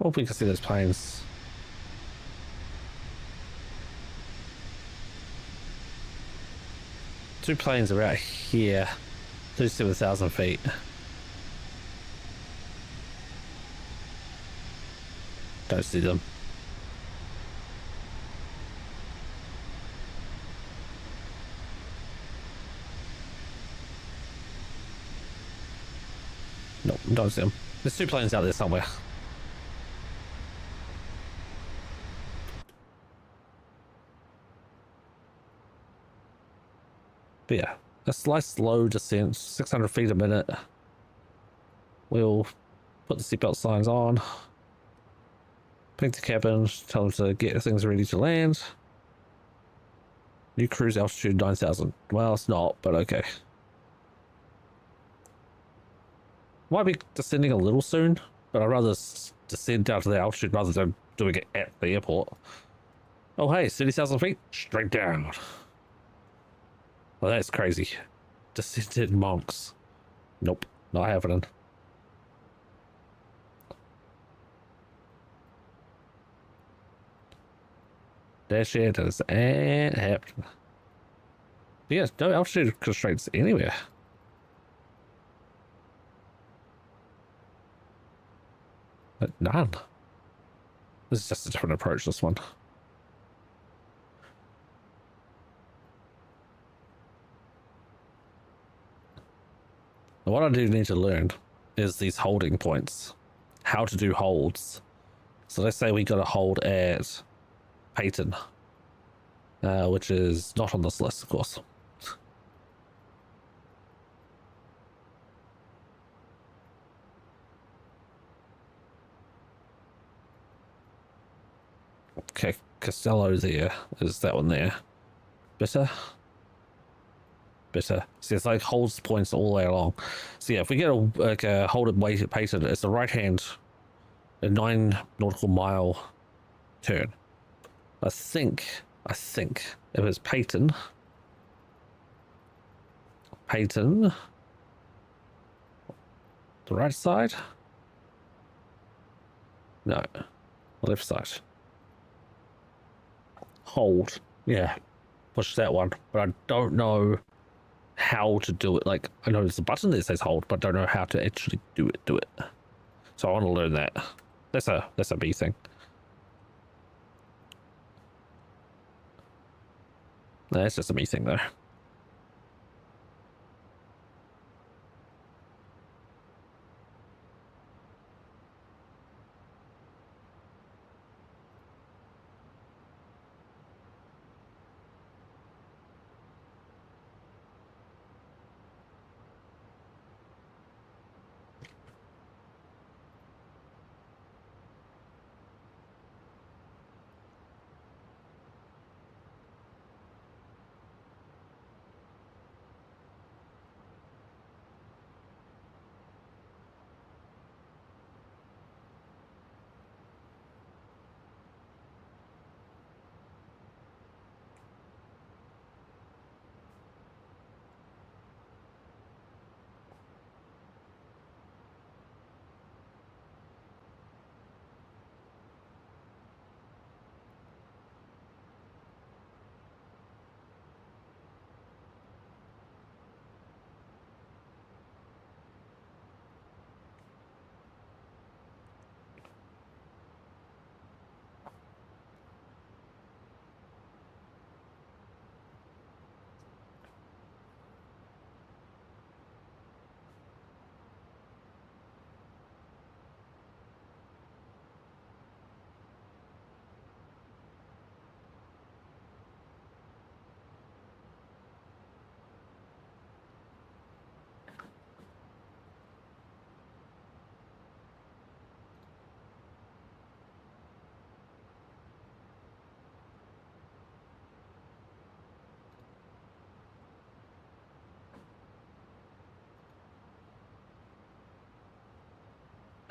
Speaker 1: Hope we can see those planes. Two planes are out here, 37,000 feet. Don't see them. Nope, don't see them. There's two planes out there somewhere. But yeah, a slight slow descent, 600 feet a minute. We'll put the seatbelt signs on. Ping the cabin, tell them to get things ready to land. New cruise altitude 9,000. Well, it's not, but okay. Might be descending a little soon, but I'd rather descend down to the altitude rather than doing it at the airport. Oh hey, 30,000 feet, straight down. Well, that's crazy. Descended monks. Nope, not happening. That shit ain't happening. Yeah, no altitude constraints anywhere. But none. This is just a different approach, this one. What I do need to learn is these holding points. How to do holds. So let's say we got a hold at Peyton, which is not on this list, of course. Okay, Costello there. Is that one there? Bitter? Bitter. See, it's like holds points all the way along. So yeah, if we get a hold and wait at Peyton, it's the right hand, a 9 nautical mile turn. I think if it's Peyton, the right side? No, left side. Hold, yeah, push that one, but I don't know how to do it. Like, I know there's a button that says hold, but I don't know how to actually do it. So I want to learn that. That's a B thing. No, that's just a me thing though.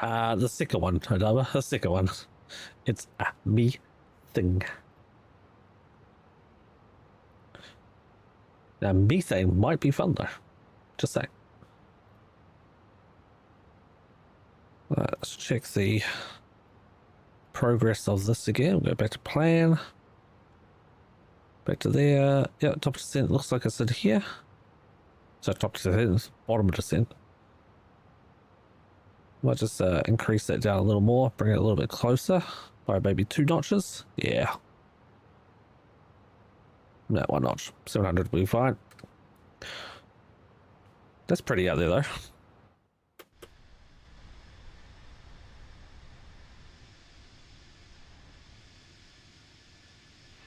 Speaker 1: The second one, Adama, the second one. It's a me thing. Now, methane might be fun though. Just saying. Let's check the progress of this again. We'll go back to plan. Back to there. Yeah, top descent looks like it's in here. So top descent, bottom of descent. Might just increase that down a little more, bring it a little bit closer by maybe 2 notches. Yeah. No, 1 notch. 700 will be fine. That's pretty out there though.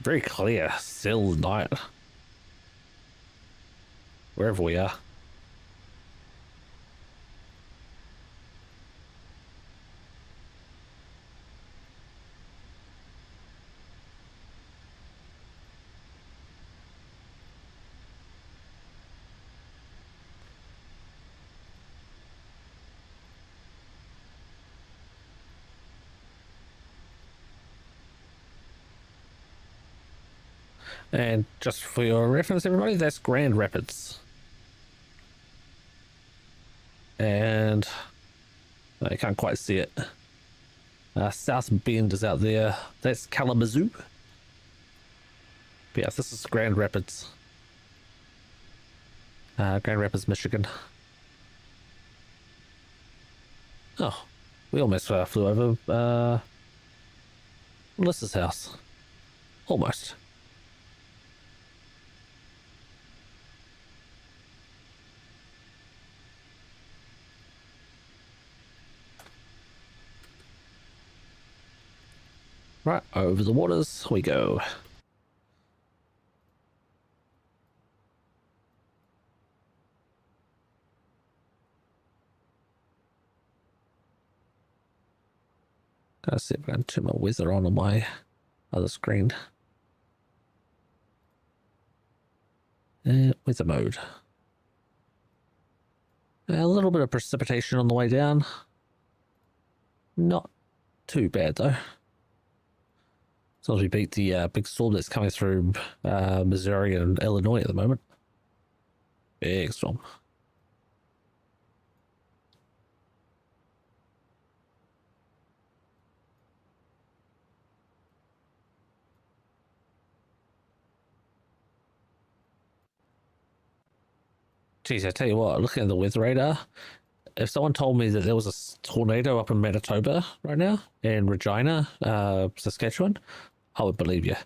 Speaker 1: Very clear, still night. Wherever we are. And just for your reference, everybody, that's Grand Rapids. And I can't quite see it. South Bend is out there. That's Kalamazoo. But yeah, this is Grand Rapids. Grand Rapids, Michigan. Oh, we almost flew over Melissa's house. Almost. Right, over the waters we go. Gotta see if I can turn my weather on my other screen. Weather mode. A little bit of precipitation on the way down. Not too bad though. As long as we beat the big storm that's coming through Missouri and Illinois at the moment. Big storm. Geez, I tell you what, looking at the weather radar, if someone told me that there was a tornado up in Manitoba right now, in Regina, Saskatchewan, I would believe you.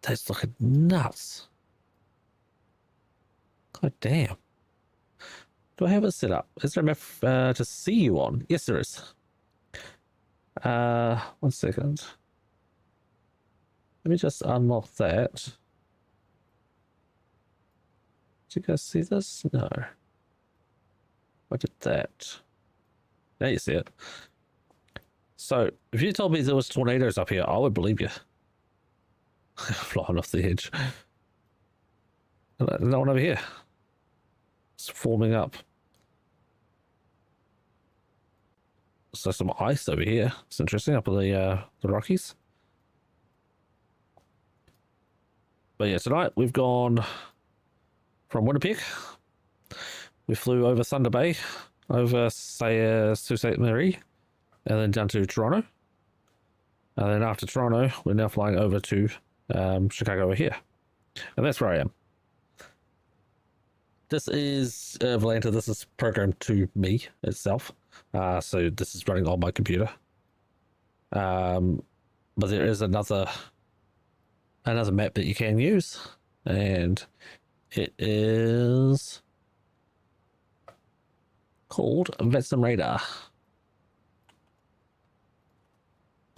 Speaker 1: That's looking nuts. God damn. Do I have it set up? Is there a map to see you on? Yes, there is. 1 second. Let me just unlock that. Did you guys see this? No. I did that. Now you see it. So, if you told me there was tornadoes up here, I would believe you. Flying off the edge. No one over here. It's forming up. So some ice over here. It's interesting up in the Rockies. But yeah, tonight we've gone from Winnipeg. We flew over Thunder Bay, over Sault Ste. Marie, and then down to Toronto. And then after Toronto, we're now flying over to Chicago over here. And that's where I am. This is Valanta. This is programmed to me itself. So this is running on my computer. But there is another map that you can use. And it is called Vatsim Radar.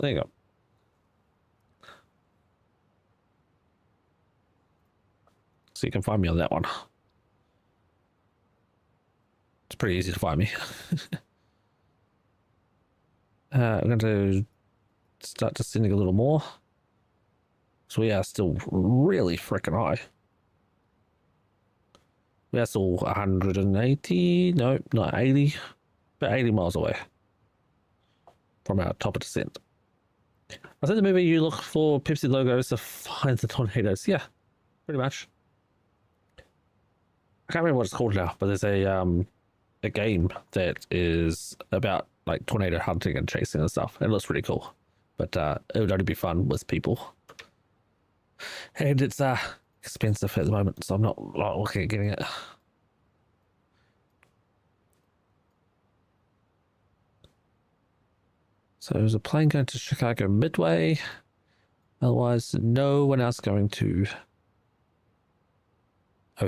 Speaker 1: There you go. So you can find me on that one. It's pretty easy to find me. I'm going to start descending a little more. So we are still really freaking high. We are still 180, no, not 80, but 80 miles away from our top of descent. I think maybe you look for Pepsi logos to find the tornadoes. Yeah, pretty much. I can't remember what it's called now, but there's a game that is about like tornado hunting and chasing and stuff. It looks really cool, but it would only be fun with people. And it's expensive at the moment, so I'm not looking at getting it. So there's a plane going to Chicago Midway. Otherwise, no one else going to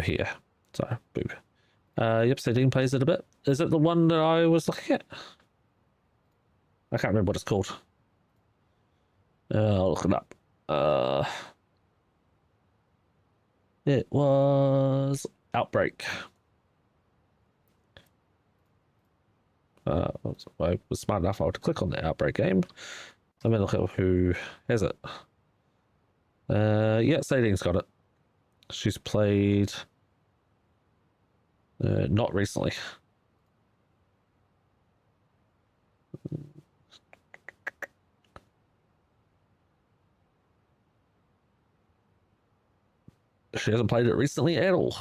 Speaker 1: here. So, boo. Yep, Sadine plays it a bit. Is it the one that I was looking at? I can't remember what it's called. I'll look it up. It was Outbreak. I was smart enough to click on the Outbreak game. I'm going to look at who has it. Yeah, Sadine's got it. She's played not recently. She hasn't played it recently at all.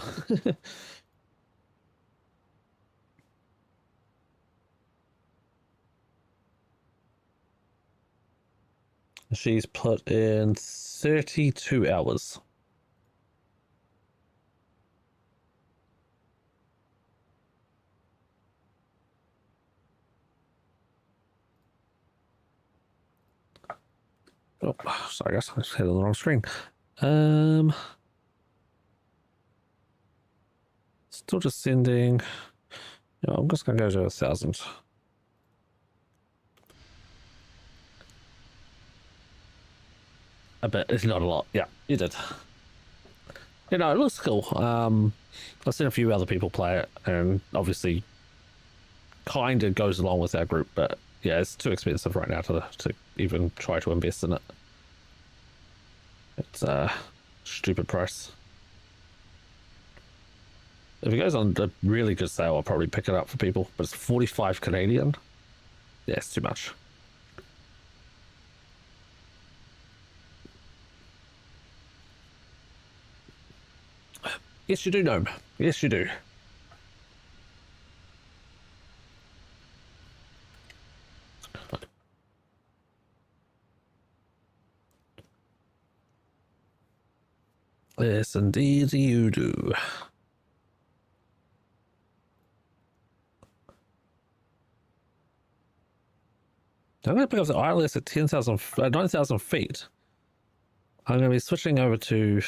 Speaker 1: She's put in 32 hours. Oh, sorry guys, I just hit on the wrong screen. Still just sending. No, I'm just gonna go to 1,000. I bet it's not a lot. Yeah, you did. You know, it looks cool. I've seen a few other people play it, and obviously, kind of goes along with our group. But yeah, it's too expensive right now to even try to invest in it. It's a stupid price. If it goes on a really good sale, I'll probably pick it up for people. But it's 45 Canadian. Yeah, it's too much. Yes, you do, Gnome. Yes, you do. Yes, indeed you do. I'm going to pick up the ILS at 9,000 feet. I'm going to be switching over to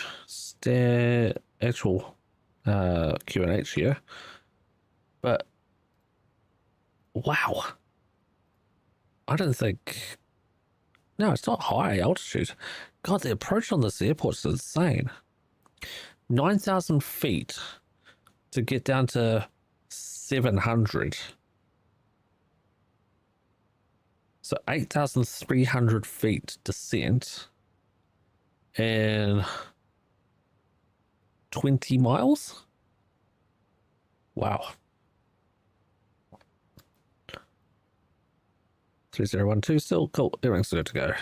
Speaker 1: actual QNH here. But, wow. I don't think... No, it's not high altitude. God, the approach on this airport is insane. 9,000 feet to get down to 700. So 8,300 feet descent and 20 miles? Wow. 3012 still cool. Everything's good to go.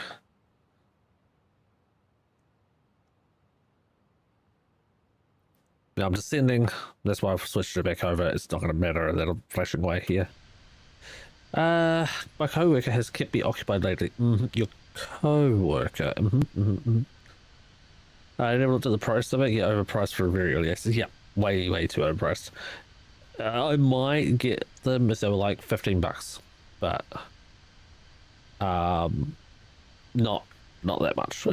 Speaker 1: Now I'm descending. That's why I've switched it back over. It's not going to matter that I'm flashing away here. My co-worker has kept me occupied lately. Your co-worker. I never looked at the price of it. Yeah, overpriced for a very early access. Yeah, way too overpriced. I might get them if they were like $15, but not that much.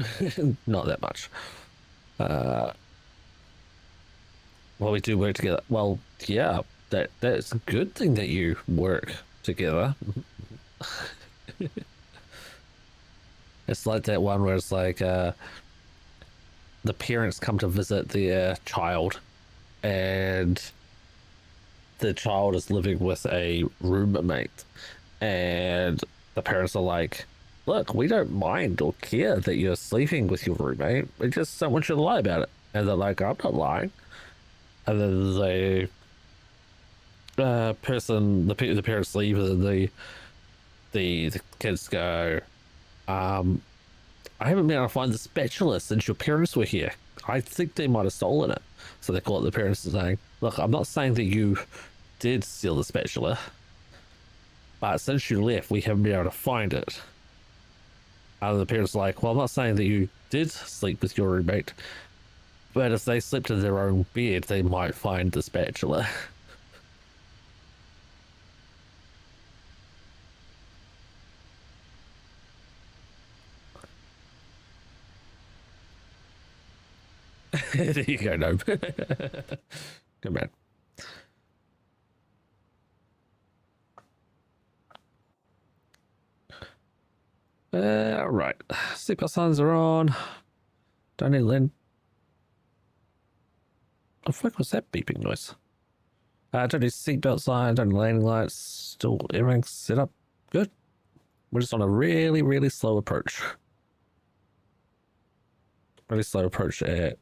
Speaker 1: Not that much. Well, we do work together. Well, yeah, that's a good thing that you work together. It's like that one where it's like the parents come to visit their child and the child is living with a roommate and the parents are like, look, we don't mind or care that you're sleeping with your roommate, we just don't want you to lie about it. And they're like, I'm not lying. And then the parents leave and the kids go, I haven't been able to find the spatula since your parents were here. I think they might have stolen it. So they call it the parents and saying, look, I'm not saying that you did steal the spatula, but since you left, we haven't been able to find it. And the parents are like, well, I'm not saying that you did sleep with your roommate, but if they slept in their own bed, they might find the spatula. There you go, no. Good man. Right. Seatbelt signs are on. Don't need Lynn. What the fuck was that beeping noise? Don't need seatbelt sign, don't need landing lights. Still everything's set up good. We're just on a really slow approach. Really slow approach at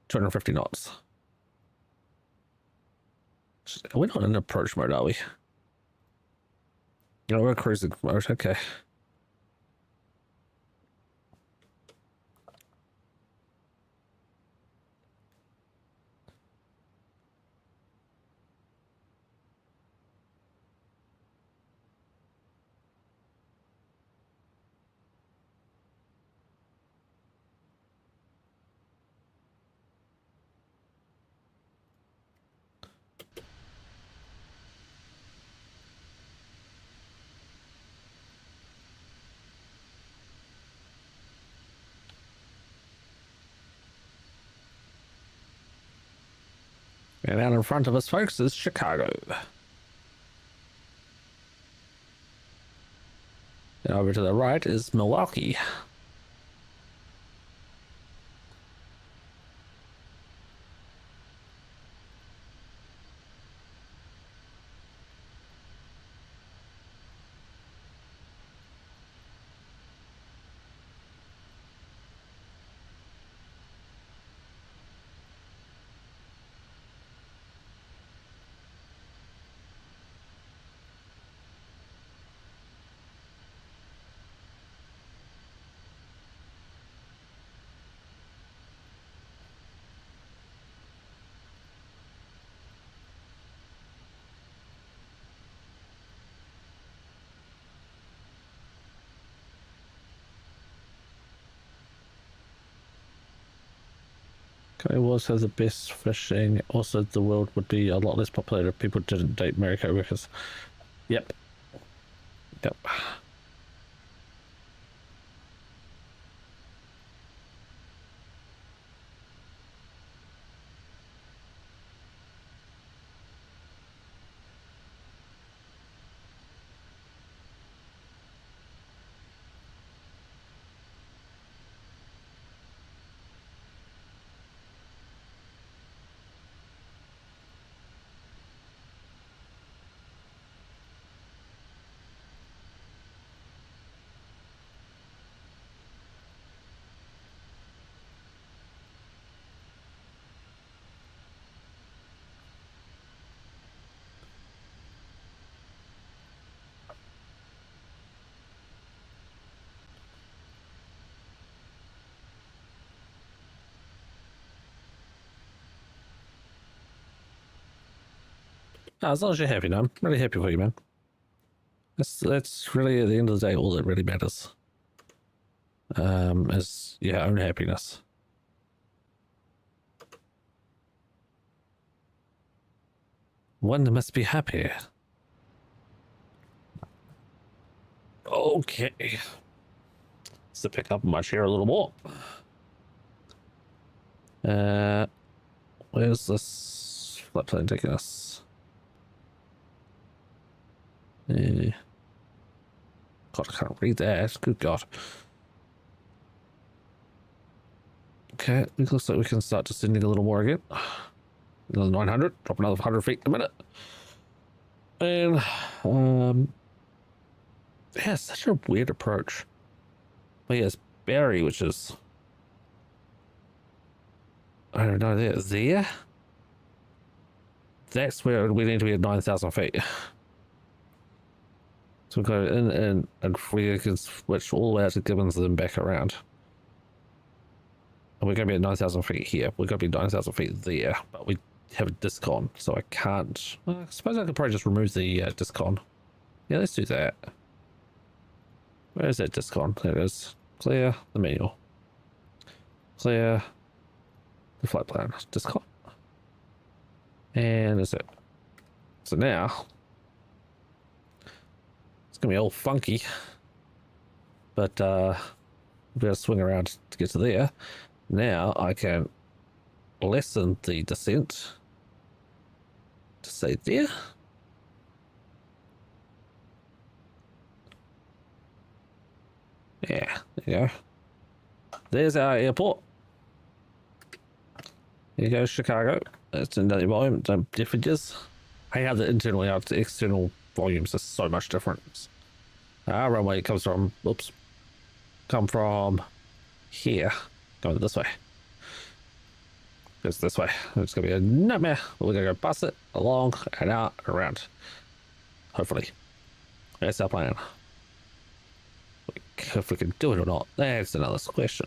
Speaker 1: 250 knots. We're not in approach mode, are we? No, we're cruising mode, okay. And out in front of us, folks, is Chicago. And over to the right is Milwaukee. Okay, was has the best fishing. Also, the world would be a lot less populated if people didn't date married co-workers. Yep. Yep. As long as you're happy, now I'm really happy for you, man. That's really, at the end of the day, all that really matters. Is your own happiness. One must be happy. Okay. So pick up my chair a little more. Where's this flight plane taking us? God, I can't read that. Good God. Okay, it looks like we can start descending a little more again. Another 900, drop another 100 feet in a minute. And, yeah, such a weird approach. But yes, Barry, which is, I don't know, there? That's where we need to be at 9,000 feet. So we go in and we can switch all the way out to Gibbons and then back around. And we're going to be at 9,000 feet here. We're going to be 9,000 feet there, but we have a discon, so I can't. I suppose I could probably just remove the discon. Yeah, let's do that. Where is that discon? There it is. Clear the manual. Clear the flight plan. Discon. And that's it. So now it's gonna be all funky, but we'll be able to swing around to get to there. Now I can lessen the descent to say there. Yeah, there you go. There's our airport. There you go, Chicago. That's another volume, differences. I have the internal out to external volumes. There's so much difference. Our runway comes from, come from here, going this way. Goes this way. It's gonna be a nightmare. We're gonna go bust it along and out and around. Hopefully, that's our plan. If we can do it or not, that's another question.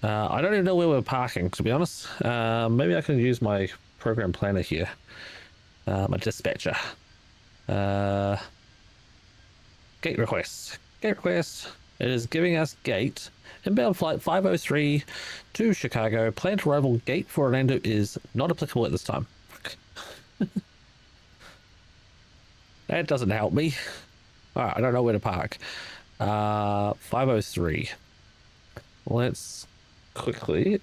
Speaker 1: I don't even know where we're parking, to be honest. Maybe I can use my program planner here. My dispatcher. Gate request. Gate request. It is giving us gate. Inbound flight 503 to Chicago. Planned arrival gate for Orlando is not applicable at this time. That doesn't help me. Alright, I don't know where to park. 503. Let's quickly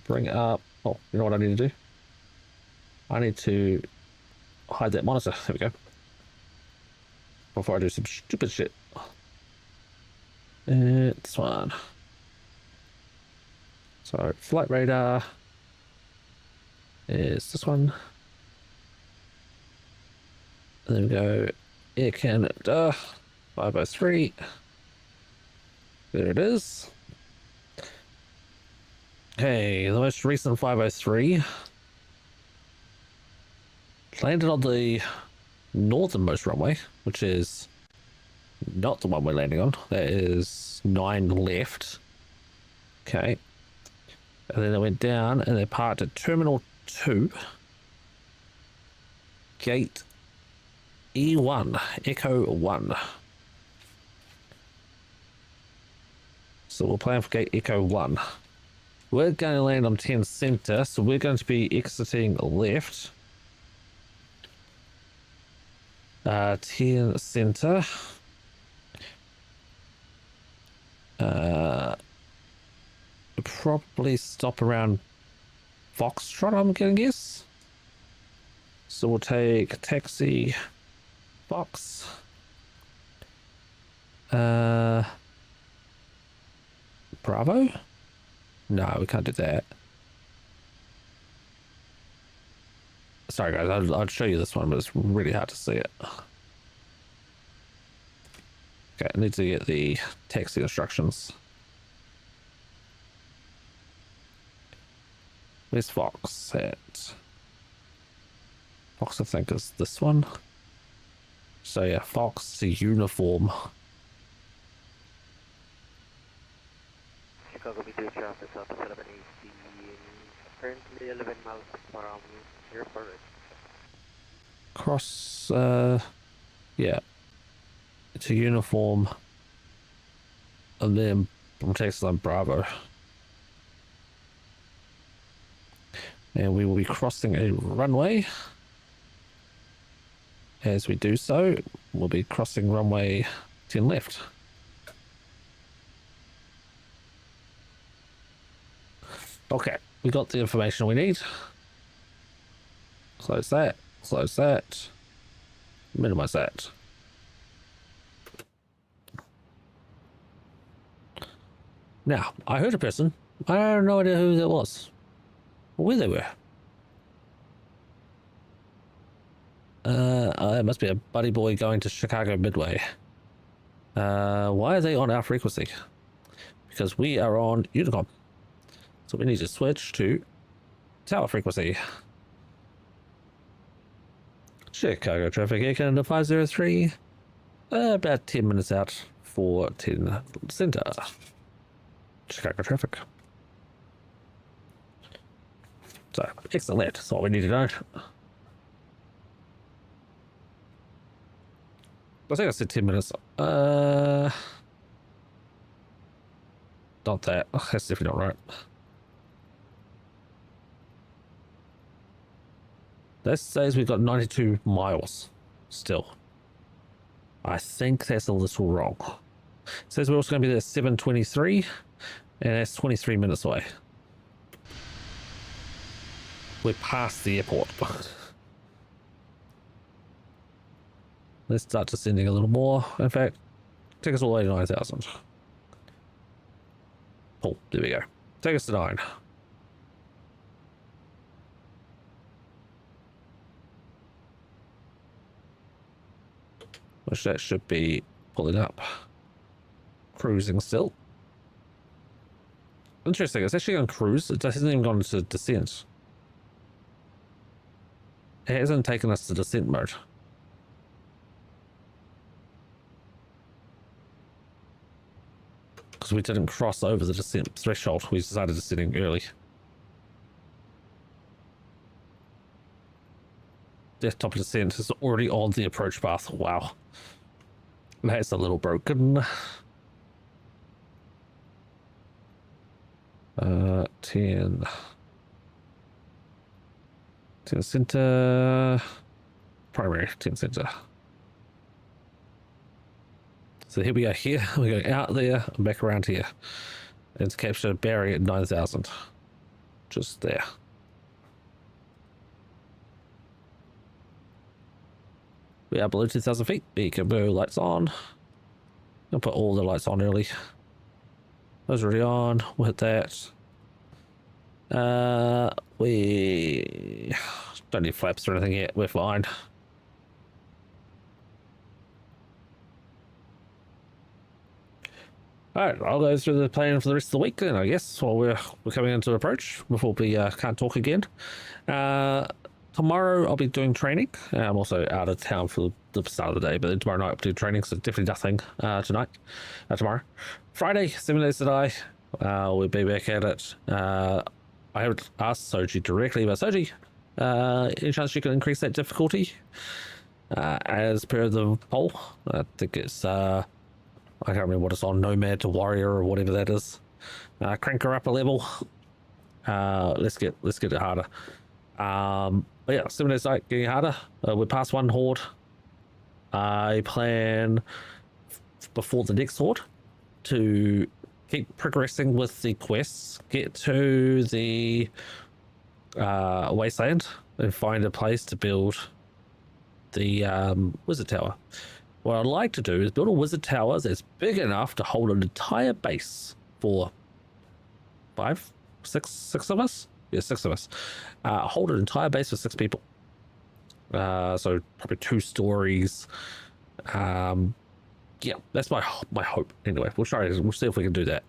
Speaker 1: bring up. Oh, you know what I need to do? I need to hide that monitor. There we go. Before I do some stupid shit. This one. So, flight radar is this one. And then we go Air Canada 503. There it is. Okay, the most recent 503 landed on the northernmost runway, which is not the one we're landing on. That is 9 left. Okay. And then they went down and they parked at Terminal 2. Gate E1, Echo 1. So we'll plan for Gate Echo 1. We're going to land on 10 center, so we're going to be exiting left. 10 center. Probably stop around Foxtrot, I'm gonna guess. So we'll take taxi, Fox. Bravo? No, we can't do that. Sorry guys, I'll show you this one, but it's really hard to see it. Okay, I need to get the taxi instructions. Where's Fox at? Fox, I think, is this one. So yeah, Fox to uniform.
Speaker 8: Chicago B2 traffic south of 11 AC, currently 11 miles from airport.
Speaker 1: Cross, yeah, to uniform, and then takes on Bravo. And we will be crossing a runway. As we do so, we'll be crossing runway 10 left. Okay, we got the information we need. Close that, minimize that. Now, I heard a person. I have no idea who that was. Where they were. It must be a buddy boy going to Chicago Midway. Why are they on our frequency? Because we are on Unicom. So we need to switch to tower frequency. Chicago traffic, Air Canada 503. About 10 minutes out for 10 center. Chicago traffic. So, exit left, that's all we need to know. I think I said 10 minutes. Not that. That's definitely not right. That says we've got 92 miles still. I think that's a little wrong. It says we're also going to be there at 7:23, and that's 23 minutes away. We're past the airport. Let's start descending a little more. In fact, take us all the way to 9,000. Oh, there we go. Take us to 9. Which that should be pulling up. Cruising still. Interesting, it's actually on cruise. It hasn't even gone to descent. It hasn't taken us to descent mode. Because we didn't cross over the descent threshold. We decided descending early. Desktop descent is already on the approach path. Wow. That's a little broken. 10 center, primary 10 center. So here we are here, we're going out there and back around here. And it's captured a barrier at 9,000. Just there. We are below 2,000 feet. Beacon lights on. I'll put all the lights on early. Those are already on. We'll hit that. We don't need flaps or anything yet. We're fine. Alright, I'll go through the plan for the rest of the week then, I guess, while we're coming into approach before we can't talk again. Tomorrow I'll be doing training. I'm also out of town for the start of the day, but then tomorrow night I'll do training, so definitely nothing tomorrow. Friday, 7 days to die. We'll be back at it. I haven't asked Soji directly about Soji. Any chance you can increase that difficulty? As per the poll, I think it's I can't remember what it's on, Nomad to Warrior or whatever that is. Crank her up a level. Let's get it harder. But yeah, 7 days night getting harder. We're past one horde. I plan before the next horde to keep progressing with the quests, get to the wasteland and find a place to build the wizard tower. What I'd like to do is build a wizard tower that's big enough to hold an entire base for six of us. Yeah, 6 of us. Hold an entire base for 6 people. So probably 2 stories. Yeah, that's my hope. Anyway, we'll see if we can do that.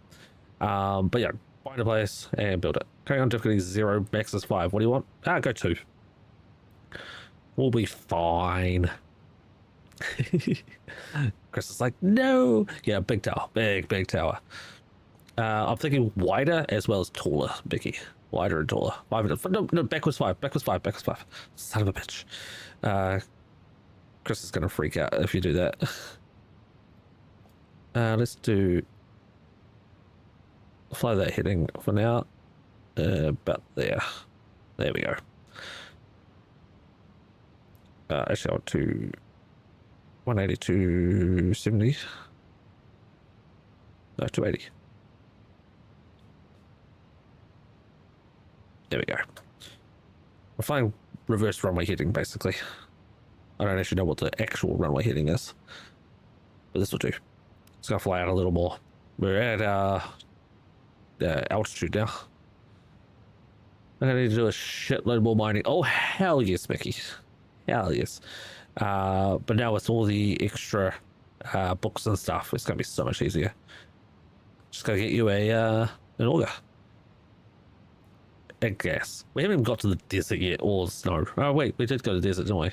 Speaker 1: But yeah, find a place and build it. Carrying on difficulty 0, max is 5. What do you want? Go 2. We'll be fine. Chris is like, no. Yeah, big tower. Big tower. I'm thinking wider as well as taller, Mickey. Wider and taller. 5. No, backwards 5. Son of a bitch. Chris is going to freak out if you do that. Let's do fly that heading for now. About there. There we go. Actually, I want to 180 to 70. No, 280. There we go. We're flying reverse runway heading, basically. I don't actually know what the actual runway heading is, but this will do. It's gonna fly out a little more. We're at altitude now. I'm gonna need to do a shitload more mining. Oh hell yes, Mickey. Hell yes. But now with all the extra books and stuff, it's gonna be so much easier. Just gotta get you an auger. And gas. We haven't even got to the desert yet, or snow. Oh wait, we did go to the desert, didn't we?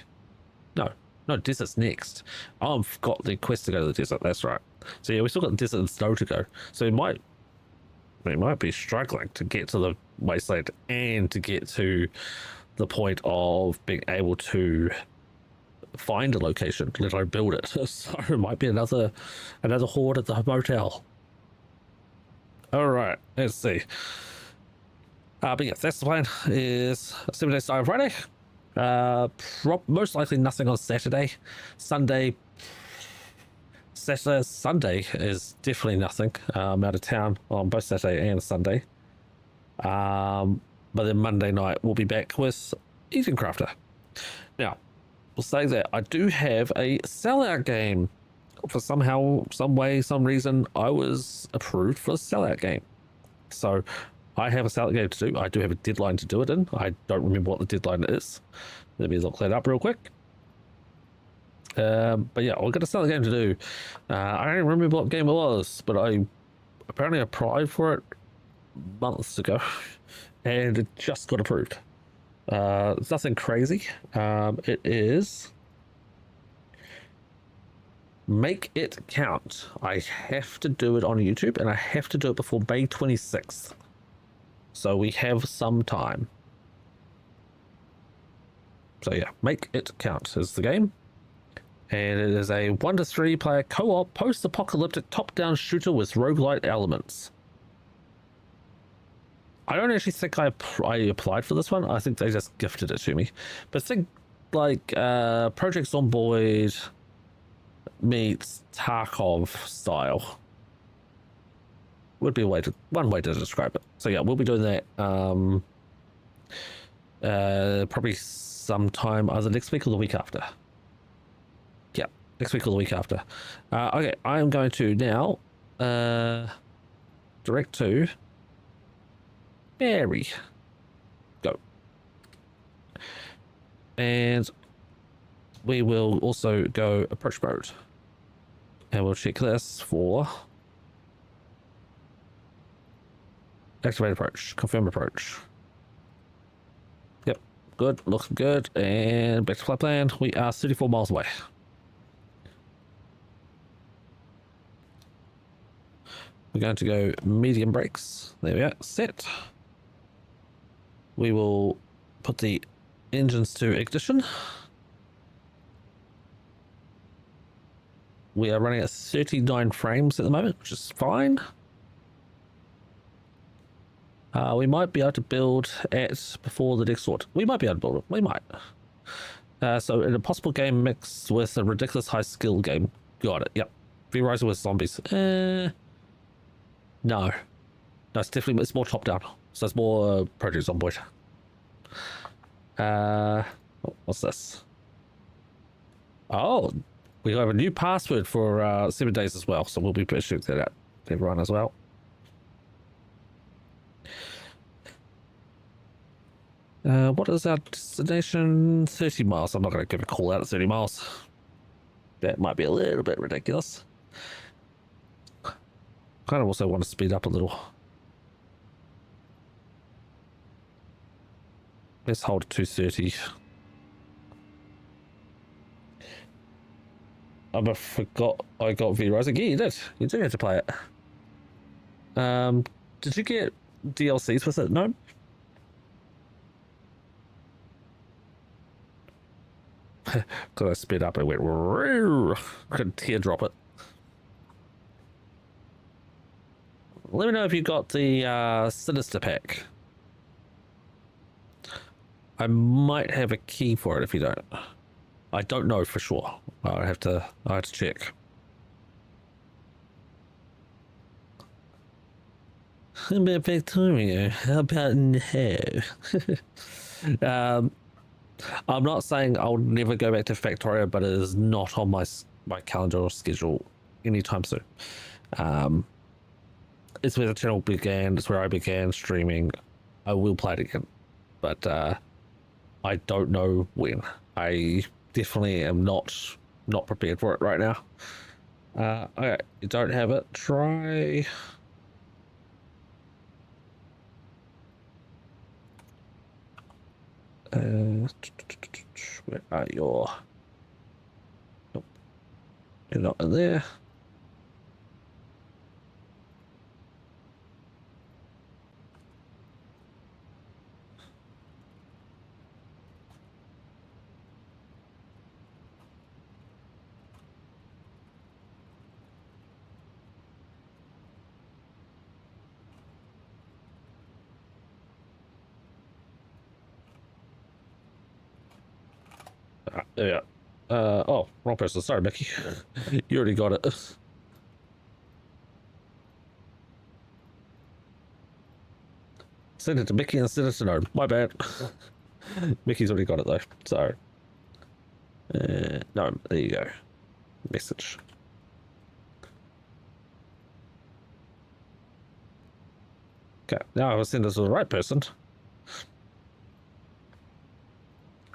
Speaker 1: No, desert's next. Oh, I've got the quest to go to the desert. That's right. So yeah, we still got the desert and snow to go. So we might be struggling to get to the wasteland and to get to the point of being able to find a location, let alone build it. So it might be another horde at the motel. All right, let's see. But yeah, that's the plan. Is 7 days starting Friday. Most likely nothing on Saturday. Sunday is definitely nothing. I'm out of town on both Saturday and Sunday. But then Monday night we'll be back with Eating Crafter. Now, we'll say that I do have a sellout game. For somehow, some way, some reason, I was approved for a sellout game. So I have a sellout game to do. I do have a deadline to do it in. I don't remember what the deadline is. Let me look that up real quick. But yeah, I've got a sellout game to do. I don't remember what game it was, but I apparently applied for it months ago and it just got approved. It's nothing crazy. It is Make It Count. I have to do it on YouTube and I have to do it before May 26th. So we have some time. So yeah, Make It Count is the game. And it is a 1 to 3 player co-op post-apocalyptic top-down shooter with roguelite elements. I don't actually think I applied for this one. I think they just gifted it to me. But think like Project Zomboid meets Tarkov style. Would be one way to describe it. So yeah, we'll be doing that probably sometime either next week or the week after. Yeah, next week or the week after. Okay, I am going to now direct to Barry. Go. And we will also go approach mode. And we'll check this for activate approach, confirm approach. Yep, good, looks good. And back to flight plan. We are 34 miles away. We're going to go medium brakes. There we are, set. We will put the engines to ignition. We are running at 39 frames at the moment, which is fine. We might be able to build it before the next sort. We might be able to build it. We might. So in a possible game mixed with a ridiculous high skill game. Got it. Yep. V-Rising with zombies. No. No, it's definitely, it's more top down. So it's more produce on board. What's this? Oh, we have a new password for 7 days as well. So we'll be pushing that out to everyone as well. What is our destination? 30 miles. I'm not going to give a call out at 30 miles. That might be a little bit ridiculous. Kind of also want to speed up a little. Let's hold 230. I forgot I got V-Rising. Yeah, you did. You do have to play it. Did you get DLCs with it? No? Because I sped up and went, I could teardrop it. Let me know if you got the Sinister pack. I might have a key for it if you don't. I don't know for sure. I have to check. How about Victoria? How about no? I'm not saying I'll never go back to Victoria, but it is not on my calendar or schedule anytime soon. It's where the channel began. It's where I began streaming. I will play it again, but I don't know when. I definitely am not prepared for it right now. Okay, you don't have it. Try. Where are your? Nope, you're not in there. There we are. Oh, wrong person. Sorry, Mickey. You already got it. Send it to Mickey and send it to Gnome. My bad. Mickey's already got it though. So, Gnome, there you go. Message. Okay, now I will send this to the right person.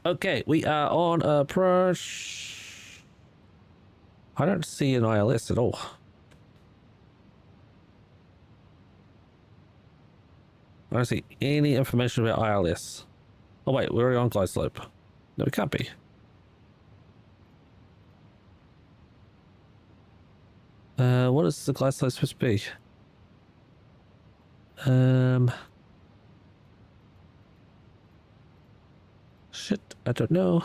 Speaker 1: Okay, we are on approach. I don't see an ILS at all. I don't see any information about ILS. Oh wait, we're already on glide slope. No, we can't be. What is the glide slope supposed to be? Shit, I don't know.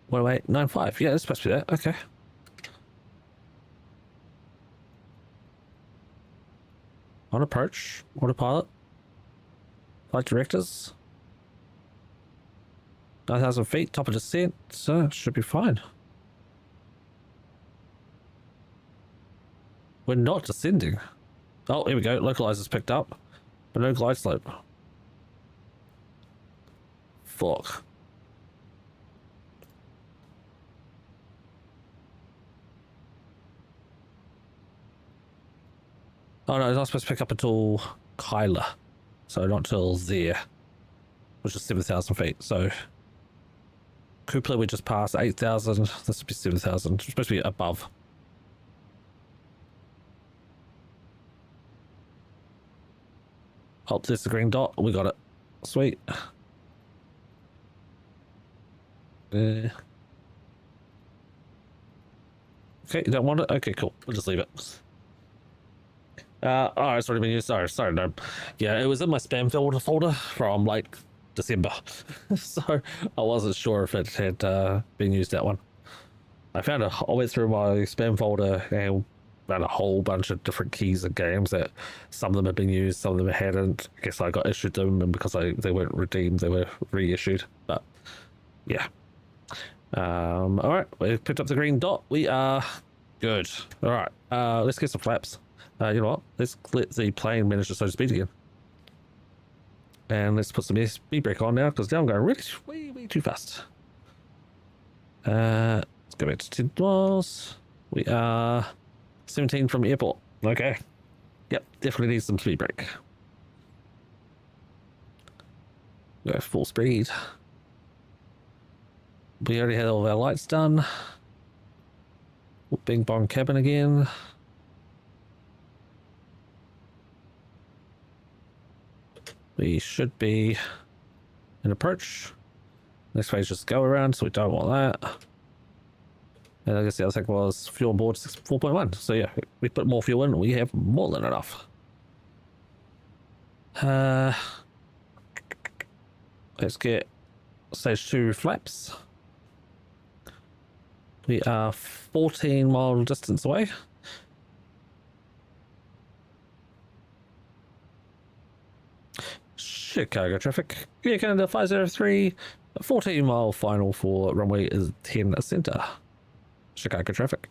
Speaker 1: What, wait, 9.5. Yeah, it's supposed to be that. Okay. On approach, autopilot, flight directors, 9,000 feet, top of descent, so should be fine. We're not descending. Oh, here we go. Localizer's picked up, but no glide slope. Fuck. Oh no, it's not supposed to pick up until Kyla, so not till there, which is 7,000 feet. So Kupla we just passed 8,000. This would be 7,000. It's supposed to be above. Oh, there's the green dot. We got it. Sweet. Okay, you don't want it? Okay, cool. We'll just leave it. Oh, it's already been used. Sorry, no. Yeah, it was in my spam folder from like December. So I wasn't sure if it had been used, that one. I went through my spam folder and found a whole bunch of different keys and games that some of them had been used, some of them hadn't. I guess I got issued them, and because they weren't redeemed, they were reissued. But yeah. All right, we picked up the green dot. We are good. All right, let's get some flaps. You know what? Let's let the plane manage to slow speed again. And let's put some speed brake on now, because now I'm going really way too fast. Let's go back to 10 miles. We are 17 from airport. Okay. Yep, definitely need some speed brake. Go full speed. We already had all of our lights done. Bing bong cabin again. We should be in approach. Next phase just go around, so we don't want that. And I guess the other thing was fuel on board 4.1. So yeah, we put more fuel in, we have more than enough. Let's get stage 2 flaps. We are 14 mile distance away. Chicago traffic. Yeah, Canada 503. 14 mile final for runway is 10 center. Chicago traffic.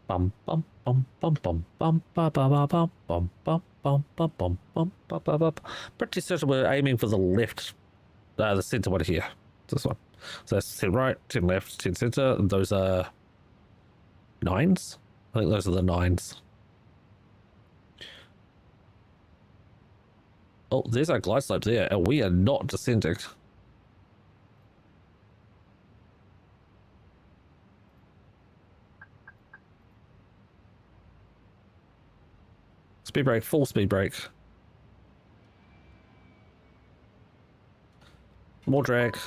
Speaker 1: Bum bum bum bum bum bum bum bum bum bum bum bum bum bum bum bum bum. Pretty certain we're aiming for the left, the center one here. This one. So that's 10 right, 10 left, 10 center, and those are 9s. I think those are the 9s. Oh, there's our glide slope there, and we are not descending. Speed brake, full speed brake. More drag.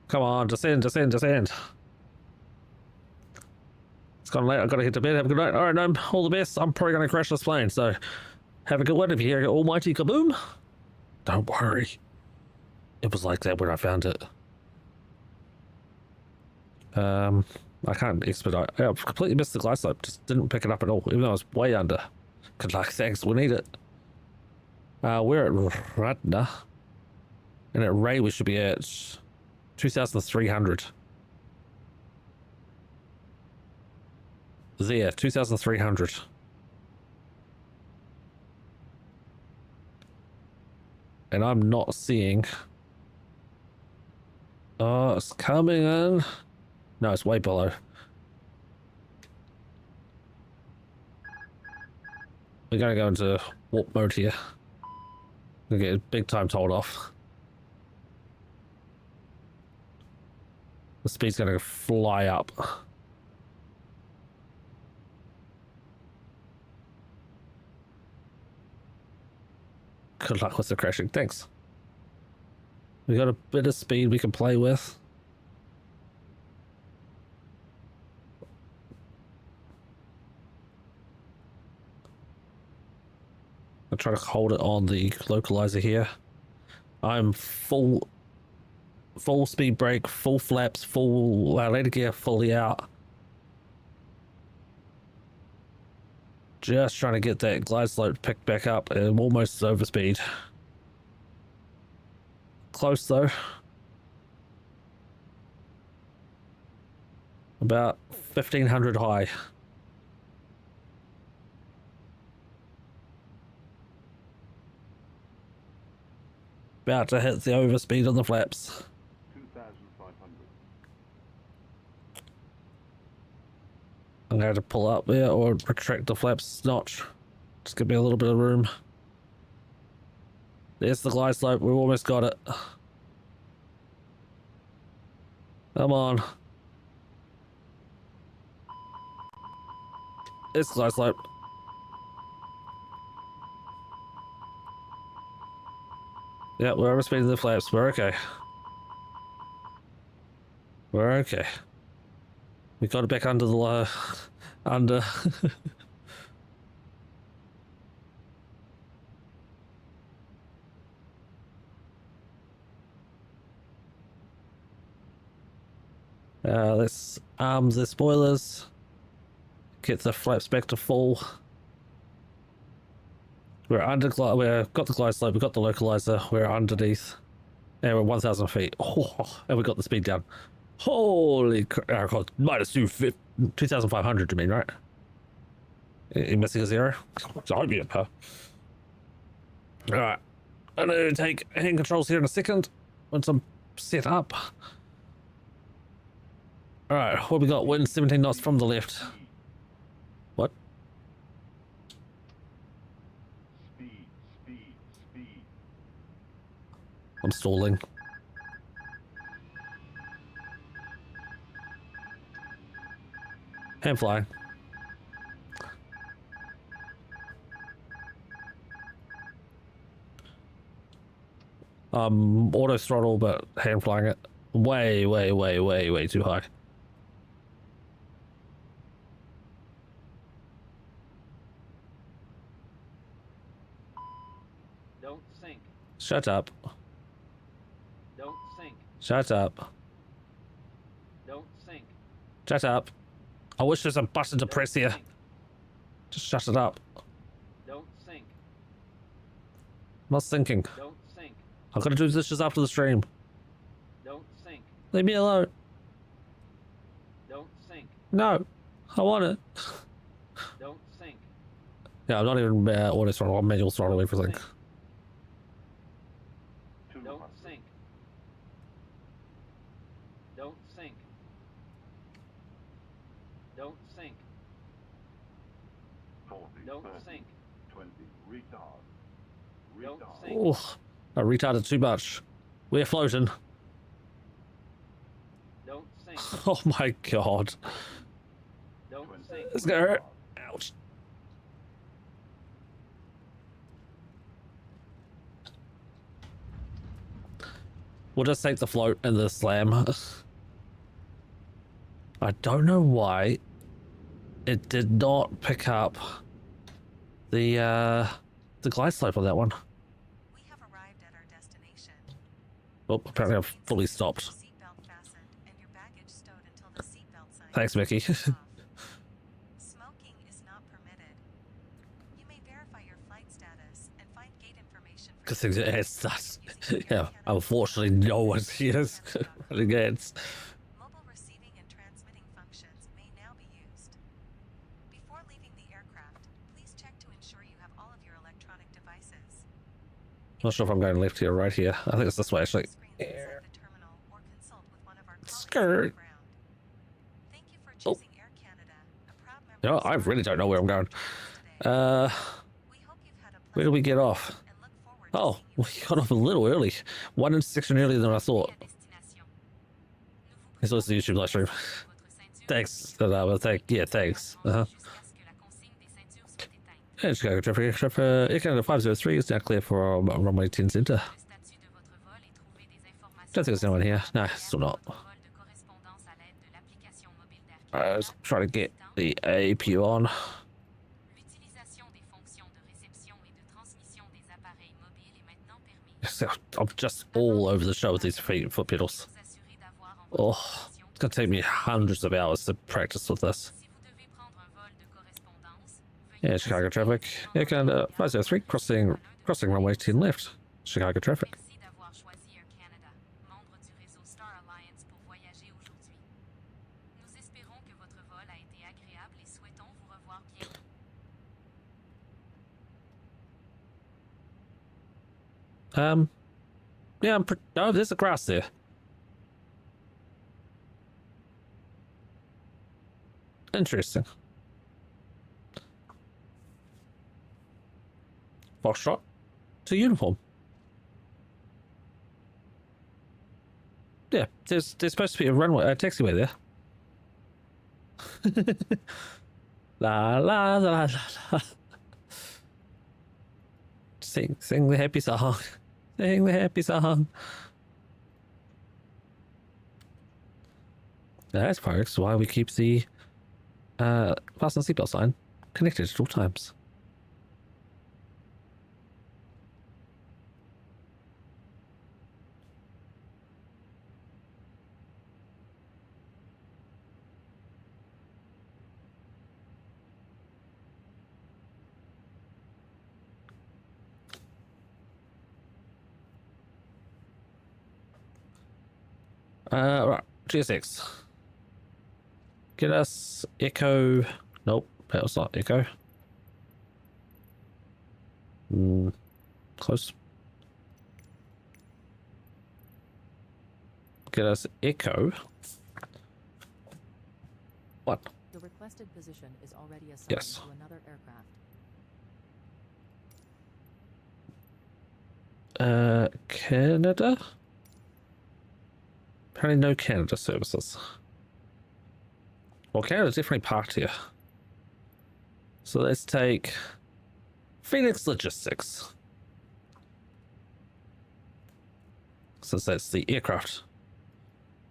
Speaker 1: Come on, descend, descend, descend. It's gone late. I've got to hit the bed. Have a good night. All right, Gnome. All the best. I'm probably going to crash this plane, so have a good one. If you hear almighty kaboom, don't worry. It was like that when I found it. I can't expedite. I completely missed the glide slope. Just didn't pick it up at all, even though I was way under. Good luck. Thanks. We need it. We're at Radna. And at Ray, we should be at 2,300. There, 2,300. And I'm not seeing. Oh, it's coming in. No, it's way below. We're gonna go into warp mode here. We're gonna get big time told off. The speed's gonna fly up. Good luck with the crashing. Thanks. We got a bit of speed we can play with. I'll try to hold it on the localizer here. I'm full speed brake, full flaps, full landing gear fully out. Just trying to get that glide slope picked back up, and I'm almost over speed. Close though. About 1,500 high. About to hit the overspeed on the flaps.
Speaker 9: 2,500.
Speaker 1: I'm going to pull up there or retract the flaps notch. Just give me a little bit of room. There's the glide slope. We've almost got it. Come on. It's glide slope. Yeah, we're overspeeding the flaps. We're okay. We're okay. We got it back under the under. Let's arm the spoilers. Get the flaps back to full. We've got the glide slope, we've got the localizer, we're underneath. And we're 1,000 feet. Oh, and we got the speed down. Holy crap. Minus 2,500, you mean, right? You missing a zero? So I'd be a per. Alright. I'm going to take hand controls here in a second once I'm set up. Alright, what we got? Wind 17 knots from the left. What?
Speaker 9: Speed.
Speaker 1: I'm stalling. Hand flying. Auto throttle, but hand flying it. Way too high.
Speaker 13: Don't sink.
Speaker 1: Shut up.
Speaker 13: Don't sink.
Speaker 1: Shut up.
Speaker 13: Don't sink.
Speaker 1: Shut up. I wish there's a button to press here. Just shut it up.
Speaker 13: Don't sink.
Speaker 1: I'm not sinking.
Speaker 13: Don't sink.
Speaker 1: I'm gonna do this just after the stream.
Speaker 13: Don't sink.
Speaker 1: Leave me alone.
Speaker 13: Don't sink.
Speaker 1: No. I want it.
Speaker 13: Don't sink.
Speaker 1: Yeah, I'm not even auto throttle. I'm manual throttle everything.
Speaker 13: Don't sink. Don't sink. Don't sink.
Speaker 9: 40,
Speaker 13: Don't
Speaker 9: 30,
Speaker 13: sink.
Speaker 9: 20. Retard.
Speaker 13: Don't
Speaker 9: Retard.
Speaker 13: sink.
Speaker 1: Oh, I retarded too much. We're floating.
Speaker 13: Don't sink.
Speaker 1: Oh my god.
Speaker 13: Don't sink.
Speaker 1: It's gonna hurt. Ouch. We'll just take the float and the slam. I don't know why it did not pick up the glide slope on that one.
Speaker 4: We have arrived at our destination.
Speaker 1: Oh, apparently I've fully stopped.
Speaker 4: Seatbelt fastened and your baggage stowed until the seatbelt sign.
Speaker 1: Thanks, Mickey.
Speaker 4: Smoking is not permitted. You may verify your flight status and find gate information.
Speaker 1: Because it's that. Yeah, unfortunately, no one's here against.
Speaker 4: Mobile receiving and transmitting functions may now be used. Before leaving the aircraft, please check to ensure you have all of your electronic devices.
Speaker 1: Not sure if I'm going left here or right here. I think it's this way, actually. Skirt.
Speaker 4: Thank you for choosing Air Canada, a proud member.
Speaker 1: You know, I really don't know where I'm going. Where do we get off? Oh, we got off a little early. One intersection earlier than I thought. It's also the YouTube live stream. Thanks. Thanks. And Chicago traffic. Air Canada 503 is now clear for runway 10 center. Don't think there's anyone here. Nah, still not. Alright, let's try to get the APU on. I'm just all over the show with these foot pedals. Oh, it's gonna take me hundreds of hours to practice with this. Yeah, Chicago traffic. Air Canada 503 crossing runway 10 left. Chicago traffic. Yeah, oh, there's a grass there. Interesting. Foxtrot to uniform. Yeah, there's supposed to be a runway, a taxiway there. La la la la la. Sing the happy song. Sing the happy song. That's perks why we keep the fasten seatbelt sign connected at all times. Right, GSX. Get us Echo. Nope, that was not Echo. Close. Get us Echo. What?
Speaker 2: The requested position is already assigned
Speaker 1: Yes.
Speaker 2: to another aircraft.
Speaker 1: Canada? Apparently no Canada services. Well, Canada's definitely parked here. So let's take Fenix Logistics. Since that's the aircraft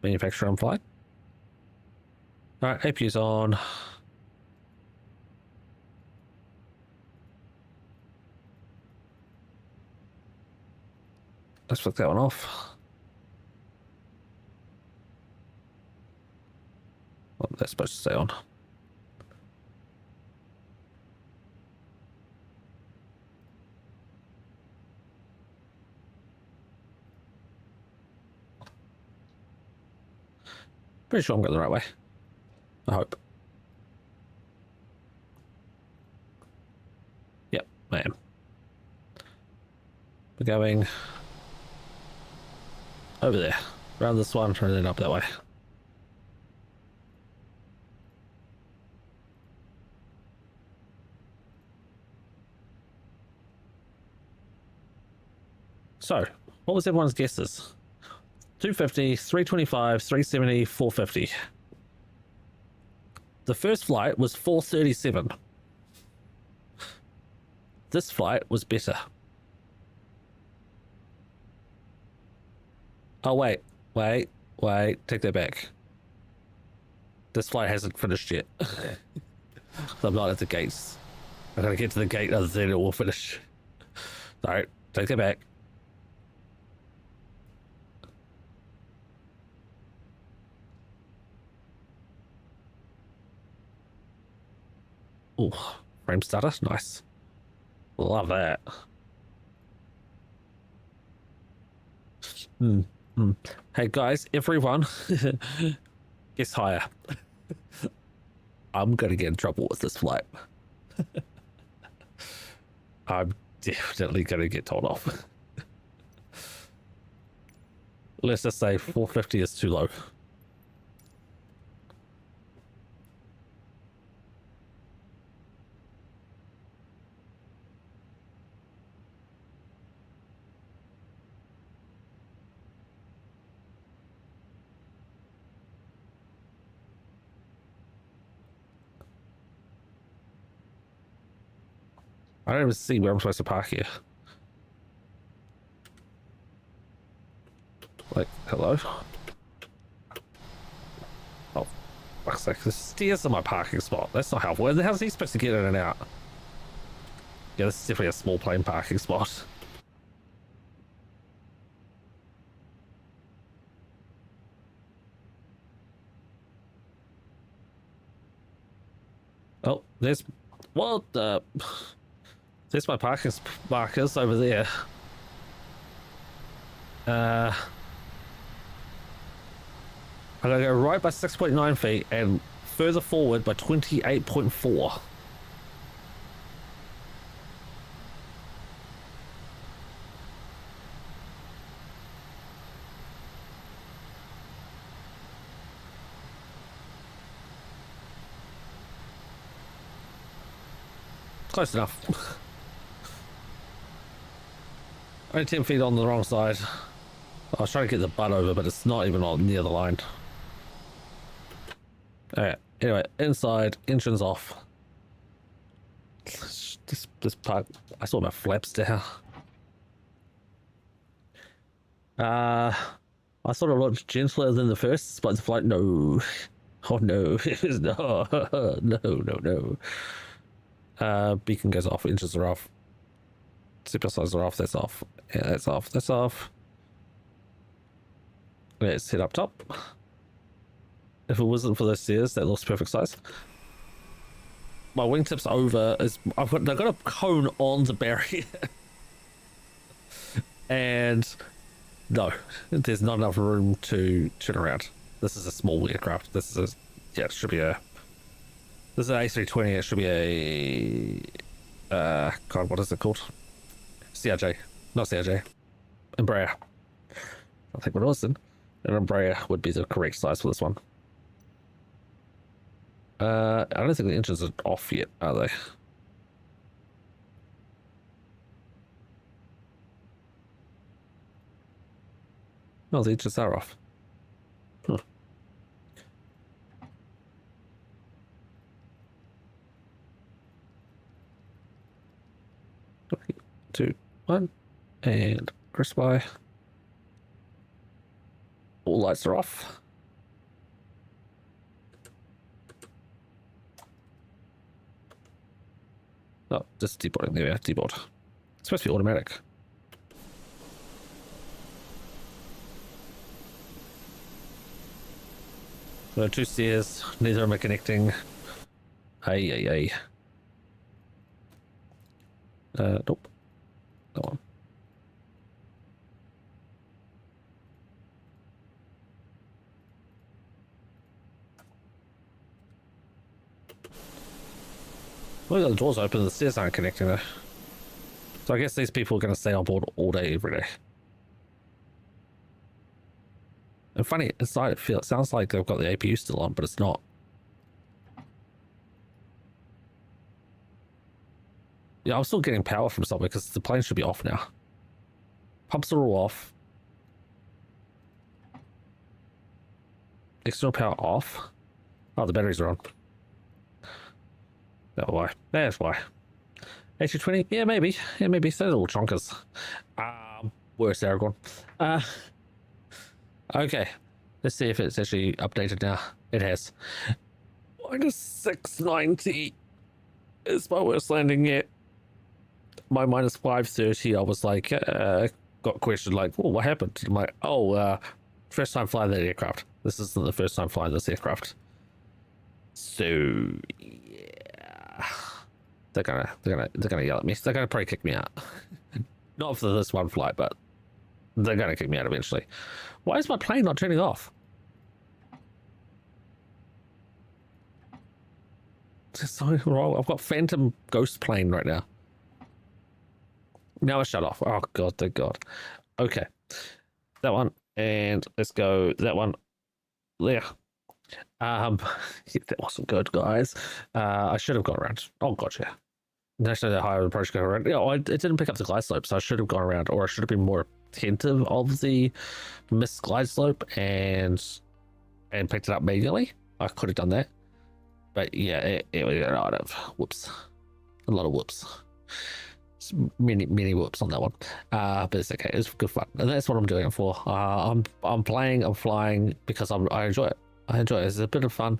Speaker 1: manufacturer on flight. Alright, APU's on. Let's flick that one off. Well, that's supposed to stay on. Pretty sure I'm going the right way. I hope. Yep, I am. We're going over there. Around this one, and then up that way. So, what was everyone's guesses? 250, 325, 370, 450. The first flight was 437. This flight was better. Oh, wait, take that back. This flight hasn't finished yet. So I'm not at the gates. I gotta get to the gate, other than it will finish. Alright, take that back. Ooh, frame stutter, nice. Love that. Hey guys, everyone, guess higher. I'm gonna get in trouble with this flight. I'm definitely gonna get told off. Let's just say 450 is too low. I don't even see where I'm supposed to park here. Like, hello? Oh, fuck's sake, there's stairs in my parking spot. That's not helpful. How's he supposed to get in and out? Yeah, this is definitely a small plane parking spot. Oh, there's... What the... There's my parking markers over there. I'm gonna go right by 6.9 feet and further forward by 28.4. Close enough. Only 10 feet on the wrong side. I was trying to get the butt over, but it's not even on near the line. Alright, anyway, inside, engines off. This part, I saw my flaps down. I thought it looked gentler than the first, despite the flight. No. Oh no. No. Beacon goes off, engines are off. Superstars are off, that's off. Yeah, that's off, that's off. Let's head up top. If it wasn't for those stairs, that looks perfect size. My wingtip's over. They've got a cone on the barrier. And no, there's not enough room to turn around. This is a small aircraft. This is it should be a... This is an A320, it should be a... God, what is it called? CRJ. Not CRJ. Embraer. I think what it was then. An Embraer would be the correct size for this one. I don't think the engines are off yet, are they? No, the engines are off. Huh. Three, 2, 1, and press Y. All lights are off. No, just deboarding. There we are, deboard. It's supposed to be automatic. There are 2 stairs, neither of them are connecting. Nope. That one. Well, the doors open, the stairs aren't connecting though. So I guess these people are going to stay on board all day, every day. And funny, inside it sounds like they've got the APU still on, but it's not. Yeah, I'm still getting power from somewhere because the plane should be off now. Pumps are all off. External power off. Oh, the batteries are on. That's why. That's why. A320? Yeah, maybe. Yeah, maybe. So little chonkers. Worse, Aragorn. Okay. Let's see if it's actually updated now. It has. Minus 690 is my worst landing yet. My minus 530, I was like, got questioned like, oh, what happened? I'm like, oh, first time flying that aircraft. This isn't the first time flying this aircraft. So yeah, they're gonna yell at me. They're gonna probably kick me out. Not for this one flight, but they're gonna kick me out eventually. Why is my plane not turning off? There's something wrong. I've got Phantom Ghost plane right now. Now it's shut off. Oh god, thank god. Okay, that one, and let's go that one there. That wasn't good, guys. I should have gone around. Oh god, yeah. National higher approach go around. Yeah, it didn't pick up the glide slope, so I should have gone around, or I should have been more attentive of the missed glide slope and picked it up manually. I could have done that, but yeah, it was a lot of whoops, many whoops on that one. But it's okay. It's good fun, and that's what I'm doing it for. I'm playing, I'm flying because I enjoy it. It's a bit of fun.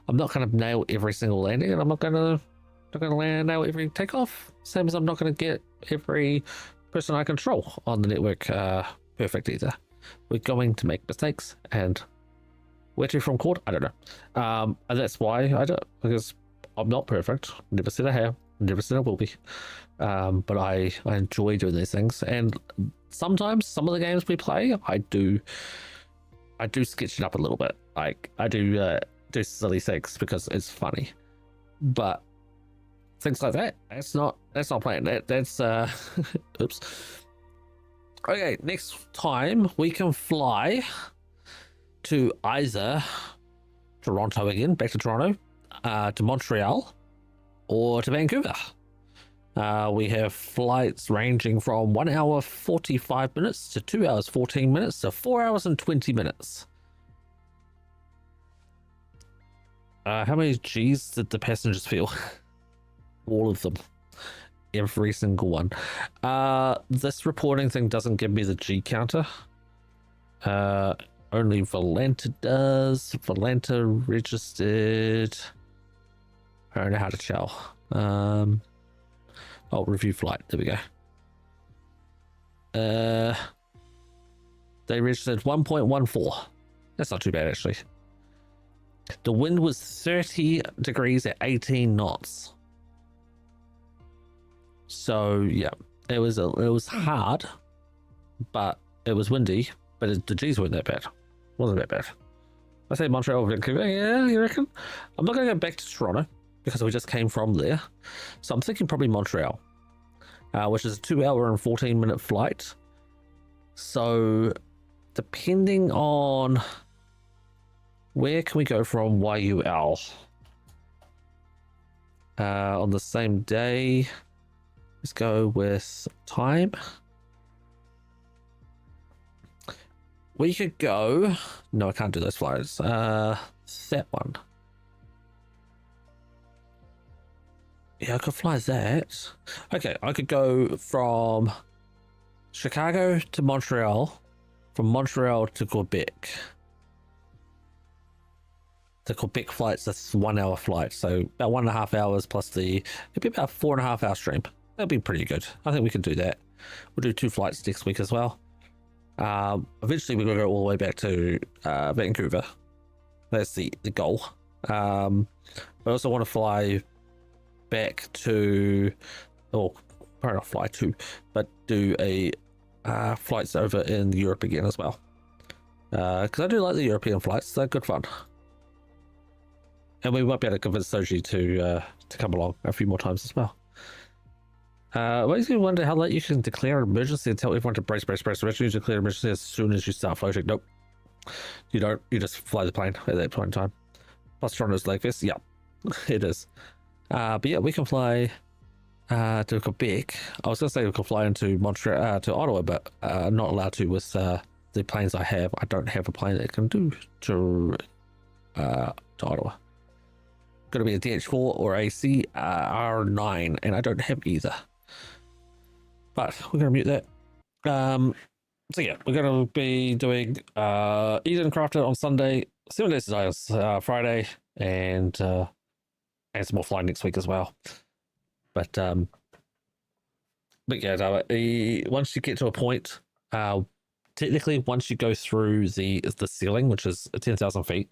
Speaker 1: I'm not going to nail every single landing, and I'm not going to nail every takeoff. Same as I'm not going to get every person I control on the network perfect either. We're going to make mistakes, and where to from KORD? I don't know. And that's why I do it, because I'm not perfect. Never said I have. Never said I will be. But I enjoy doing these things, and sometimes some of the games we play, I do sketch it up a little bit. Like I do silly things because it's funny, but things like that, that's not playing. That's oops. Okay, next time we can fly to either Toronto again, back to Toronto, to Montreal, or to Vancouver. We have flights ranging from 1 hour 45 minutes to 2 hours 14 minutes to 4 hours and 20 minutes. How many G's did the passengers feel? All of them. Every single one. This reporting thing doesn't give me the G counter. Only Valenta does. Valenta registered. I don't know how to tell. Oh, review flight. There we go. They registered 1.14. That's not too bad, actually. The wind was 30 degrees at 18 knots. So yeah, it was hard, but it was windy. But the G's weren't that bad. Wasn't that bad. I say Montreal, Vancouver. Yeah, you reckon? I'm not going to go back to Toronto because we just came from there. So I'm thinking probably Montreal, which is a 2-hour and 14-minute flight. So depending on where can we go from YUL on the same day, let's go with time. We could go, no, I can't do those flights. That one. Yeah, I could fly that. Okay, I could go from Chicago to Montreal, from Montreal to Quebec. The Quebec flight's a 1-hour flight, so about 1.5 hours plus it'd be about 4.5 hour stream. That'd be pretty good. I think we can do that. We'll do 2 flights next week as well. Eventually we're going to go all the way back to Vancouver. That's the goal. I also want to fly back to, or probably not fly to, but do a flights over in Europe again as well. Because I do like the European flights. They're good fun. And we might be able to convince Soji to come along a few more times as well. Makes me wonder how late you can declare an emergency and tell everyone to brace. You declare an emergency as soon as you start floating. Nope. You don't. You just fly the plane at that point in time. Plus Toronto's Lake Fest. Yeah, it is. But yeah, we can fly to Quebec. I was going to say we can fly into Montreal, to Ottawa, but I'm not allowed to with the planes I have. I don't have a plane that can do to Ottawa. Going to be a DH4 or a CR9, and I don't have either. But we're going to mute that. So yeah, we're going to be doing Eden Crafted on Sunday, 7 Days to Die Friday, and some more flying next week as well. But yeah, once you get to a point, technically once you go through the ceiling, which is 10,000 feet,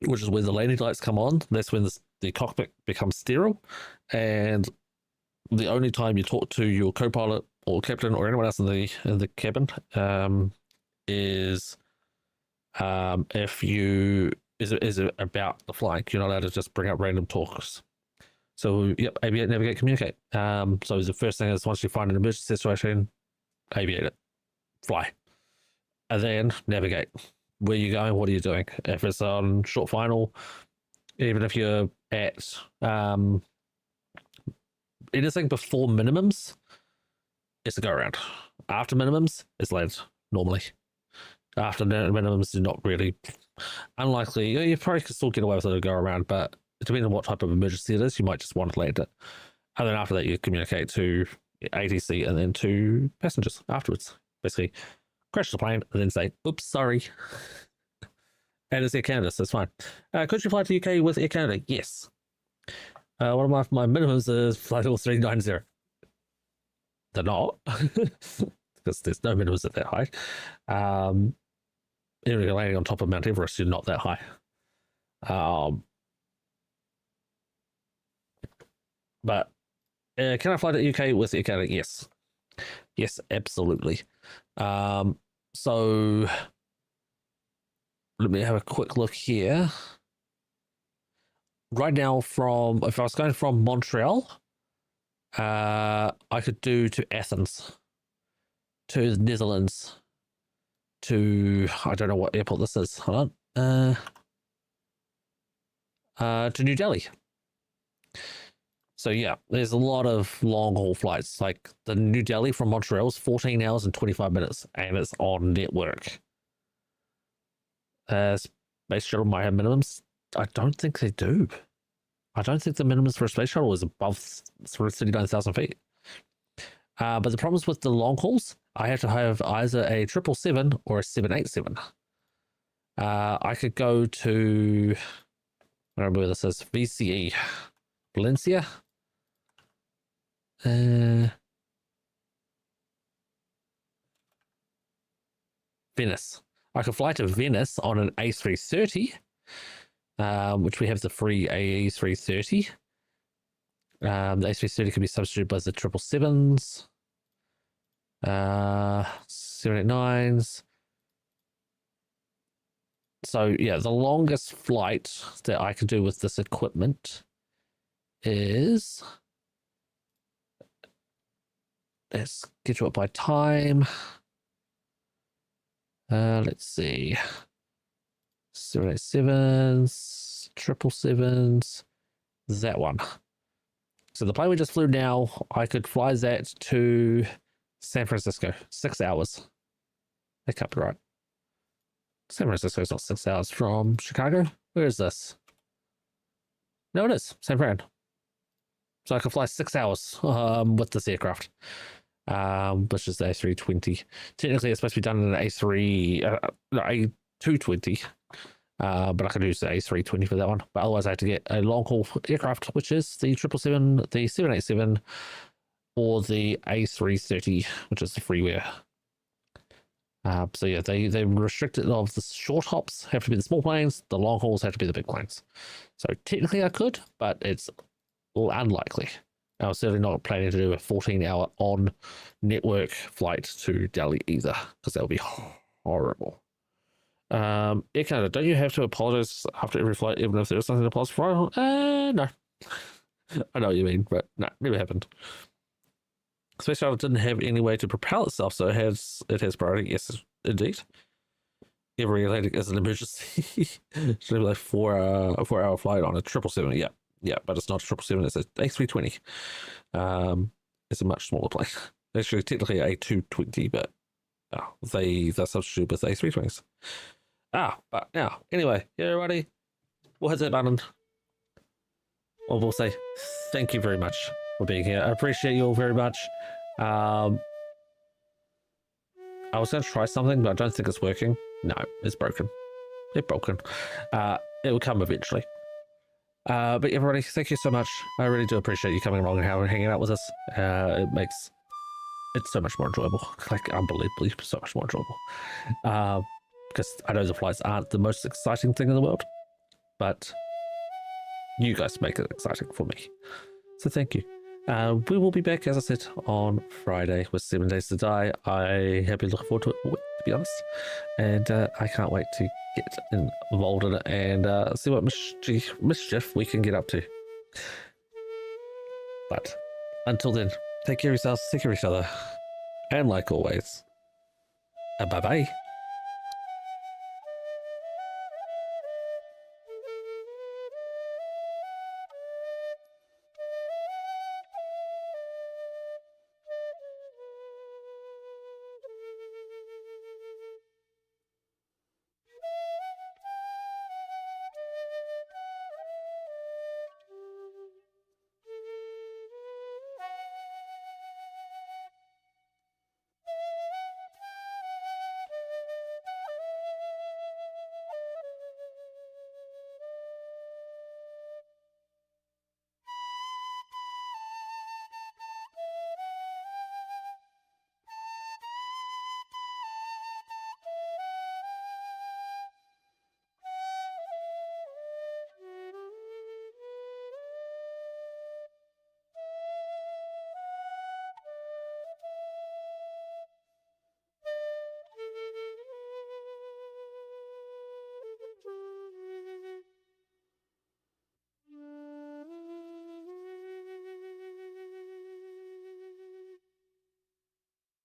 Speaker 1: which is where the landing lights come on, that's when the cockpit becomes sterile, and the only time you talk to your co-pilot or captain or anyone else in the cabin is if you is about the flying. You're not allowed to just bring up random talks. So yep, aviate, navigate, communicate. So the first thing is once you find an emergency situation, aviate it, fly, and then navigate. Where you going? What are you doing? If it's on short final, even if you're at anything before minimums, it's a go around. After minimums, it's land normally. After minimums, you're not really unlikely. You probably could still get away with it to go around, but depending on what type of emergency it is, you might just want to land it. And then after that, you communicate to ATC and then to passengers afterwards. Basically, crash the plane and then say, oops, sorry. And it's Air Canada, so it's fine. Could you fly to UK with Air Canada? Yes. One of my minimums is flight level 390. They're not, because there's no minimums at that high. Even if you're landing on top of Mount Everest, you're not that high. But can I fly to UK with Air Canada? Yes. Yes, absolutely. So let me have a quick look here. Right now, if I was going from Montreal, I could do to Athens, to the Netherlands, to, I don't know what airport this is. Hold on. To New Delhi. So yeah, there's a lot of long haul flights. Like the New Delhi from Montreal is 14 hours and 25 minutes, and it's on network. Space shuttle might have minimums. I don't think they do. I don't think the minimums for a space shuttle is above 39,000 feet. But the problems with the long hauls I have to have either a 777 or a 787. I could go to, I don't remember where this is, VCE, Valencia. Venice. I could fly to Venice on an A330, which we have the free A330. The A330 can be substituted by the 777s, 789s. So yeah, the longest flight that I could do with this equipment is, let's schedule it by time. Let's see, 787s, 777s, that one. So the plane we just flew now, I could fly that to San Francisco, 6 hours. That can't be right. San Francisco is not 6 hours from Chicago. Where is this? No, it is San Fran. So I could fly 6 hours with this aircraft, which is the A320. Technically, it's supposed to be done in an A220, but I could use the A320 for that one. But otherwise, I had to get a long-haul aircraft, which is the 777, the 787, or the A330, which is the freeware. So yeah, they restricted of the short hops have to be the small planes, the long hauls have to be the big planes. So technically I could, but it's unlikely. I was certainly not planning to do a 14-hour on network flight to Delhi either, because that would be horrible. Air Canada, don't you have to apologize after every flight, even if there's something to apologize for? No. I know what you mean, but no, never happened. Space Shuttle didn't have any way to propel itself, so it has priority. Yes, indeed. Every landing is an emergency. It's maybe like 4-hour flight on a 777. Yeah, but it's not a 777. It's a A320. It's a much smaller plane. Actually, technically a 220, but they substitute with A320s. But now, anyway, yeah, everybody, we'll hit that button. Or we'll say thank you very much for being here. I appreciate you all very much. I was going to try something, but I don't think it's working. No, it's broken. It's broken. It will come eventually. But everybody, thank you so much. I really do appreciate you coming along and hanging out with us. It makes it so much more enjoyable. Like, unbelievably so much more enjoyable. Because I know the flights aren't the most exciting thing in the world, but you guys make it exciting for me. So thank you. We will be back, as I said, on Friday with 7 Days to Die. I have been looking forward to it, to be honest. And I can't wait to get involved in it and see what mischief we can get up to. But until then, take care of yourselves, take care of each other. And like always, bye-bye.